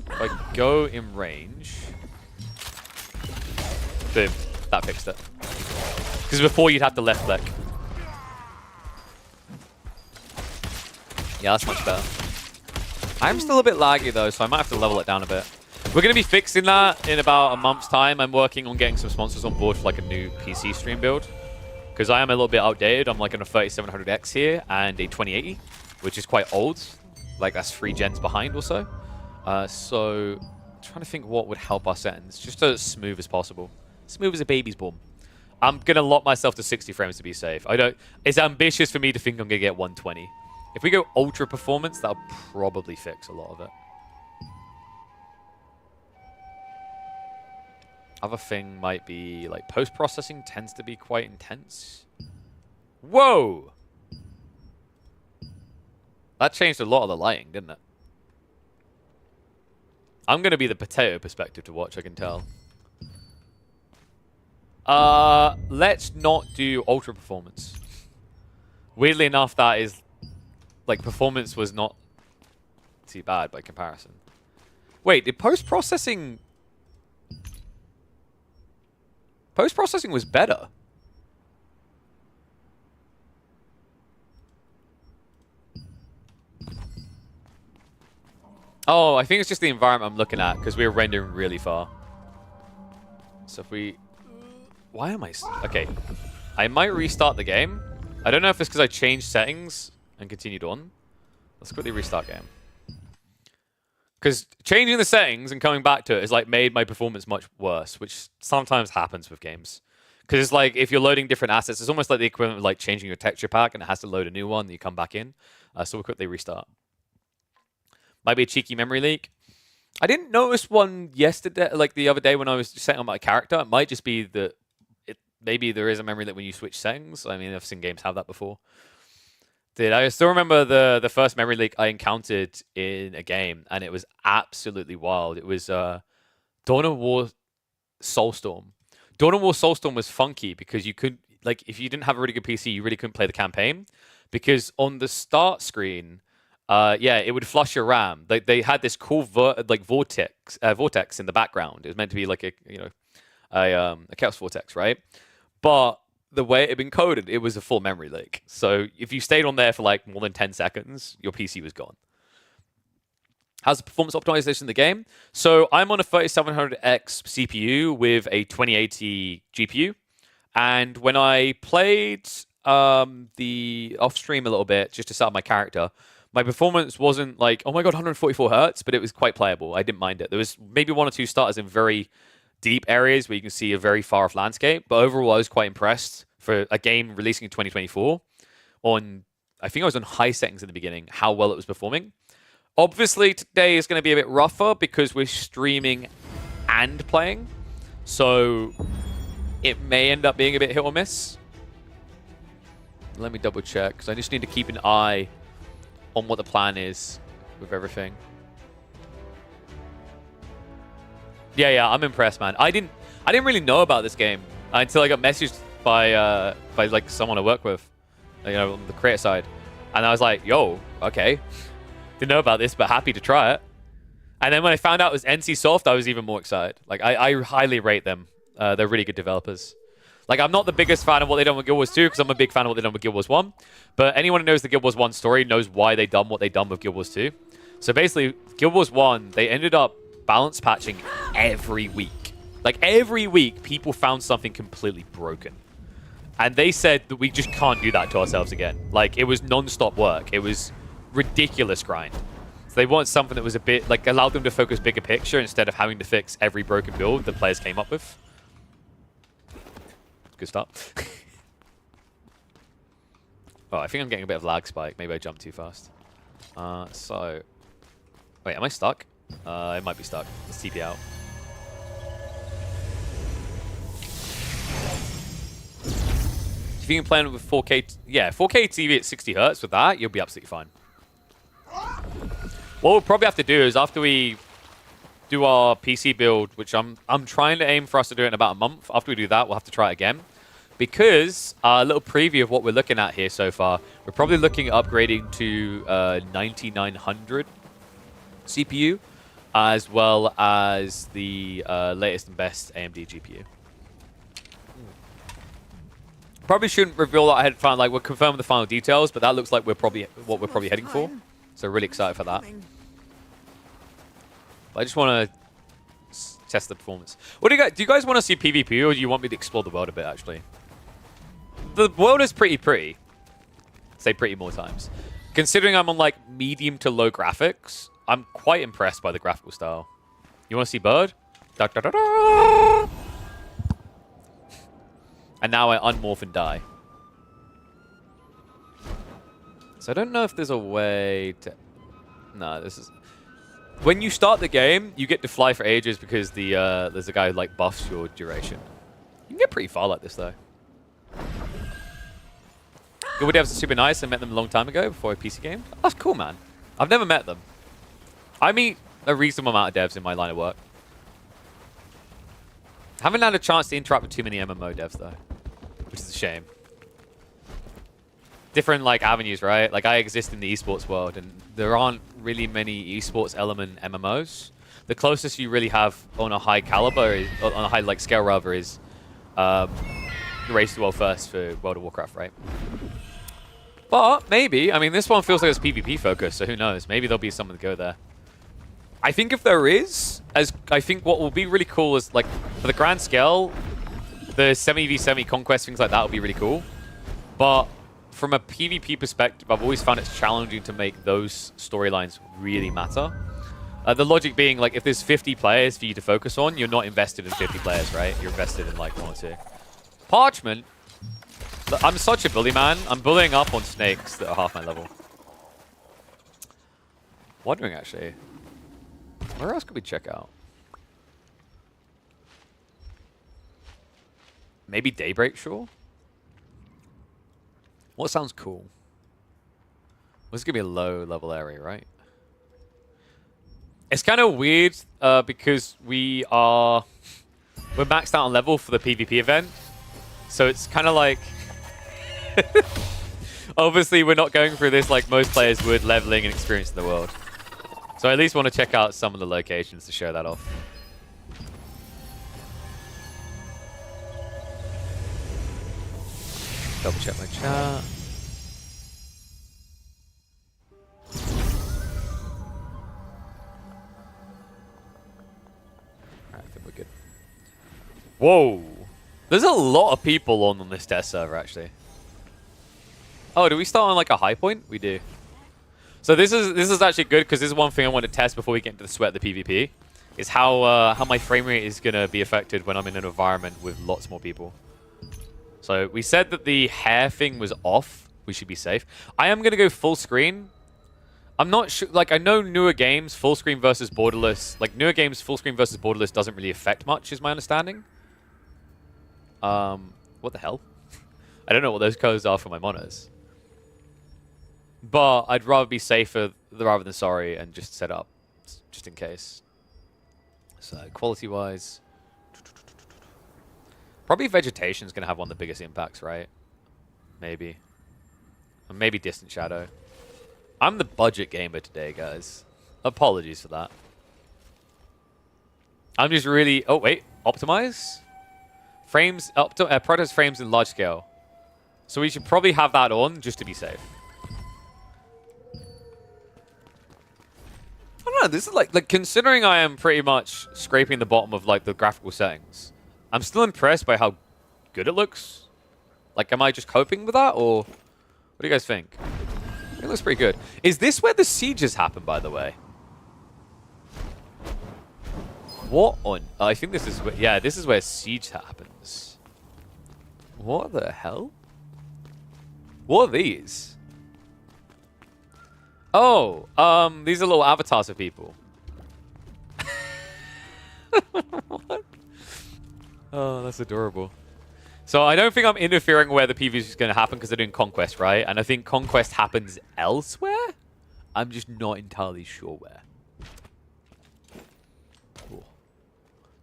if I go in range, boom, that fixed it. Because before you'd have to left click. Yeah, that's much better. I'm still a bit laggy though, so I might have to level it down a bit. We're going to be fixing that in about a month's time. I'm working on getting some sponsors on board for like a new PC stream build. Because I am a little bit outdated. I'm like on a 3700X here and a 2080, which is quite old. Like that's 3 gens behind or so. So I'm trying to think what would help our settings. Just as smooth as possible. Smooth as a baby's bum. I'm going to lock myself to 60 frames to be safe. It's ambitious for me to think I'm going to get 120. If we go ultra performance, that'll probably fix a lot of it. Other thing might be like post-processing tends to be quite intense. Whoa! That changed a lot of the lighting, didn't it? I'm going to be the potato perspective to watch, I can tell. Let's not do ultra performance. Weirdly enough, that is like performance was not too bad by comparison. Wait, did post-processing was better? Oh, I think it's just the environment I'm looking at because we're rendering really far. So if we... Why am I... Okay. I might restart the game. I don't know if it's because I changed settings and continued on. Let's quickly restart game. Because changing the settings and coming back to it has like made my performance much worse, which sometimes happens with games. Because it's like if you're loading different assets, it's almost like the equivalent of like changing your texture pack and it has to load a new one, then you come back in. So we'll quickly restart. Might be a cheeky memory leak. I didn't notice one yesterday, like the other day when I was setting up my character. It might just be that maybe there is a memory leak when you switch settings. I mean, I've seen games have that before. Dude, I still remember the first memory leak I encountered in a game, and it was absolutely wild. It was Dawn of War Soulstorm. Dawn of War Soulstorm was funky because you could, like, if you didn't have a really good PC, you really couldn't play the campaign because on the start screen, yeah, it would flush your RAM. They had this cool vortex in the background. It was meant to be like a chaos vortex, right? But the way it had been coded, it was a full memory leak. So if you stayed on there for like more than 10 seconds, your PC was gone. How's the performance optimization in the game? So I'm on a 3700X CPU with a 2080 GPU. And when I played the off-stream a little bit, just to set up my character, my performance wasn't like, oh my god, 144 hertz, but it was quite playable. I didn't mind it. There was maybe one or two starters in very deep areas where you can see a very far-off landscape. But overall, I was quite impressed for a game releasing in 2024 I think I was on high settings in the beginning, how well it was performing. Obviously, today is going to be a bit rougher because we're streaming and playing. So it may end up being a bit hit or miss. Let me double check, because I just need to keep an eye on what the plan is with everything. Yeah, I'm impressed, man. I didn't really know about this game until I got messaged by like someone I work with, you know, on the creator side, and I was like, yo, okay. Didn't know about this, but happy to try it. And then when I found out it was NCSoft, I was even more excited. Like, I highly rate them. They're really good developers. Like, I'm not the biggest fan of what they done with Guild Wars 2, because I'm a big fan of what they done with Guild Wars 1. But anyone who knows the Guild Wars 1 story knows why they done what they done with Guild Wars 2. So basically, Guild Wars 1, they ended up balance patching every week. Like, every week, people found something completely broken. And they said that we just can't do that to ourselves again. Like, it was non-stop work. It was ridiculous grind. So they want something that was a bit, like, allowed them to focus bigger picture instead of having to fix every broken build the players came up with. Good start. Oh, I think I'm getting a bit of lag spike. Maybe I jumped too fast. So... Wait, am I stuck? It might be stuck. Let's TP out. If you can play it with 4K... Yeah, 4K TV at 60 Hz with that, you'll be absolutely fine. What we'll probably have to do is after we do our PC build, which I'm trying to aim for us to do it in about a month. After we do that, we'll have to try it again. Because a little preview of what we're looking at here so far, we're probably looking at upgrading to 9900 CPU, as well as the latest and best AMD GPU. Probably shouldn't reveal that ahead of time, like we're confirming the final details, but that looks like we're probably what we're probably heading for. So really excited for that. But I just want to test the performance. What do you guys want to see PvP, or do you want me to explore the world a bit actually? The world is pretty. Say pretty more times. Considering I'm on like medium to low graphics, I'm quite impressed by the graphical style. You want to see Bird? Da, da, da, da. And now I unmorph and die. So I don't know if there's a way to... No, this is... When you start the game, you get to fly for ages because there's a guy who like buffs your duration. You can get pretty far like this though. Good devs are super nice. I met them a long time ago before I PC gamed. Oh, that's cool, man. I've never met them. I meet a reasonable amount of devs in my line of work. Haven't had a chance to interact with too many MMO devs though, which is a shame. Different like avenues, right? Like I exist in the esports world, and there aren't really many esports element MMOs. The closest you really have on a high caliber, is, on a high like scale rather, is Race to the World First for World of Warcraft, right? But maybe, I mean, this one feels like it's PvP focused, so who knows? Maybe there'll be someone to go there. I think if there is, I think what will be really cool is like for the grand scale, the 70v70 conquest, things like that will be really cool. But from a PvP perspective, I've always found it challenging to make those storylines really matter. The logic being, like, if there's 50 players for you to focus on, you're not invested in 50 players, right? You're invested in, like, 1 or 2. Parchment. I'm such a bully, man. I'm bullying up on snakes that are half my level. Wondering, actually. Where else could we check out? Maybe Daybreak Shore? What sounds cool? This is going to be a low-level area, right? It's kind of weird because we're maxed out on level for the PvP event. So it's kind of like... Obviously, we're not going through this like most players would, leveling and experiencing the world. So I at least want to check out some of the locations to show that off. Double check my chat. Alright, I think we're good. Whoa! There's a lot of people on this test server, actually. Oh, do we start on like a high point? We do. So this is actually good because this is one thing I want to test before we get into the sweat of the PvP. Is how my frame rate is going to be affected when I'm in an environment with lots more people. So we said that the hair thing was off. We should be safe. I am going to go full screen. I'm not sure. Like, I know newer games, full screen versus borderless. Like, newer games, full screen versus borderless doesn't really affect much, is my understanding. What the hell? I don't know what those codes are for my monitors. But I'd rather be safer rather than sorry and just set up, just in case. So, quality-wise... Probably vegetation is going to have one of the biggest impacts, right? Maybe. Or maybe Distant Shadow. I'm the budget gamer today, guys. Apologies for that. I'm just really... Oh, wait. Optimize? Frames... Protest frames in large scale. So we should probably have that on just to be safe. I don't know. This is like considering I am pretty much scraping the bottom of like the graphical settings. I'm still impressed by how good it looks. Like, am I just coping with that, or what do you guys think? It looks pretty good. Is this where the sieges happen, by the way? What on... I think this is where... Yeah, this is where siege happens. What the hell? What are these? Oh, these are little avatars of people. What? Oh, that's adorable. So I don't think I'm interfering where the PvP is going to happen because they're doing Conquest, right? And I think Conquest happens elsewhere? I'm just not entirely sure where. Cool.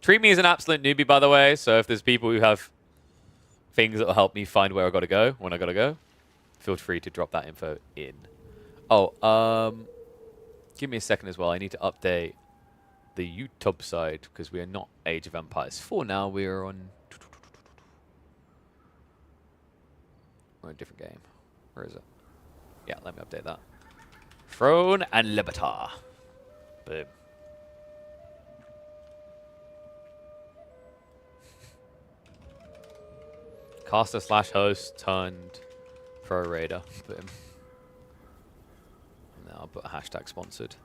Treat me as an absolute newbie, by the way. So if there's people who have things that will help me find where I got to go, when I got to go, feel free to drop that info in. Oh, give me a second as well. I need to update the YouTube side because we are not Age of Empires 4 now. We are on... We're in a different game. Where is it? Yeah, let me update that. Throne and Libertar. Boom. Caster / host turned pro raider. Boom. Now I'll put a hashtag sponsored.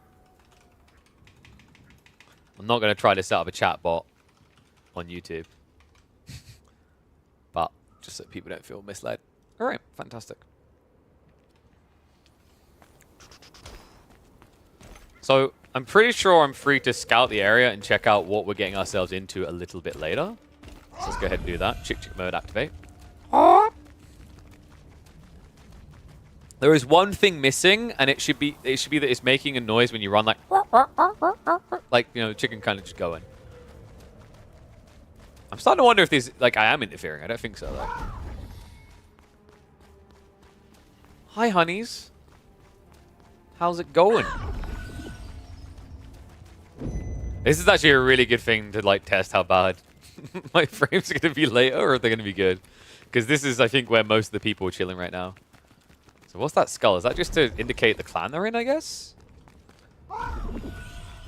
I'm not going to try to set up a chat bot on YouTube. But just so people don't feel misled. All right, fantastic. So I'm pretty sure I'm free to scout the area and check out what we're getting ourselves into a little bit later. So let's go ahead and do that. Chick chick mode activate. There is one thing missing, and it should be that it's making a noise when you run, like you know, the chicken kind of just going. I'm starting to wonder if these, like, I am interfering. I don't think so, though. Hi, honeys. How's it going? This is actually a really good thing to, like, test how bad my frames are going to be later, or if they're going to be good. Because this is, I think, where most of the people are chilling right now. So what's that skull? Is that just to indicate the clan they're in, I guess?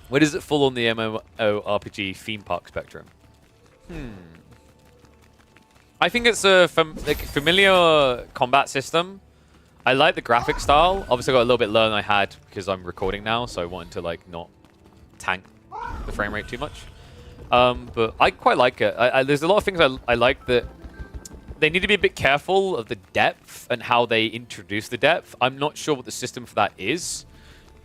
Where does it fall on the MMORPG theme park spectrum? I think it's a familiar combat system. I like the graphic style. Obviously, I got a little bit lower than I had because I'm recording now, so I wanted to like not tank the frame rate too much. But I quite like it. There's a lot of things I like that. They need to be a bit careful of the depth and how they introduce the depth. I'm not sure what the system for that is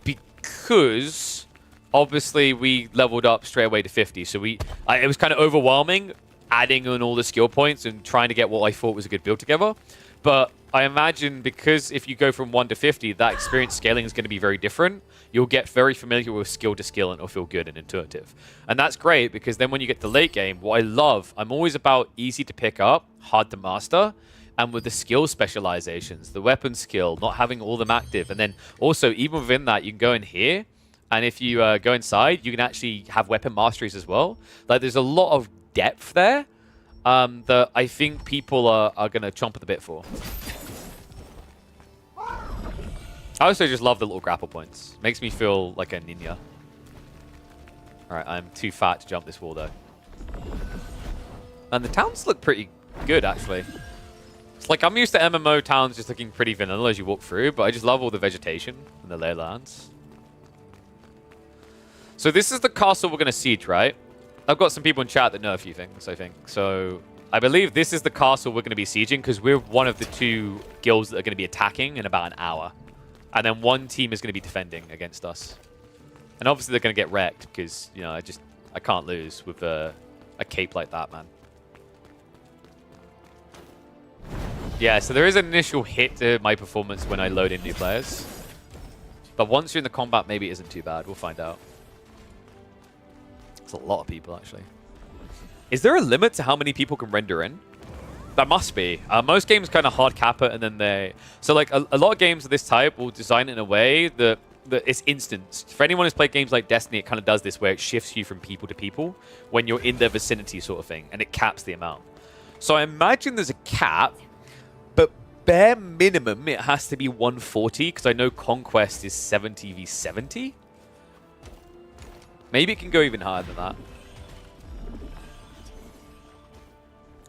because obviously we leveled up straight away to 50. So it was kind of overwhelming adding on all the skill points and trying to get what I thought was a good build together. But I imagine because if you go from 1 to 50, that experience scaling is going to be very different. You'll get very familiar with skill to skill and it'll feel good and intuitive. And that's great because then when you get to late game, what I love, I'm always about easy to pick up, hard to master, and with the skill specializations, the weapon skill, not having all them active. And then also, even within that, you can go in here, and if you go inside, you can actually have weapon masteries as well. Like, there's a lot of depth there that I think people are going to chomp at the bit for. I also just love the little grapple points. Makes me feel like a ninja. Alright, I'm too fat to jump this wall, though. And the towns look pretty good, actually. It's like, I'm used to MMO towns just looking pretty vanilla as you walk through, but I just love all the vegetation and the ley lines. So this is the castle we're going to siege, right? I've got some people in chat that know a few things, I think. So I believe this is the castle we're going to be sieging because we're one of the 2 guilds that are going to be attacking in about an hour. And then one team is going to be defending against us. And obviously they're going to get wrecked because, you know, I can't lose with a cape like that, man. Yeah, so there is an initial hit to my performance when I load in new players. But once you're in the combat, maybe it isn't too bad. We'll find out. It's a lot of people, actually. Is there a limit to how many people can render in? That must be. Most games kind of hard cap it, and then they... So, like, a lot of games of this type will design it in a way that it's instant. For anyone who's played games like Destiny, it kind of does this where it shifts you from people to people when you're in their vicinity sort of thing, and it caps the amount. So I imagine there's a cap, but bare minimum, it has to be 140, because I know Conquest is 70 v 70. Maybe it can go even higher than that.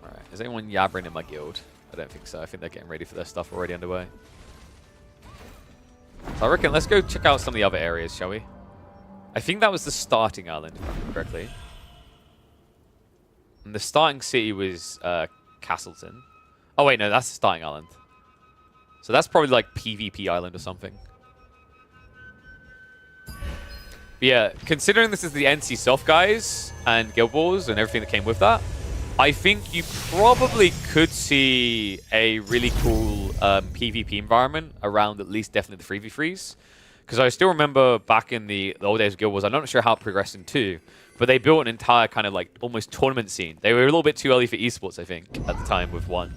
Alright, is anyone yabbering in my guild? I don't think so. I think they're getting ready for their stuff already underway. So I reckon let's go check out some of the other areas, shall we? I think that was the starting island, if I remember correctly. And the starting city was Castleton. Oh wait, no, that's the starting island. So that's probably like PvP island or something. But yeah, considering this is the NC Soft guys and Guild Wars and everything that came with that, I think you probably could see a really cool PvP environment around at least definitely the 3v3s. Because I still remember back in the old days of Guild Wars, I'm not sure how it progressed in 2, but they built an entire kind of like almost tournament scene. They were a little bit too early for esports, I think, at the time with 1.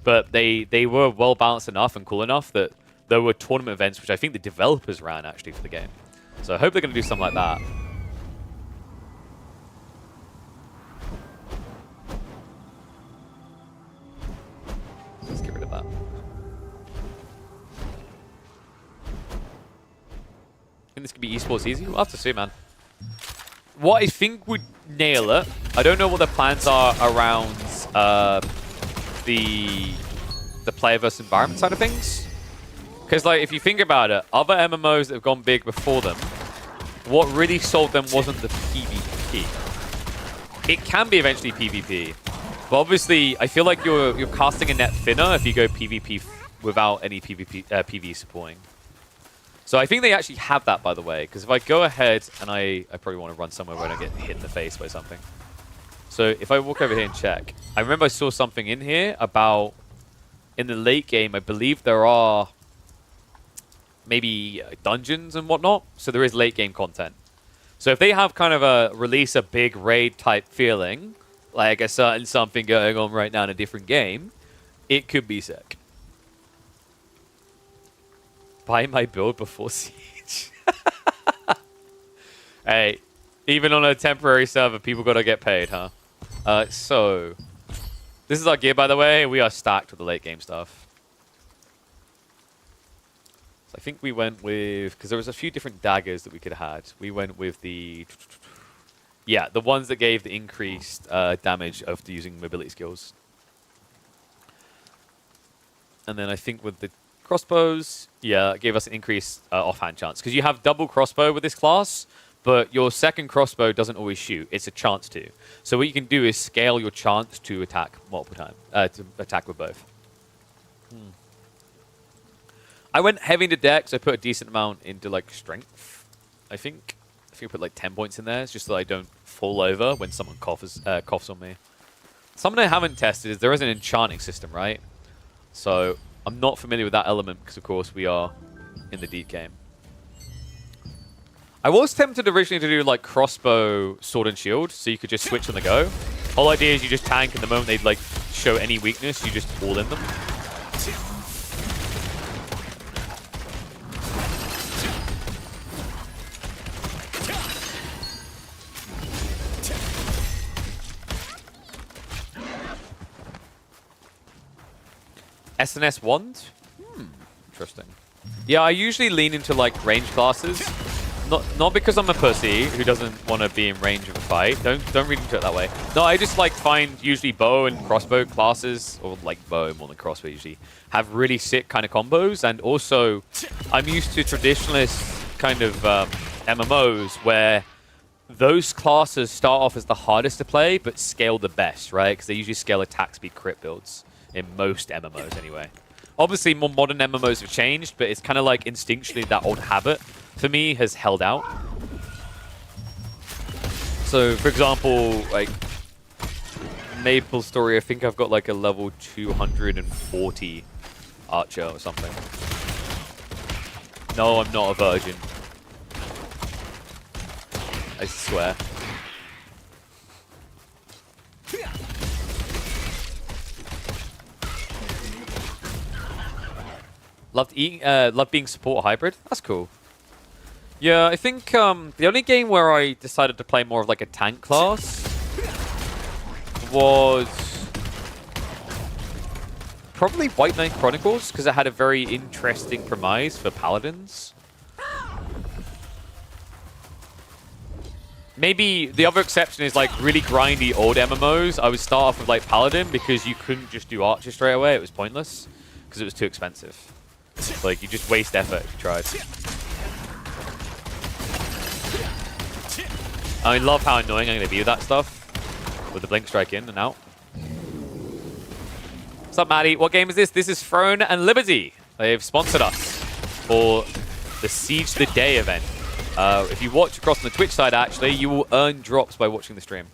But they were well balanced enough and cool enough that there were tournament events, which I think the developers ran actually for the game. So I hope they're going to do something like that. Let's get rid of that. I think this could be esports easy. We'll have to see, man. What I think would nail it, I don't know what the plans are around the player versus environment side of things. Because, like, if you think about it, other MMOs that have gone big before them, what really sold them wasn't the PvP. It can be eventually PvP, but obviously, I feel like you're casting a net thinner if you go PvP without any PvE supporting. So I think they actually have that, by the way, because if I go ahead and I probably want to run somewhere where I don't get hit in the face by something. So if I walk over here and check, I remember I saw something in here about in the late game, I believe there are maybe dungeons and whatnot. So there is late game content. So if they have kind of release a big raid type feeling, like a certain something going on right now in a different game, it could be sick. Buy my build before Siege. Hey, even on a temporary server, people got to get paid, huh? So, this is our gear, by the way. We are stacked with the late game stuff. So I think we went with... Because there was a few different daggers that we could have had. We went with the... Yeah, the ones that gave the increased damage after using mobility skills. And then I think with the crossbows, yeah, it gave us an increased offhand chance. Because you have double crossbow with this class, but your second crossbow doesn't always shoot. It's a chance to. So what you can do is scale your chance to attack multiple times, to attack with both. I went heavy into dex. I put a decent amount into like strength, I think. I think I put like 10 points in there. It's just so I don't fall over when someone coughs on me. Something I haven't tested is there is an enchanting system, right? So I'm not familiar with that element because, of course, we are in the deep game. I was tempted originally to do like crossbow, sword, and shield, so you could just switch on the go. Whole idea is you just tank, and the moment they like show any weakness, you just all in them. SNS wand? Interesting. Yeah, I usually lean into like range classes. Not because I'm a pussy who doesn't want to be in range of a fight. Don't read into it that way. No, I just like find usually bow and crossbow classes, or like bow more than crossbow usually, have really sick kind of combos. And also, I'm used to traditionalist kind of MMOs where those classes start off as the hardest to play, but scale the best, right? Because they usually scale attack speed crit builds in most MMOs anyway. Obviously, more modern MMOs have changed, but it's kind of like instinctually that old habit for me has held out. So, for example, like Maple Story, I think I've got like a level 240 archer or something. No, I'm not a virgin. I swear. Loved being support hybrid. That's cool. Yeah, I think the only game where I decided to play more of like a tank class was probably White Knight Chronicles, because it had a very interesting premise for paladins. Maybe the other exception is like really grindy old MMOs. I would start off with like Paladin because you couldn't just do Archer straight away. It was pointless because it was too expensive. Like, you just waste effort if you tried. I love how annoying I'm going to be with that stuff. With the blink strike in and out. What's up, Maddie? What game is this? This is Throne and Liberty. They've sponsored us for the Siege the Day event. If you watch across on the Twitch side, actually, you will earn drops by watching the stream.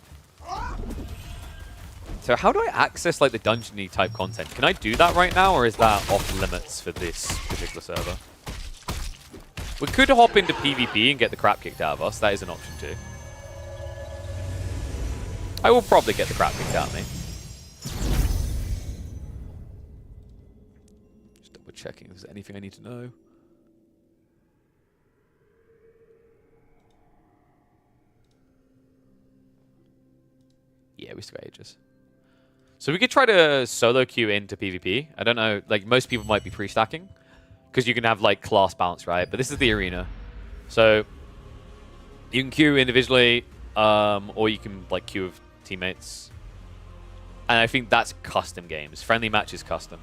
So how do I access like the dungeon-y type content? Can I do that right now, or is that off limits for this particular server? We could hop into PvP and get the crap kicked out of us. That is an option too. I will probably get the crap kicked out of me. Just double checking if there's anything I need to know. Yeah, we still got ages. So we could try to solo queue into PvP. I don't know, like most people might be pre-stacking because you can have like class balance, right? But this is the arena. So you can queue individually or you can like queue with teammates. And I think that's custom games. Friendly match is custom.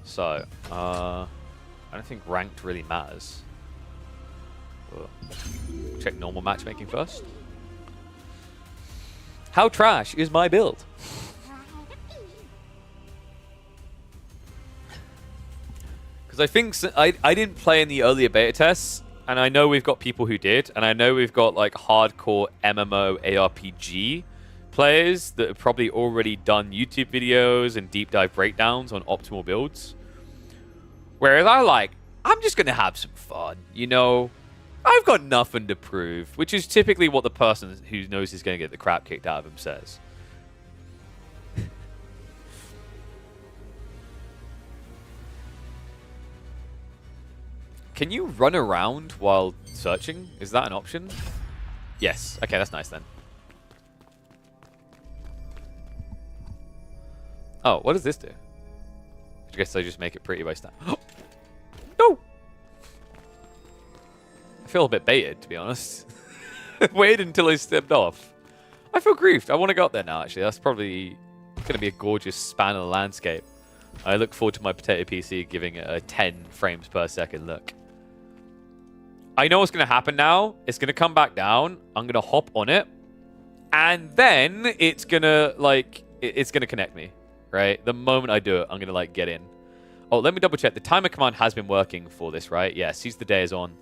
So I don't think ranked really matters. We'll check normal matchmaking first. How trash is my build? Because I think I didn't play in the earlier beta tests, and I know we've got people who did, and I know we've got like hardcore MMO ARPG players that have probably already done YouTube videos and deep dive breakdowns on optimal builds. Whereas I'm just going to have some fun, you know? I've got nothing to prove, which is typically what the person who knows he's going to get the crap kicked out of him says. Can you run around while searching? Is that an option? Yes. Okay, that's nice then. Oh, what does this do? I guess I just make it pretty by stat. No! I feel a bit baited, to be honest. Waited until I stepped off. I feel griefed. I want to go up there now, actually. That's probably going to be a gorgeous span of the landscape. I look forward to my potato PC giving it a 10 frames per second look. I know what's going to happen now. It's going to come back down. I'm going to hop on it. And then it's going to, like, it's going to connect me, right? The moment I do it, I'm going to, like, get in. Oh, let me double check. The timer command has been working for this, right? Yeah, Seize the Day is on.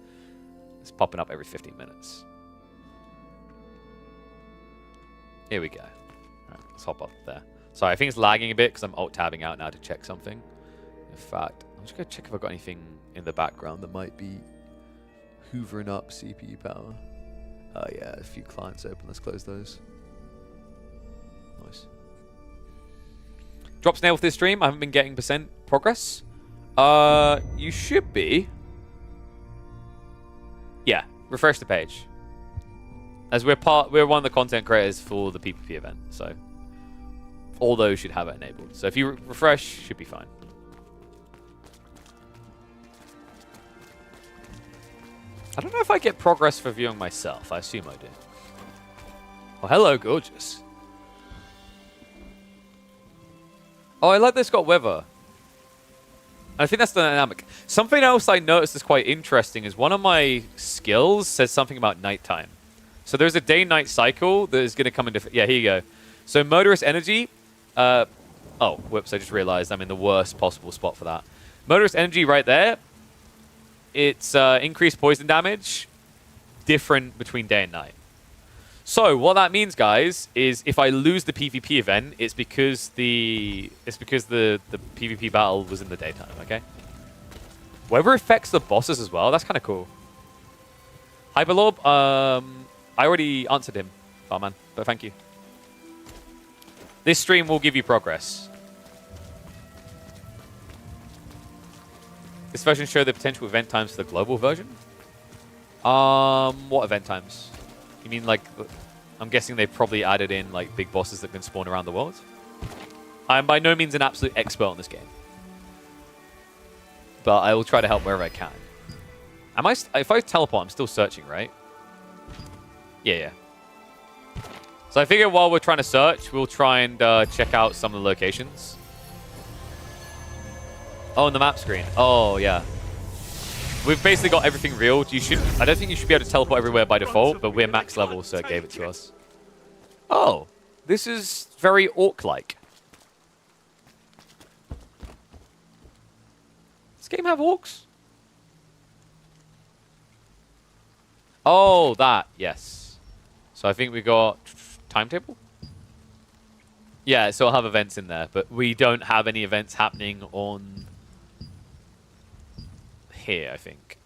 It's popping up every 15 minutes. Here we go. All right, let's hop up there. Sorry, I think it's lagging a bit because I'm alt-tabbing out now to check something. In fact, I'm just going to check if I've got anything in the background that might be hoovering up CPU power. Oh yeah, a few clients open. Let's close those. Nice. Drop snail for this stream. I haven't been getting percent progress. You should be. Yeah, refresh the page. As we're one of the content creators for the PvP event, so all those should have it enabled. So if you refresh, should be fine. I don't know if I get progress for viewing myself. I assume I do. Oh, hello, gorgeous. Oh, I like this got weather. I think that's the dynamic. Something else I noticed is quite interesting is one of my skills says something about nighttime. So there's a day-night cycle that is going to come in different... Yeah, here you go. So Motorist Energy... oh, whoops, I just realized I'm in the worst possible spot for that. Motorist Energy right there. It's increased poison damage, different between day and night. So what that means, guys, is if I lose the PvP event, it's because the PvP battle was in the daytime. Okay. Weather affects the bosses as well. That's kind of cool. Hyperlorb, I already answered him, Barman, but thank you. This stream will give you progress. This version show the potential event times for the global version? What event times? You mean like, I'm guessing they probably added in like big bosses that can spawn around the world? I'm by no means an absolute expert on this game. But I will try to help wherever I can. If I teleport, I'm still searching, right? Yeah. So I figure while we're trying to search, we'll try and check out some of the locations. Oh, on the map screen. Oh, yeah. We've basically got everything reeled. I don't think you should be able to teleport everywhere by default, but we're max level, so it gave it to us. Oh, this is very orc-like. Does this game have orcs? Oh, that. Yes. So I think we got timetable? Yeah, so I'll have events in there, but we don't have any events happening on here, I think.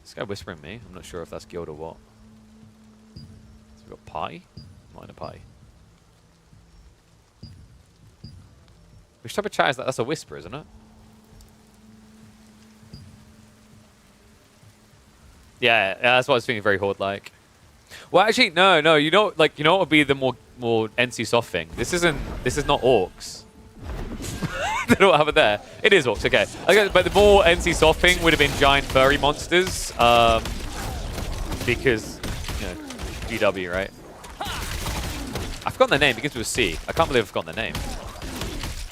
This guy whispering me. I'm not sure if that's guild or what. So we've got pie? Minor pie. Which type of chat is that? That's a whisper, isn't it? Yeah, that's what I was thinking. Very horde-like. Well, actually, no. You know what would be the more NC soft thing? This is not orcs. They don't have it there. It is orcs. Okay. But the more NC soft thing would have been giant furry monsters, because GW, right? I've forgotten their name. It begins with a C. I can't believe I've forgotten their name.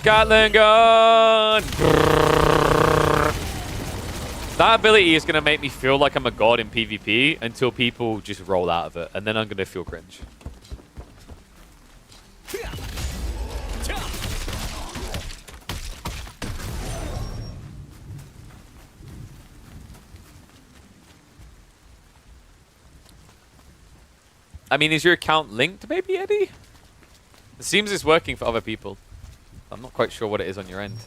Gatling gun. That ability is going to make me feel like I'm a god in PvP until people just roll out of it, and then I'm going to feel cringe. I mean, is your account linked maybe, Eddie? It seems it's working for other people. I'm not quite sure what it is on your end.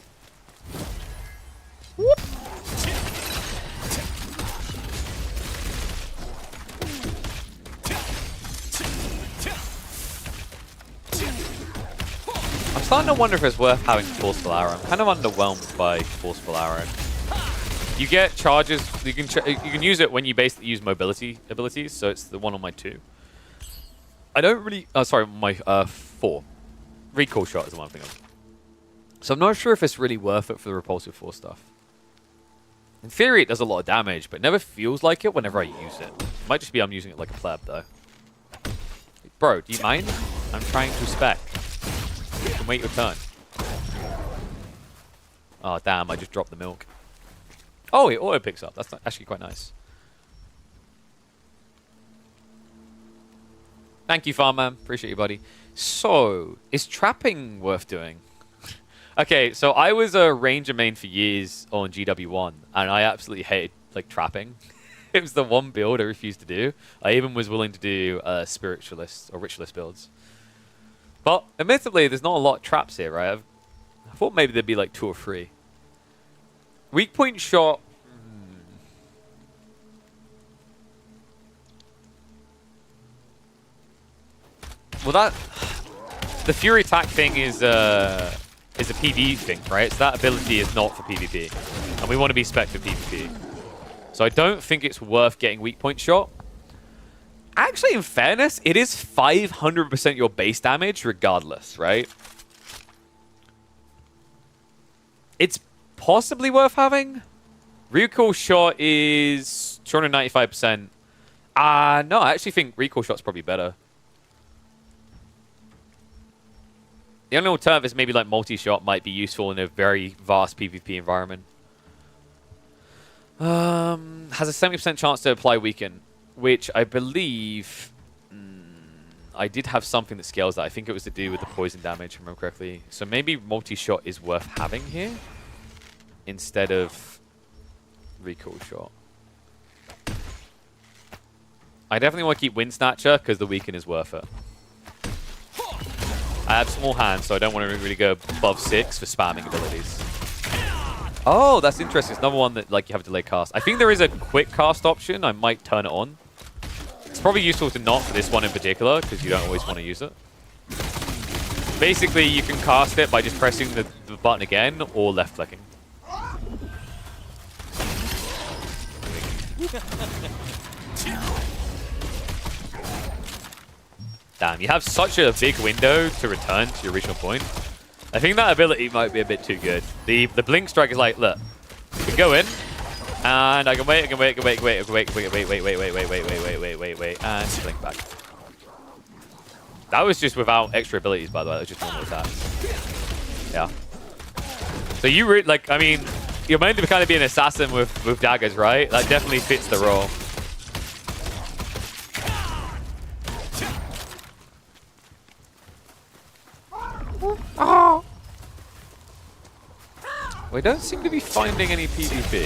Whoop. I'm starting to wonder if it's worth having Forceful Arrow. I'm kind of underwhelmed by Forceful Arrow. You get charges. You can use it when you basically use mobility abilities. So it's the one on my 2. I don't really. Oh, sorry, my 4. Recoil shot is the one thing. So I'm not sure if it's really worth it for the repulsive force stuff. In theory, it does a lot of damage, but it never feels like it whenever I use it. Might just be I'm using it like a pleb, though. Bro, do you mind? I'm trying to spec. You can wait your turn. Oh, damn, I just dropped the milk. Oh, it auto picks up. That's actually quite nice. Thank you, Farmman. Appreciate you, buddy. So, is trapping worth doing? Okay, so I was a ranger main for years on GW1, and I absolutely hated like trapping. It's the one build I refused to do. I even was willing to do spiritualist or ritualist builds. But admittedly, there's not a lot of traps here, right? I thought maybe there'd be like 2 or 3. Weak point shot. Well, the Fury attack thing is a PvE thing, right? So that ability is not for PvP, and we want to be spec for PvP. So I don't think it's worth getting weak point shot. Actually, in fairness, it is 500% your base damage regardless, right? It's possibly worth having. Recoil shot is 295%. No, I actually think recoil shot's probably better. The only alternative is maybe like multi-shot might be useful in a very vast PvP environment. Has a 70% chance to apply weaken, which I believe I did have something that scales that. I think it was to do with the poison damage, if I remember correctly. So maybe multi-shot is worth having here instead of recoil shot. I definitely want to keep Wind Snatcher because the weaken is worth it. I have small hands, so I don't want to really go above 6 for spamming abilities. Oh, that's interesting. It's another one that like you have a delay cast. I think there is a quick cast option. I might turn it on. It's probably useful to not for this one in particular, because you don't always want to use it. Basically, you can cast it by just pressing the button again or left clicking. Damn, you have such a big window to return to your original point. I think that ability might be a bit too good. The Blink Strike is like, look, I can go in, and I can wait, and blink back. That was just without extra abilities, by the way. That was just normal attacks. Yeah. So you like, I mean, you're meant to kind of be an assassin with daggers, right? That definitely fits the role. Oh. We don't seem to be finding any PvP.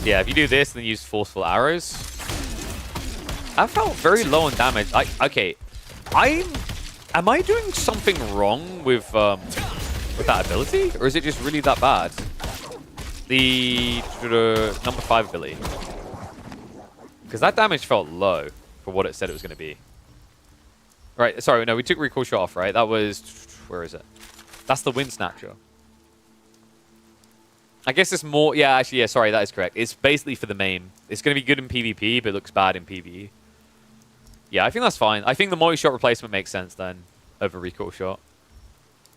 Yeah, if you do this and then use forceful arrows, I felt very low on damage. Okay, am I doing something wrong with that ability, or is it just really that bad? The number 5 ability, because that damage felt low for what it said it was going to be. Right, sorry, no, we took recoil shot off, right? That was, where is it? That's the Wind Snatcher. I guess it's more, yeah, actually, yeah, sorry, that is correct. It's basically for the main. It's going to be good in PvP, but it looks bad in PvE. Yeah, I think that's fine. I think the multi-shot replacement makes sense then, over recoil shot.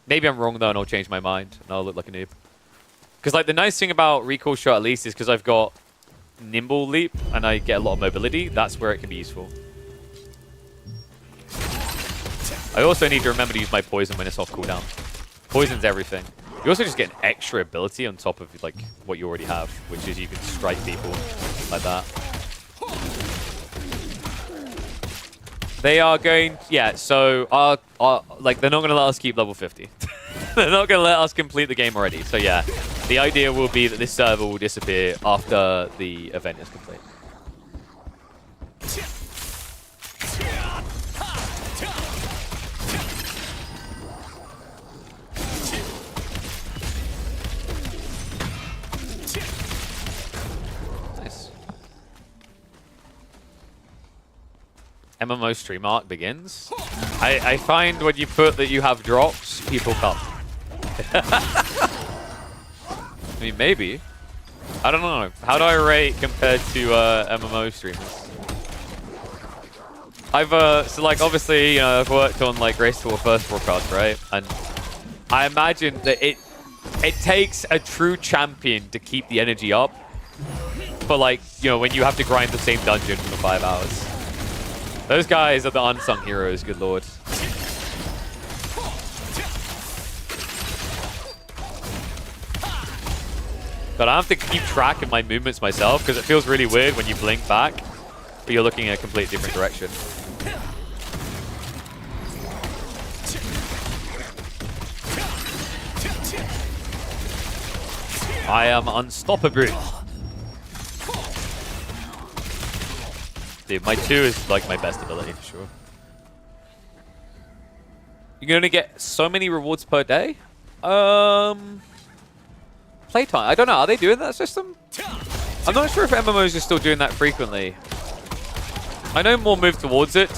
Maybe I'm wrong, though, and I'll change my mind, and I'll look like a noob. Because, like, the nice thing about recoil shot, at least, is because I've got nimble leap, and I get a lot of mobility. That's where it can be useful. I also need to remember to use my poison when it's off cooldown. Poison's everything. You also just get an extra ability on top of like what you already have, which is you can strike people like that. They are going, yeah, so like they're not going to let us keep level 50. They're not going to let us complete the game already. So yeah, the idea will be that this server will disappear after the event is complete. MMO stream arc begins. I find when you put that you have drops, people come. I mean, maybe. I don't know. How do I rate compared to MMO streamers? So like obviously, you know, I've worked on like Race to a First broadcast, right? And I imagine that it takes a true champion to keep the energy up. But like, you know, when you have to grind the same dungeon for 5 hours. Those guys are the unsung heroes, good lord. But I have to keep track of my movements myself because it feels really weird when you blink back, but you're looking in a completely different direction. I am unstoppable. Dude, my 2 is like my best ability for sure. You're going to get so many rewards per day? Playtime. I don't know. Are they doing that system? I'm not sure if MMOs are still doing that frequently. I know more move towards it.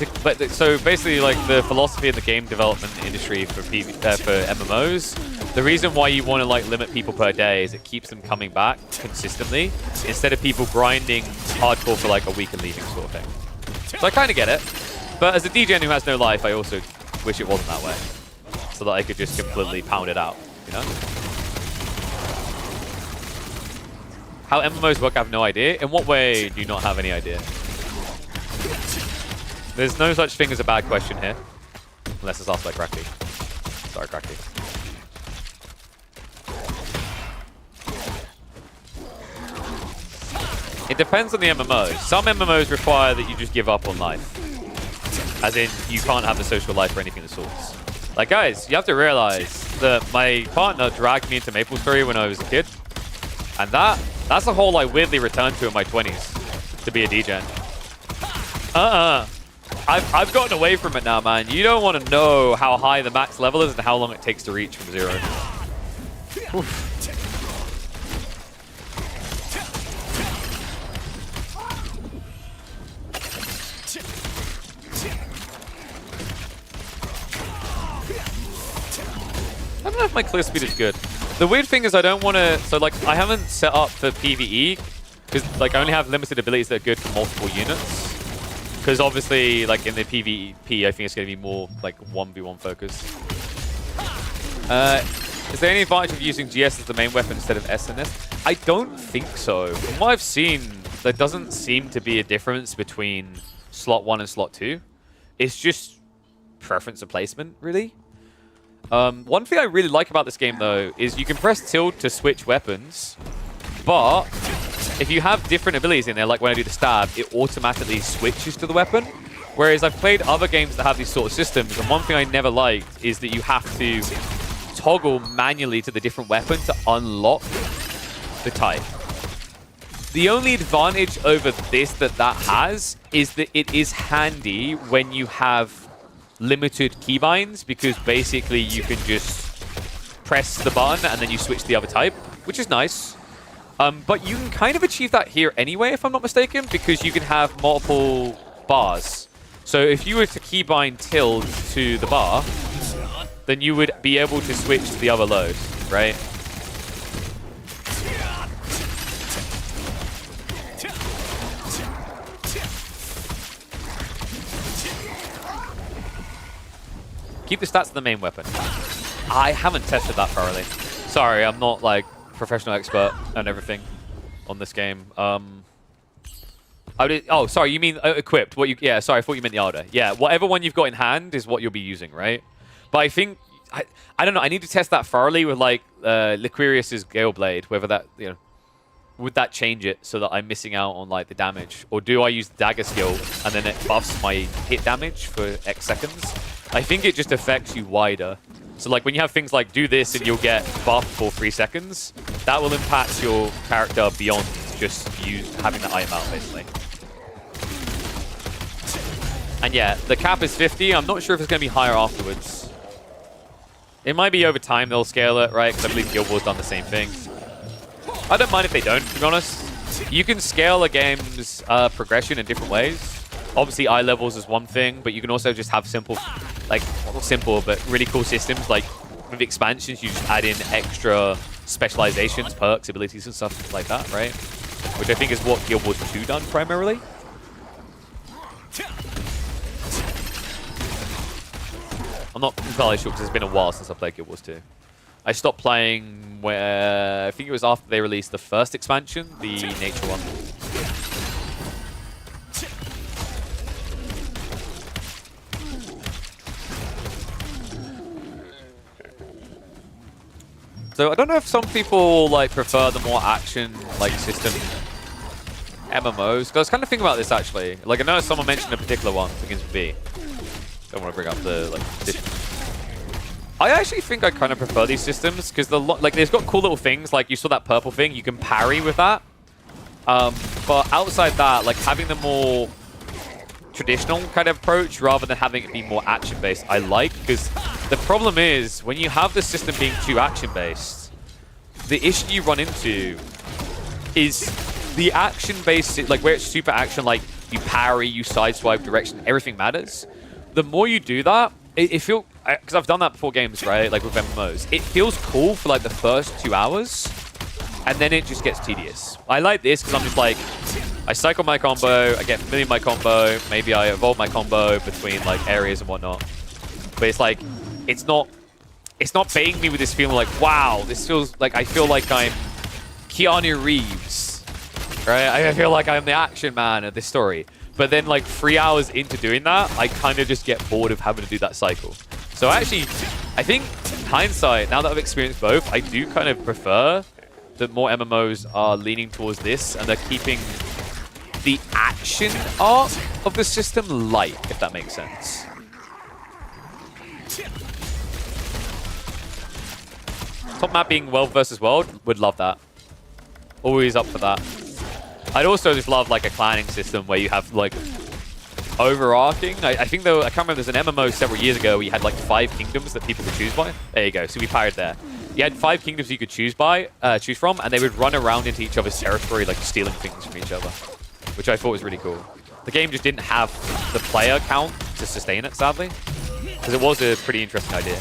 So basically, like the philosophy in the game development industry for MMOs, the reason why you want to like limit people per day is it keeps them coming back consistently instead of people grinding hardcore for like a week and leaving sort of thing. So I kind of get it. But as a DJ who has no life, I also wish it wasn't that way, so that I could just completely pound it out, you know? How MMOs work, I have no idea. In what way do you not have any idea? There's no such thing as a bad question here, unless it's asked by Cracky. Sorry, Cracky. It depends on the MMO. Some MMOs require that you just give up on life. As in, you can't have a social life or anything of the sorts. Like, guys, you have to realize that my partner dragged me into MapleStory when I was a kid. And that's a hole I weirdly returned to in my 20s, to be a DJ. I've gotten away from it now, man. You don't want to know how high the max level is and how long it takes to reach from 0. Oof. I don't know if my clear speed is good. The weird thing is I don't want to... So, like, I haven't set up for PvE because, like, I only have limited abilities that are good for multiple units. Because, obviously, like, in the PvP, I think it's going to be more, like, 1v1 focus. Is there any advantage of using GS as the main weapon instead of SNS? I don't think so. From what I've seen, there doesn't seem to be a difference between slot 1 and slot 2. It's just preference of placement, really. One thing I really like about this game, though, is you can press tilt to switch weapons, but if you have different abilities in there, like when I do the stab, it automatically switches to the weapon. Whereas I've played other games that have these sort of systems, and one thing I never liked is that you have to toggle manually to the different weapon to unlock the type. The only advantage over this that has is that it is handy when you have limited keybinds, because basically you can just press the button and then you switch to the other type, which is nice. But you can kind of achieve that here anyway, if I'm not mistaken, because you can have multiple bars. So if you were to keybind tilt to the bar, then you would be able to switch to the other load, right? Keep the stats of the main weapon. I haven't tested that thoroughly. Sorry, I'm not like professional expert and everything on this game. Oh, sorry, you mean equipped? Yeah, sorry, I thought you meant the order. Yeah, whatever one you've got in hand is what you'll be using, right? But I think I don't know. I need to test that thoroughly with like Liquirius's Gale Blade. Whether that would that change it so that I'm missing out on like the damage, or do I use the dagger skill and then it buffs my hit damage for X seconds? I think it just affects you wider. So like when you have things like do this and you'll get buffed for 3 seconds, that will impact your character beyond just you having the item out, basically. And yeah, the cap is 50. I'm not sure if it's going to be higher afterwards. It might be over time they'll scale it, right? Because I believe Guild Wars done the same thing. I don't mind if they don't, to be honest. You can scale a game's progression in different ways. Obviously, eye levels is one thing, but you can also just have simple, like, not simple, but really cool systems. Like, with expansions, you just add in extra specializations, perks, abilities, and stuff like that, right? Which I think is what Guild Wars 2 done primarily. I'm not entirely sure because it's been a while since I played Guild Wars 2. I stopped playing where I think it was after they released the first expansion, the Nature one. So I don't know if some people like prefer the more action like system MMOs. Because I was kind of thinking about this actually. Like I know someone mentioned a particular one begins with B. Don't want to bring up the like edition. I actually think I kind of prefer these systems because they've got cool little things. Like you saw that purple thing, you can parry with that. But outside that, like having the more traditional kind of approach rather than having it be more action-based I like, because the problem is when you have the system being too action-based, the issue you run into is the action-based, like where it's super action, like you parry, you sideswipe, direction, everything matters. The more you do that, it feels, because I've done that before games, right, like with MMOs, it feels cool for like the first 2 hours, and then it just gets tedious. I like this because I'm just like, I cycle my combo, I get familiar with my combo, maybe I evolve my combo between like areas and whatnot. But it's like, it's not baiting me with this feeling like, wow, this feels like, I feel like I'm Keanu Reeves, right? I feel like I'm the action man of this story. But then like 3 hours into doing that, I kind of just get bored of having to do that cycle. So actually, I think in hindsight, now that I've experienced both, I do kind of prefer that more MMOs are leaning towards this and they're keeping the action art of the system light, if that makes sense. Top map being world versus world, would love that. Always up for that. I'd also just love like a clanning system where you have like overarching. I think though, I can't remember, there's an MMO several years ago where you had like 5 kingdoms that people could choose by. There you go, so we parried there. You had 5 kingdoms you could choose from, and they would run around into each other's territory, like stealing things from each other, which I thought was really cool. The game just didn't have the player count to sustain it, sadly, because it was a pretty interesting idea.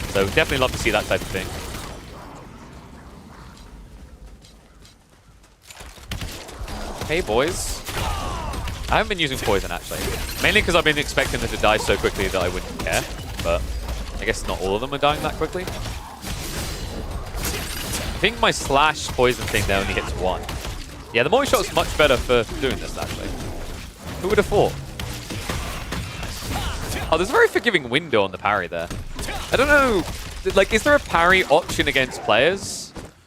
So definitely love to see that type of thing. Hey, boys. I haven't been using poison, actually. Mainly because I've been expecting them to die so quickly that I wouldn't care. But I guess not all of them are dying that quickly. I think my slash poison thing there only hits 1. Yeah, the multi-shot is much better for doing this, actually. Who would have thought? Oh, there's a very forgiving window on the parry there. I don't know. Like, is there a parry option against players?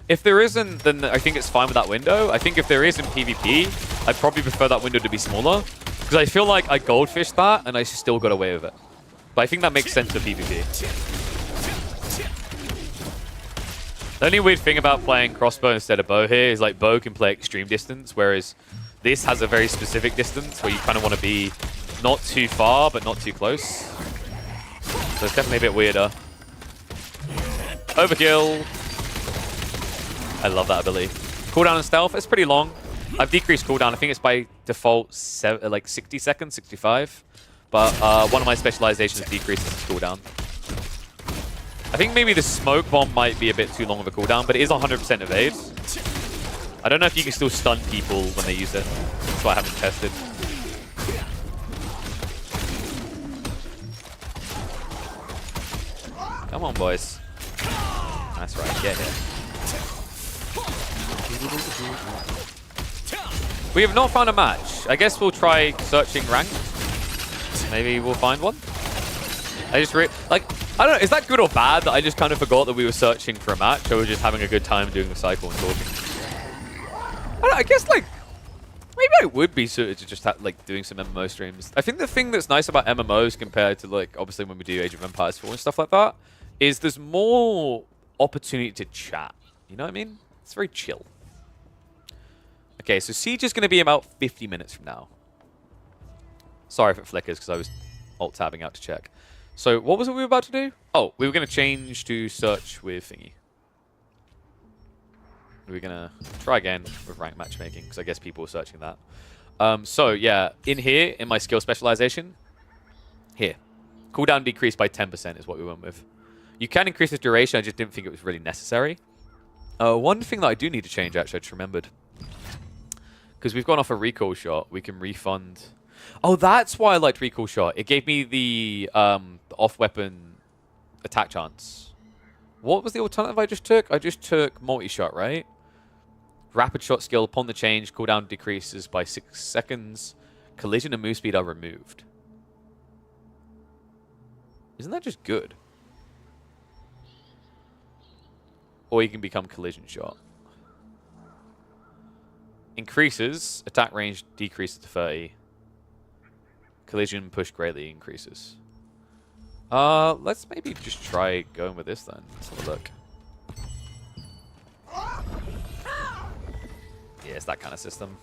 If there isn't, then I think it's fine with that window. I think if there is in PvP, I'd probably prefer that window to be smaller. Because I feel like I goldfished that, and I still got away with it. But I think that makes sense for PvP. The only weird thing about playing crossbow instead of bow here is like bow can play extreme distance, whereas this has a very specific distance where you kind of want to be not too far, but not too close. So it's definitely a bit weirder. Overkill. I love that ability. Cooldown and stealth, it's pretty long. I've decreased cooldown. I think it's by default like 60 seconds, 65. But one of my specializations decreases cooldown. I think maybe the smoke bomb might be a bit too long of a cooldown, but it is 100% evade. I don't know if you can still stun people when they use it. That's why I haven't tested. Come on, boys. That's right, get here. We have not found a match. I guess we'll try searching ranked. Maybe we'll find one. I don't know, is that good or bad that I just kind of forgot that we were searching for a match, or we're just having a good time doing the cycle and talking? I guess like, maybe I would be suited to just like doing some MMO streams. I think the thing that's nice about MMOs compared to like, obviously when we do Age of Empires 4 and stuff like that, is there's more opportunity to chat. You know what I mean? It's very chill. Okay, so Siege is going to be about 50 minutes from now. Sorry if it flickers because I was alt-tabbing out to check. So what was it we were about to do? Oh, we were going to change to search with thingy. We were going to try again with rank matchmaking because I guess people were searching that. So yeah, in here, in my skill specialization, here. Cooldown decreased by 10% is what we went with. You can increase the duration, I just didn't think it was really necessary. One thing that I do need to change, actually, I just remembered. Because we've gone off a recall shot, we can refund. Oh, that's why I liked recall shot. It gave me the off-weapon attack chance. What was the alternative I just took? I just took multi-shot, right? Rapid shot skill, upon the change, cooldown decreases by 6 seconds. Collision and move speed are removed. Isn't that just good? Or you can become collision shot. Increases, attack range decreases to 30. Collision push greatly increases. Let's maybe just try going with this then. Let's have a look. Yeah, it's that kind of system.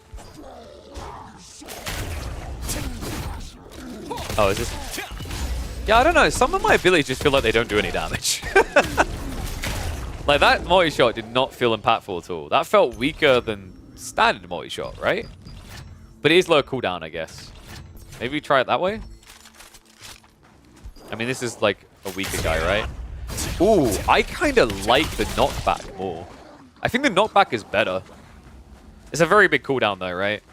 Oh, is this? Yeah, I don't know. Some of my abilities just feel like they don't do any damage. Like, that multi-shot did not feel impactful at all. That felt weaker than standard multi-shot, right? But it is low cooldown, I guess. Maybe we try it that way? I mean, this is like a weaker guy, right? Ooh, I kind of like the knockback more. I think the knockback is better. It's a very big cooldown though, right?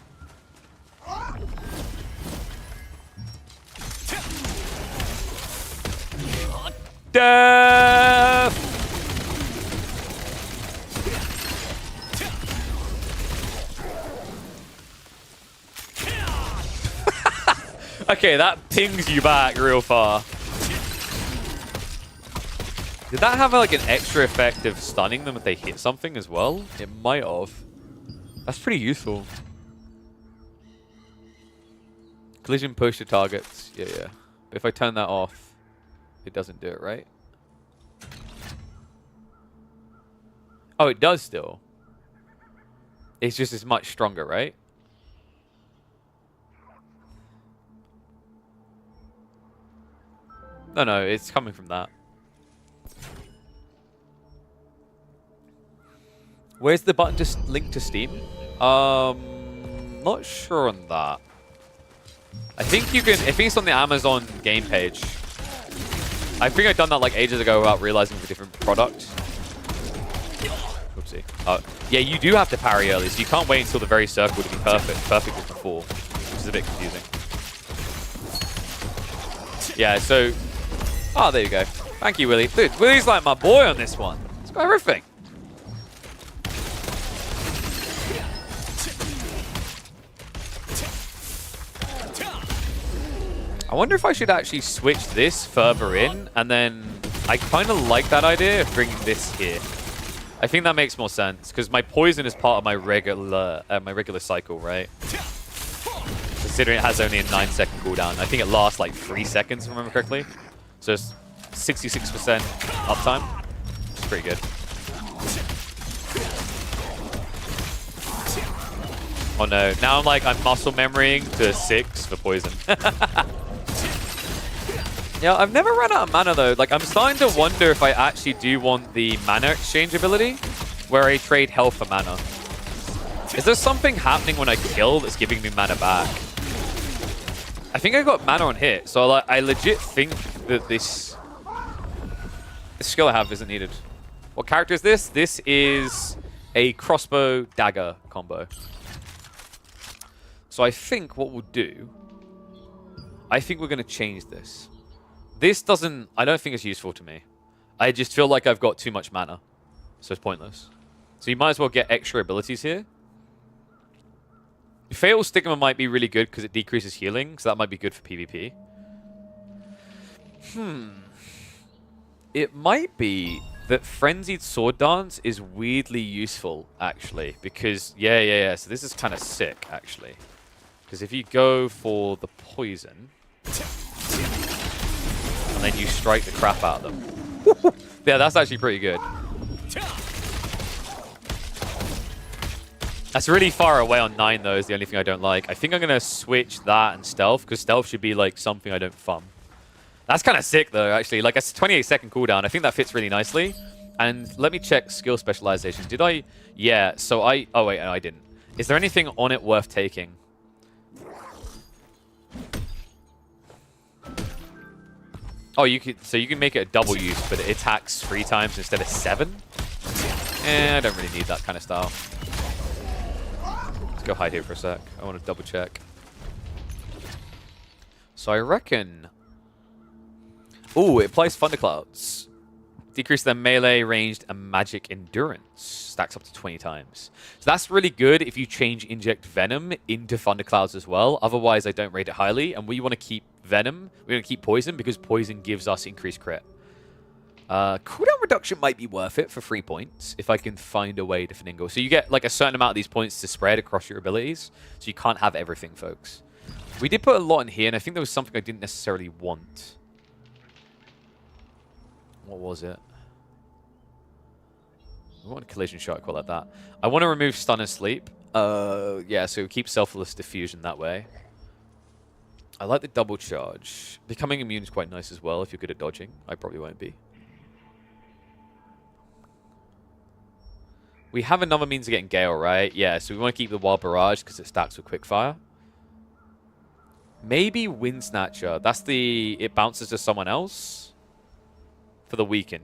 Death! Okay, that pings you back real far. Did that have like an extra effect of stunning them if they hit something as well? It might have. That's pretty useful. Collision push to targets. Yeah, yeah. But if I turn that off, it doesn't do it, right? Oh, it does still. It's just as much stronger, right? No, no, it's coming from that. Where's the button just linked to Steam? Not sure on that. I think you can, I think it's on the Amazon game page. I think I've done that like ages ago without realizing for different products. Oopsie. Yeah, you do have to parry early, so you can't wait until the very circle to be perfect as before, which is a bit confusing. Yeah, so... Oh, there you go. Thank you, Willie. Dude, Willie's like my boy on this one. He's got everything. I wonder if I should actually switch this further in, and then I kind of like that idea of bringing this here. I think that makes more sense, because my poison is part of my regular cycle, right? Considering it has only a 9-second cooldown. I think it lasts like 3 seconds, if I remember correctly. So it's 66% uptime. It's pretty good. Oh no, now I'm muscle memorying to 6 for poison. Yeah, I've never run out of mana though. Like, I'm starting to wonder if I actually do want the mana exchange ability, where I trade health for mana. Is there something happening when I kill that's giving me mana back? I think I got mana on hit, so I legit think that this skill I have isn't needed. What character is this? This is a crossbow dagger combo. So I think what we'll do, I think we're going to change this. This doesn't, I don't think it's useful to me. I just feel like I've got too much mana, so it's pointless. So you might as well get extra abilities here. Fatal Stigma might be really good because it decreases healing, so that might be good for PvP. It might be that Frenzied Sword Dance is weirdly useful, actually, because, yeah, so this is kind of sick, actually. Because if you go for the poison, and then you strike the crap out of them. Yeah, that's actually pretty good. That's really far away on 9, though, is the only thing I don't like. I think I'm going to switch that and Stealth, because Stealth should be, like, something I don't thumb. That's kind of sick, though, actually. Like, a 28-second cooldown. I think that fits really nicely. And let me check skill specialization. Did I? Yeah, so I... Oh, wait, no, I didn't. Is there anything on it worth taking? Oh, you could... So you can make it a double use, but it attacks 3 times instead of 7? I don't really need that kind of style. Go hide here for a sec. I want to double check. So I reckon... Ooh, it applies Thunderclouds. Decrease their melee, ranged, and magic endurance. Stacks up to 20 times. So that's really good if you change Inject Venom into Thunderclouds as well. Otherwise, I don't rate it highly. And we want to keep Venom. We want to keep Poison because Poison gives us increased crit. Cooldown reduction might be worth it for 3 points if I can find a way to finagle. So you get like a certain amount of these points to spread across your abilities. So you can't have everything, folks. We did put a lot in here, and I think there was something I didn't necessarily want. What was it? I want a collision shot, call it that. I want to remove stun and sleep. Yeah, so keep selfless diffusion that way. I like the double charge. Becoming immune is quite nice as well if you're good at dodging. I probably won't be. We have another means of getting Gale, right? Yeah, so we want to keep the Wild Barrage because it stacks with Quickfire. Maybe Wind Snatcher. That's the... It bounces to someone else for the weaken.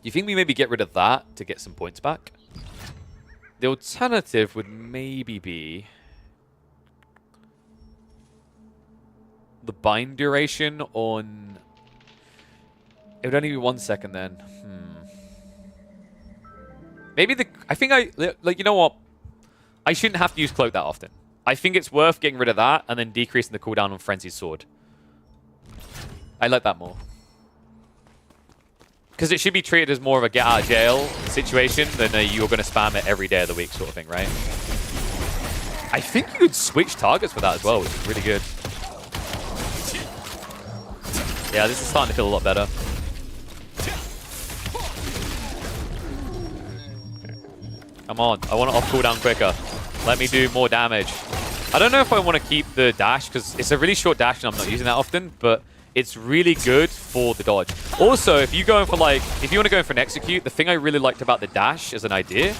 You think we maybe get rid of that to get some points back? The alternative would maybe be the bind duration on... It would only be 1 second then. Maybe the... I think I... Like, you know what? I shouldn't have to use Cloak that often. I think it's worth getting rid of that and then decreasing the cooldown on Frenzy's Sword. I like that more. Because it should be treated as more of a get-out-of-jail situation than you're going to spam it every day of the week sort of thing, right? I think you could switch targets for that as well, which is really good. Yeah, this is starting to feel a lot better. Come on, I want to off cooldown quicker. Let me do more damage. I don't know if I want to keep the dash, because it's a really short dash and I'm not using that often, but it's really good for the dodge. Also, if you go in for like, if you want to go in for an execute, the thing I really liked about the dash as an idea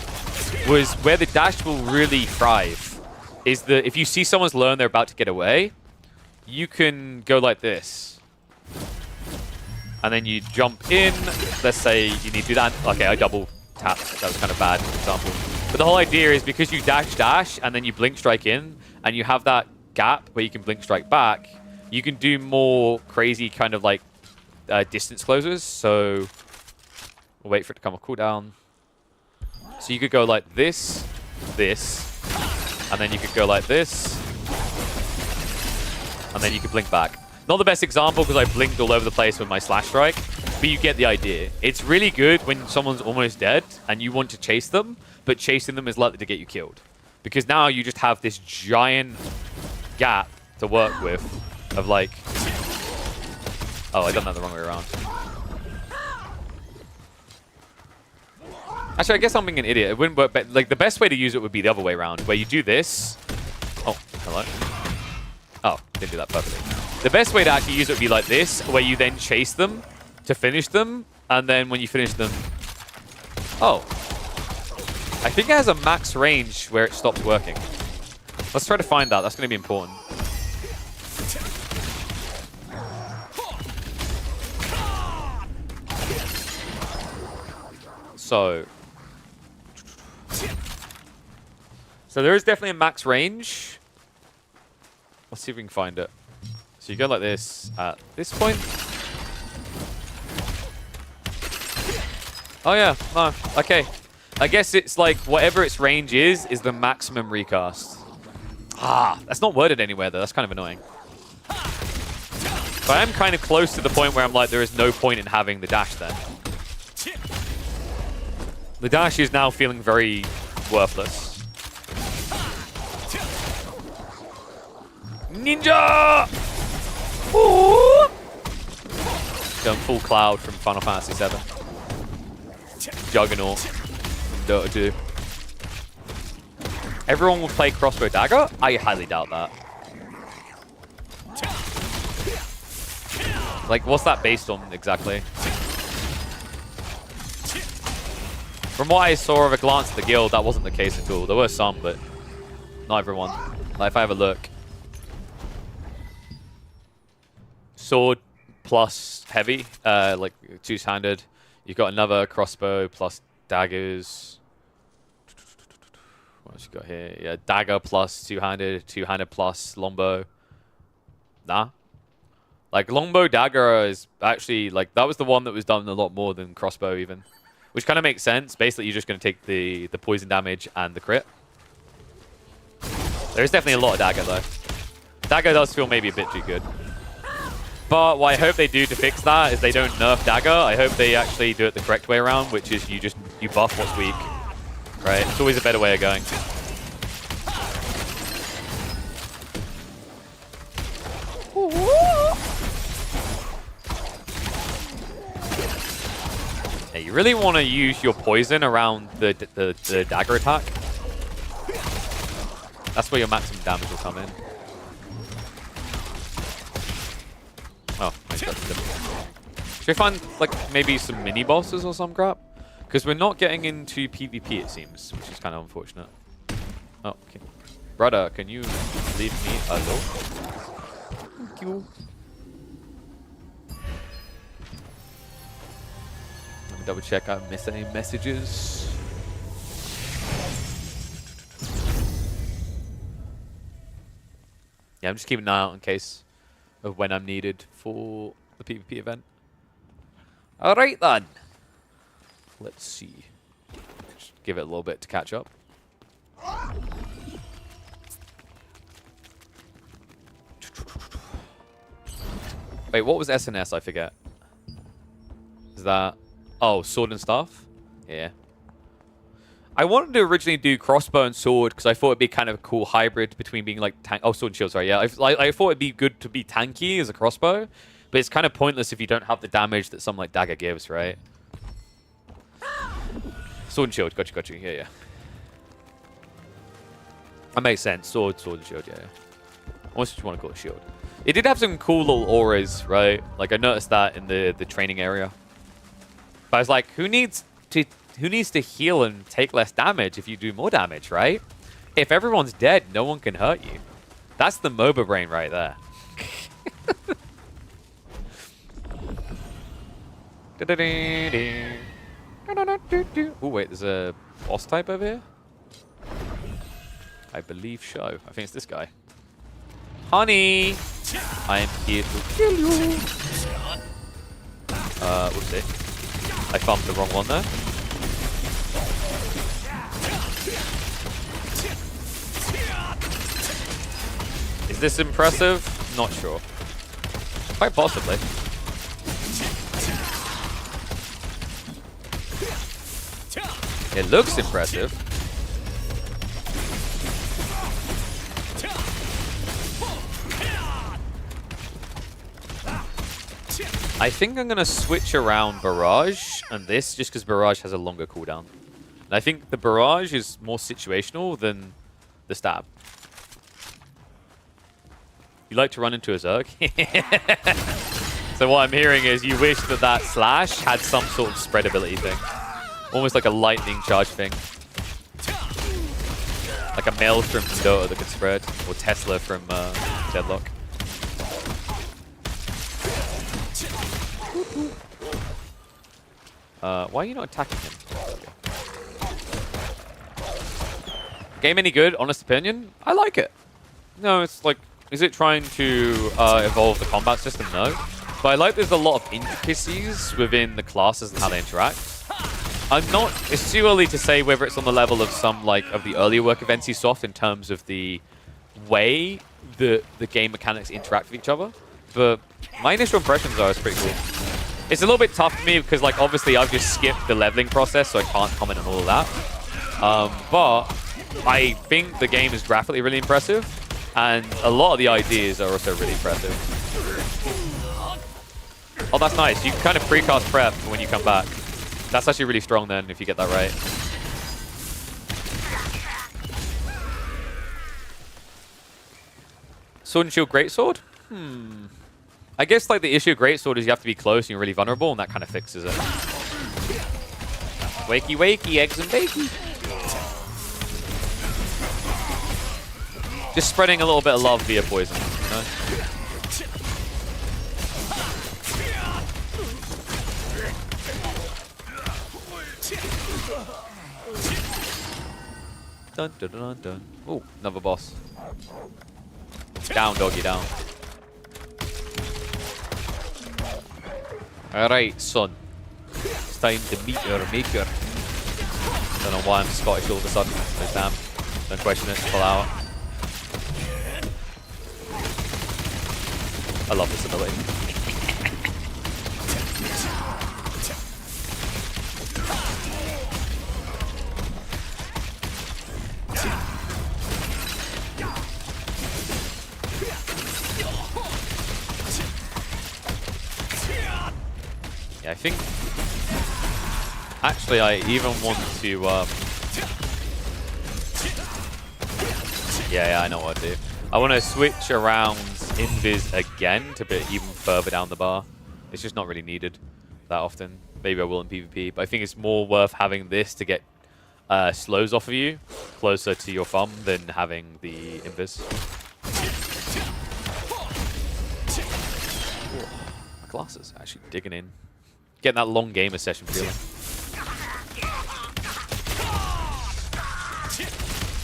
was where the dash will really thrive is that if you see someone's learn they're about to get away, you can go like this. And then you jump in. Let's say you need to do that. Okay, I double tapped. That was kind of bad example. But the whole idea is because you dash, and then you blink strike in, and you have that gap where you can blink strike back, you can do more crazy kind of like distance closers. So we'll wait for it to come off cooldown. So you could go like this, and then you could go like this, and then you could blink back. Not the best example because I blinked all over the place with my slash strike, but you get the idea. It's really good when someone's almost dead and you want to chase them, but chasing them is likely to get you killed. Because now you just have this giant gap to work with of like... Oh, I done that the wrong way around. Actually, I guess I'm being an idiot. It wouldn't work, but like the best way to use it would be the other way around, where you do this. Oh, hello. Oh, didn't do that perfectly. The best way to actually use it would be like this, where you then chase them to finish them, and then when you finish them... Oh. I think it has a max range where it stops working. Let's try to find that. That's going to be important. So there is definitely a max range. Let's see if we can find it. So you go like this at this point. Oh yeah, no, okay. I guess it's like whatever its range is the maximum recast. Ah, that's not worded anywhere though. That's kind of annoying. But I am kind of close to the point where I'm like, there is no point in having the dash then. The dash is now feeling very worthless. Ninja! Ooh! Going full Cloud from Final Fantasy VII. Juggernaut from Dota 2. Everyone will play Crossbow Dagger? I highly doubt that. Like, what's that based on exactly? From what I saw of a glance at the guild, that wasn't the case at all. There were some, but not everyone. Like, if I have a look. Sword plus heavy, like two-handed. You've got another crossbow plus daggers. What else you got here? Yeah, dagger plus two-handed, two-handed plus longbow. Nah. Like, longbow dagger is actually, like, that was the one that was done a lot more than crossbow even. Which kind of makes sense. Basically, you're just going to take the poison damage and the crit. There is definitely a lot of dagger, though. Dagger does feel maybe a bit too good. But what I hope they do to fix that is they don't nerf dagger. I hope they actually do it the correct way around, which is you buff what's weak. Right? It's always a better way of going. Yeah, you really want to use your poison around the dagger attack. That's where your maximum damage will come in. Should I find, like, maybe some mini-bosses or some crap? Because we're not getting into PvP, it seems, which is kind of unfortunate. Oh, okay. Brother, can you leave me alone? Thank you. Let me double check I haven't missed any messages. Yeah, I'm just keeping an eye out in case of when I'm needed for the PvP event. Alright then. Let's see. Just give it a little bit to catch up. Wait, what was SNS? I forget. Is that... Oh, sword and staff? Yeah. I wanted to originally do crossbow and sword because I thought it'd be kind of a cool hybrid between being like tank. Oh, sword and shield, sorry. Yeah, I thought it'd be good to be tanky as a crossbow, but it's kind of pointless if you don't have the damage that some like dagger gives, right? Sword and shield, gotcha. Yeah. That makes sense. Sword and shield, yeah. Almost just want to call it shield. It did have some cool little auras, right? Like I noticed that in the training area. But I was like, who needs to heal and take less damage if you do more damage, right? If everyone's dead, no one can hurt you. That's the MOBA brain right there. Oh, wait, there's a boss type over here? I believe so. I think it's this guy. Honey! I am here to kill you! We'll see. I farmed the wrong one there. Is this impressive? Not sure. Quite possibly. It looks impressive. I think I'm going to switch around Barrage and this just because Barrage has a longer cooldown. And I think the Barrage is more situational than the Stab. You like to run into a Zerg? So what I'm hearing is you wish that that Slash had some sort of spread ability thing. Almost like a lightning charge thing. Like a Maelstrom from Dota that could spread. Or Tesla from Deadlock. Why are you not attacking him? Game any good? Honest opinion? I like it. No, it's like, is it trying to evolve the combat system? No. But I like there's a lot of intricacies within the classes and how they interact. I'm not, it's too early to say whether it's on the level of some like of the earlier work of NCSoft in terms of the way the game mechanics interact with each other. But my initial impressions are it's pretty cool. It's a little bit tough for me because like obviously I've just skipped the leveling process, so I can't comment on all of that. But I think the game is graphically really impressive, and a lot of the ideas are also really impressive. Oh, that's nice. You can kind of precast prep when you come back. That's actually really strong then, if you get that right. Sword and Shield Greatsword? I guess like the issue of Greatsword is you have to be close and you're really vulnerable, and that kind of fixes it. Wakey wakey, eggs and bacon. Just spreading a little bit of love via poison, you know? Dun dun dun dun. Oh, another boss. Down, doggy, down. Alright, son. It's time to meet your maker. Don't know why I'm Scottish all of a sudden. But damn. Don't question it. Full hour. I love this ability. Yeah, I think... Actually, I even want to... Yeah, I know what to do. I want to switch around Invis again to be even further down the bar. It's just not really needed. that often. Maybe I will in PvP, but I think it's more worth having this to get slows off of you closer to your thumb than having the invis. Ooh, my glasses actually digging in. Getting that long gamer session feeling.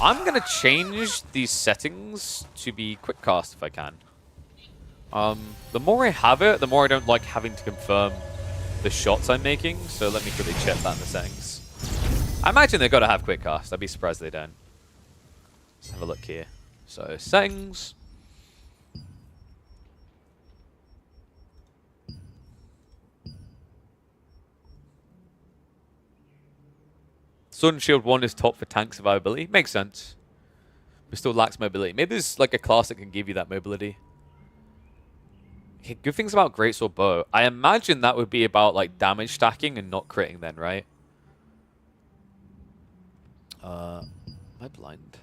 I'm going to change these settings to be quick cast if I can. The more I have it, the more I don't like having to confirm the shots I'm making. So let me quickly check that in the settings. I imagine they've got to have quick cast. I'd be surprised they don't. Let's have a look here. So settings. Sword and Shield 1 is top for tank survivability. Makes sense. But still lacks mobility. Maybe there's like a class that can give you that mobility. Okay, good things about Greatsword Bow. I imagine that would be about like damage stacking and not critting then, right? Am I blind?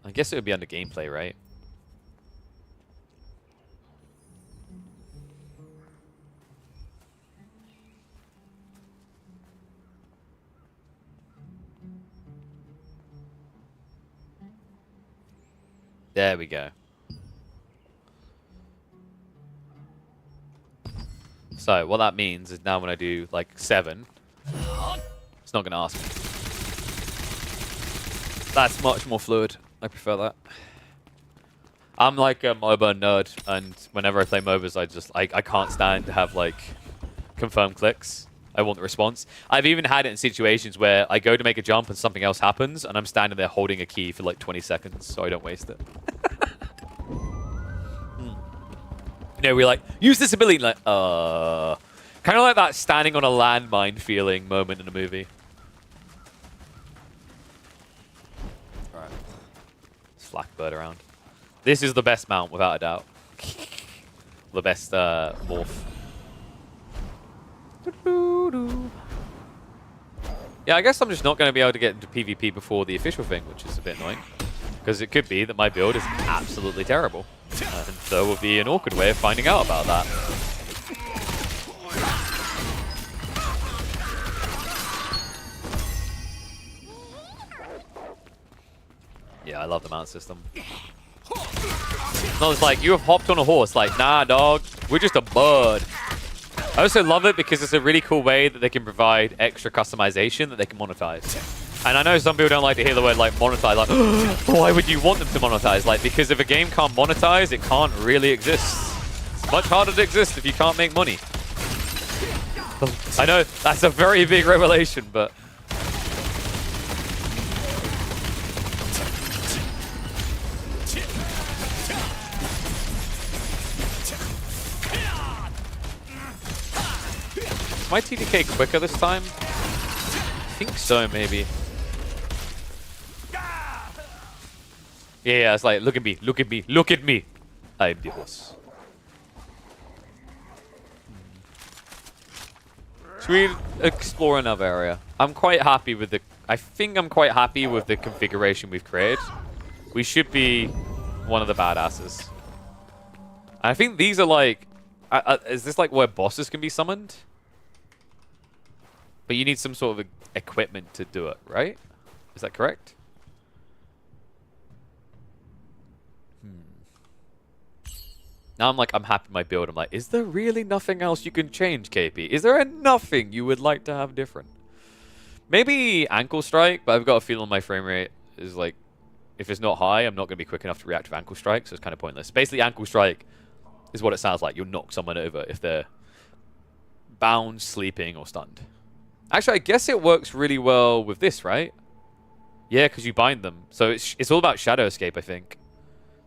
I guess it would be under gameplay, right? There we go. So what that means is now when I do like 7, it's not going to ask me. That's much more fluid. I prefer that. I'm like a MOBA nerd, and whenever I play MOBAs, I can't stand to have like confirmed clicks. I want the response. I've even had it in situations where I go to make a jump and something else happens, and I'm standing there holding a key for like 20 seconds, so I don't waste it. You know, we're like, use this ability, like, kind of like that standing on a landmine feeling moment in a movie. All right, let's Flakbird around. This is the best mount, without a doubt. The best morph. Yeah, I guess I'm just not going to be able to get into PvP before the official thing, which is a bit annoying. Because it could be that my build is absolutely terrible. And there will be an awkward way of finding out about that. Yeah, I love the mount system. No, it's like, you have hopped on a horse. Like, nah, dog, we're just a bird. I also love it because it's a really cool way that they can provide extra customization that they can monetize. And I know some people don't like to hear the word like monetize, like, why would you want them to monetize? Like, because if a game can't monetize, it can't really exist. It's much harder to exist if you can't make money. I know that's a very big revelation, but is my TDK quicker this time? I think so, maybe. Yeah, it's like, look at me, look at me, look at me. I'm the horse. Should we explore another area? I'm quite happy with the... I think I'm quite happy with the configuration we've created. We should be one of the badasses. I think these are like... is this like where bosses can be summoned? But you need some sort of equipment to do it, right? Is that correct? Now I'm happy with my build. I'm like, is there really nothing else you can change, KP? Is there nothing you would like to have different? Maybe ankle strike, but I've got a feeling my frame rate is like, if it's not high, I'm not going to be quick enough to react to ankle strike, so it's kind of pointless. Basically, ankle strike is what it sounds like. You'll knock someone over if they're bound, sleeping, or stunned. Actually, I guess it works really well with this, right? Yeah, because you bind them. So it's all about shadow escape, I think.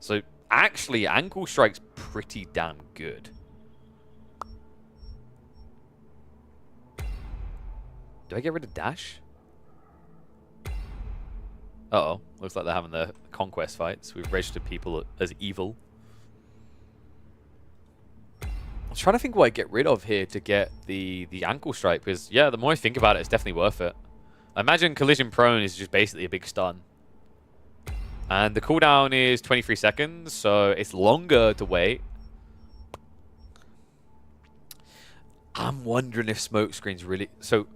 So actually, ankle strike's pretty damn good. Do I get rid of dash? Uh-oh. Looks like they're having the conquest fights. We've registered people as evil. I was trying to think what I get rid of here to get the ankle strike, because, yeah, the more I think about it, it's definitely worth it. I imagine collision prone is just basically a big stun. And the cooldown is 23 seconds, so it's longer to wait. I'm wondering if Smokescreen's really... So,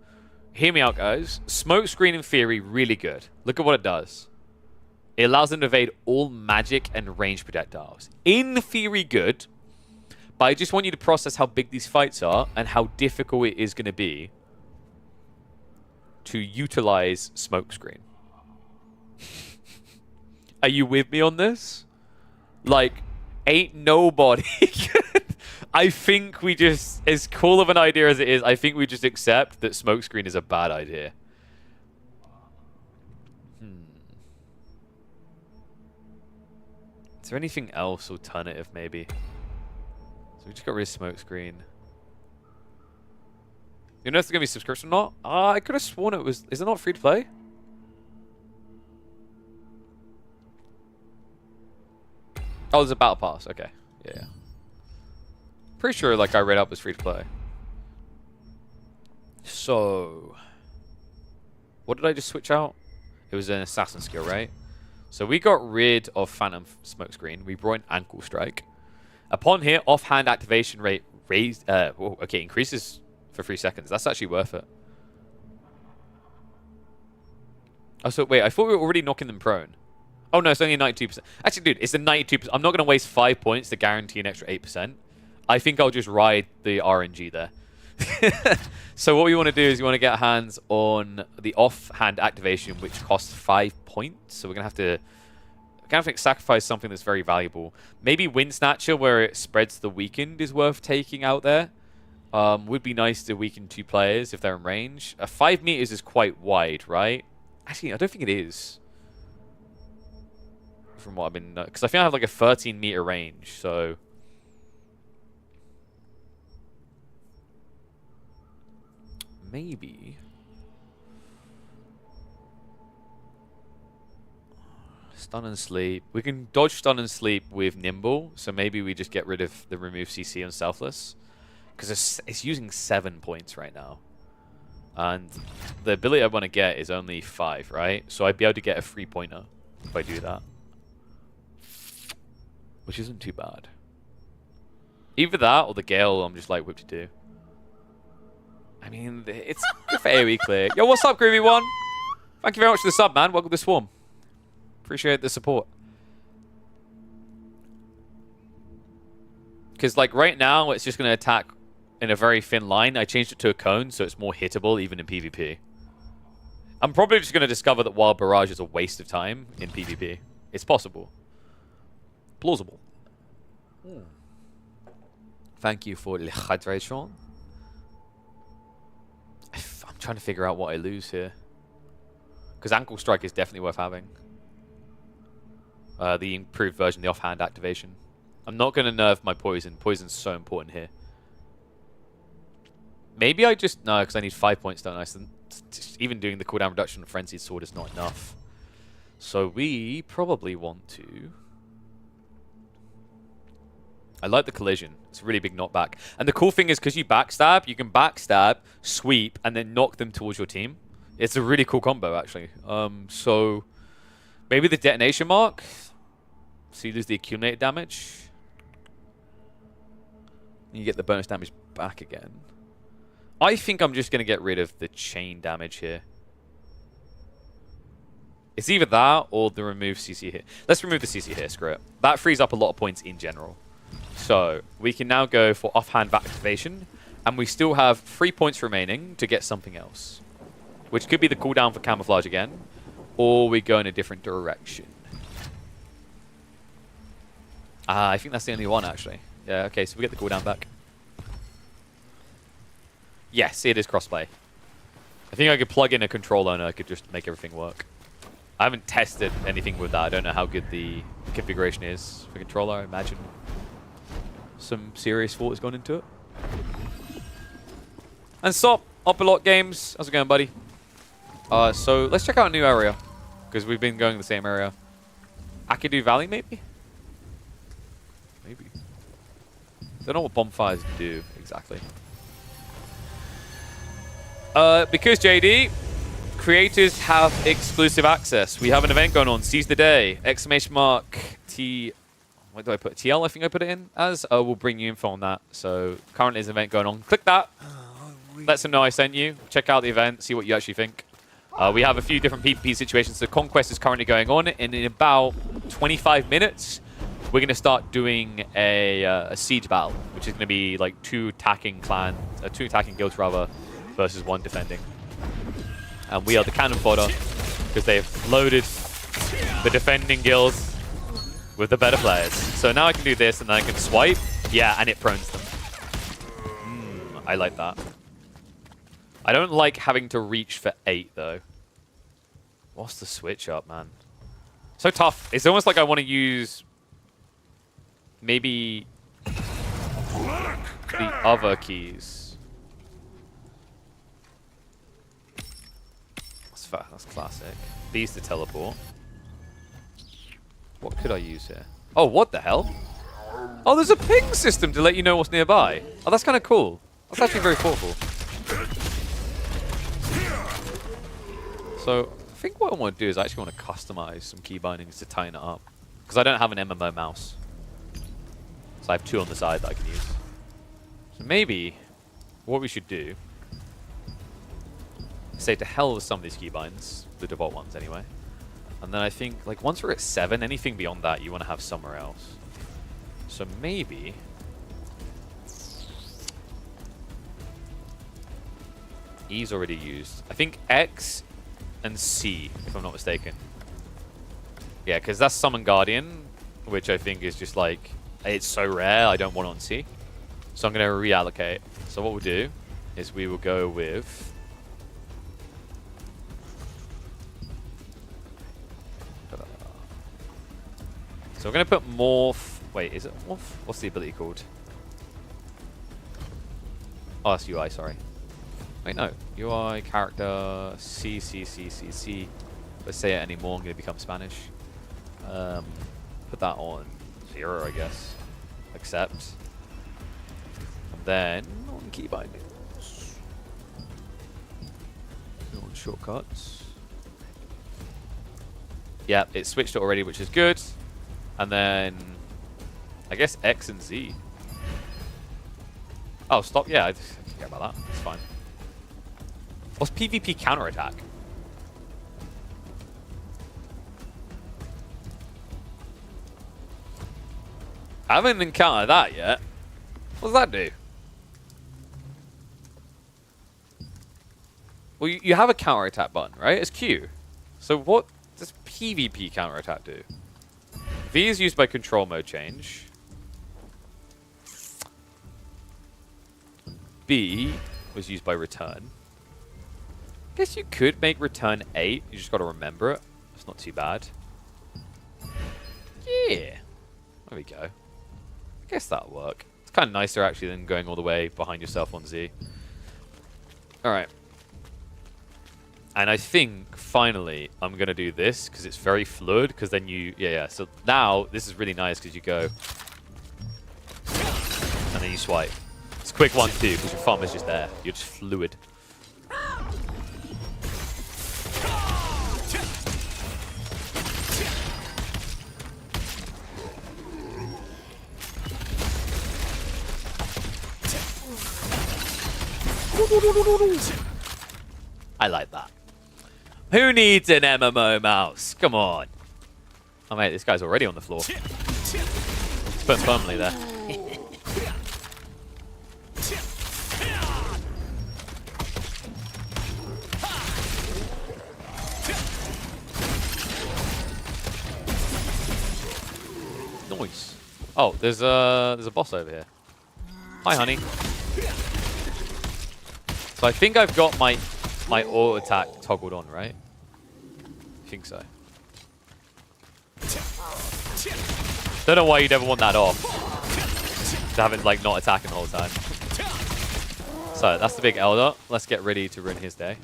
hear me out, guys. Smokescreen, in theory, really good. Look at what it does. It allows them to evade all magic and range projectiles. In theory, good. But I just want you to process how big these fights are and how difficult it is going to be to utilize Smokescreen. Are you with me on this? Like, ain't nobody... I think we just, as cool of an idea as it is, I think we just accept that Smokescreen is a bad idea. Is there anything else alternative, maybe? So we just got rid of Smokescreen. You know if there's going to be subscription or not? I could have sworn it was... Is it not free to play? Oh, there's a battle pass. Okay. Yeah. Pretty sure, like, I read up was free to play. So... What did I just switch out? It was an assassin skill, right? So we got rid of Phantom Smokescreen. We brought in Ankle Strike. Upon here, offhand activation rate raised... okay, increases for 3 seconds. That's actually worth it. Oh, so wait, I thought we were already knocking them prone. Oh, no, it's only 92%. Actually, dude, it's a 92%. I'm not going to waste 5 points to guarantee an extra 8%. I think I'll just ride the RNG there. So what we want to do is we want to get our hands on the offhand activation, which costs 5 points. So we're going to have to sacrifice something that's very valuable. Maybe Wind Snatcher, where it spreads the weakened, is worth taking out there. Would be nice to weaken 2 players if they're in range. 5 meters is quite wide, right? Actually, I don't think it is. From what I've been... Because I think I have like a 13-meter range, so... Maybe. Stun and sleep. We can dodge stun and sleep with nimble, so maybe we just get rid of the remove CC on selfless. Because it's using 7 points right now. And the ability I want to get is only 5, right? So I'd be able to get a 3-pointer if I do that. Which isn't too bad. Either that or the Gale I'm just like whip to do. I mean, it's good for AoE clear. Yo, what's up, Groovy1? Thank you very much for the sub, man. Welcome to Swarm. Appreciate the support. Because, like, right now, it's just going to attack in a very thin line. I changed it to a cone, so it's more hittable, even in PvP. I'm probably just going to discover that Wild Barrage is a waste of time in PvP. It's possible. Plausible. Thank you for the hydration. I'm trying to figure out what I lose here. Because Ankle Strike is definitely worth having. The improved version, the offhand activation. I'm not going to nerf my poison. Poison's so important here. Maybe I just... No, because I need 5 points, don't I? So even doing the cooldown reduction on Frenzied Sword is not enough. So we probably want to... I like the collision. It's a really big knockback. And the cool thing is, because you backstab, you can backstab, sweep, and then knock them towards your team. It's a really cool combo, actually. So maybe the detonation mark. So you lose the accumulated damage. And you get the bonus damage back again. I think I'm just going to get rid of the chain damage here. It's either that or the remove CC here. Let's remove the CC here, screw it. That frees up a lot of points in general. So we can now go for offhand activation, and we still have 3 points remaining to get something else, which could be the cooldown for camouflage again, or we go in a different direction. I think that's the only one, actually. Yeah, okay, so we get the cooldown back. Yes, it is crossplay. I think I could plug in a controller and I could just make everything work. I haven't tested anything with that. I don't know how good the configuration is for controller. I imagine some serious thought has gone into it. And Sop, Opalot Games. How's it going, buddy? So let's check out a new area, because we've been going the same area. Akadu Valley, maybe? Maybe. Don't know what bonfires do exactly. Because JD, creators have exclusive access. We have an event going on. Seize the day! ! T. What do I put? TL, I think I put it in as. We'll bring you info on that. So currently there's an event going on. Click that. lets them know I sent you. Check out the event, see what you actually think. We have a few different PvP situations. The Conquest is currently going on, and in about 25 minutes, we're going to start doing a siege battle, which is going to be like two attacking guilds rather, versus one defending. And we are the cannon fodder because they've loaded the defending guilds with the better players. So now I can do this, and then I can swipe. Yeah, and it prones them. I like that. I don't like having to reach for 8, though. What's the switch up, man? So tough. It's almost like I want to use maybe the other keys. That's classic. B's to teleport. What could I use here? Oh, what the hell? Oh, there's a ping system to let you know what's nearby. Oh, that's kind of cool. That's actually very thoughtful. So, I think what I want to do is I actually want to customize some key bindings to tighten it up. Because I don't have an MMO mouse. So I have 2 on the side that I can use. So maybe what we should do is say to hell with some of these key binds, the default ones anyway. And then I think, like, once we're at 7, anything beyond that you want to have somewhere else. So maybe... E's already used. I think X and C, if I'm not mistaken. Yeah, because that's Summon Guardian, which I think is just like, it's so rare, I don't want it on C. So I'm going to reallocate. So what we'll do is we will go with... So we're going to put Morph... Wait, is it Morph? What's the ability called? Oh, that's UI, sorry. Wait, no. UI, character, C. Let's say it anymore, I'm going to become Spanish. Put that on 0, I guess. Accept. And then on key bindings. On shortcuts. Yeah, it switched it already, which is good. And then, I guess X and Z. Oh, stop. Yeah, I forget about that. It's fine. What's PvP counterattack? I haven't encountered that yet. What does that do? Well, you have a counterattack button, right? It's Q. So what does PvP counterattack do? V is used by control mode change. B was used by return. Guess you could make return 8. You just got to remember it. It's not too bad. Yeah. There we go. I guess that'll work. It's kind of nicer actually than going all the way behind yourself on Z. Alright. And I think, finally, I'm going to do this because it's very fluid. Because then you... Yeah. So now, this is really nice because you go... And then you swipe. It's a quick 1-2 because your thumb is just there. You're just fluid. I like that. Who needs an MMO mouse? Come on. Oh, mate, this guy's already on the floor. Let's put him firmly there. Nice. Oh, there's a boss over here. Hi, honey. So I think I've got my auto attack toggled on, right? I think so. Don't know why you'd ever want that off. To have it like not attacking the whole time. So that's the big Elder. Let's get ready to ruin his day.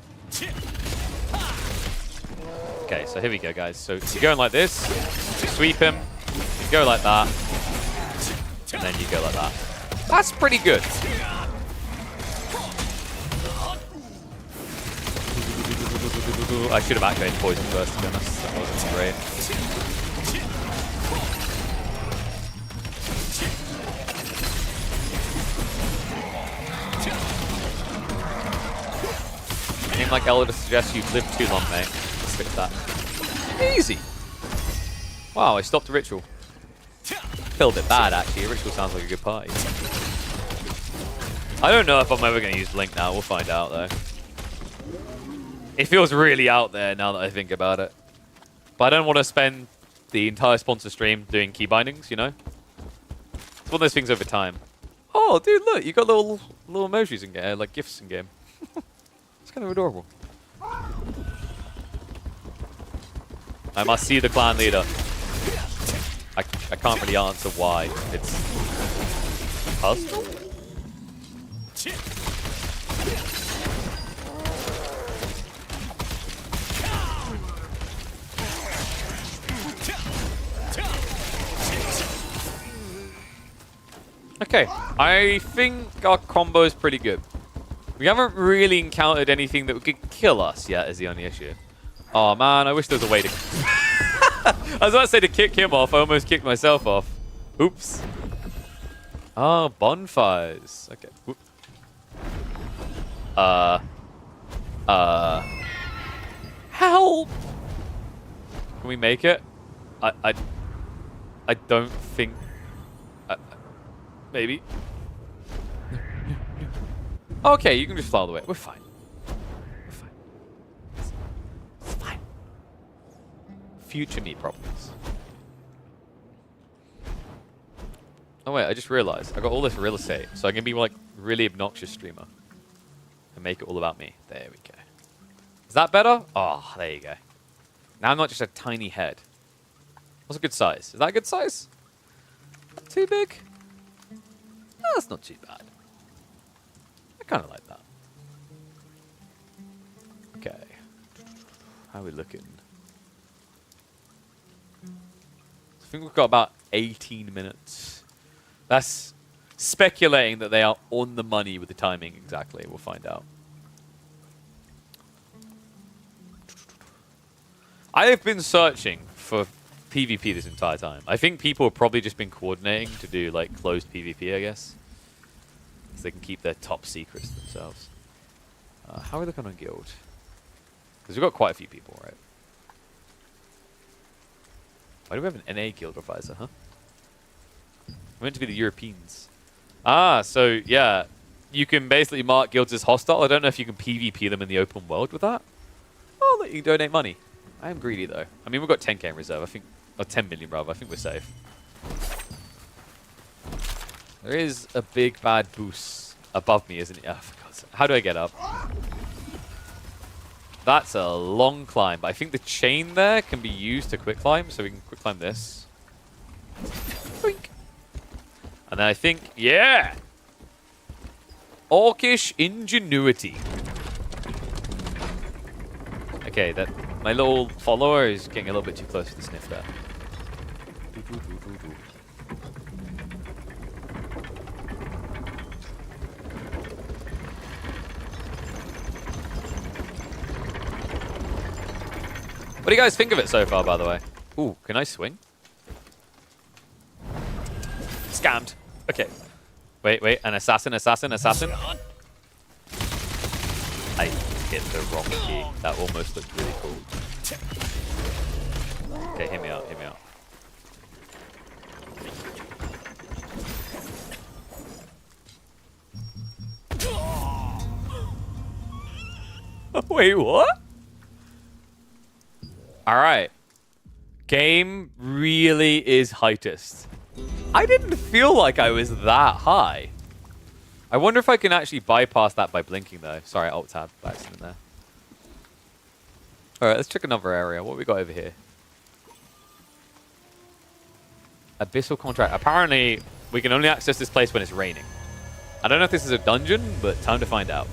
Okay, so here we go, guys. So you're going like this, you sweep him, you go like that, and then you go like that. That's pretty good. I should have activated poison first, to be honest. That wasn't great. name like Elder suggests you've lived too long, mate. Let's fix that. Easy. Wow, I stopped a ritual. Feel a bit bad, actually. A ritual sounds like a good party. I don't know if I'm ever going to use Blink now. We'll find out, though. It feels really out there now that I think about it. But I don't want to spend the entire sponsor stream doing key bindings, you know? It's one of those things over time. Oh, dude, look. You got little emojis in game, like gifs in game. It's kind of adorable. I must see the clan leader. I can't really answer why. It's personal? Okay, I think our combo is pretty good. We haven't really encountered anything that could kill us yet is the only issue. Oh man, I wish there was a way to... I was about to say to kick him off, I almost kicked myself off. Oops. Oh, bonfires. Okay. Whoop. Help! Can we make it? I don't think... maybe. Okay, you can just fly all the way. We're fine. We're fine. It's fine. Future me problems. Oh wait, I just realized I got all this real estate, so I can be like really obnoxious streamer and make it all about me. There we go. Is that better? Oh, there you go. Now I'm not just a tiny head. What's a good size? Is that a good size? Too big? No, that's not too bad. I kind of like that. Okay. How are we looking? I think we've got about 18 minutes. That's speculating that they are on the money with the timing exactly. We'll find out. I have been searching for PvP this entire time. I think people have probably just been coordinating to do like closed PvP, I guess. So they can keep their top secrets to themselves. How are we looking on guild? Because we've got quite a few people, right? Why do we have an NA guild advisor, huh? We're meant to be the Europeans. Ah, so yeah. You can basically mark guilds as hostile. I don't know if you can PvP them in the open world with that. Oh, look, you can donate money. I am greedy, though. I mean, we've got 10k in reserve. I think... or 10 million, rather. I think we're safe. There is a big bad boost above me, isn't it? Oh, for God's sake. How do I get up? That's a long climb. But I think the chain there can be used to quick climb. So we can quick climb this. Boink. And then I think... yeah! Orcish ingenuity. Okay, that... my little follower is getting a little bit too close to the sniff there. What do you guys think of it so far, by the way? Ooh, can I swing? Scammed. Okay. Wait. An assassin. I hit the wrong key. That almost looked really cool. Okay, hit me out. Wait, what? Alright. Game really is heightest. I didn't feel like I was that high. I wonder if I can actually bypass that by blinking, though. Sorry, Alt-Tab by accident there. Alright, let's check another area. What we got over here? Abyssal Contract. Apparently, we can only access this place when it's raining. I don't know if this is a dungeon, but time to find out.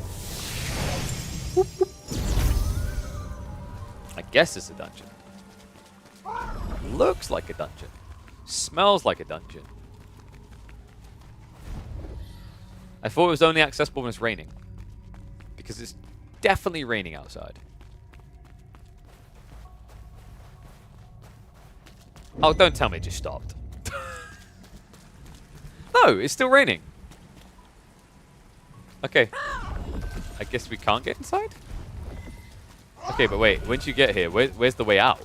Whoop, whoop. I guess it's a dungeon. Looks like a dungeon. Smells like a dungeon. I thought it was only accessible when it's raining. Because it's definitely raining outside. Oh, don't tell me it just stopped. No, it's still raining. Okay. I guess we can't get inside? Okay, but wait. Once you get here, where's the way out?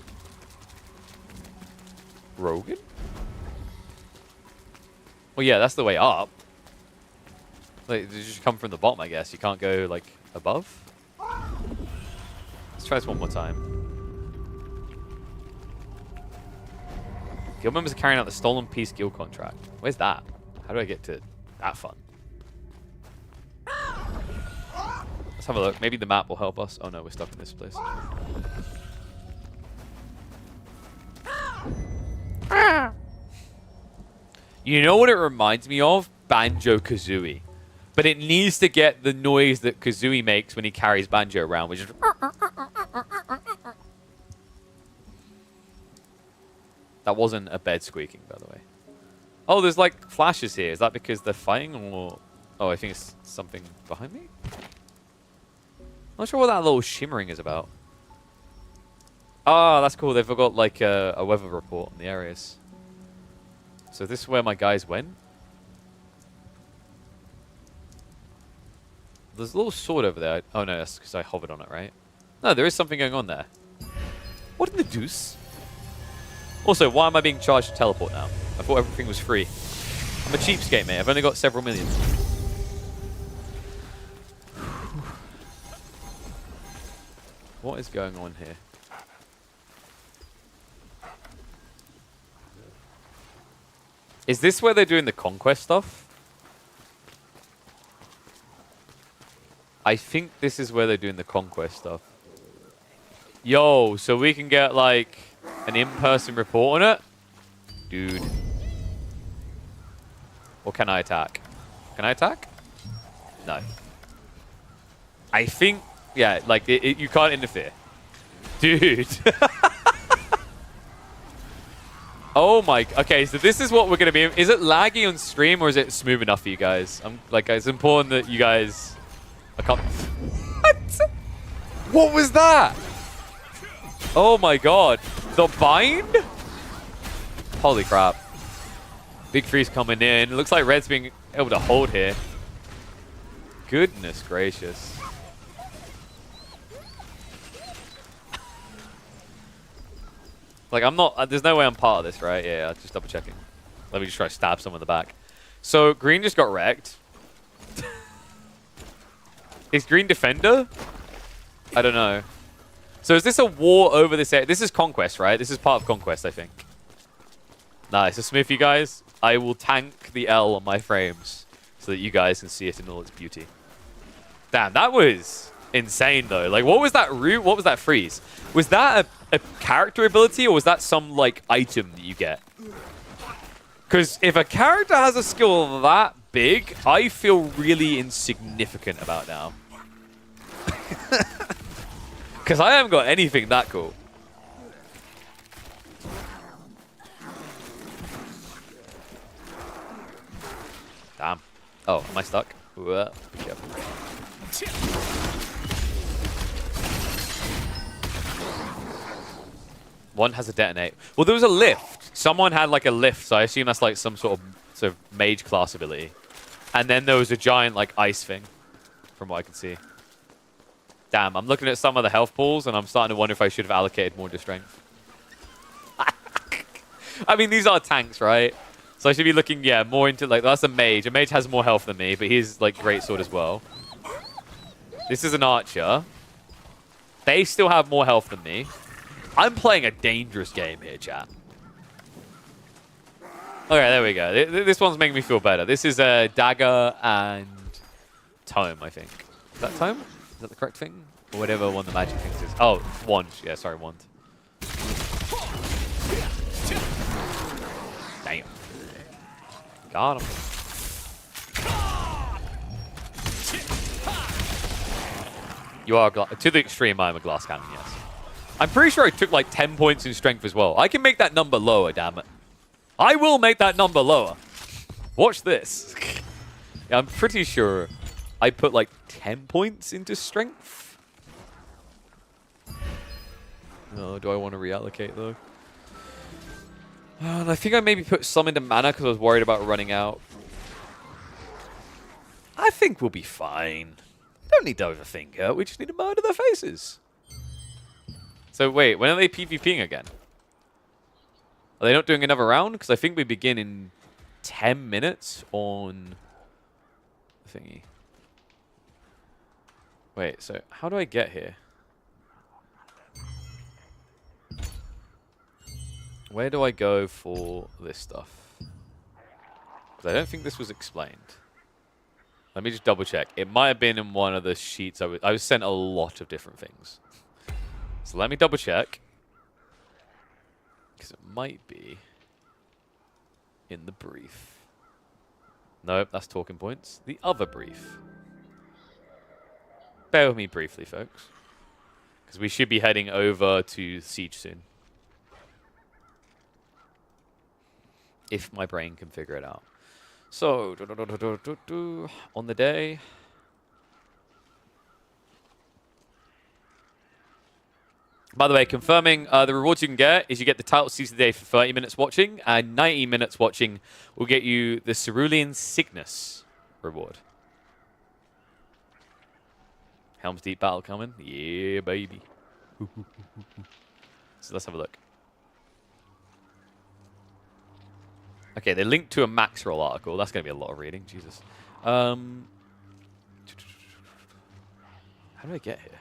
Rogan? Well, yeah, that's the way up. Like, you just come from the bottom, I guess. You can't go, like, above? Let's try this one more time. Guild members are carrying out the Stolen Peace Guild contract. Where's that? How do I get to that fun? Let's have a look. Maybe the map will help us. Oh no, we're stuck in this place. You know what it reminds me of? Banjo-Kazooie. But it needs to get the noise that Kazooie makes when he carries Banjo around, which is... That wasn't a bed squeaking, by the way. Oh, there's like flashes here. Is that because they're fighting or... Oh, I think it's something behind me? Not sure what that little shimmering is about. Ah, that's cool. They've got like a weather report on the areas. So this is where my guys went. There's a little sword over there. Oh no, that's because I hovered on it, right? No, there is something going on there. What in the deuce? Also, why am I being charged to teleport now? I thought everything was free. I'm a cheapskate, mate. I've only got several million. What is going on here? Is this where they're doing the conquest stuff? I think this is where they're doing the conquest stuff. Yo, so we can get like an in-person report on it? Dude. Or can I attack? Can I attack? No. I think, yeah, like you can't interfere. Dude. Oh my, okay, so this is what we're going to be. Is it laggy on stream or is it smooth enough for you guys? Like, it's important that you guys... I can't... What? What was that? Oh my god. The bind? Holy crap. Big Freeze coming in. Looks like Red's being able to hold here. Goodness gracious. Like, I'm not... There's no way I'm part of this, right? Yeah, just double checking. Let me just try to stab someone in the back. So, Green just got wrecked. Is Green Defender? I don't know. So is this a war over this area? This is Conquest, right? This is part of Conquest, I think. Nice. So Smith, you guys, I will tank the L on my frames so that you guys can see it in all its beauty. Damn, that was insane, though. Like, what was that root? What was that freeze? Was that a character ability or was that some, like, item that you get? Because if a character has a skill that big, I feel really insignificant about now. Because I haven't got anything that cool. Damn. Oh, am I stuck? Whoa, be careful. One has a detonate. Well, there was a lift. Someone had like a lift, so I assume that's like some sort of mage class ability. And then there was a giant like ice thing, from what I can see. Damn, I'm looking at some of the health pools, and I'm starting to wonder if I should have allocated more to strength. I mean, these are tanks, right? So I should be looking, yeah, more into, like, that's a mage. A mage has more health than me, but he's, like, greatsword as well. This is an archer. They still have more health than me. I'm playing a dangerous game here, chat. Okay, there we go. This one's making me feel better. This is a dagger and tome, I think. Is that tome? Is that the correct thing? Or whatever one the magic things is. Oh, wand. Yeah, sorry, wand. Damn. Got him. You are, to the extreme, I'm a glass cannon, yes. I'm pretty sure I took like 10 points in strength as well. I can make that number lower, damn it. I will make that number lower. Watch this. Yeah, I'm pretty sure I put like 10 points into strength. Oh, do I want to reallocate though? And I think I maybe put some into mana because I was worried about running out. I think we'll be fine. Don't need to overthink it. We just need to murder their faces. So wait, when are they PvPing again? Are they not doing another round? Because I think we begin in 10 minutes on the thingy. Wait, so how do I get here? Where do I go for this stuff? Because I don't think this was explained. Let me just double check. It might have been in one of the sheets. I was sent a lot of different things. So let me double check. Because it might be in the brief. Nope, that's talking points. The other brief. Bear with me briefly, folks. Because we should be heading over to Siege soon. If my brain can figure it out. So, on the day. By the way, confirming the rewards you can get is you get the title season of the day for 30 minutes watching, and 90 minutes watching will get you the Cerulean Cygnus reward. Helm's Deep battle coming? Yeah, baby. So let's have a look. Okay, they linked to a Max Roll article. That's going to be a lot of reading. Jesus. How do I get here?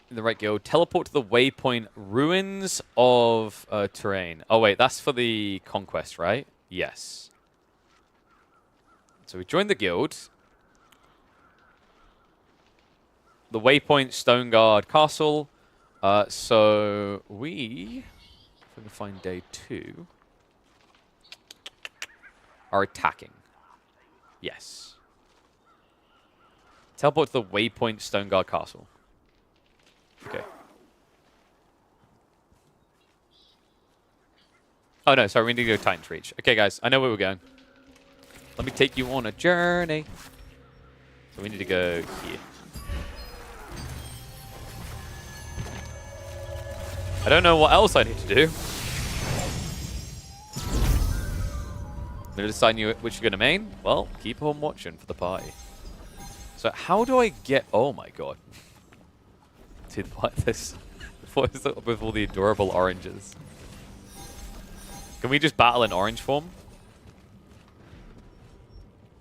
In the right guild. Teleport to the waypoint Ruins of Terrain. Oh, wait. That's for the Conquest, right? Yes. So we joined the guild. The waypoint Stoneguard Castle. So we, if we can find day 2, are attacking. Yes. Teleport to the waypoint Stoneguard Castle. Okay. Oh no, sorry, we need to go Titan's Reach. Okay, guys, I know where we're going. Let me take you on a journey. So we need to go here. I don't know what else I need to do. I'm going to decide which you're going to main. Well, keep on watching for the party. So how do I get... Oh my god. Dude, what is this? What is it with all the adorable oranges? Can we just battle in orange form?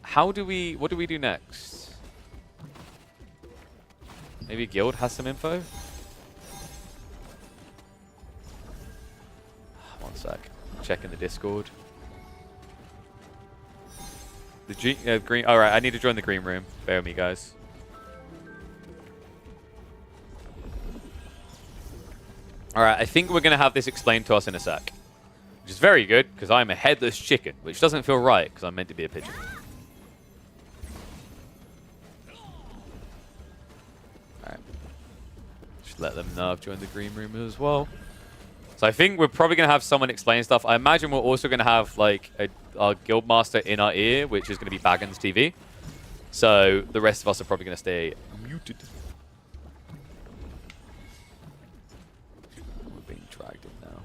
How do we... What do we do next? Maybe guild has some info? One sec. Checking the Discord. The green... Alright, I need to join the green room. Bear with me, guys. Alright, I think we're going to have this explained to us in a sec. Which is very good, because I'm a headless chicken. Which doesn't feel right, because I'm meant to be a pigeon. Alright. Just let them know I've joined the green room as well. So I think we're probably going to have someone explain stuff. I imagine we're also going to have like our guild master in our ear, which is going to be Baggins TV. So the rest of us are probably going to stay muted. We're being dragged in now.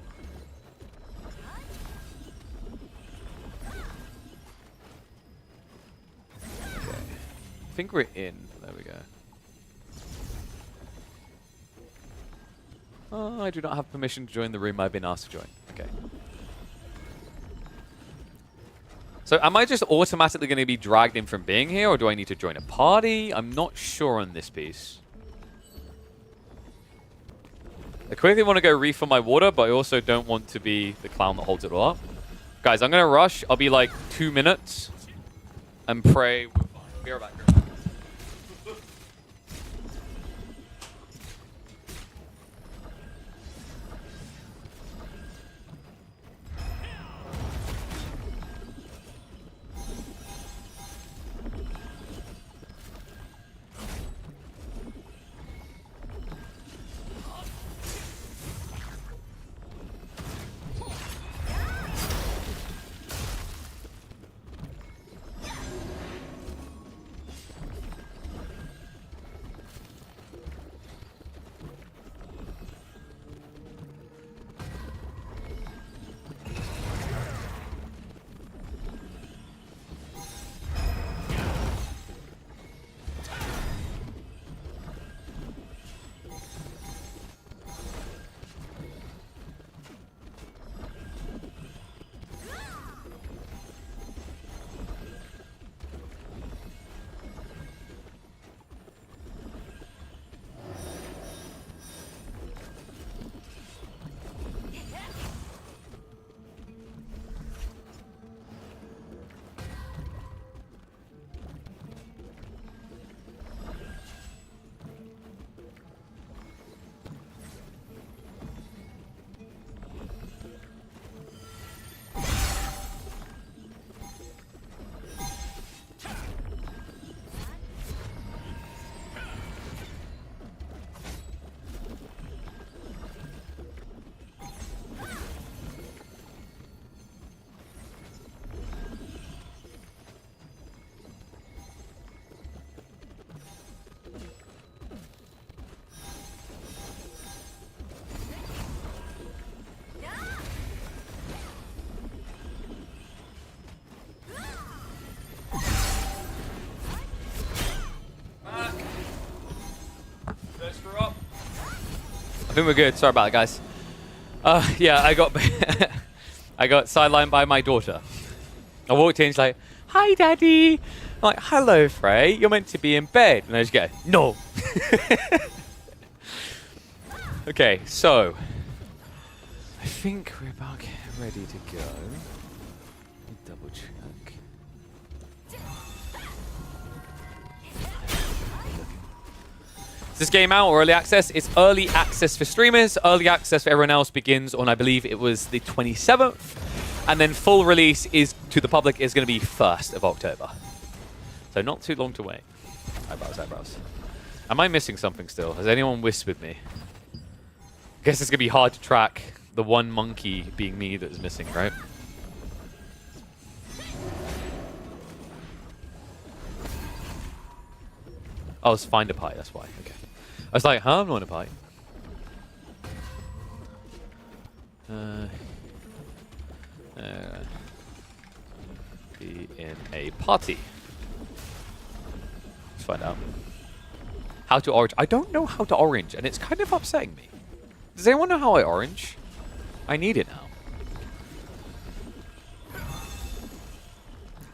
Okay. I think we're in. There we go. Oh, I do not have permission to join the room I've been asked to join. Okay. So am I just automatically going to be dragged in from being here, or do I need to join a party? I'm not sure on this piece. I quickly want to go refill my water, but I also don't want to be the clown that holds it all up. Guys, I'm going to rush. I'll be like 2 minutes and pray. Be right back. I think we're good. Sorry about it, guys. Yeah, I got I got sidelined by my daughter. I walked in, she's like, "Hi, Daddy." I'm like, "Hello, Frey. You're meant to be in bed." And I just go, "No." Okay, so I think we're about ready to go. Let me double check. Is this game out or early access? It's early access for streamers. Early access for everyone else begins on, I believe it was the 27th. And then full release is to the public is going to be 1st of October. So not too long to wait. Eyebrows. Am I missing something still? Has anyone whispered me? I guess it's going to be hard to track the one monkey being me that is missing, right? Oh, it's find a pie, that's why. Okay. I was like, huh? I'm not in a pie. Be in a party. Let's find out. How to orange. I don't know how to orange, and it's kind of upsetting me. Does anyone know how I orange? I need it now.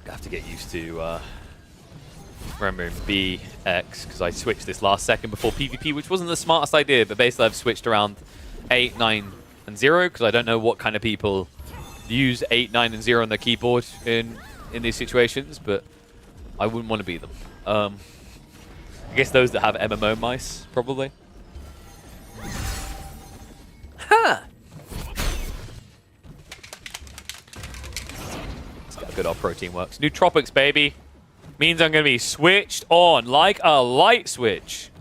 I have to get used to remembering BX, because I switched this last second before PvP, which wasn't the smartest idea, but basically I've switched around 8, 9, and 0, because I don't know what kind of people use 8, 9, and 0 on their keyboard in these situations, but I wouldn't want to be them. I guess those that have MMO mice, probably. Ha! Let's get a good old protein works. Nootropics, baby. Means I'm going to be switched on like a light switch.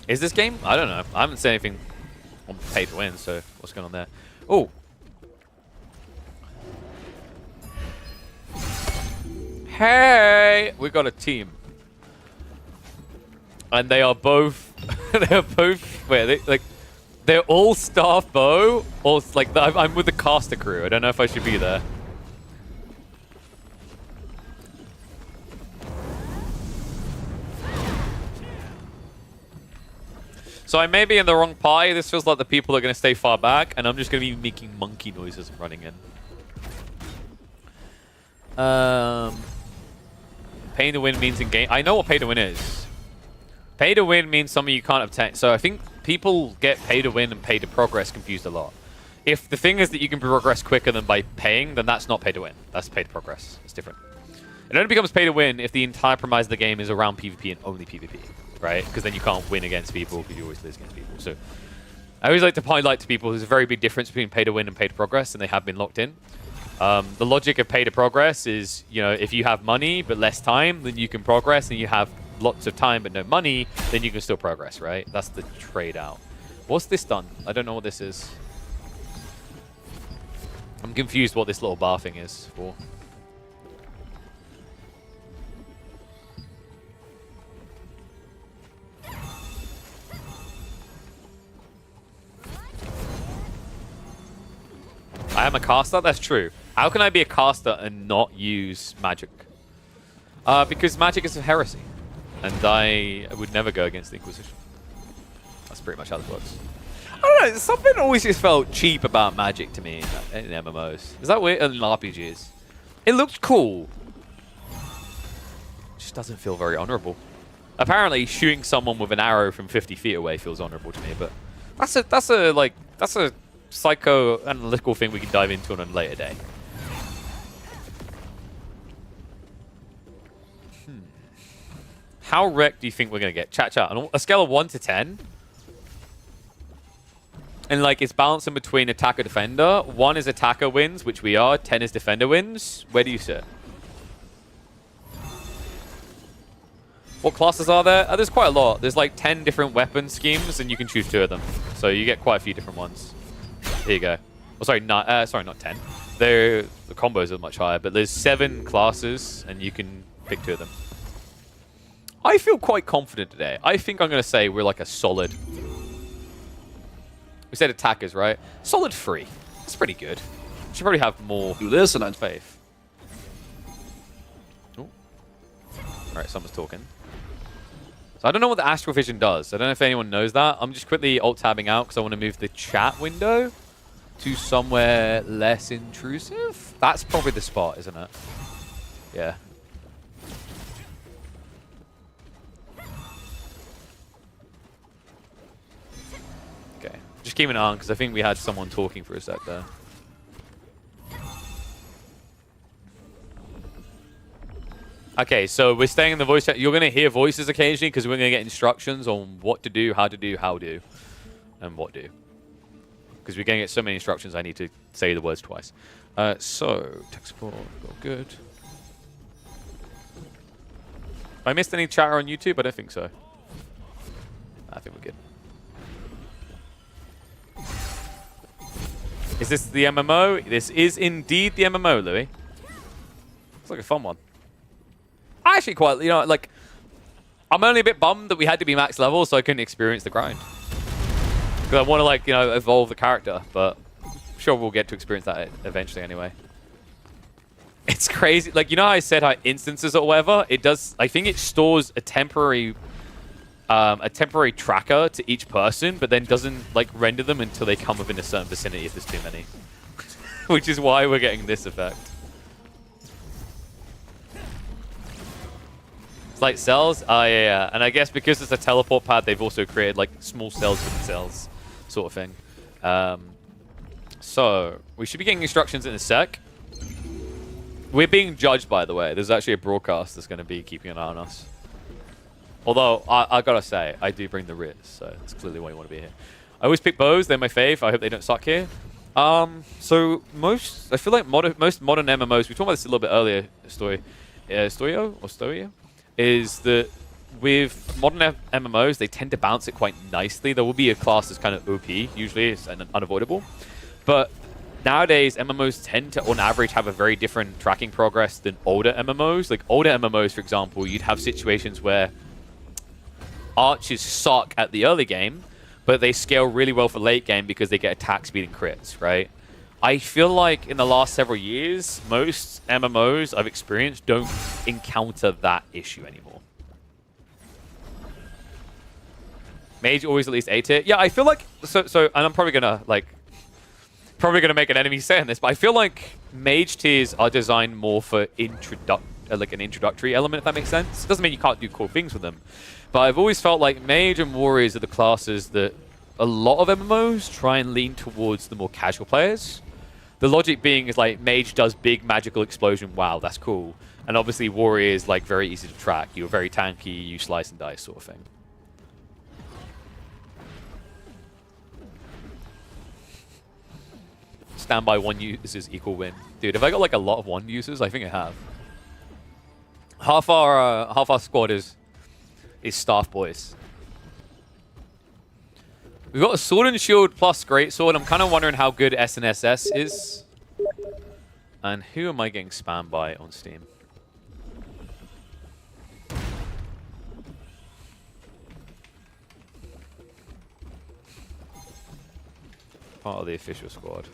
Is this game? I don't know. I haven't seen anything on pay to win, so what's going on there? Oh. Hey! We got a team. And they are both... They're all staff bow, or like I'm with the caster crew. I don't know if I should be there. So I may be in the wrong pie. This feels like the people are going to stay far back, and I'm just going to be making monkey noises and running in. Pay to win means in game. I know what pay to win is. Pay to win means something you can't obtain. So I think people get pay to win and pay to progress confused a lot. If the thing is that you can progress quicker than by paying, then that's not pay to win. That's pay to progress. It's different. It only becomes pay to win if the entire premise of the game is around PvP and only PvP, right? Because then you can't win against people because you always lose against people. So I always like to highlight to people there's a very big difference between pay to win and pay to progress, and they have been locked in. The logic of pay to progress is, you know, if you have money but less time, then you can progress, and you have lots of time but no money, then you can still progress, right? That's the trade out. What's this done? I don't know what this is. I'm confused what this little bar thing is for. I am a caster? That's true. How can I be a caster and not use magic? Because magic is a heresy. And I would never go against the Inquisition. That's pretty much how this works. I don't know, something always just felt cheap about magic to me in MMOs. Is that weird? In RPGs. It looks cool. It just doesn't feel very honorable. Apparently, shooting someone with an arrow from 50 feet away feels honorable to me, but that's a psychoanalytical thing we can dive into on a later day. How wrecked do you think we're going to get? Chat. On a scale of 1 to 10. And like it's balancing between attacker defender. 1 is attacker wins, which we are. 10 is defender wins. Where do you sit? What classes are there? There's quite a lot. There's like 10 different weapon schemes, and you can choose 2 of them. So you get quite a few different ones. Here you go. Oh, sorry, not 10. The combos are much higher, but there's 7 classes, and you can pick 2 of them. I feel quite confident today. I think I'm going to say we're like a solid... We said attackers, right? Solid 3. That's pretty good. Should probably have more Do this and faith. Ooh. Alright, someone's talking. So I don't know what the Astral Vision does. I don't know if anyone knows that. I'm just quickly alt-tabbing out because I want to move the chat window to somewhere less intrusive. That's probably the spot, isn't it? Yeah. Okay. Just keeping it on because I think we had someone talking for a sec there. Okay, so we're staying in the voice chat. You're going to hear voices occasionally because we're going to get instructions on what to do, how to do, how do, and what do. Because we're going to get so many instructions, I need to say the words twice. So, tech support, got good. Have I missed any chatter on YouTube? I don't think so. I think we're good. Is this the MMO? This is indeed the MMO, Louis. Looks like a fun one. I actually quite, you know, like, I'm only a bit bummed that we had to be max level so I couldn't experience the grind. Because I want to, like, you know, evolve the character, but I'm sure we'll get to experience that eventually anyway. It's crazy. Like, you know how I said how instances or whatever? It does, I think it stores a temporary tracker to each person, but then doesn't, like, render them until they come within a certain vicinity if there's too many. Which is why we're getting this effect. It's like cells? Yeah. And I guess because it's a teleport pad, they've also created like small cells within cells sort of thing. So, we should be getting instructions in a sec. We're being judged, by the way. There's actually a broadcast that's going to be keeping an eye on us. Although, I gotta say, I do bring the Riz, so that's clearly why you want to be here. I always pick bows. They're my fave. I hope they don't suck here. So, I feel like most modern MMOs, we talked about this a little bit earlier, Storio? Is that with modern MMOs, they tend to balance it quite nicely. There will be a class that's kind of OP, usually it's unavoidable. But nowadays, MMOs tend to, on average, have a very different tracking progress than older MMOs. Like older MMOs, for example, you'd have situations where archers suck at the early game, but they scale really well for late game because they get attack speed and crits, right? I feel like in the last several years, most MMOs I've experienced don't encounter that issue anymore. Mage always at least 8 tier. Yeah, I feel like so and I'm probably gonna make an enemy saying this, but I feel like mage tiers are designed more for like an introductory element, if that makes sense. It doesn't mean you can't do cool things with them. But I've always felt like mage and warriors are the classes that a lot of MMOs try and lean towards the more casual players. The logic being is like mage does big magical explosion, wow, that's cool. And obviously warrior is like very easy to track. You're very tanky, you slice and dice sort of thing. Standby 1 users equal win. Dude, have I got like a lot of 1 users? I think I have. Half our squad is staff boys. We've got a Sword and Shield plus Greatsword. I'm kind of wondering how good SNSS is. And who am I getting spammed by on Steam? Part of the official squad.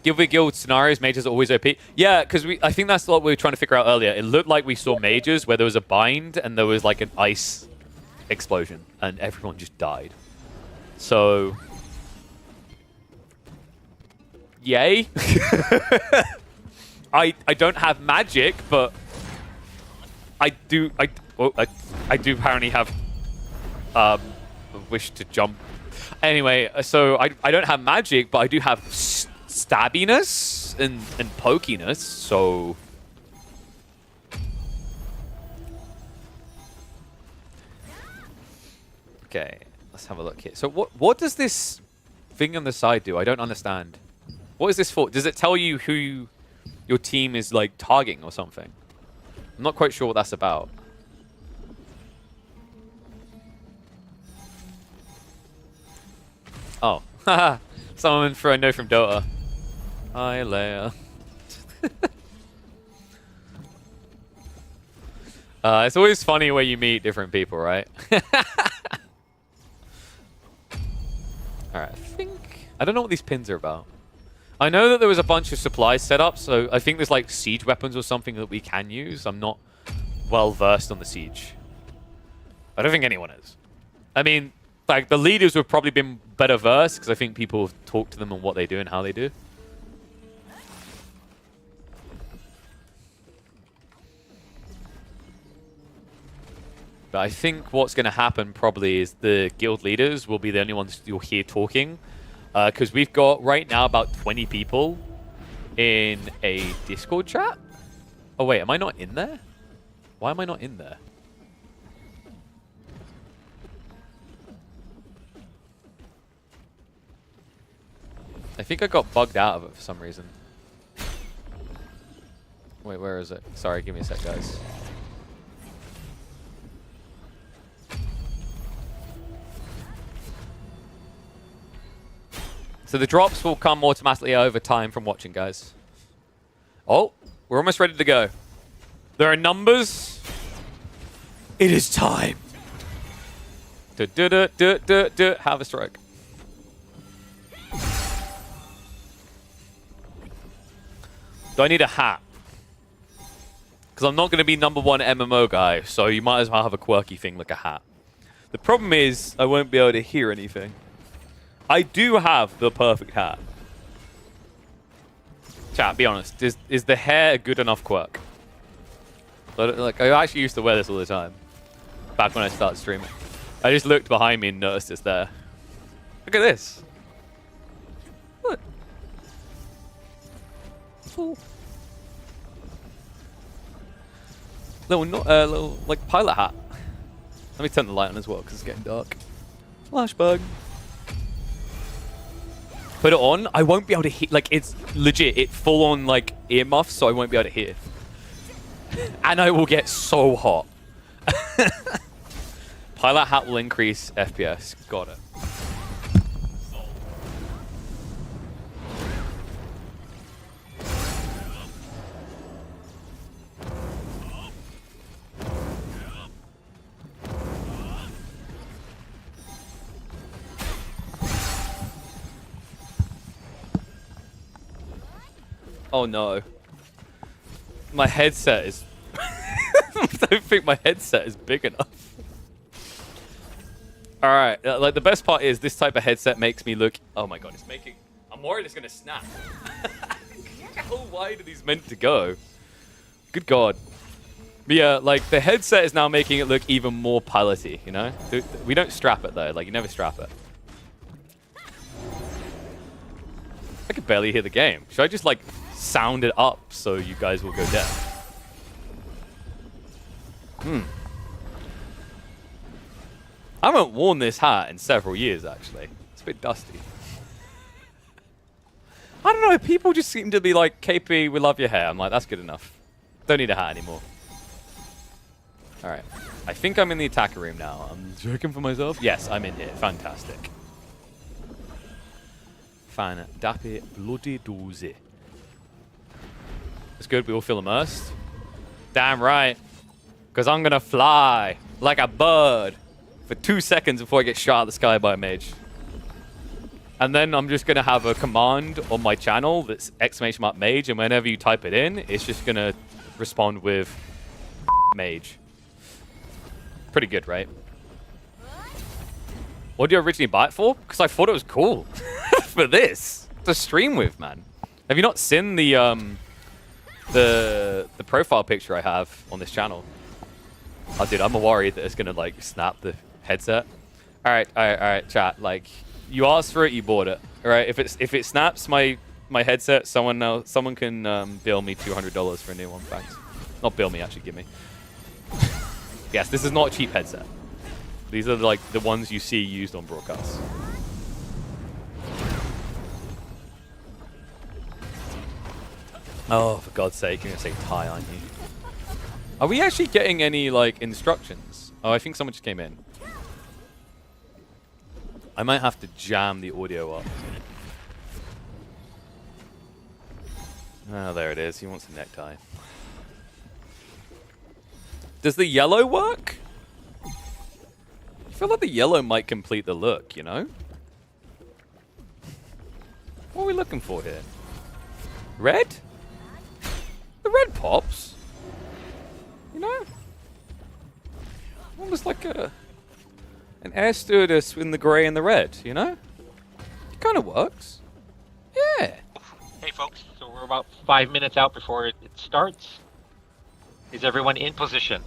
Guild scenarios, mages are always OP. Yeah, because I think that's what we were trying to figure out earlier. It looked like we saw mages where there was a bind and there was like an ice explosion and everyone just died. So, yay. I don't have magic, but I do apparently have a wish to jump. Anyway, so I don't have magic, but I do have stabbiness and pokiness, so okay, let's have a look here. So what does this thing on the side do? I don't understand. What is this for? Does it tell you who your team is like targeting or something? I'm not quite sure what that's about. Oh, haha. Someone I know from Dota. Hi, Leia. It's always funny when you meet different people, right? Alright, I don't know what these pins are about. I know that there was a bunch of supplies set up, so I think there's like siege weapons or something that we can use. I'm not well versed on the siege. I don't think anyone is. I mean, like the leaders would have probably been better versed because I think people have talked to them on what they do and how they do. But I think what's going to happen probably is the guild leaders will be the only ones you'll hear talking. Because we've got right now about 20 people in a Discord chat. Oh, wait, am I not in there? Why am I not in there? I think I got bugged out of it for some reason. Wait, where is it? Sorry, give me a sec, guys. So the drops will come automatically over time from watching, guys. Oh, we're almost ready to go. There are numbers. It is time. Have a strike. Do I need a hat? Because I'm not going to be #1 MMO guy, so you might as well have a quirky thing like a hat. The problem is I won't be able to hear anything. I do have the perfect hat. Chat, be honest. Is the hair a good enough quirk? Like, I actually used to wear this all the time. Back when I started streaming. I just looked behind me and noticed it's there. Look at this. What? Cool. Little, like, pilot hat. Let me turn the light on as well, because it's getting dark. Flash bug. Put it on, I won't be able to hear. Like, it's legit. It full on, like, earmuffs, so I won't be able to hear. And I will get so hot. Pilot hat will increase FPS. Got it. Oh no. My headset is... I don't think my headset is big enough. Alright, like the best part is this type of headset makes me look... Oh my god, it's making... I'm worried it's gonna snap. How wide are these meant to go? Good god. But yeah, like the headset is now making it look even more piloty, you know? We don't strap it though, like you never strap it. I could barely hear the game. Should I just like sound it up so you guys will go deaf? I haven't worn this hat in several years, actually. It's a bit dusty. I don't know, people just seem to be like, KP, we love your hair. I'm like, that's good enough. Don't need a hat anymore. Alright. I think I'm in the attacker room now. I'm checking for myself. Yes, I'm in here. Fantastic. Dappy bloody doozy. It's good, we all feel immersed. Damn right. Because I'm going to fly like a bird for 2 seconds before I get shot out of the sky by a mage. And then I'm just going to have a command on my channel that's !mage, and whenever you type it in, it's just going to respond with mage. Pretty good, right? What did you originally buy it for? Because I thought it was cool. For this to stream with, man. Have you not seen the profile picture I have on this channel? Oh, dude, I'm worried that it's gonna like snap the headset. All right, chat. Like, you asked for it, you bought it. All right, if it snaps my headset, someone can bill me $200 for a new one. Thanks. Not bill me, actually, give me. Yes, this is not a cheap headset. These are like the ones you see used on broadcasts. Oh, for God's sake, you're going to say Thai, aren't you? Are we actually getting any, like, instructions? Oh, I think someone just came in. I might have to jam the audio up. Oh, there it is. He wants a necktie. Does the yellow work? I feel like the yellow might complete the look, you know? What are we looking for here? Red? The red pops. You know? Almost like an air stewardess in the grey and the red, you know? It kind of works. Yeah. Hey folks, so we're about 5 minutes out before it starts. Is everyone in position?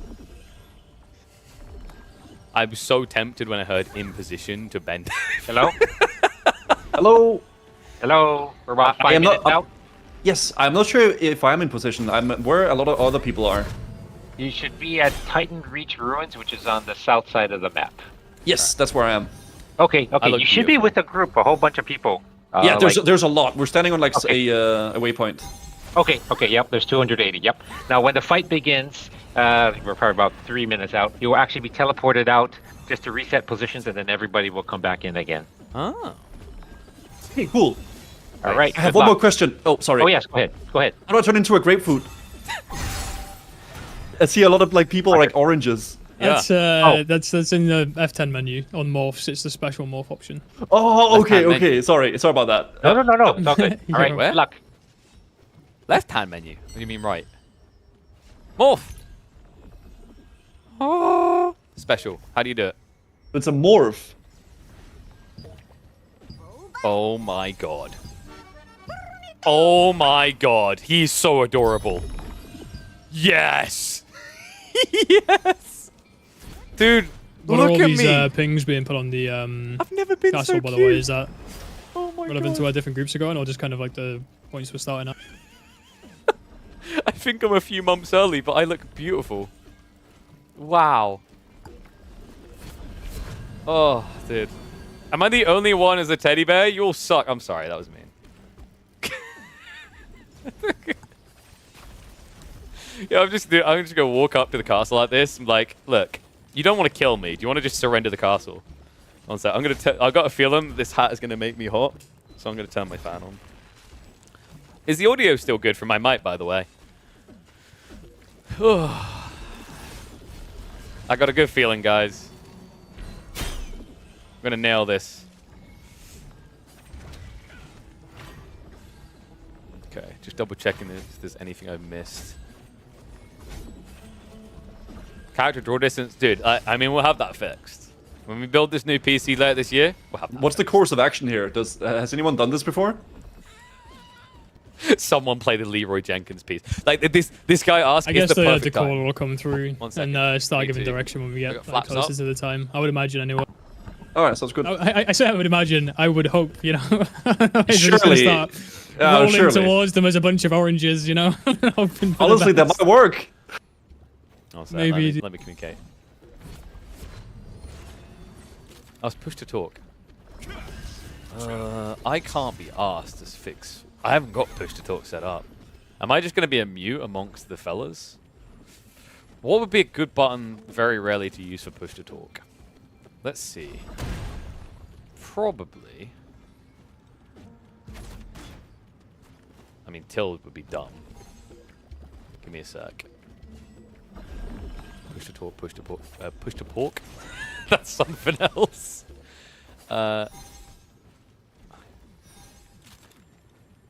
I was so tempted when I heard in position to bend. Hello? Hello. Hello? We're about 5 minutes out. Yes, I'm not sure if I'm in position. I'm where a lot of other people are. You should be at Titan Reach Ruins, which is on the south side of the map. Yes, that's where I am. Okay, look you should be beautiful. with a group, a whole bunch of people. Yeah, like- there's a lot. We're standing on like Okay. a waypoint. Okay, yep, there's 280, yep. Now, when the fight begins, we're probably about 3 minutes out, you will actually be teleported out just to reset positions, and then everybody will come back in again. Ah. Hey, cool. All right, I have good one more luck. question. Oh, sorry. Oh, yes, go ahead. How do I turn into a grapefruit? I see a lot of like people like oranges. Yeah. That's in the F10 menu on morphs. It's the special morph option. Oh, okay, Left-hand okay. Sorry about that. No, it's all good. All right, You're where? good luck. Left hand menu. What do you mean right? Morph. Oh. Special. How do you do it? It's a morph. Oh my god. Oh my god. He's so adorable. Yes. Yes. Dude, What are look all at these me. pings being put on the I've never been castle, so by cute. the way? Is that Oh my relevant to god. where different groups are going, or just kind of like the points we're starting at? I think I'm a few months early, but I look beautiful. Wow. Oh, dude. Am I the only one as a teddy bear? You all suck. I'm sorry, that was mean. Yeah, I'm just gonna walk up to the castle like this. I'm like, look, you don't want to kill me. Do you want to just surrender the castle? One sec. I've got a feeling this hat is gonna make me hot, so I'm gonna turn my fan on. Is the audio still good from my mic, by the way? I got a good feeling, guys. I'm gonna nail this. Okay, just double checking if there's anything I've missed. Character draw distance, dude. I mean, we'll have that fixed when we build this new PC later this year. We'll have that What's the course of action here? Has anyone done this before? Someone play the Leroy Jenkins piece. Like this guy asked. I guess the the perfect call time. will come through One second. and start Me giving too. direction when we I get got like, flaps closer up. to the time. I would imagine anyway. All right, sounds good. I say I would imagine. I would hope. You know, It's just Surely. gonna start rolling surely. towards them as a bunch of oranges. You know, hoping for the Honestly, that best. might work. Oh, so Maybe- let me communicate. I was pushed to talk. I can't be asked to fix. I haven't got push to talk set up. Am I just going to be a mute amongst the fellas? What would be a good button very rarely to use for push to talk? Let's see. Probably. I mean, tilt would be dumb. Give me a sec. Push to talk, push to pork. Push to pork? That's something else.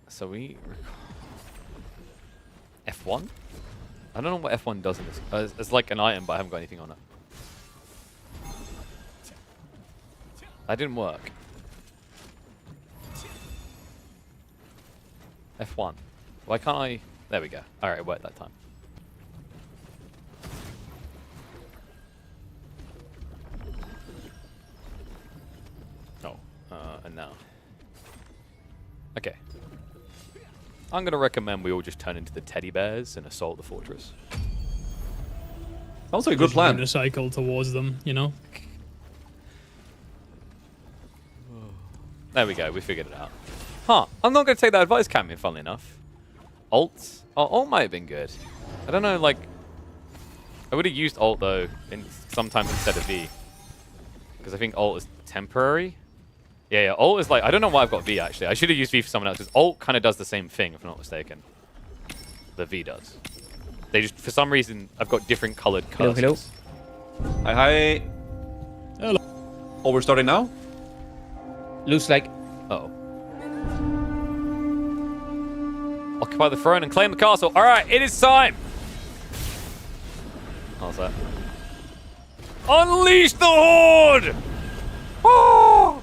So we... F1? I don't know what F1 does in this. It's like an item, but I haven't got anything on it. That didn't work. F1. Why can't I... There we go. Alright, it worked that time. Oh, and now. Okay. I'm going to recommend we all just turn into the teddy bears and assault the fortress. Sounds like a good Just moving plan. a cycle towards them. You know. There we go, we figured it out. Huh, I'm not going to take that advice, Cammy, funnily enough. Alt? Oh, alt might have been good. I don't know, like... I would have used alt, though, sometimes instead of V. Because I think alt is temporary. Yeah, alt is like... I don't know why I've got V, actually. I should have used V for someone else, because alt kind of does the same thing, if I'm not mistaken. The V does. They just, for some reason, I've got different colored Hello, cursors. hello. Hi. Hello. Oh, we're starting now? Looks like Uh-oh. occupy the throne and claim the castle. All right, it is time. How's that? Unleash the horde! Oh!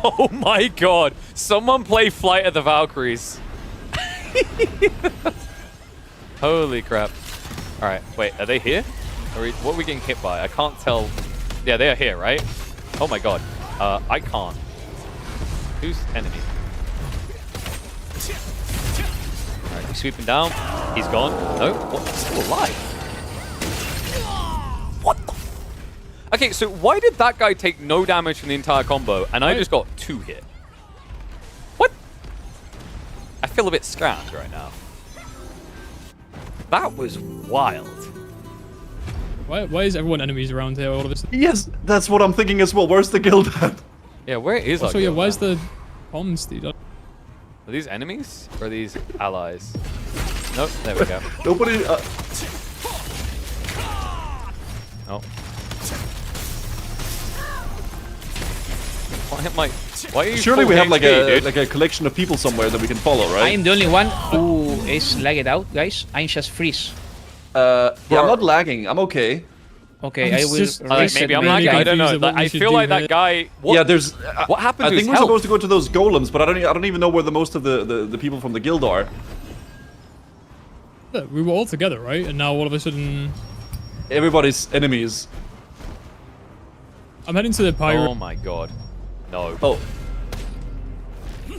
Oh my god. Someone play Flight of the Valkyries. Holy crap. Alright, wait, are they here? What are we getting hit by? I can't tell. Yeah, they are here, right? Oh my god. I can't. Who's enemy? Alright, he's sweeping down. He's gone. No? What? He's still alive. What the? Okay, so why did that guy take no damage from the entire combo and I just got 2 hit? What? I feel a bit scammed right now. That was wild. Why is everyone enemies around here all of a sudden? Yes, that's what I'm thinking as well. Where's the guild at? Yeah, where is our Also, yeah, guild where's now? the bombs, dude? Are these enemies or are these allies? Nope, there we go. Nobody. Oh. Why are you Surely full we have HP, dude? like a collection of people somewhere that we can follow, right? I'm the only one who is lagged out, guys. I'm just freeze. Yeah, I'm not lagging. I'm okay. Okay, I'm I will just- reset Maybe I'm my lagging. I don't know. confused at what Like, we I should feel do like that here. guy. What? Yeah, there's. What happened I to think his we're health? supposed to go to those golems, but I don't even know where the most of the people from the guild are. Look, we were all together, right? And now all of a sudden, Everybody's enemies. I'm heading to the pirate. Oh my god. No. Oh,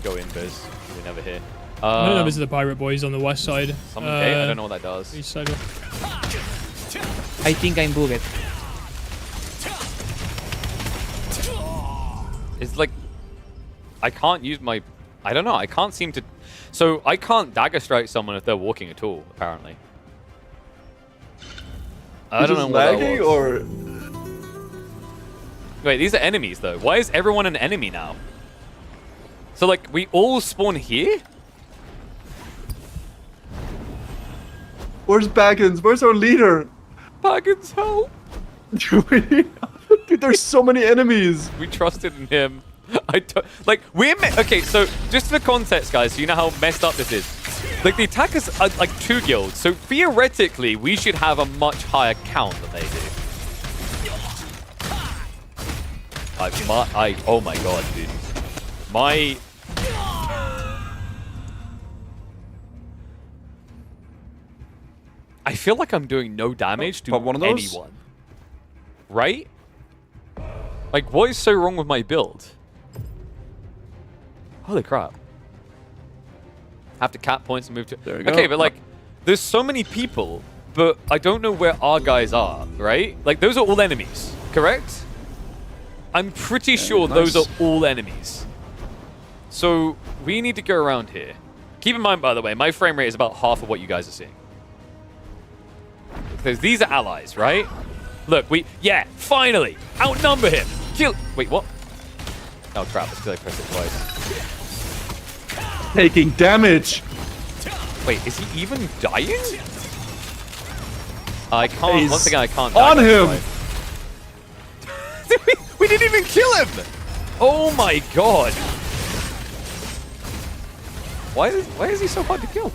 Go in, Biz. We're never here. I'm heading over to the pirate boys on the west side. Summon gate? I don't know what that does. East side. I think I'm bugged. It's like I can't use my. I don't know. I can't seem to. So I can't dagger strike someone if they're walking at all. Apparently. I don't know what that lagging was. or Wait, these are enemies though. Why is everyone an enemy now? So like we all spawn here? where's Baggins? Where's our leader? Baggins, help! Dude, there's so many enemies. We trusted in him. I don't like okay. So just for context, guys, so you know how messed up this is. Like the attackers are like 2 guilds, so theoretically we should have a much higher count than they do. Oh my god, dude. My. I feel like I'm doing no damage to Pop one of those? anyone. Right? Like, what is so wrong with my build? Holy crap. Have to cap points and move to... There you go. Okay, but like, there's so many people, but I don't know where our guys are, right? Like, those are all enemies, correct? I'm pretty sure nice. those are all enemies. So, we need to go around here. Keep in mind, by the way, my frame rate is about half of what you guys are seeing. Because these are allies, right? Look, yeah, finally! Outnumber him! Kill... Wait, what? Oh, crap, it's because I pressed it twice. Taking damage. Wait, is he even dying? I can't... He's once again, I can't... on dagger him! strike. We didn't even kill him! Oh my god! Why is he so hard to kill?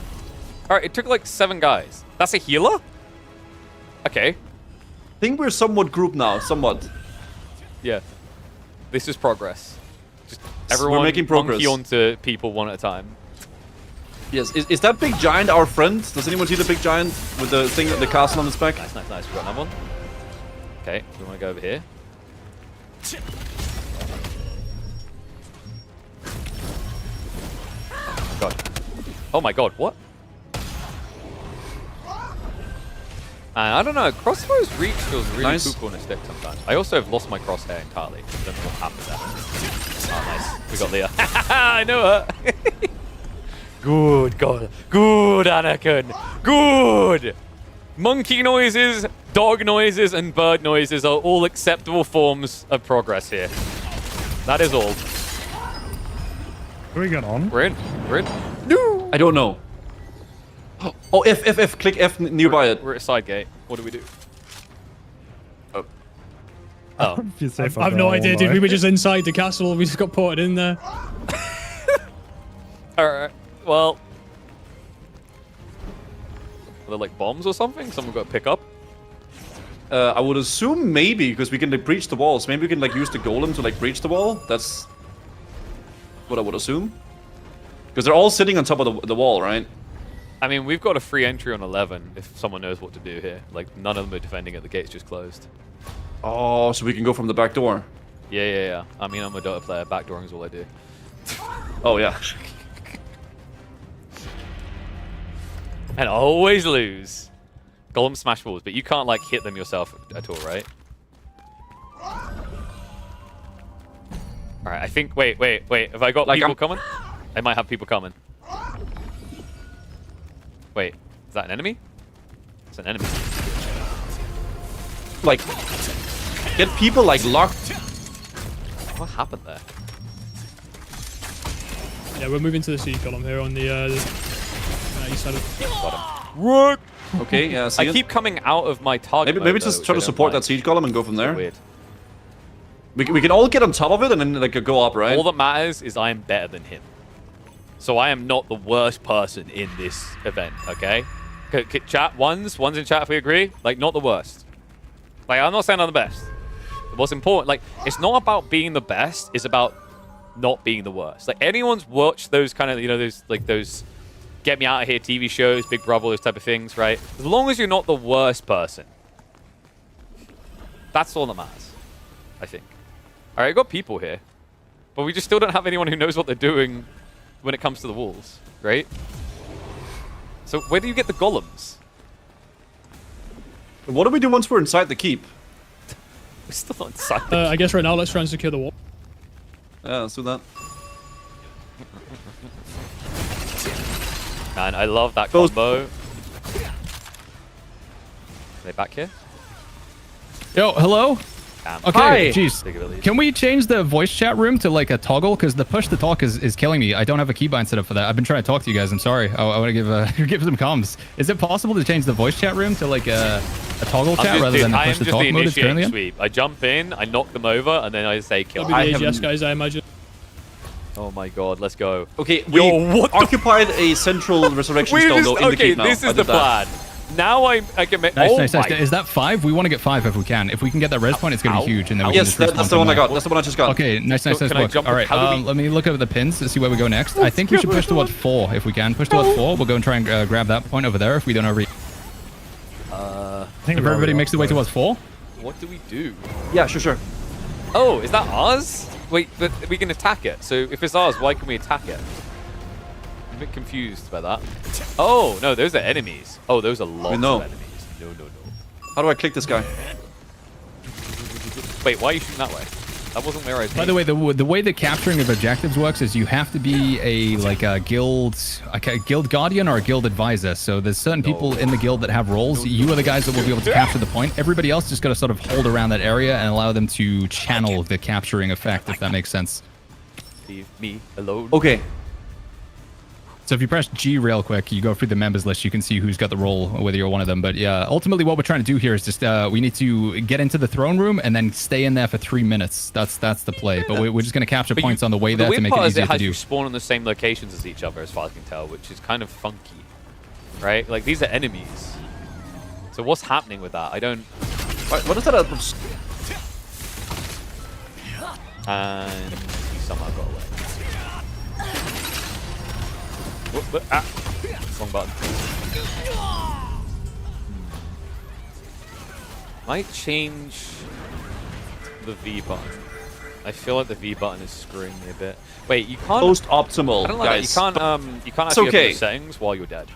Alright, it took like 7 guys. That's a healer? Okay. I think we're somewhat grouped now, somewhat. Yeah. This is progress. Just everyone We're making progress. monkey onto people one at a time. Yes, is that big giant our friend? Does anyone see the big giant with the thing, the castle on his back? Nice, nice, nice. We got another one. Okay, we want to go over here. God. Oh my god, what? I don't know, crossbow's reach feels really Nice. cool on a stick sometimes. I also have lost my crosshair entirely. I don't know what happened there. Oh, nice. We got Leah. I know her. Good, God. Good, Anakin. Good. Monkey noises, dog noises, and bird noises are all acceptable forms of progress here. That is all. Where we get on? We're in. We're in. No. I don't know. Oh, F. Click F nearby it. We're at side gate. What do we do? Oh. Oh. If you say I have no idea, dude. We were just inside the castle. We just got ported in there. Alright. Well, Are there like bombs or something? Someone got to pick up? I would assume maybe, because we can like breach the walls. Maybe we can like use the golem to like breach the wall. That's what I would assume. Because they're all sitting on top of the wall, right? I mean, we've got a free entry on 11 if someone knows what to do here. Like, none of them are defending it. The gate's just closed. Oh, so we can go from the back door. Yeah. I mean, I'm a Dota player. Backdooring is all I do. Oh, yeah. And always lose. Golem smash walls, but you can't, like, hit them yourself at all, right? Alright, I think... Wait. Have I got Like, people coming? I might have people coming. Wait, is that an enemy? It's an enemy. Like, get people, like, locked. What happened there? Yeah, we're moving to the siege column here on the east side of. What? Okay, yeah, see I it? keep coming out of my target Maybe mode, just though, try to which I don't support like. that siege column and go from there. Weird. We can all get on top of it and then like go up, right? All that matters is I am better than him. So I am not the worst person in this event, okay? Chat, ones in chat if we agree. Like, not the worst. Like, I'm not saying I'm the best. What's important, like, it's not about being the best, it's about not being the worst. Like, anyone's watched those kind of, you know, those get me out of here TV shows, Big Brother, those type of things, right? As long as you're not the worst person, that's all that matters, I think. All right, I got people here, but we just still don't have anyone who knows what they're doing when it comes to the walls, right? So where do you get the golems? What do we do once we're inside the keep? We're still not inside. I guess right now let's try and secure the wall. Yeah, let's do that. Man, I love that Those- combo. Are they back here? Yo, hello? Damn. Okay, Hi. jeez. Big abilities. Can we change the voice chat room to like a toggle? Because the push to talk is killing me. I don't have a keybind set up for that. I've been trying to talk to you guys. I'm sorry. I want to give give some comms. Is it possible to change the voice chat room to like a toggle chat rather than the I am push to just talk the mode it's currently initiating in? sweep. I jump in, I knock them over, and then I say kill. That'll be the I AGS haven't- guys, I imagine. Oh my god, let's go. Okay, we Yo, what the occupied a central resurrection stone though in the okay, keep now. this I is did the that. plan. Now I can make. Nice, oh nice, my nice. Is that 5? We want to get 5 if we can. If we can get that res point, it's going to be Ow. huge. And then we can Yes, just that's respawn the one I somewhere. got. That's the one I just got. Okay, nice, nice, So nice can I work. jump All up? right, How do we- let me look over the pins to see where we go next. I think we should push towards 4 if we can. Push towards 4. We'll go and try and grab that point over there if we don't over. I think If everybody makes their way towards 4. What do we do? Yeah, sure. Oh, is that ours? Wait, but we can attack it. So if it's ours, why can we attack it? I'm a bit confused by that. Oh, no, those are enemies. Oh, those are lots know. of enemies. No. How do I click this guy? Wait, why are you shooting that way? That wasn't where I was By the way, the way the capturing of objectives works is you have to be a guild guardian or a guild advisor. So there's certain people in the guild that have roles. You are the guys that will be able to capture the point. Everybody else just got to sort of hold around that area and allow them to channel the capturing effect, if that makes sense. Leave me alone. Okay. So if you press G real quick, you go through the members list, you can see who's got the role, whether you're one of them. But yeah, ultimately what we're trying to do here is just we need to get into the throne room and then stay in there for 3 minutes. That's the play. But we're just going to capture But points on the way the there to weird make part it is easier to has do. you spawn on the same locations as each other, as far as I can tell, which is kind of funky, right? Like these are enemies. So what's happening with that? I don't. What is that? And he somehow got away. What? Ah. Wrong button. Might change the V button. I feel like the V button is screwing me a bit. Wait, you can't. Post optimal, I don't like guys. that. You can't It's actually okay. open the settings while you're dead.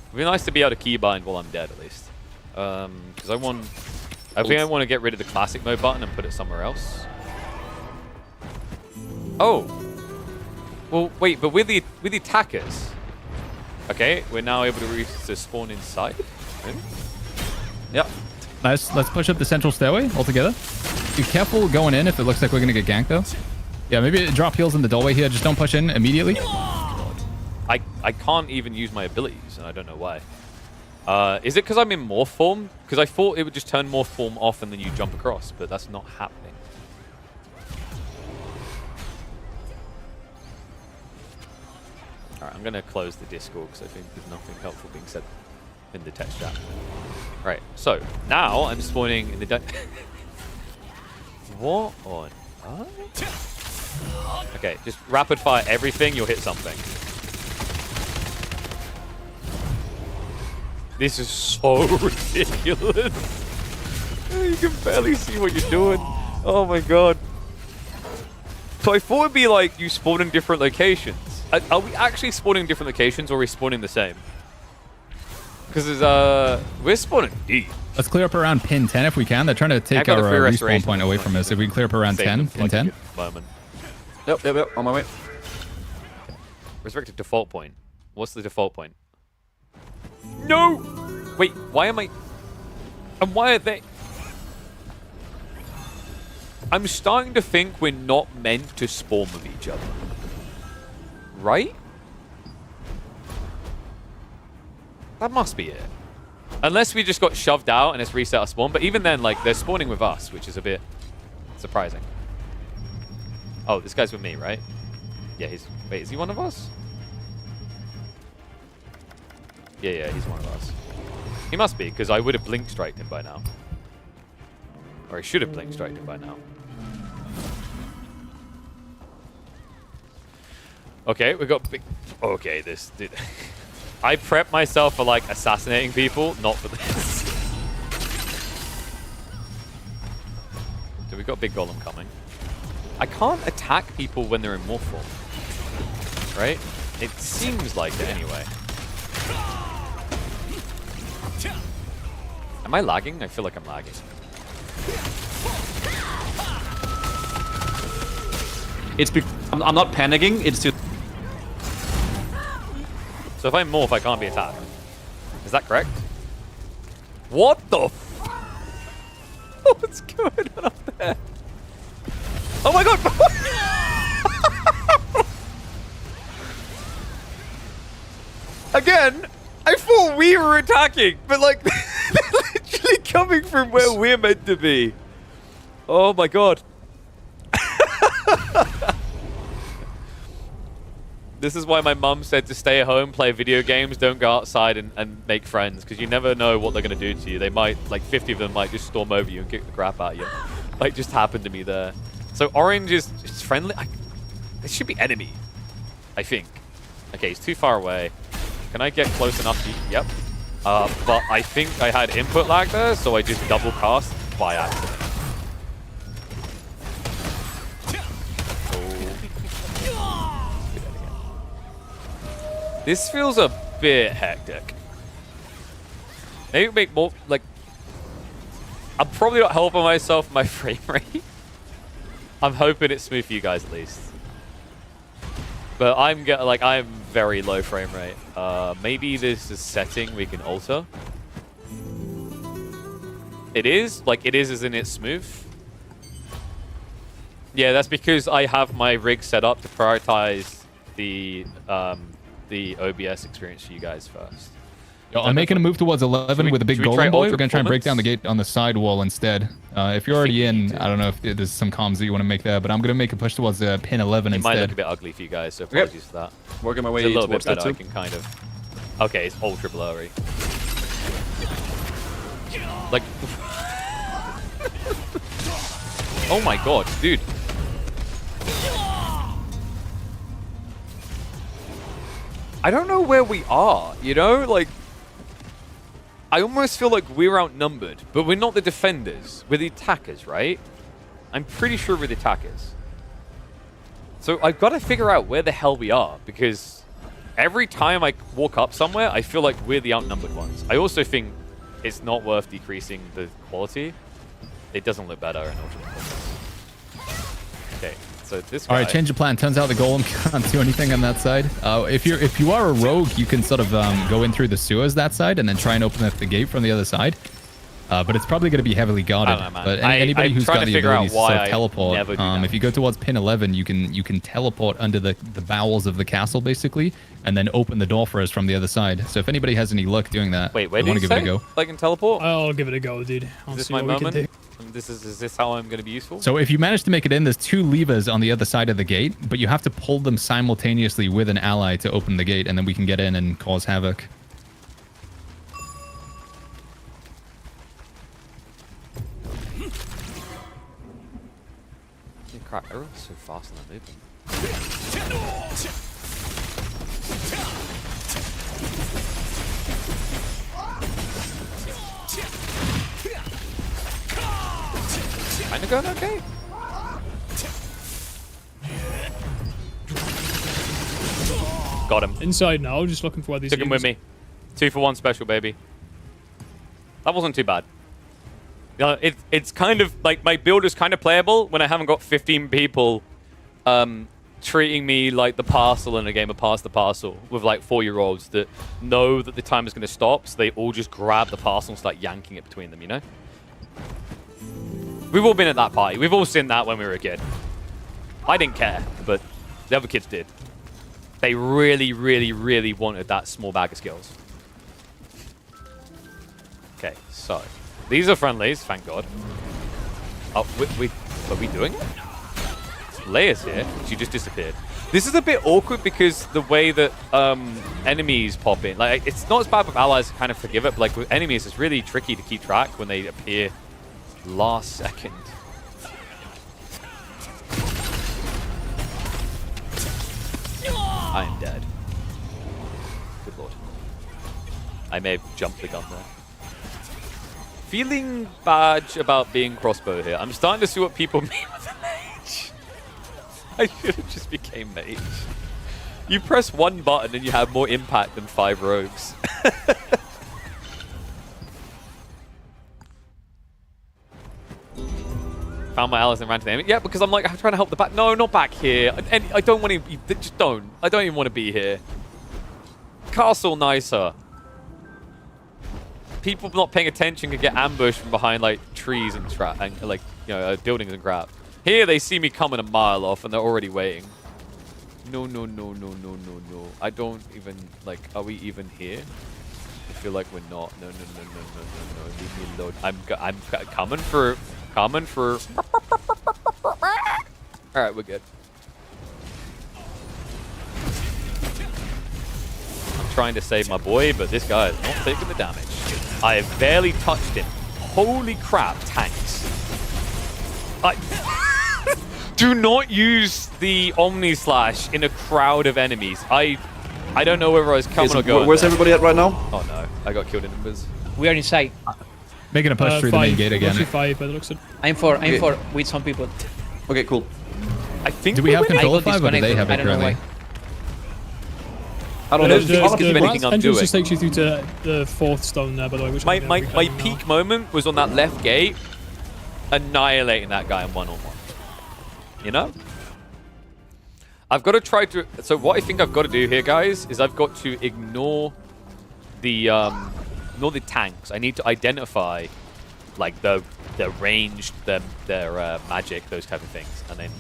It'd be nice to be able to keybind while I'm dead at least. Because I think I want to get rid of the classic mode button and put it somewhere else. Oh. Well, wait, but with the attackers, okay, we're now able to spawn inside. Really? Yep. Nice. Let's push up the central stairway altogether. Be careful going in if it looks like we're going to get ganked, though. Yeah, maybe drop heals in the doorway here. Just don't push in immediately. I can't even use my abilities, and I don't know why. Is it because I'm in morph form? Because I thought it would just turn morph form off and then you jump across, but that's not happening. Alright, I'm going to close the Discord because I think there's nothing helpful being said. in the text chat. Right, so now I'm spawning in the what on earth? Okay, just rapid fire everything, you'll hit something. This is so ridiculous. You can barely see what you're doing. Oh my god. So I thought it'd be like you spawn in different locations. Are we actually spawning in different locations or are we spawning the same? Because we're spawning deep. Let's clear up around pin 10 if we can. They're trying to take our respawn restoration point away from us. If we can clear up around Save 10, them for, pin like, a 10. good moment. Yep. On my way. Resurrected default point. What's the default point? No! Wait, why am I... And why are they... I'm starting to think we're not meant to spawn with each other. Right? That must be it. Unless we just got shoved out and it's reset our spawn. But even then, like, they're spawning with us, which is a bit surprising. Oh, this guy's with me, right? Yeah, he's... Wait, is he one of us? Yeah, he's one of us. He must be, because I would have blink striked him by now. Or I should have blink striked him by now. Okay, we got big... Okay, this... Dude. I prepped myself for, like, assassinating people, not for this. So we got big golem coming. I can't attack people when they're in morph form. Right? It seems like it anyway. Am I lagging? I feel like I'm lagging. I'm not panicking. It's just. So if I morph, I can't be attacked. Is that correct? What the f... What's going on up there? Oh my god! Again, I thought we were attacking, but like, they're literally coming from where we're meant to be. Oh my god. This is why my mum said to stay at home, play video games, don't go outside and make friends, because you never know what they're going to do to you. They might, like 50 of them might just storm over you and kick the crap out of you. Like, just happened to me there. So orange is friendly. It should be enemy, I think. Okay, he's too far away. Can I get close enough to... Yep. But I think I had input lag there, so I just double cast by accident. This feels a bit hectic. Maybe make more, like... I'm probably not helping myself with my frame rate. I'm hoping it's smooth for you guys at least. But I'm very low frame rate. Maybe this is setting we can alter. It is? Like, it is as in it's smooth? Yeah, that's because I have my rig set up to prioritize the OBS experience for you guys first. Yo, I'm making a move towards 11 with a big golem boy. We're going to try and break down the gate on the side wall instead. If you're already in, I don't know if there's some comms that you want to make there, but I'm going to make a push towards pin 11 instead. It might look a bit ugly for you guys, so apologies for that. Working my way it's a little bit towards better, that too. I can kind of... Okay, it's ultra blurry. Like... Oh my god, dude. I don't know where we are, you know? Like... I almost feel like we're outnumbered, but we're not the defenders. We're the attackers, right? I'm pretty sure we're the attackers. So I've got to figure out where the hell we are, because every time I walk up somewhere, I feel like we're the outnumbered ones. I also think it's not worth decreasing the quality. It doesn't look better in Ultra. Okay, so this guy... All right, change of plan. Turns out the golem can't do anything on that side. If you are a rogue, you can sort of go in through the sewers that side and then try and open up the gate from the other side. But it's probably going to be heavily guarded. I don't know, man. But anybody who's got the ability to sort of teleport, if you go towards pin 11, you can teleport under the bowels of the castle basically, and then open the door for us from the other side. So if anybody has any luck doing that, wait, where I do want you to give say? it a go. Like in teleport? I'll give it a go, dude. I'll Is this see my what we can moment? do. Is this how I'm going to be useful? So if you manage to make it in, there's 2 levers on the other side of the gate, but you have to pull them simultaneously with an ally to open the gate, and then we can get in and cause havoc. Yeah, crap, everyone's so fast in that movement. Kinda going okay. Got him. Inside now, just looking for where these Took him with me. 2-for-1 special, baby. That wasn't too bad. It's kind of like my build is kind of playable when I haven't got 15 people treating me like the parcel in a game of Pass the Parcel with like 4-year-olds that know that the time is going to stop, so they all just grab the parcel and start yanking it between them, you know? We've all been at that party. We've all seen that when we were a kid. I didn't care, but the other kids did. They really, really, really wanted that small bag of skills. Okay, so these are friendlies, thank God. Oh, are we doing it? Leia's here. She just disappeared. This is a bit awkward because the way that enemies pop in, like it's not as bad with allies, kind of forgive it, but like with enemies, it's really tricky to keep track when they appear last second. I am dead. Good lord. I may have jumped the gun there. Feeling bad about being crossbow here. I'm starting to see what people mean with the mage. I should have just became mage. You press one button and you have more impact than 5 rogues. Found my allies and ran to them. Yeah, because I'm like, I'm trying to help the back. No, not back here. And I don't want to. Just don't. I don't even want to be here. Castle nicer. People not paying attention can get ambushed from behind like trees and like buildings and crap. Here they see me coming a mile off and they're already waiting. No. I don't even like. Are we even here? I feel like we're not. No. Leave me alone. I'm coming for. All right, we're good. I'm trying to save my boy, but this guy is not taking the damage. I have barely touched him. Holy crap, tanks. Do not use the Omni Slash in a crowd of enemies. I don't know whether I was coming or going. Where's everybody at right now? Oh no, I got killed in numbers. We are inside. Making a push through the main gate again. 5 by the looks of it. I'm for with some people. Okay, cool. I think Do we have control I of got 5 or do they have disconnected. I it don't know currently? I don't know. The anything I'm entrance doing. just takes you through to the 4th stone there, by the way. Which My peak moment was on that left gate, annihilating that guy in one-on-one. You know? I've got to try to... So what I think I've got to do here, guys, is I've got to ignore the tanks. I need to identify, like, the ranged, their magic, those type of things. And then,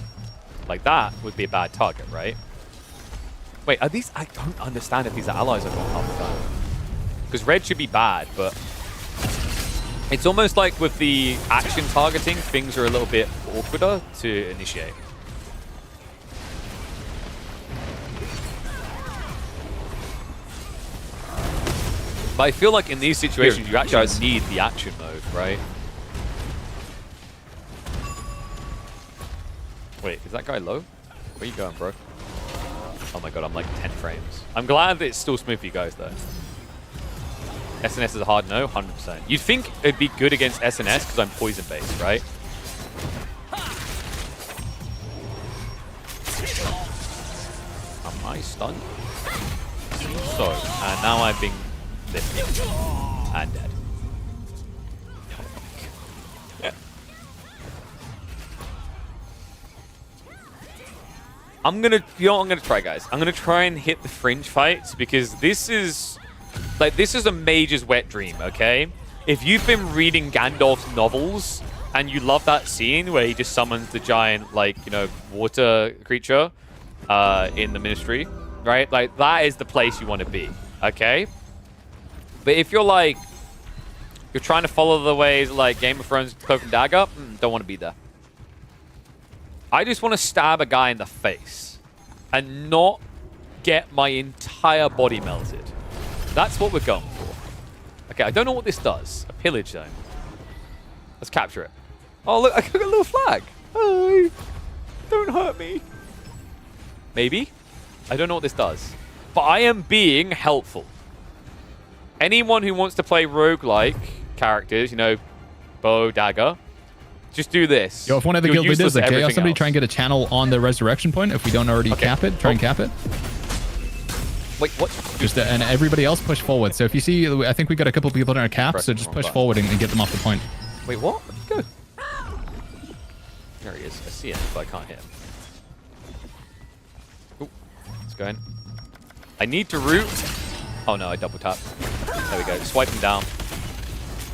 like, that would be a bad target, right? Wait, are these... I don't understand if these are allies or not. Because red should be bad, but... It's almost like with the action targeting, things are a little bit awkwarder to initiate. But I feel like in these situations, you actually need the action mode, right? Wait, is that guy low? Where you going, bro? Oh my god, I'm like 10 frames. I'm glad that it's still smooth for you guys, though. SNS is a hard no, 100%. You'd think it'd be good against SNS because I'm poison-based, right? Am I stunned? So, and now I'm being lifted and dead. I'm gonna, you know what I'm gonna try, guys? I'm gonna try and hit the fringe fights because this is a mage's wet dream, okay? If you've been reading Gandalf's novels and you love that scene where he just summons the giant, like, you know, water creature in the Ministry, right? Like, that is the place you want to be, okay? But if you're like, you're trying to follow the ways like Game of Thrones, Cloak and Dagger, don't want to be there. I just want to stab a guy in the face and not get my entire body melted. That's what we're going for. Okay, I don't know what this does. A pillage zone. Let's capture it. Oh, look, I got a little flag. Hi. Don't hurt me. Maybe. I don't know what this does. But I am being helpful. Anyone who wants to play roguelike characters, you know, bow, dagger, just do this. Yo, if one of the You're guild leaders, useless like at Chaos, everything somebody else. try and get a channel on the resurrection point. If we don't already cap it, try and cap it. Wait, what? Just and everybody else push forward. So if you see, I think we got a couple people in our cap, so just push forward and get them off the point. Wait, what? Where'd he go? There he is. I see him, but I can't hit him. Ooh, let's go in. I need to root. Oh no, I double tap. There we go. Swipe him down.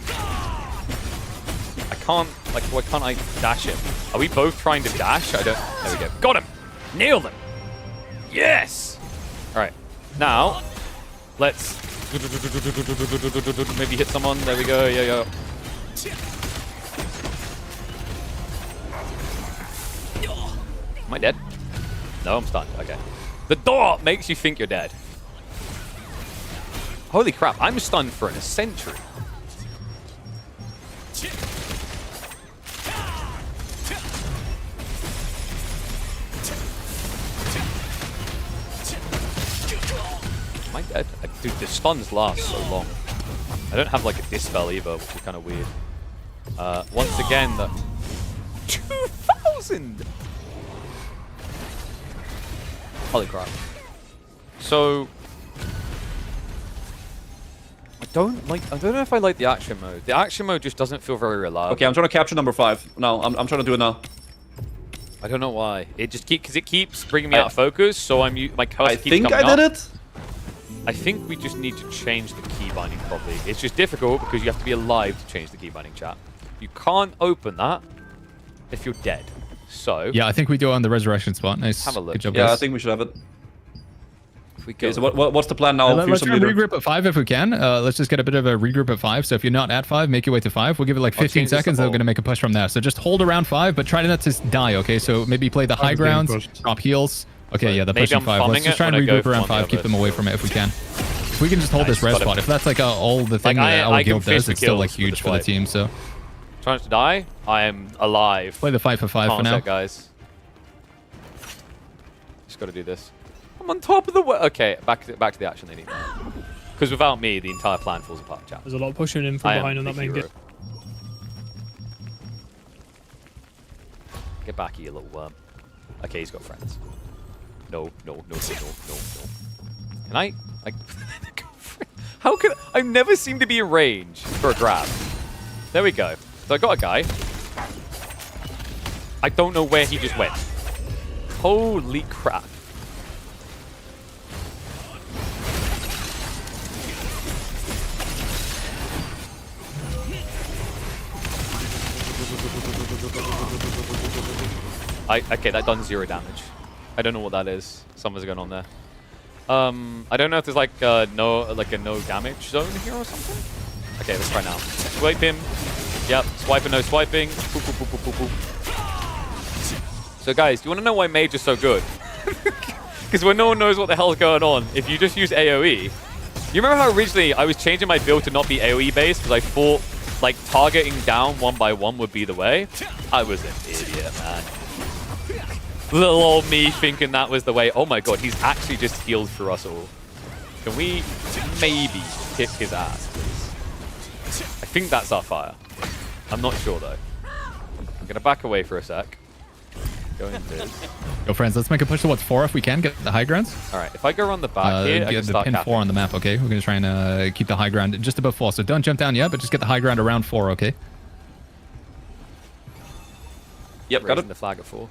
I can't, like, why can't I dash him? Are we both trying to dash? I don't. There we go. Got him! Nailed him! Yes! Alright. Now, let's maybe hit someone. There we go. Yeah. Am I dead? No, I'm stunned. Okay. The door makes you think you're dead. Holy crap, I'm stunned for a century. Am I dead? Dude, the stuns last so long. I don't have like a dispel either, which is kind of weird. Once again, the 2,000! Holy crap. So I don't know if I like the action mode. The action mode just doesn't feel very reliable. Okay, I'm trying to capture number 5. No, I'm trying to do it now. I don't know why. It just because it keeps bringing me out of focus, so my cursor I keeps think coming I did up. it. I think we just need to change the key binding properly. It's just difficult because you have to be alive to change the key binding, chat. You can't open that if you're dead. So Yeah, I think we do it on the resurrection spot. Nice. Have a look. Good job, Yeah, guys. I think we should have it. if we go, Okay, so what's the plan now? Let's Fearsome try and leader? regroup at 5 if we can. Let's just get a bit of a regroup at 5. So if you're not at 5, make your way to 5. We'll give it like 15 change this seconds. to Then we're all. going to make a push from there. So just hold around 5, but try not to die, okay? So maybe play the high Five's being grounds, pushed. drop heals. Okay, yeah, they're Maybe pushing I'm 5. farming Let's just it try and when I go regroup around from on the 5, keep them others. away from it if we can. If we can just hold this res got him. spot, if that's like all the thing Like, that our I can guild fish does, for it's still like kills with huge the for the swipe. team. So trying to die. I am alive. play the 5 for 5 for Can't now. set, guys. Just got to do this. I'm on top of the world. Okay, back to the action they need. Because without me, the entire plan falls apart, chat. There's a lot of pushing in from I am behind on the that main hero. gate. Get back, you little worm. Okay, he's got friends. No. Can I? Like, how can I never seem to be in range for a grab? There we go. So I got a guy. I don't know where he just went. Holy crap. Okay, that done 0 damage. I don't know what that is. Something's going on there. I don't know if there's like a no damage zone here or something. Okay, let's try now. Swipe him. Yep, swiping, no swiping. Boop, boop, boop, boop, boop, boop. So guys, do you want to know why Mage is so good? Because when no one knows what the hell's going on, if you just use AoE, you remember how originally I was changing my build to not be AoE based because I thought like targeting down one by one would be the way? I was an idiot, man. Little old me thinking that was the way. Oh my god, he's actually just healed for us all. Can we maybe kick his ass, please? I think that's our fire. I'm not sure though. I'm gonna back away for a sec. Go into this. Yo, friends, let's make a push towards 4 if we can. Get the high grounds. Alright, if I go around the back here, I Get can the start pin capping. 4 on the map, okay? We're going to try and keep the high ground just above 4. So don't jump down yet, but just get the high ground around 4, okay? Yep, got Raising it. the flag at 4.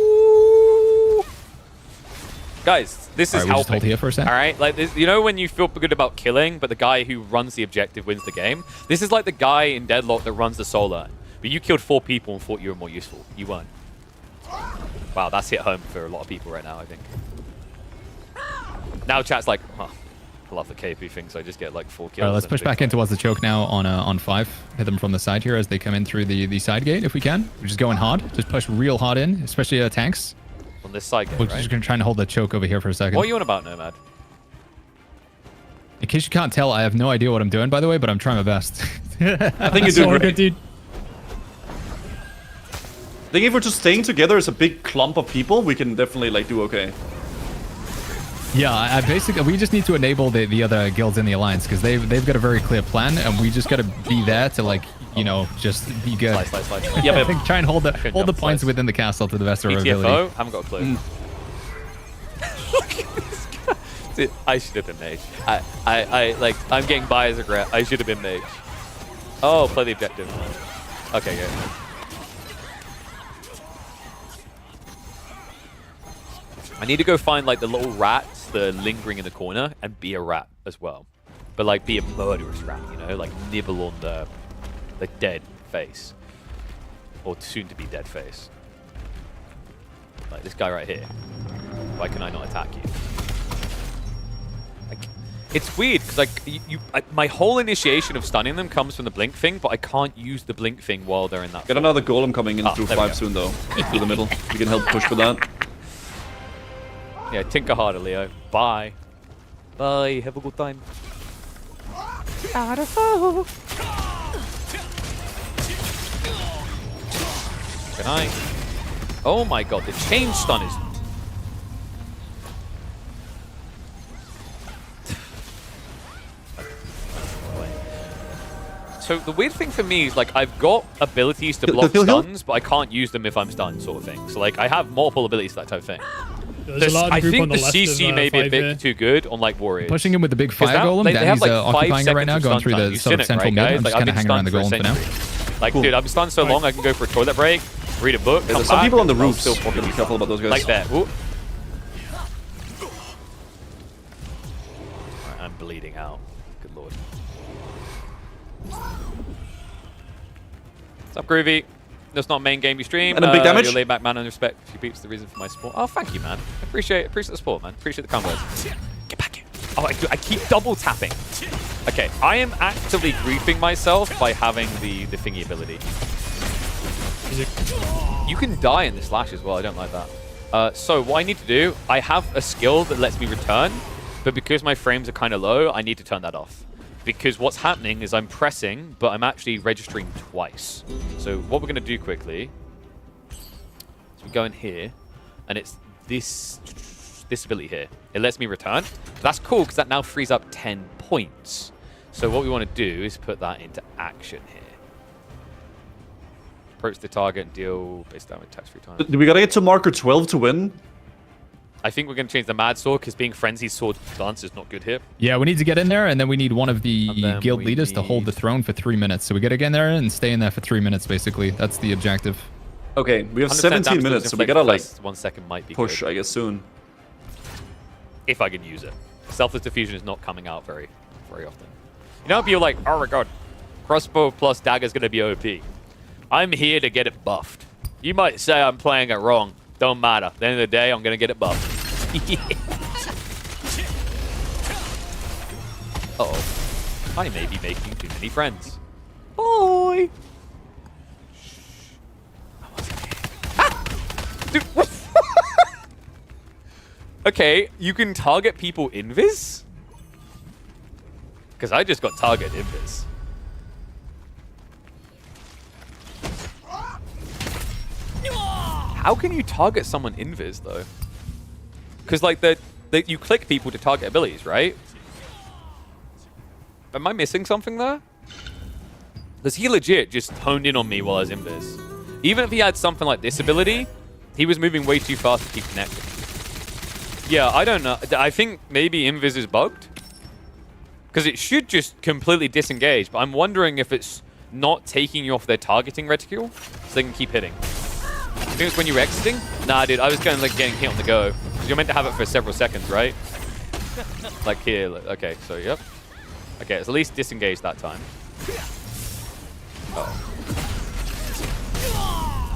Ooh. Guys, this is Alright, we just hold helping. here for a sec. All right, like this, you know when you feel good about killing, but the guy who runs the objective wins the game. This is like the guy in Deadlock that runs the solo, but you killed 4 people and thought you were more useful. You weren't. Wow, that's hit home for a lot of people right now, I think. Now chat's like, oh, I love the KP thing, so I just get like 4 kills. Alright, let's and push big back fight. in towards the choke now on 5. Hit them from the side here as they come in through the side gate if we can. We're just going hard. Just push real hard in, especially tanks. On this side gate, We're right? just going to try and hold the choke over here for a second. What are you on about, Nomad? In case you can't tell, I have no idea what I'm doing, by the way, but I'm trying my best. I think you That's do all great. good, dude. I think if we're just staying together as a big clump of people, we can definitely like do okay. Yeah, I basically we just need to enable the other guilds in the alliance because they've got a very clear plan, and we just got to be there to like just be good. Slice. Yeah, I think try and hold the jump points slice. within the castle to the best of our ETFO? ability. Haven't got a clue. Look at this guy. Dude, I should have been mage. I'm getting buyer's regret. I should have been mage. Oh, play the objective. Okay, good. I need to go find like the little rats that are lingering in the corner and be a rat as well. But like be a murderous rat, you know, like nibble on the dead face. Or soon to be dead face. Like this guy right here. Why can I not attack you? Like, it's weird because like my whole initiation of stunning them comes from the blink thing, but I can't use the blink thing while they're in that. Get another golem coming in through there we 5 go. soon though. Through the middle. We can help push with that. Yeah, tinker harder, Leo. Bye. Bye. Have a good time. Good night. Oh my god, the chain stun is... So the weird thing for me is like I've got abilities to block Heal. stuns, but I can't use them if I'm stunned, sort of thing. So like I have multiple abilities for that type of thing. There's a large I group think on the the left CC of, may be a 5 bit here. too good on like warriors. Pushing him with the big fire golem. they have Danny's like 5 occupying it right now, seconds going of through stun the time. sort of You've central seen it, mid. right, I'm just guys? kind of Like, hanging around the I've been golem for now. stunned for a century. Like, Cool. dude, I've been stunned so long I can go for a toilet break, read a book, come There's some back, people on the and I'll roofs. still Gotta probably be be careful about those guys. like that. Ooh. Alright, I'm bleeding out. Good lord. What's up, Groovy? That's not main game you stream. And a big damage. Your laid back man and respect. If you beats the reason for my support. Oh, thank you, man. I appreciate the support, man. Appreciate the combos. Get back here. Oh, I keep double tapping. Okay, I am actively griefing myself by having the thingy ability. You can die in the slash as well. I don't like that. So what I need to do, I have a skill that lets me return, but because my frames are kind of low, I need to turn that off. Because what's happening is I'm pressing, but I'm actually registering twice. So what we're going to do quickly is we go in here, and it's this ability here. It lets me return. That's cool because that now frees up 10 points. So what we want to do is put that into action here. Approach the target and deal base damage tax-free time. Do we gotta get to marker 12 to win? I think we're going to change the Mad Sword because being Frenzied Sword Dance is not good here. Yeah, we need to get in there, and then we need one of the And then guild we leaders to hold the need- throne for 3 minutes. So we got to get in there and stay in there for 3 minutes, basically. That's the objective. Okay, we have 100% 17 damage minutes, to so we inflict gotta like first 1 second might be push, good, I guess, soon. if I can use it. Selfless Diffusion is not coming out very often. You know, people are like, oh my god, crossbow plus dagger is going to be OP. I'm here to get it buffed. You might say I'm playing it wrong. Don't matter. At the end of the day, I'm going to get it buffed. Uh-oh. I may be making too many friends. Bye! Dude, what? Okay, you can target people invis? Because I just got target invis. How can you target someone invis though? Because like you click people to target abilities, right? Am I missing something there? Because he legit just honed in on me while I was invis. Even if he had something like this ability, he was moving way too fast to keep connecting. Yeah, I don't know. I think maybe invis is bugged. Because it should just completely disengage, but I'm wondering if it's not taking you off their targeting reticule so they can keep hitting. I think it's when you were exiting? Nah, dude, I was kind of like getting hit on the go. You're meant to have it for several seconds, right? Like here. Okay, so yep. Okay, it's at least disengaged that time. Oh.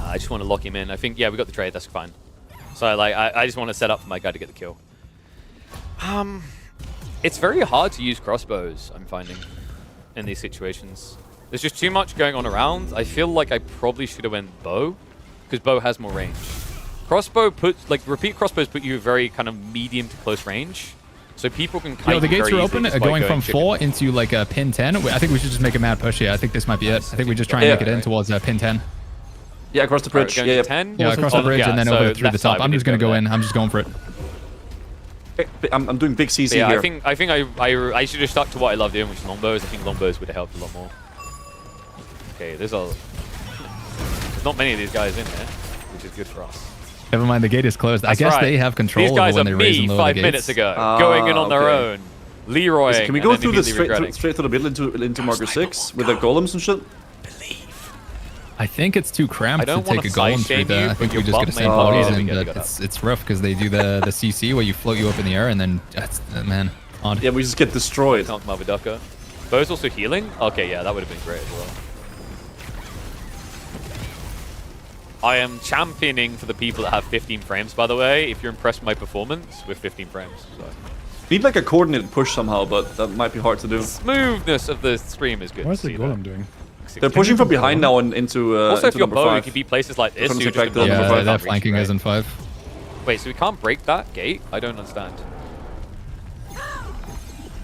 I just want to lock him in. I think, yeah, we got the trade. That's fine. So, like, I just want to set up for my guy to get the kill. It's very hard to use crossbows, I'm finding, in these situations. There's just too much going on around. I feel like I probably should have went bow, because bow has more range. Crossbow puts, like, repeat crossbows put you very kind of medium to close range. So people can kite Yo, the you gates very are easily open, just by going from chicken. 4 into like a pin 10. I think we should just make a mad push here. I think this might be it. I think we just try and make it in towards pin 10. Yeah, across the bridge. Going Yeah, to yeah. 10. Yeah, across the bridge and then so over through the left top. side, we I'm need just gonna go go there. in. I'm just going for it. I'm doing big CC Yeah, here. I think I should have stuck to what I love doing, which is longbows. I think longbows would have helped a lot more. Okay, there's not many of these guys in there, which is good for us. Never mind, the gate is closed. I That's guess right. they have control These guys over when are they raise and me lower the 5 gates. minutes ago, going in on their okay. own. Leroy. Can we go through the straight through the middle into marker 6 with the golems and shit? I think it's too I cramped to don't take wanna a golem side through shame there. you, I think but we your just get butt a same may bodies fall. and Yeah, we gotta it's rough because they do the CC where you float you up in the air and then that's man odd. Yeah, we just get destroyed. Count Maviduka. Bo's also healing? Okay, yeah, that would have been great as well. I am championing for the people that have 15 frames, by the way, if you're impressed with my performance with 15 frames. So. Need like a coordinated push somehow, but that might be hard to do. Smoothness of the stream is good. What's to the see golem that. doing? They're pushing from behind now and into Also, if into you're number Bo, you 5. can be places like this. From So you're the just back to gonna number Yeah, five. that reach, flanking right? is in 5. Wait, so we can't break that gate? I don't understand.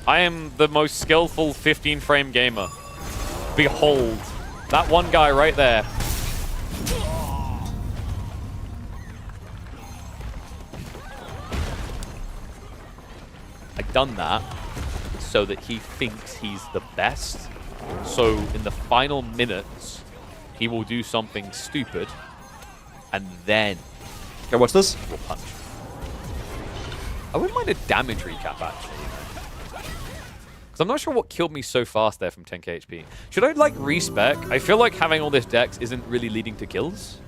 I am the most skillful 15 frame gamer. Behold, that one guy right there. I've done that so that he thinks he's the best. So in the final minutes, he will do something stupid, and then Okay, what's this? will punch. I wouldn't mind a damage recap, actually. Because I'm not sure what killed me so fast there from 10k HP. Should I, like, respec? I feel like having all this dex isn't really leading to kills.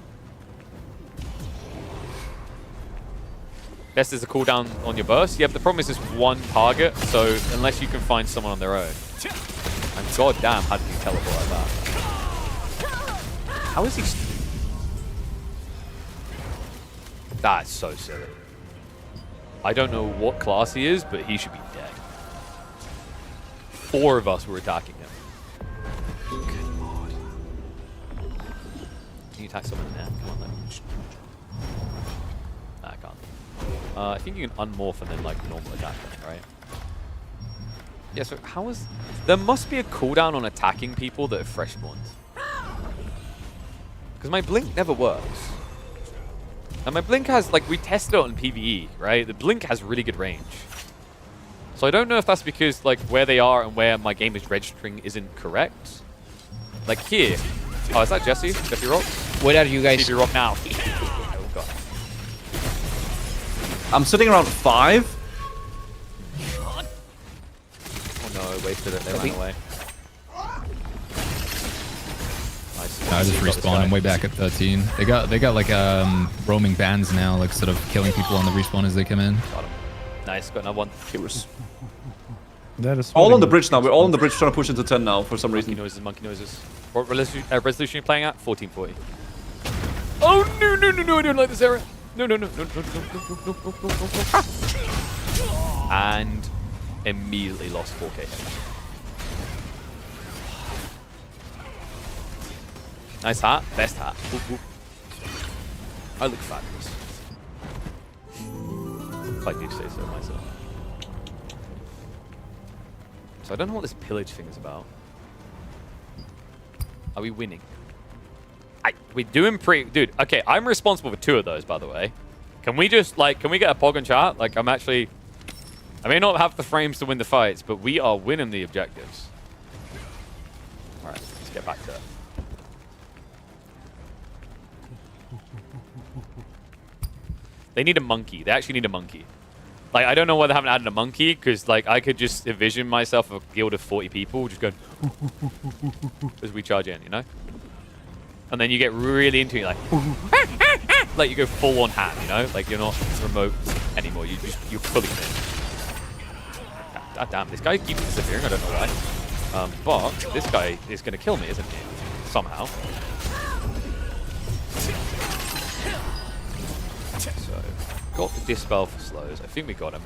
Best is a cooldown on your burst. Yeah, but the problem is it's one target, so unless you can find someone on their own. And goddamn, how did he teleport like that? How is he... That's so silly. I don't know what class he is, but he should be dead. 4 of us were attacking him. Good lord. Can you attack someone in there? Come on, then. Nah, I can't. I think you can unmorph and then, like, normal attack them, right? Yeah, so how is... There must be a cooldown on attacking people that are fresh spawned. Because my blink never works. And my blink has, like, we tested it on PvE, right? The blink has really good range. So I don't know if that's because, like, where they are and where my game is registering isn't correct. Like, here. Oh, is that Jesse? Jesse Rock? Where are you guys? Jesse Rock now. Oh, God. I'm sitting around 5. Oh, no, I wasted it. They ran away. Nice. I just Got this respawn. guy. I'm way back at 13. They got like roaming bands now, like sort of killing people on the respawn as they come in. Got him. Nice, got another one. That is All on the bridge now. We're all on the bridge trying to push into 10 now for some Monkey reason. noises, monkey noises. What resolution you playing at? 1440. Oh, no, no, no, no, I don't like this area. No, no, no, no, no, no, no, no, no, no, no, no, no. And immediately lost 4k. Nice hat. Best hat. Whoop, whoop. I look fabulous. If I do say so myself. So I don't know what this pillage thing is about. Are we winning? We're doing pretty... Dude, okay, I'm responsible for 2 of those, by the way. Can we just, like, can we get a Pogon chat? Like, I'm actually... I may not have the frames to win the fights, but we are winning the objectives. Alright, let's get back to it. They need a monkey. They actually need a monkey. Like, I don't know why they haven't added a monkey, because, like, I could just envision myself a guild of 40 people just going as we charge in, you know? And then you get really into it, like you go full on hand, you know? Like, you're not remote anymore. You're fully in. God damn, this guy keeps disappearing. I don't know why. But this guy is going to kill me, isn't he? Somehow. So, got the dispel for slows. I think we got him.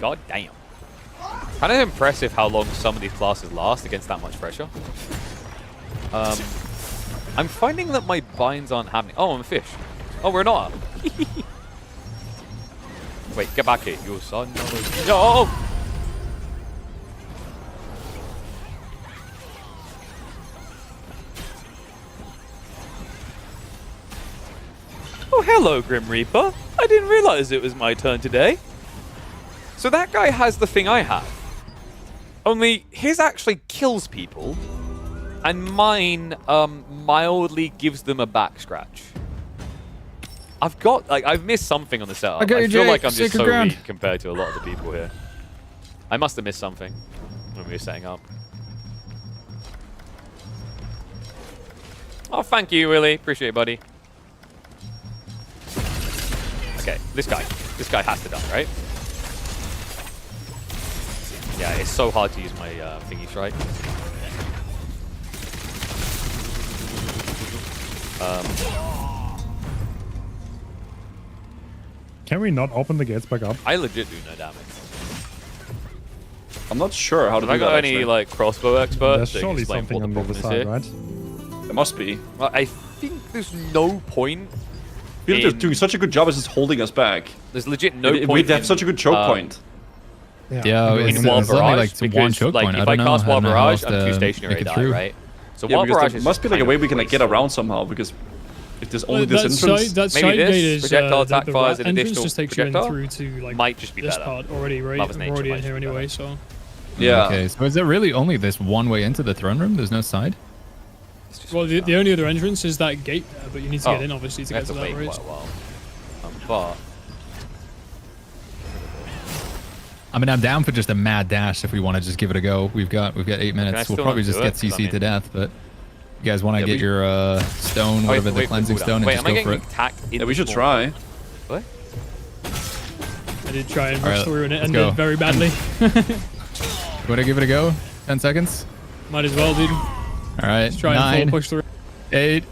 God damn. Kind of impressive how long some of these classes last against that much pressure. I'm finding that my binds aren't happening. Oh, I'm a fish. Oh, we're not. Wait, get back here. You son of a... No! Oh, hello, Grim Reaper. I didn't realize it was my turn today. So that guy has the thing I have. Only his actually kills people, and mine mildly gives them a back scratch. I've missed something on the setup. Okay, I feel Jake, like I'm just sacred so ground. weak compared to a lot of the people here. I must have missed something when we were setting up. Oh, thank you, Willie. Appreciate it, buddy. Okay, this guy has to die, right? Yeah, it's so hard to use my thingy strike. Can we not open the gates back up? I legit do no damage. I'm not sure how to Have do I that. got any actually. like crossbow experts? There's that can surely explain something what on the the other problem is side, here? right? There must be. Well, I think there's no point. I feel like they're doing such a good job as just holding us back. There's legit no point. We have in, such a good choke point. Yeah, in it's Wild only like Barrage, one because choke like point. if I I don't know. cast Wild I don't know how Barrage, else I'm too to stationary make to it die, through. right? So Yeah, Wild because Barrage there is must be like a kind way of we can like get wasteful. around somehow. Because if there's only Well, this that entrance, side, that Maybe side this, gate is projectile attack the fires rat an entrance additional just takes you in projectile. through to like Might just be this better. part already, right? Lava's We're nature already might in here just be anyway, better. so yeah. Okay, so is there really only this one way into the throne room? There's no side? It's just well, the only other entrance is that gate there, but you need to get Oh, in obviously to we get have to to that wait bridge. quite a while. But I mean, I'm down for just a mad dash if we want to just give it a go. We've got 8 minutes. still We'll probably not just do get it? 'Cause I CC to mean- death, but you guys want to Yeah, get we- your stone, whatever the cleansing cooldown. stone, and Wait, just am I go for getting it. attacked in Yeah, we the should small- try. What? I did try and All rush right, through and it let's ended go. very badly. Want to give it a go? 10 seconds? Might as well, dude. All right. Try and 9, full push through. 8,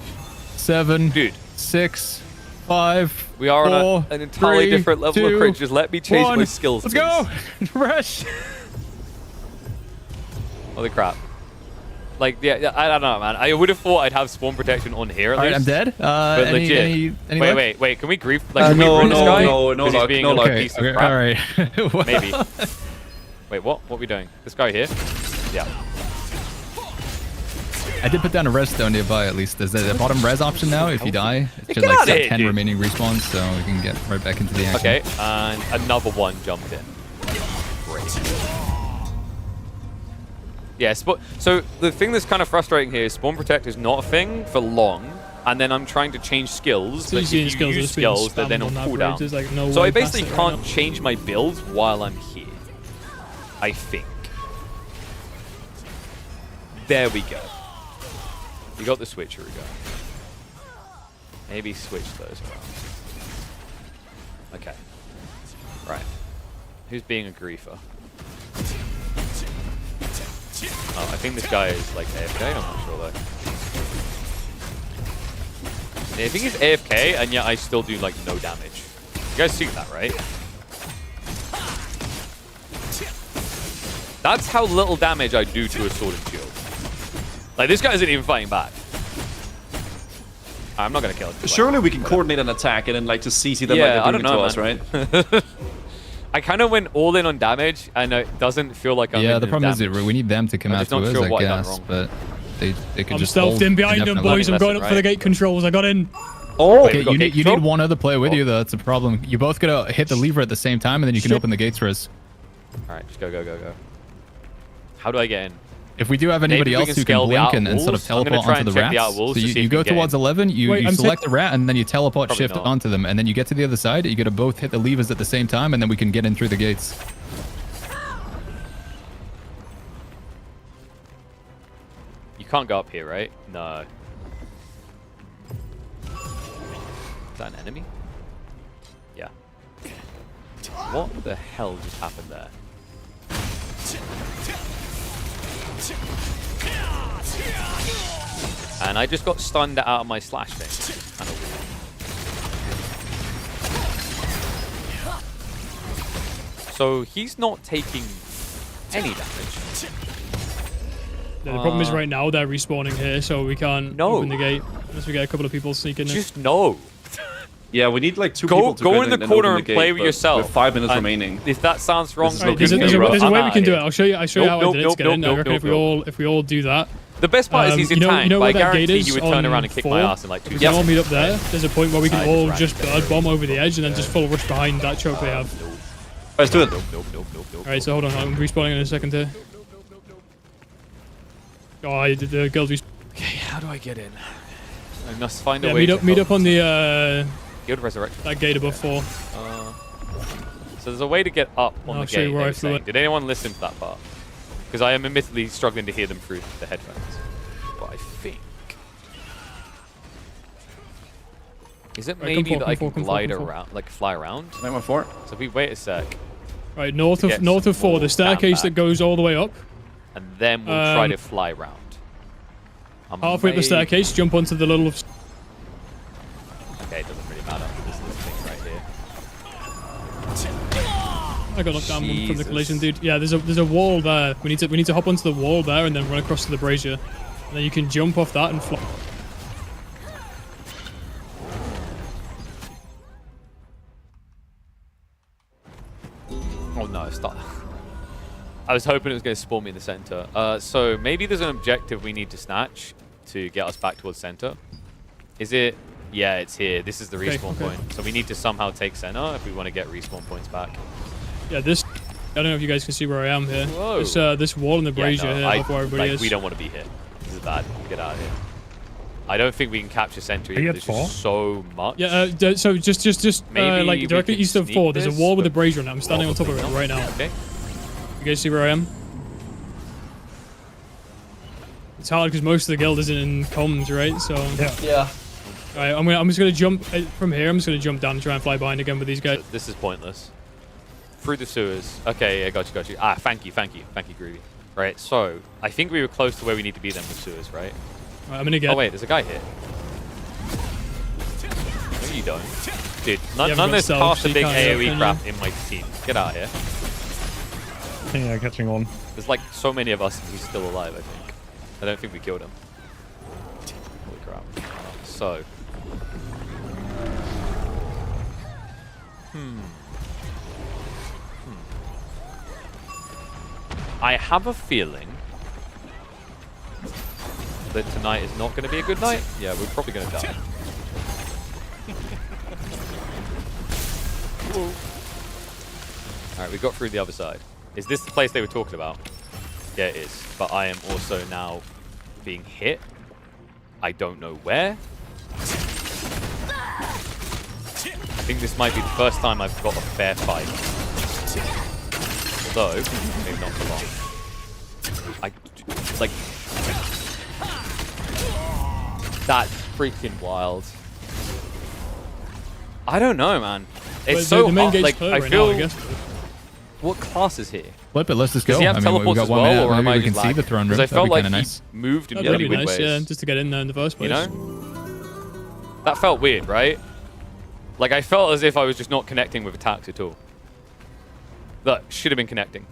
7, Dude, 6, 5. we are 4, on an entirely 3, different level of 2, cringe. Just let me change 1. my skills. Let's please. go! Rush! Holy crap. Like, yeah, I don't know, man. I would have thought I'd have spawn protection on here at All right, I'm least. dead. But legit. Any wait, luck? wait, wait. Can we grief? Like, can we No, ruin this no, guy? no, no 'Cause he's luck, being no a luck. Okay, piece of okay, crap? all right. Well, Maybe. Wait, what? What are we doing? This guy here? Yeah. I did put down a res stone nearby at least. There's a bottom res option now if you die. It should Get like outta set here, 10 dude. remaining respawns so we can get right back into the action. Okay, and another one jumped in. Great. Yeah, so the thing that's kind of frustrating here is Spawn Protect is not a thing for long, and then I'm trying to change skills, So but you see if skills you are use just being skills, they're then spammed on on that bridge. cooldown. There's, like, no So I way past basically it right can't now. change my build while I'm here. I think. There we go. You got the switcheroo going. Maybe switch those around. Okay. Right. Who's being a griefer? Oh, I think this guy is like AFK, I'm not sure though. Yeah, I think he's AFK, and yet I still do like no damage. You guys see that, right? That's how little damage I do to a sword and shield. Like, this guy isn't even fighting back. I'm not gonna kill him. Surely we can coordinate an attack and then like just CC them Yeah, I like don't they're doing know, it to us, man. right? I kind of went all in on damage, and it doesn't feel like I'm Yeah, in the problem is damage. that we need them to come I'm out just to not us, sure I what I done guess. wrong. But they could I'm just stealthed hold in behind them, indefinitely. boys. I'm going up for the gate controls. I got in. Oh, Wait, Okay, we got you gate need control? one other player with Oh. you though. That's a problem. You both gotta hit the lever at the same time, and then you can Shit. open the gates for us. All right, just go, go, go, go. How do I get in? If we do have anybody Maybe we else can who scale can the blink outer and sort of walls. I'm gonna teleport try onto and the check the rats, outer walls so to you, see if you we go can get towards in. 11, you Wait, I'm select a rat, and then you teleport Probably shift not. onto them, and then you get to the other side. You gotta both hit the levers at the same time, and then we can get in through the gates. You can't go up here, right? No. Is that an enemy? Yeah. What the hell just happened there? And I just got stunned out of my slash thing. Kind of weird. So he's not taking any damage. Yeah, the problem is right now they're respawning here, so we can't No. open the gate unless we get a couple of people sneaking in. Just no. yeah, we need like two people to Go in the and corner open and the play gate, with but yourself. With 5 minutes And remaining. If that sounds wrong, This is Right, looking there's a way we rough. can do it. I'll show you. How I did it to get in. I Nope, reckon if we all do that, The best part is he's in you know, tank, you know but I where that gate guarantee is he would turn on around and kick 4? my ass in like 2 We can all seconds. meet up there. There's a point where we can I all just just ran bird bomb over the edge and then just full rush behind that choke they have. Let's do it. Alright, so hold on, I'm respawning in a second here. Oh, the guild respawn. Okay, how do I get in? I must find a Yeah, way meet up on the Guild Resurrection. that gate above 4. So there's a way to get up on I'll the show you gate. where they I were flew saying. it. Did anyone listen to that part? Because I am admittedly struggling to hear them through the headphones. But I think... Is it Right, maybe come that I can forward, come glide forward. around, like fly around? Name my fort. So if we wait a sec, Right, north Get of 4, more the staircase down that goes all the way up. and then we'll try to fly round. Halfway up the staircase, jump onto the little... Okay, it doesn't really matter. This thing right here. I got knocked down from the Jesus. collision, dude. Yeah, there's a wall there. We need to hop onto the wall there and then run across to the brazier. And then you can jump off that and fly. Oh no, stop. I was hoping it was going to spawn me in the center. So maybe there's an objective we need to snatch to get us back towards center. Is it? Yeah, it's here. This is the Okay, respawn okay. point. So we need to somehow take center if we want to get respawn points back. Yeah, this... I don't know if you guys can see where I am here. Whoa. This wall in the brazier here, above where everybody is. We don't want to be here. This is bad. Get out of here. I don't think we can capture center. Are you Either. at There's just so much. Yeah, so just Maybe like we directly can east of sneak 4, there's a this, wall with a but brazier on it. I'm standing on top of it probably right not. now. Okay. You guys see where I am? It's hard because most of the guild isn't in comms, right? So Yeah. Alright, I'm just gonna jump from here. I'm just gonna jump down and try and fly behind again with these guys. This is pointless. Through the sewers. Okay, yeah, got you. Ah, thank you, Groovy. Right, so I think we were close to where we need to be then with sewers, right? Alright, I'm gonna get. Oh wait, there's a guy here. No, you don't. Dude, none haven't of this got stealth, cast so a you big can't help, AoE can crap in my team. Get out of here. Yeah, catching on. There's like so many of us who's still alive, I think. I don't think we killed him. Holy crap. So. I have a feeling that tonight is not going to be a good night. Yeah, we're probably going to die. Alright, we got through the other side. Is this the place they were talking about? Yeah, it is. But I am also now being hit. I don't know where. I think this might be the first time I've got a fair fight. Although, maybe not for long. Like... That's freaking wild. I don't know, man. It's But so the main hard. gate's Like, clear I right feel... now, I guess. What class is here? Flip it, let's just Does go. he have I mean, teleports we've got as 1 well, minute. or am Maybe I we can just see the lagging? throne room. Because I That'd felt be like kind of he nice. moved in That'd really be weird nice, ways. yeah, just to get in there in the first place. You know? That felt weird, right? Like, I felt as if I was just not connecting with attacks at all. That should have been connecting.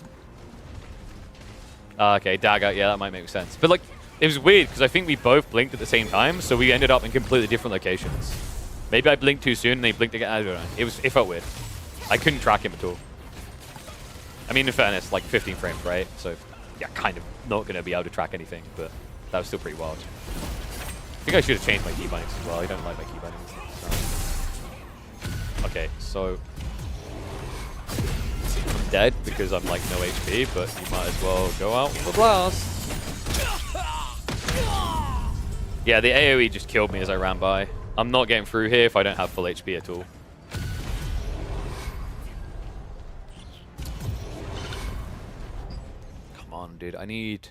Okay, dagger, yeah, that might make sense. But, like, it was weird, because I think we both blinked at the same time, so we ended up in completely different locations. Maybe I blinked too soon, and they blinked again, I don't know. It felt weird. I couldn't track him at all. I mean, in fairness, like 15 frames, right? So, yeah, kind of not going to be able to track anything, but that was still pretty wild. I think I should have changed my key bindings as well. I don't like my key bindings. So. Okay, so... I'm dead because I'm like no HP, but you might as well go out with a blast. Yeah, the AoE just killed me as I ran by. I'm not getting through here if I don't have full HP at all. Come on, dude. I need...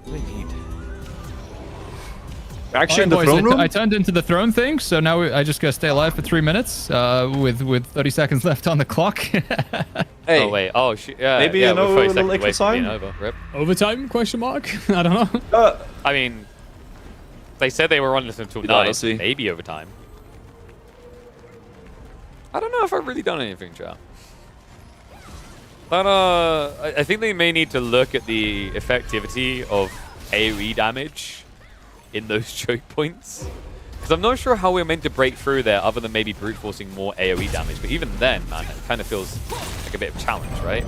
What do I need? Actually, in the Alright, boys, throne room? I turned into the throne thing, so now I just gotta stay alive for 3 minutes with 30 seconds left on the clock. Hey, Oh, wait. Oh, shit. Yeah, maybe yeah, you know we're a 30 little seconds away extra from being time? over. Rip. Overtime? Question mark? I don't know. I mean, they said they were running this until We gotta 9, see. maybe overtime. I don't know if I've really done anything, chat. But I think they may need to look at the effectivity of AoE damage in those choke points. Because I'm not sure how we're meant to break through there other than maybe brute forcing more AoE damage. But even then, man, it kind of feels like a bit of a challenge, right?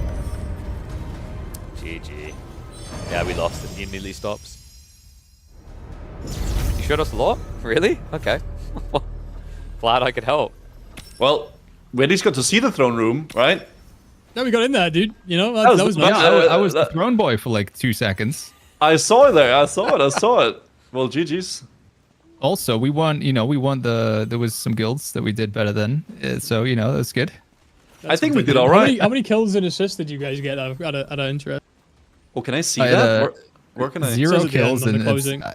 GG. Yeah, we lost it. He immediately stops. showed us a lot? Really? Okay. Glad I could help. Well, we at least got to see the throne room, right? Yeah, we got in there, dude. You know, That was- that was that nice. Yeah, I was the throne boy for like 2 seconds. I saw it there. I saw it. Well, GG's. Also, we won. There was some guilds that we did better than. So that's good. I think we did all How right. many kills and assists did you guys get out of interest? Oh, can I see I had, that? Where can I? 0 Says it kills on the and closing. I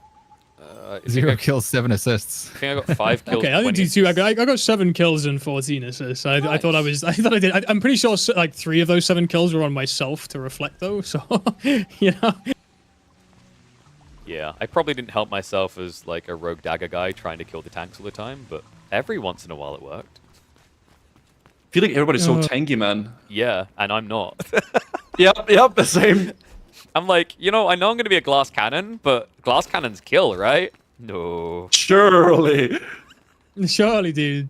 think 0 I kills, 7 assists. think I got 5 kills. Okay, I didn't 20 do too. I assists. got 7 kills and 14 assists. I thought I did. I'm pretty sure like 3 of those 7 kills were on myself to reflect though. So you know. Yeah, I probably didn't help myself as like a rogue dagger guy trying to kill the tanks all the time, but every once in a while it worked. I feel like everybody's so tanky, man. Yeah, and I'm not. Yep, the same. I'm like, I know I'm going to be a glass cannon, but glass cannons kill, right? No. Surely. Surely, dude.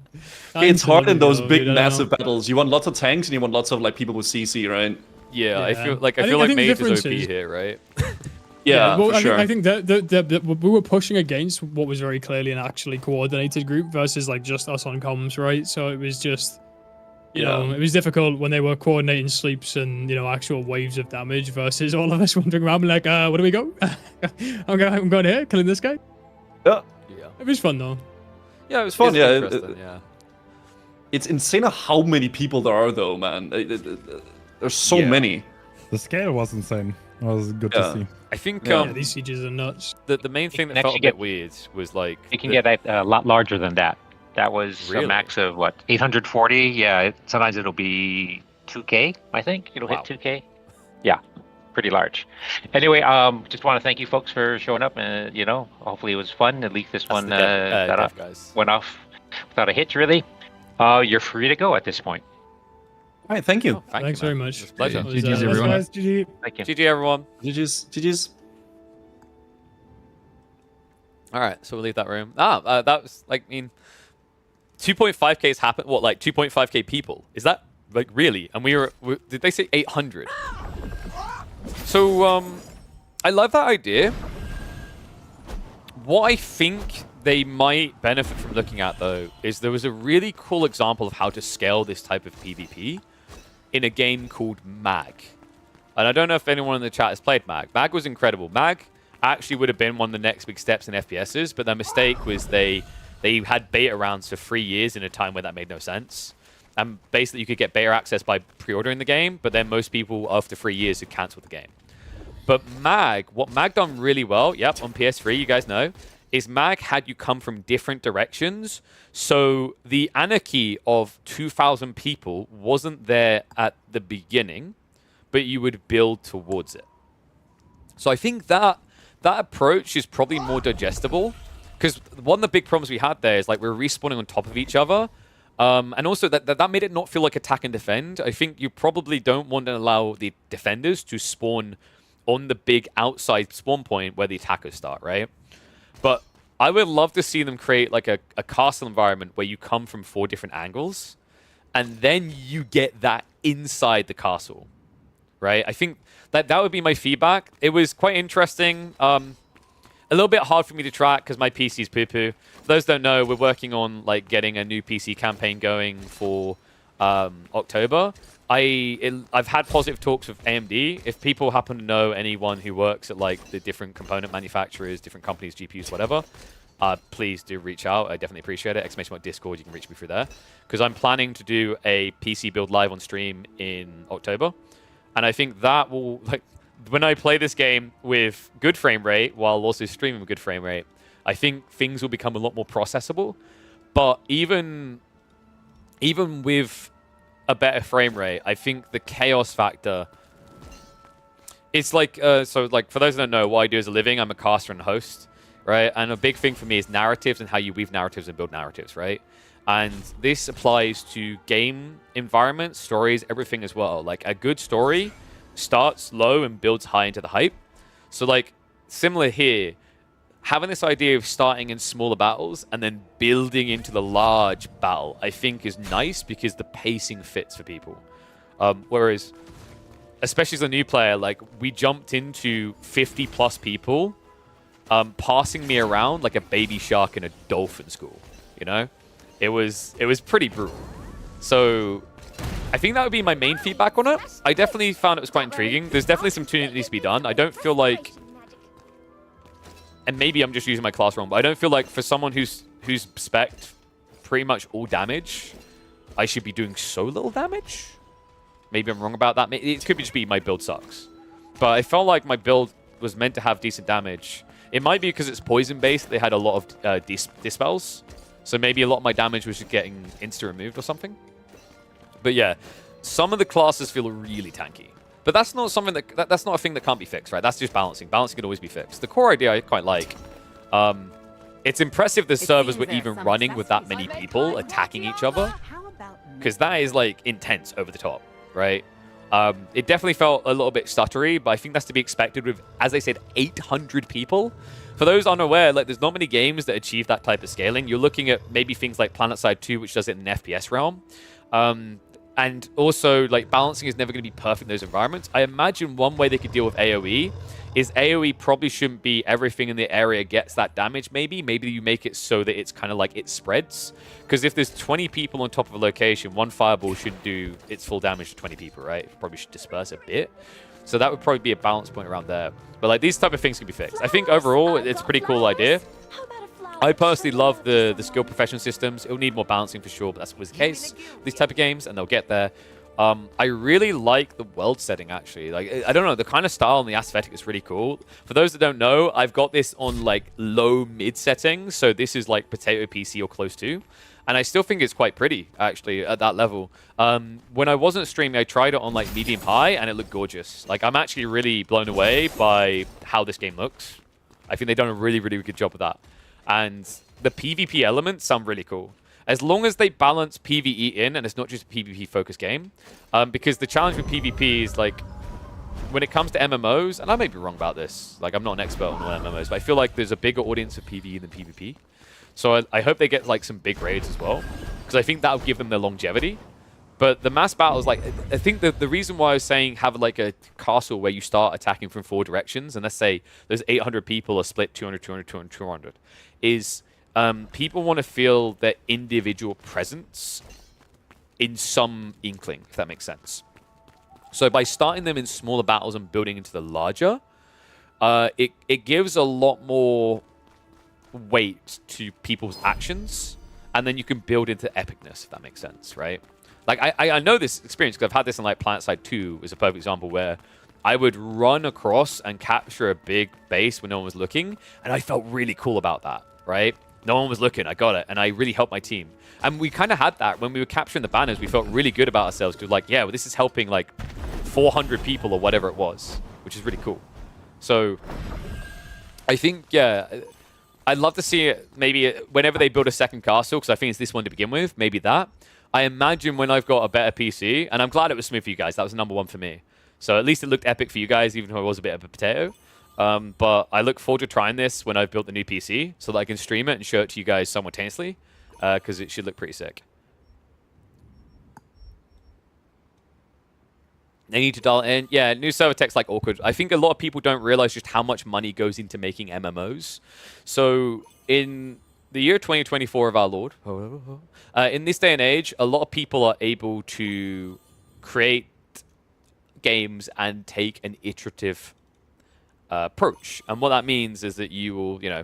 It's hard in those big, Dude, I don't massive know. battles. You want lots of tanks and you want lots of like people with CC, right? Yeah, I Yeah. feel like I I feel think like the mage is difference OP is- here, right? Yeah, well, for sure. I think that we were pushing against what was very clearly an actually coordinated group versus like just us on comms, right? So it was just, you know, it was difficult when they were coordinating sleeps and actual waves of damage versus all of us wandering around like, where do we go? I'm going here, killing this guy. Yeah. Yeah. It was fun though. Yeah, it was fun, it's yeah, interesting, yeah. It's insane how many people there are, though, man. There's so Yeah. many. The scale was insane. It was good Yeah. to see. I think Yeah. Yeah, these sieges are nuts. the main thing can that felt a actually bit get- weird was like You can the- get a lot larger than that. That was Really? a max of what, 840? Yeah, sometimes it'll be 2K. I think it'll Wow. hit 2K. Yeah, pretty large. Anyway, just want to thank you folks for showing up. Hopefully it was fun. At least this that's one the dev, that dev guys. went off without a hitch. Really, you're free to go at this point. All right, thank you. Oh, thank Thanks you, very man. much. It was a pleasure. Yeah. It was, GG's, it was everyone. nice. GG. Thank you. GG everyone. GG's. All right, so we'll leave that room. That was like, 2.5k has happened. What, like 2.5k people? Is that like really? And did they say 800? So I love that idea. What I think they might benefit from looking at though is there was a really cool example of how to scale this type of PvP in a game called Mag. And I don't know if anyone in the chat has played Mag. Mag was incredible. Mag actually would have been one of the next big steps in FPSs, but their mistake was they had beta rounds for 3 years in a time where that made no sense. And basically you could get beta access by pre-ordering the game, but then most people after 3 years had cancelled the game. But Mag, what Mag done really well, yep, on PS3, you guys know, is Mag had you come from different directions. So the anarchy of 2,000 people wasn't there at the beginning, but you would build towards it. So I think that approach is probably more digestible, because one of the big problems we had there is like we're respawning on top of each other, and also that made it not feel like attack and defend. I think you probably don't want to allow the defenders to spawn on the big outside spawn point where the attackers start, right? But I would love to see them create like a castle environment where you come from 4 different angles, and then you get that inside the castle, right? I think that would be my feedback. It was quite interesting. A little bit hard for me to track because my PC's poo-poo. For those who don't know, we're working on like getting a new PC campaign going for October. I've had positive talks with AMD. If people happen to know anyone who works at like the different component manufacturers, different companies, GPUs, whatever, please do reach out. I definitely appreciate it. !Discord, you can reach me through there. Because I'm planning to do a PC build live on stream in October. And I think that will, like, when I play this game with good frame rate while also streaming with good frame rate, I think things will become a lot more processable. But even with a better frame rate, I think the chaos factor, it's like, so like for those that don't know, what I do as a living, I'm a caster and host, right? And a big thing for me is narratives and how you weave narratives and build narratives, right? And this applies to game environments, stories, everything as well. Like a good story starts low and builds high into the hype. So like similar here, having this idea of starting in smaller battles and then building into the large battle, I think is nice because the pacing fits for people. Whereas, especially as a new player, like we jumped into 50 plus people passing me around like a baby shark in a dolphin school. You know, it was pretty brutal. So I think that would be my main feedback on it. I definitely found it was quite intriguing. There's definitely some tuning that needs to be done. I don't feel like, and maybe I'm just using my class wrong, but I don't feel like for someone who's spec'd pretty much all damage, I should be doing so little damage. Maybe I'm wrong about that. It could just be my build sucks. But I felt like my build was meant to have decent damage. It might be because it's poison based. They had a lot of dispels. So maybe a lot of my damage was just getting insta-removed or something. But yeah, some of the classes feel really tanky. But that's not something that's not a thing that can't be fixed, right? That's just balancing. Balancing can always be fixed. The core idea I quite like. It's impressive the servers were even running with that many people attacking each other. Because that is like intense over the top, right? It definitely felt a little bit stuttery, but I think that's to be expected with, as I said, 800 people. For those unaware, like there's not many games that achieve that type of scaling. You're looking at maybe things like PlanetSide 2, which does it in an FPS realm. And also, like, balancing is never going to be perfect in those environments. I imagine one way they could deal with AoE is AoE probably shouldn't be everything in the area gets that damage, maybe. Maybe you make it so that it's kind of like it spreads. Because if there's 20 people on top of a location, one fireball should do its full damage to 20 people, right? It probably should disperse a bit. So that would probably be a balance point around there. But, like, these type of things can be fixed. I think overall, it's a pretty cool idea. I personally love the skill profession systems. It'll need more balancing for sure, but that's always the case with these type of games, and they'll get there. I really like the world setting, actually. Like, I don't know, the kind of style and the aesthetic is really cool. For those that don't know, I've got this on, like, low-mid settings, so this is, like, potato PC or close to. And I still think it's quite pretty, actually, at that level. When I wasn't streaming, I tried it on, like, medium-high, and it looked gorgeous. Like, I'm actually really blown away by how this game looks. I think they've done a really, really good job with that. And the PvP elements sound really cool. As long as they balance PvE in, and it's not just a PvP-focused game. Because the challenge with PvP is, like, when it comes to MMOs, and I may be wrong about this, like, I'm not an expert on all MMOs, but I feel like there's a bigger audience of PvE than PvP. So I hope they get, like, some big raids as well, because I think that'll give them their longevity. But the mass battles, like, I think the reason why I was saying have, like, a castle where you start attacking from 4 directions, and let's say there's 800 people are split 200, 200, 200, 200, is people want to feel their individual presence in some inkling, if that makes sense. So by starting them in smaller battles and building into the larger, it gives a lot more weight to people's actions, and then you can build into epicness, if that makes sense, right? Like, I know this experience because I've had this in, like, PlanetSide 2 is a perfect example where I would run across and capture a big base when no one was looking, and I felt really cool about that, right? No one was looking, I got it, and I really helped my team. And we kind of had that when we were capturing the banners. We felt really good about ourselves because, like, yeah, well, this is helping, like, 400 people or whatever it was, which is really cool. So I think, yeah, I'd love to see it maybe whenever they build a second castle, because I think it's this one to begin with, maybe that. I imagine when I've got a better PC, and I'm glad it was smooth for you guys. That was number one for me. So at least it looked epic for you guys, even though I was a bit of a potato. But I look forward to trying this when I've built the new PC, so that I can stream it and show it to you guys simultaneously, because it should look pretty sick. They need to dial in. Yeah, new server tech's like awkward. I think a lot of people don't realize just how much money goes into making MMOs. So in the year 2024 of our Lord, in this day and age, a lot of people are able to create games and take an iterative approach. And what that means is that you will, you know,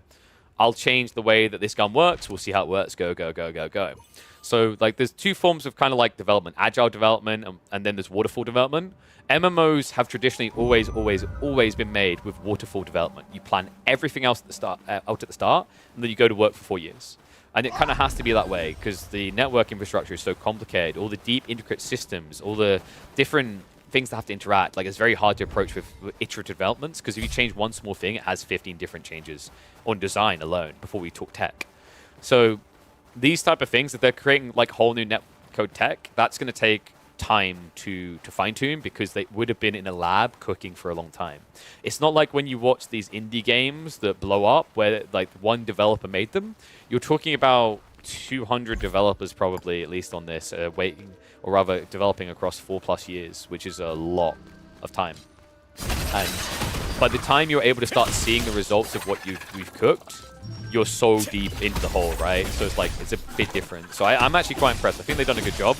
I'll change the way that this gun works. We'll see how it works. Go, go, go, go, go. So, like, there's two forms of kind of like development: agile development, and then there's waterfall development. MMOs have traditionally always been made with waterfall development. You plan everything else at the start, out at the start, and then you go to work for 4 years. And it kind of has to be that way because the network infrastructure is so complicated. All the deep, intricate systems, all the different things that have to interact. Like, it's very hard to approach with iterative developments because if you change one small thing, it has 15 different changes on design alone before we talk tech. So these type of things, if they're creating like whole new netcode tech, that's going to take time to fine-tune because they would have been in a lab cooking for a long time. It's not like when you watch these indie games that blow up where like one developer made them. You're talking about 200 developers probably, at least on this, waiting, or rather developing across 4+ years, which is a lot of time. And by the time you're able to start seeing the results of what we've cooked, you're so deep into the hole, right? So it's like, it's a bit different. So I'm actually quite impressed. I think they've done a good job.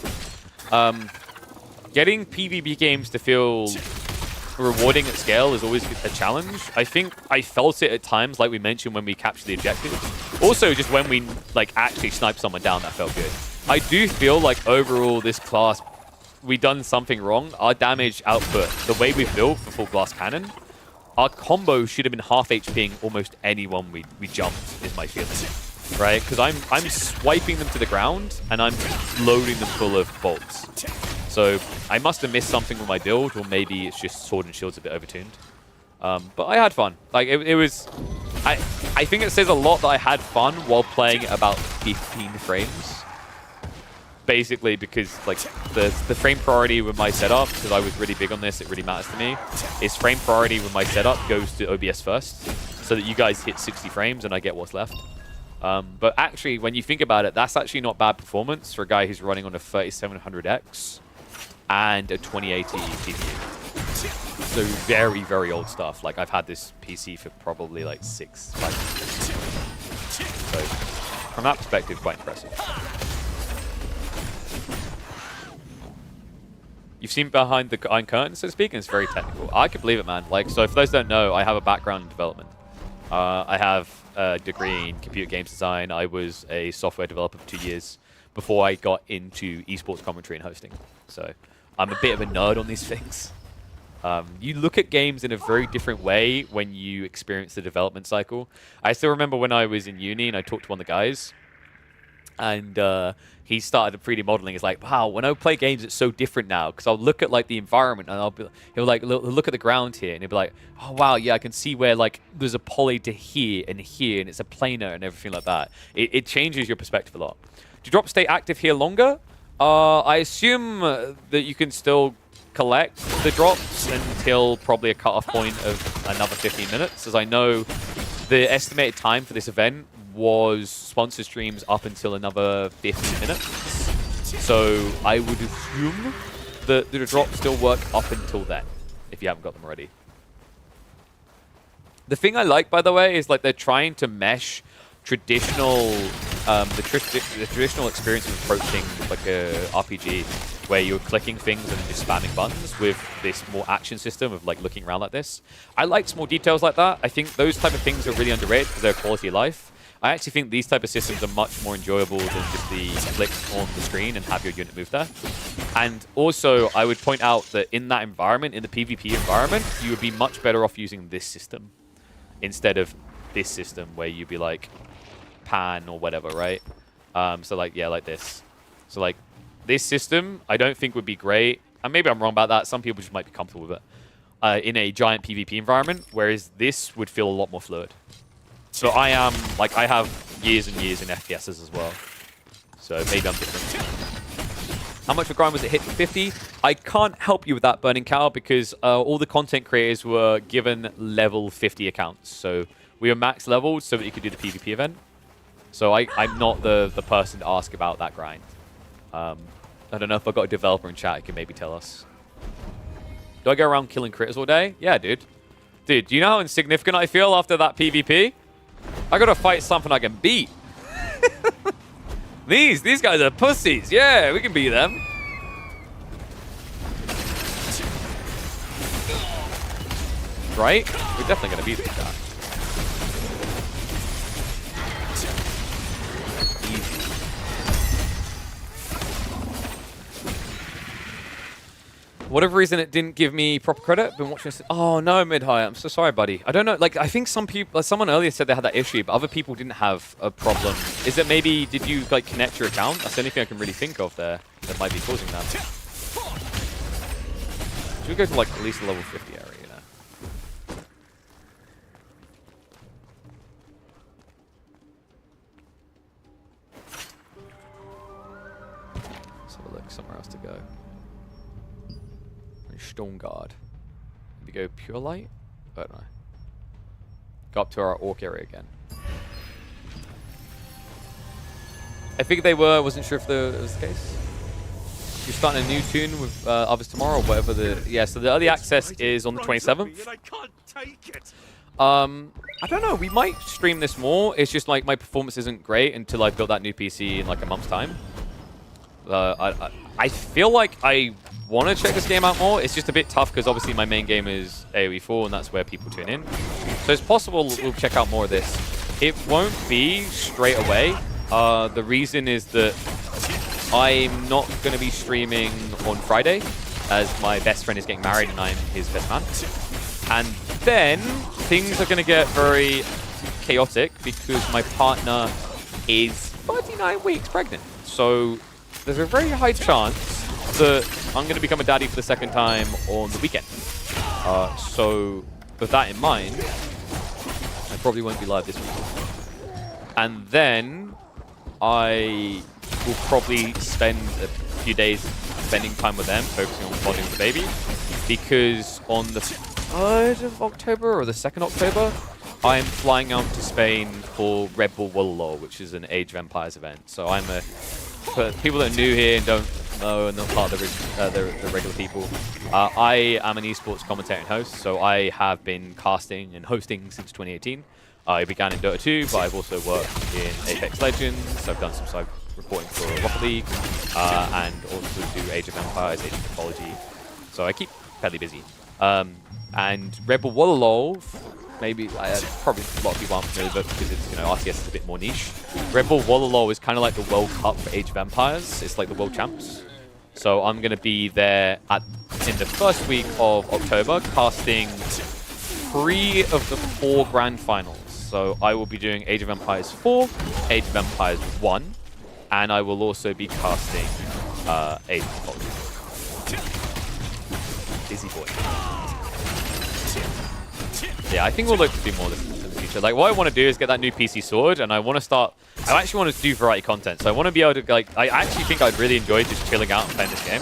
Getting PvP games to feel rewarding at scale is always a challenge. I think I felt it at times, like we mentioned, when we captured the objective. Also, just when we like actually sniped someone down, that felt good. I do feel like overall this class, we done something wrong. Our damage output, the way we built for full blast cannon, our combo should have been half HPing almost anyone we jumped, is my feeling. Right? Because I'm swiping them to the ground and I'm loading them full of bolts. So I must have missed something with my build, or maybe it's just Sword and Shield's a bit overtuned. But I had fun. Like it was, I think it says a lot that I had fun while playing at about 15 frames. Basically because like the frame priority with my setup, because I was really big on this, it really matters to me, is frame priority with my setup goes to OBS first, so that you guys hit 60 frames and I get what's left. But actually, when you think about it, that's actually not bad performance for a guy who's running on a 3700X and a 2080 GPU. So very, very old stuff. Like I've had this PC for probably like 5 years. So from that perspective, quite impressive. You've seen behind the Iron Curtain, so to speak, and it's very technical. I could believe it, man. Like, so for those who don't know, I have a background in development. I have a degree in computer games design. I was a software developer for 2 years before I got into esports commentary and hosting. So I'm a bit of a nerd on these things. You look at games in a very different way when you experience the development cycle. I still remember when I was in uni and I talked to one of the guys, and he started 3D modeling. He's like, wow, when I play games, it's so different now. Because I'll look at like the environment and he'll like look at the ground here, and he'll be like, oh wow, yeah, I can see where like there's a poly to here, and it's a planar and everything like that. It changes your perspective a lot. Do drops stay active here longer? I assume that you can still collect the drops until probably a cutoff point of another 15 minutes. As I know, the estimated time for this event was sponsor streams up until another 15 minutes. So I would assume that the drops still work up until then, if you haven't got them already. The thing I like, by the way, is like they're trying to mesh traditional, the traditional experience of approaching like a RPG, where you're clicking things and just spamming buttons, with this more action system of like looking around like this. I like small details like that. I think those type of things are really underrated because they're quality of life. I actually think these type of systems are much more enjoyable than just the click on the screen and have your unit move there. And also, I would point out that in that environment, in the PvP environment, you would be much better off using this system instead of this system where you'd be like pan or whatever, right? So like, yeah, like this. So like this system, I don't think would be great. And maybe I'm wrong about that. Some people just might be comfortable with it in a giant PvP environment, whereas this would feel a lot more fluid. So I am, like, I have years and years in FPSs as well. So maybe I'm different. How much of a grind was it hit for 50? I can't help you with that, Burning Cow, because all the content creators were given level 50 accounts. So we were max leveled so that you could do the PvP event. So I'm not the person to ask about that grind. I don't know if I've got a developer in chat who can maybe tell us. Do I go around killing critters all day? Yeah, dude. Dude, do you know how insignificant I feel after that PvP? I gotta fight something I can beat. These guys are pussies. Yeah, we can beat them. Right? We're definitely gonna beat this guy. Easy. Whatever reason, it didn't give me proper credit. Been watching this. Oh no, mid-high. I'm so sorry, buddy. I don't know. Like, I think some people, like someone earlier said they had that issue, but other people didn't have a problem. Is it maybe, did you like connect your account? That's the only thing I can really think of there that might be causing that. Should we go to like at least the level 50 area, you know? Let's have a look somewhere else to go. Stone Guard. Maybe go Pure Light? I don't know. Go up to our Orc area again. I figured they were, wasn't sure if that was the case. you're starting a new tune with others tomorrow, or whatever so the early access is on the 27th. I don't know, we might stream this more. It's just like my performance isn't great until I build that new PC in like a month's time. I feel like I want to check this game out more. It's just a bit tough because obviously my main game is AoE 4 and that's where people tune in. So it's possible we'll check out more of this. It won't be straight away. The reason is that I'm not going to be streaming on Friday as my best friend is getting married and I'm his best man. And then things are going to get very chaotic because my partner is 39 weeks pregnant. So there's a very high chance that I'm going to become a daddy for the second time on the weekend. So with that in mind, I probably won't be live this week. And then I will probably spend a few days spending time with them, focusing on bonding with the baby. Because on the 3rd of October or the 2nd October, I'm flying out to Spain for Red Bull Wololo, which is an Age of Empires event. So I'm for people that are new here and don't know and not part of the regular people, I am an esports commentator and host. So I have been casting and hosting since 2018. I began in Dota 2, but I've also worked in Apex Legends. I've done some side reporting for Rocket League, and also do Age of Empires, Age of Mythology. So I keep fairly busy. And Red Bull Wololo, maybe probably a lot of people aren't familiar with it because it's, RTS is a bit more niche. Red Bull Wololo is kind of like the World Cup for Age of Empires. It's like the World Champs. So I'm going to be there in the first week of October, casting 3 of the 4 grand finals. So I will be doing Age of Empires 4, Age of Empires 1, and I will also be casting Age of Mythology. Busy boy. Yeah, I think we'll look to do more in the future. Like, what I want to do is get that new PC sword, and I want to start... I actually want to do variety content, so I want to be able to, like... I actually think I'd really enjoy just chilling out and playing this game.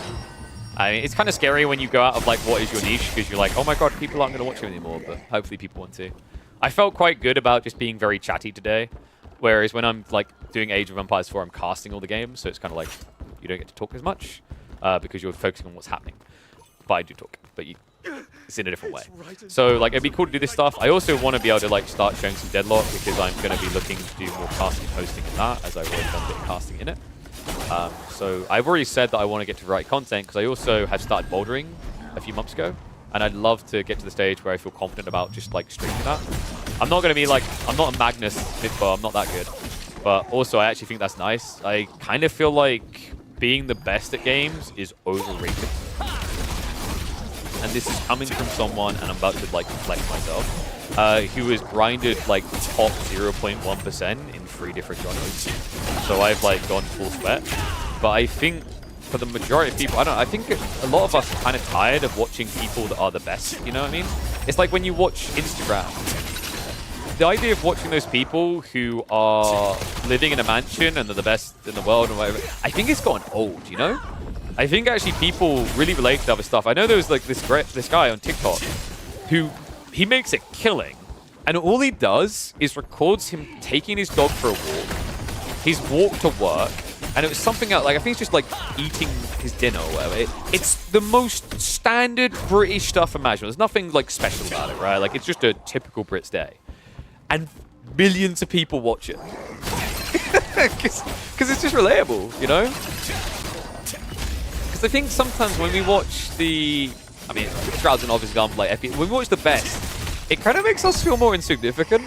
I mean, it's kind of scary when you go out of, like, what is your niche, because you're like, oh my god, people aren't going to watch you anymore, but hopefully people want to. I felt quite good about just being very chatty today, whereas when I'm, like, doing Age of Empires 4, I'm casting all the games, so it's kind of like, you don't get to talk as much, because you're focusing on what's happening. But I do talk, but it's in a different way. So, like, it'd be cool to do this stuff. I also want to be able to, like, start showing some Deadlock, because I'm going to be looking to do more casting and hosting in that, as I've already done a bit of casting in it. So I've already said that I want to get to variety content, because I also have started bouldering a few months ago, and I'd love to get to the stage where I feel confident about just, like, streaming that. I'm not going to be, like, I'm not a Magnus Bitbo, I'm not that good. But also, I actually think that's nice. I kind of feel like being the best at games is overrated. And this is coming from someone, and I'm about to, like, flex myself, who has grinded, like, top 0.1% in 3 different genres. So I've, like, gone full sweat. But I think for the majority of people, I think a lot of us are kind of tired of watching people that are the best, you know what I mean? It's like when you watch Instagram. The idea of watching those people who are living in a mansion and they're the best in the world and whatever, I think it's gotten old, you know? I think actually people really relate to other stuff. I know there was like this guy on TikTok who he makes a killing, and all he does is records him taking his dog for a walk, his walk to work, and it was something else, like I think it's just like eating his dinner or whatever. It's the most standard British stuff imaginable. There's nothing like special about it, right? Like it's just a typical Brits day. And millions of people watch it. Because it's just relatable, you know? Because I think sometimes when we watch the... I mean, Shroud's an obvious example, like, when we watch the best, it kind of makes us feel more insignificant.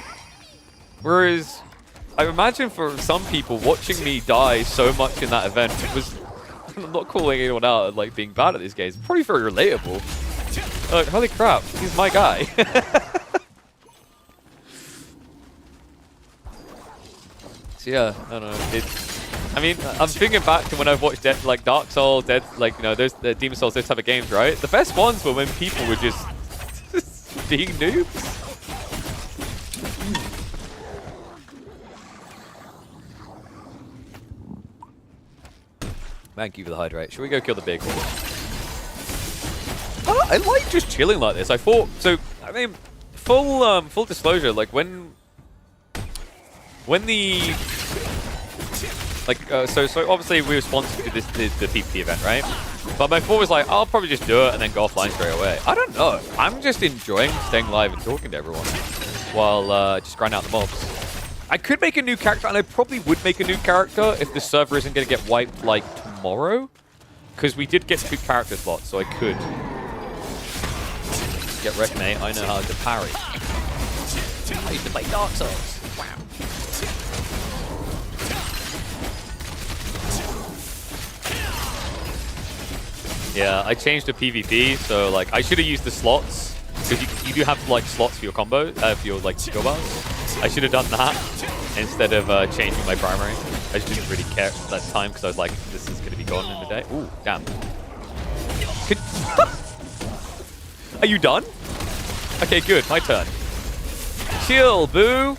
Whereas, I imagine for some people, watching me die so much in that event was... I'm not calling anyone out like being bad at these games. Probably very relatable. Like, holy crap, he's my guy. So yeah, I don't know. I mean, I'm thinking back to when I've watched like Dark Souls, like, you know, those the Demon Souls, those type of games, right? The best ones were when people were just being noobs. Thank you for the hydrate. Should we go kill the big horse? I like just chilling like this. I thought so. I mean, full disclosure. Like when the Like, so obviously we were sponsored to the PvP event, right? But my thought was like, I'll probably just do it and then go offline straight away. I don't know. I'm just enjoying staying live and talking to everyone while just grinding out the mobs. I could make a new character, and I probably would make a new character if the server isn't going to get wiped like tomorrow. Because we did get 2 character slots, so I could get wrecked, mate. I know how to parry. I used to play Dark Souls. Wow. Yeah, I changed to PvP, so like I should have used the slots because you do have like slots for your combo, for your like skill bars. I should have done that instead of changing my primary. I just didn't really care at that time because I was like, this is gonna be gone in a day. Ooh, damn. Are you done? Okay, good. My turn. Chill, boo.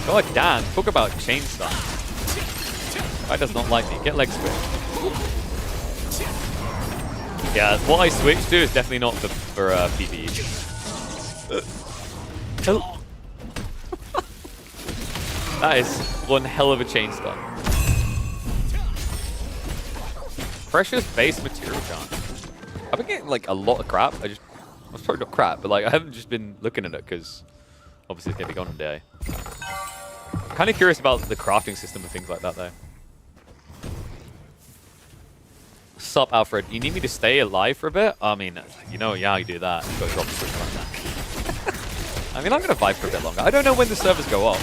God damn. Talk about chain stun. Guy does not like me. Get leg switch. Yeah, what I switched to is definitely not for PvE. That is one hell of a chain stun. Precious base material chance. I've been getting like a lot of crap. Well, it's probably not crap, but like I haven't just been looking at it because obviously it's gonna be gone in a day. I'm kind of curious about the crafting system and things like that though. Sup, Alfred? You need me to stay alive for a bit? I mean, you know, yeah, you do that. You've got to drop the switch like that. I mean, I'm going to vibe for a bit longer. I don't know when the servers go off.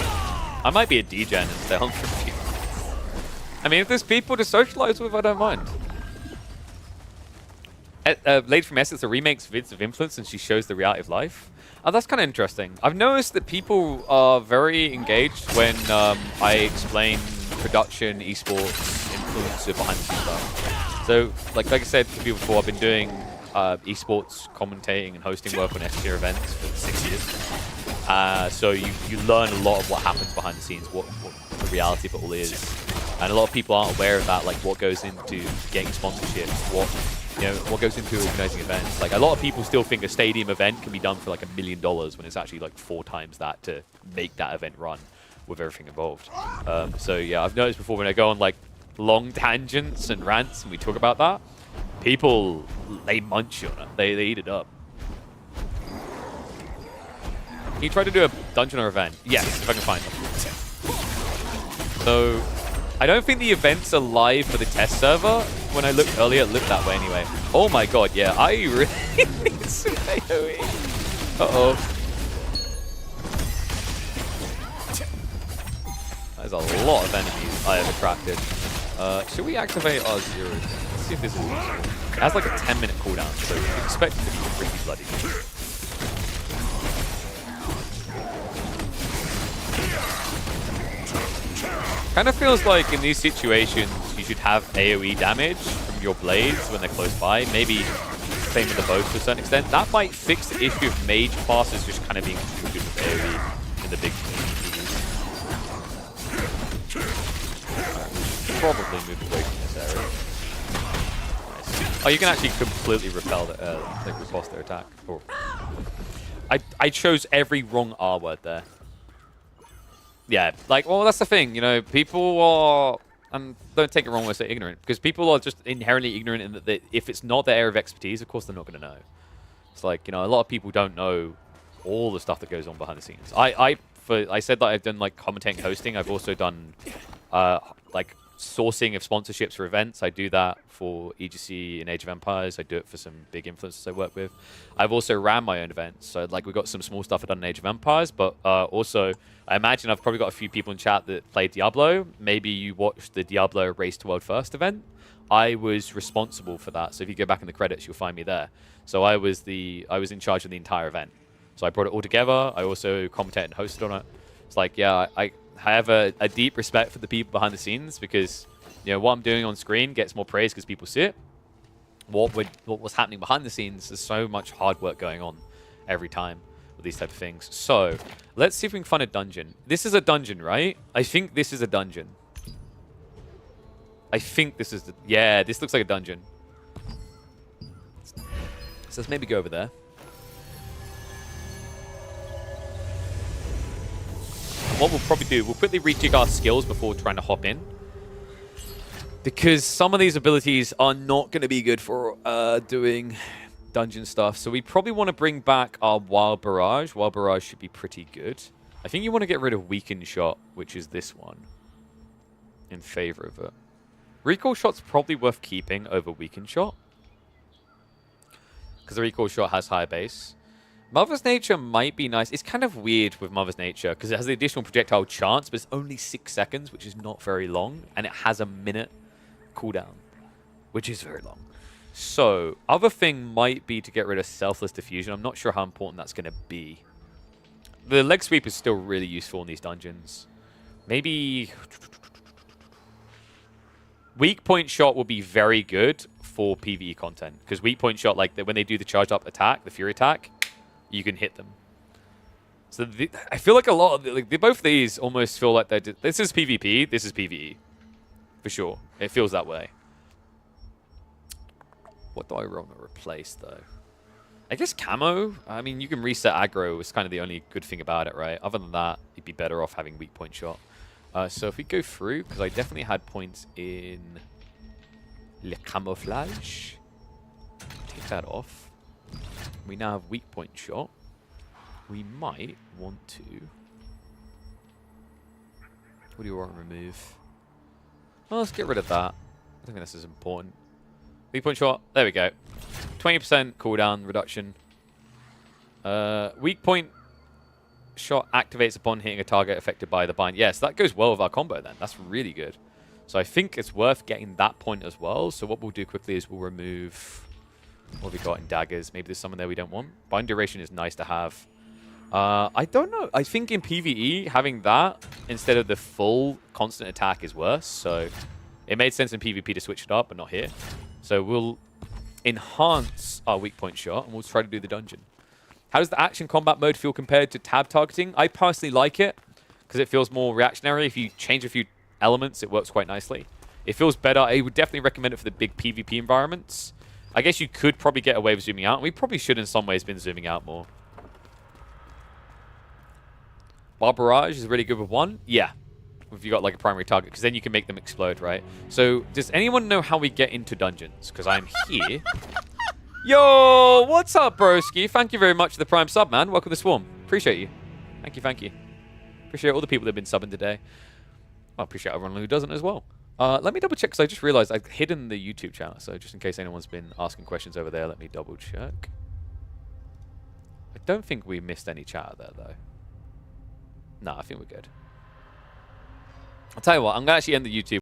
I might be a degen and stay on for a few months. I mean, if there's people to socialize with, I don't mind. Lady from Essence, the remakes vids of Influence and she shows the reality of life. Oh, that's kind of interesting. I've noticed that people are very engaged when I explain production, esports, influencer behind the scenes stuff. So, like I said to people before, I've been doing esports commentating and hosting work on S-tier events for 6 years. So you learn a lot of what happens behind the scenes, what the reality of it all is. And a lot of people aren't aware of that, like what goes into getting sponsorships, what goes into organizing events. Like a lot of people still think a stadium event can be done for like $1 million when it's actually like 4 times that to make that event run with everything involved. So yeah, I've noticed before when I go on like long tangents and rants and we talk about that, people, they munch on it. They eat it up. Can you try to do a dungeon or event? Yes, if I can find them. So, I don't think the events are live for the test server. When I looked earlier, it looked that way anyway. Oh my god, yeah, I really need some AoE. Uh-oh. There's a lot of enemies I have attracted. Should we activate our zero? Let's see if this is useful. It has like a 10-minute cooldown, so you expect it to be pretty bloody. Kind of feels like in these situations you should have AoE damage from your blades when they're close by. Maybe same with the bows to a certain extent. That might fix the issue of mage classes just kind of being too good with AoE in the big communities. Probably move away from this area. Nice. Oh, you can actually completely repel the, like riposte their attack. Oh. I chose every wrong R word there. Yeah, like, well, that's the thing, you know, people are, and don't take it wrong when I say ignorant, because people are just inherently ignorant in that if it's not their area of expertise, of course they're not going to know. It's like, you know, a lot of people don't know all the stuff that goes on behind the scenes. I said that I've done, like, commentating and hosting. I've also done, like, sourcing of sponsorships for events. I do that for EGC and Age of Empires. I do it for some big influencers I work with. I've also ran my own events. So, like, we've got some small stuff I've done in Age of Empires, but also, I imagine I've probably got a few people in chat that played Diablo. Maybe you watched the Diablo Race to World First event. I was responsible for that. So if you go back in the credits, you'll find me there. So I was in charge of the entire event. So I brought it all together. I also commentated and hosted on it. It's like, yeah, I have a deep respect for the people behind the scenes because, you know, what I'm doing on screen gets more praise because people see it. What was happening behind the scenes, there's so much hard work going on every time with these type of things. So let's see if we can find a dungeon. This is a dungeon, right? I think this is a dungeon. I think this is yeah, this looks like a dungeon. So let's maybe go over there. what we'll probably do, we'll quickly rejig our skills before trying to hop in. Because some of these abilities are not going to be good for doing dungeon stuff. So we probably want to bring back our Wild Barrage. Wild Barrage should be pretty good. I think you want to get rid of Weakened Shot, which is this one, in favor of it. Recoil Shot's probably worth keeping over Weakened Shot, because the Recoil Shot has higher base. Mother's Nature might be nice. It's kind of weird with Mother's Nature, because it has the additional projectile chance, but it's only 6 seconds, which is not very long, and it has a minute cooldown, which is very long. So, other thing might be to get rid of Selfless Diffusion. I'm not sure how important that's going to be. The Leg Sweep is still really useful in these dungeons. Maybe Weak Point Shot will be very good for PvE content, because Weak Point Shot, like when they do the charged up attack, the Fury attack, you can hit them. So I feel like a lot of both of these almost feel like this is PvP, this is PvE, for sure. It feels that way. What do I want to replace though? I guess Camo. I mean, you can reset aggro. Is kind of the only good thing about it, right? Other than that, you'd be better off having Weak Point Shot. So if we go through, because I definitely had points in Le Camouflage. Take that off. We now have Weak Point Shot. We might want to... What do you want to remove? Well, let's get rid of that. I don't think this is important. Weak Point Shot. There we go. 20% cooldown reduction. Weak Point Shot activates upon hitting a target affected by the bind. Yes, that goes well with our combo then. That's really good. So I think it's worth getting that point as well. So what we'll do quickly is we'll remove... What have we got in daggers? Maybe there's someone there we don't want. Bind duration is nice to have. I don't know. I think in PvE, having that instead of the full constant attack is worse. So it made sense in PvP to switch it up, but not here. So we'll enhance our Weak Point Shot, and we'll try to do the dungeon. How does the action combat mode feel compared to tab targeting? I personally like it, because it feels more reactionary. If you change a few elements, it works quite nicely. It feels better. I would definitely recommend it for the big PvP environments. I guess you could probably get away with zooming out. We probably should in some ways been zooming out more. Wild Barrage is really good with one. Yeah. If you got like a primary target, because then you can make them explode, right? So does anyone know how we get into dungeons? Because I'm here. Yo, what's up, broski? Thank you very much for the prime sub, man. Welcome to Swarm. Appreciate you. Thank you, thank you. Appreciate all the people that have been subbing today. I appreciate everyone who doesn't as well. Let me double check, because I just realized I've hidden the YouTube channel. So just in case anyone's been asking questions over there, let me double check. I don't think we missed any chat there, though. No, I think we're good. I'll tell you what, I'm going to actually end the YouTube.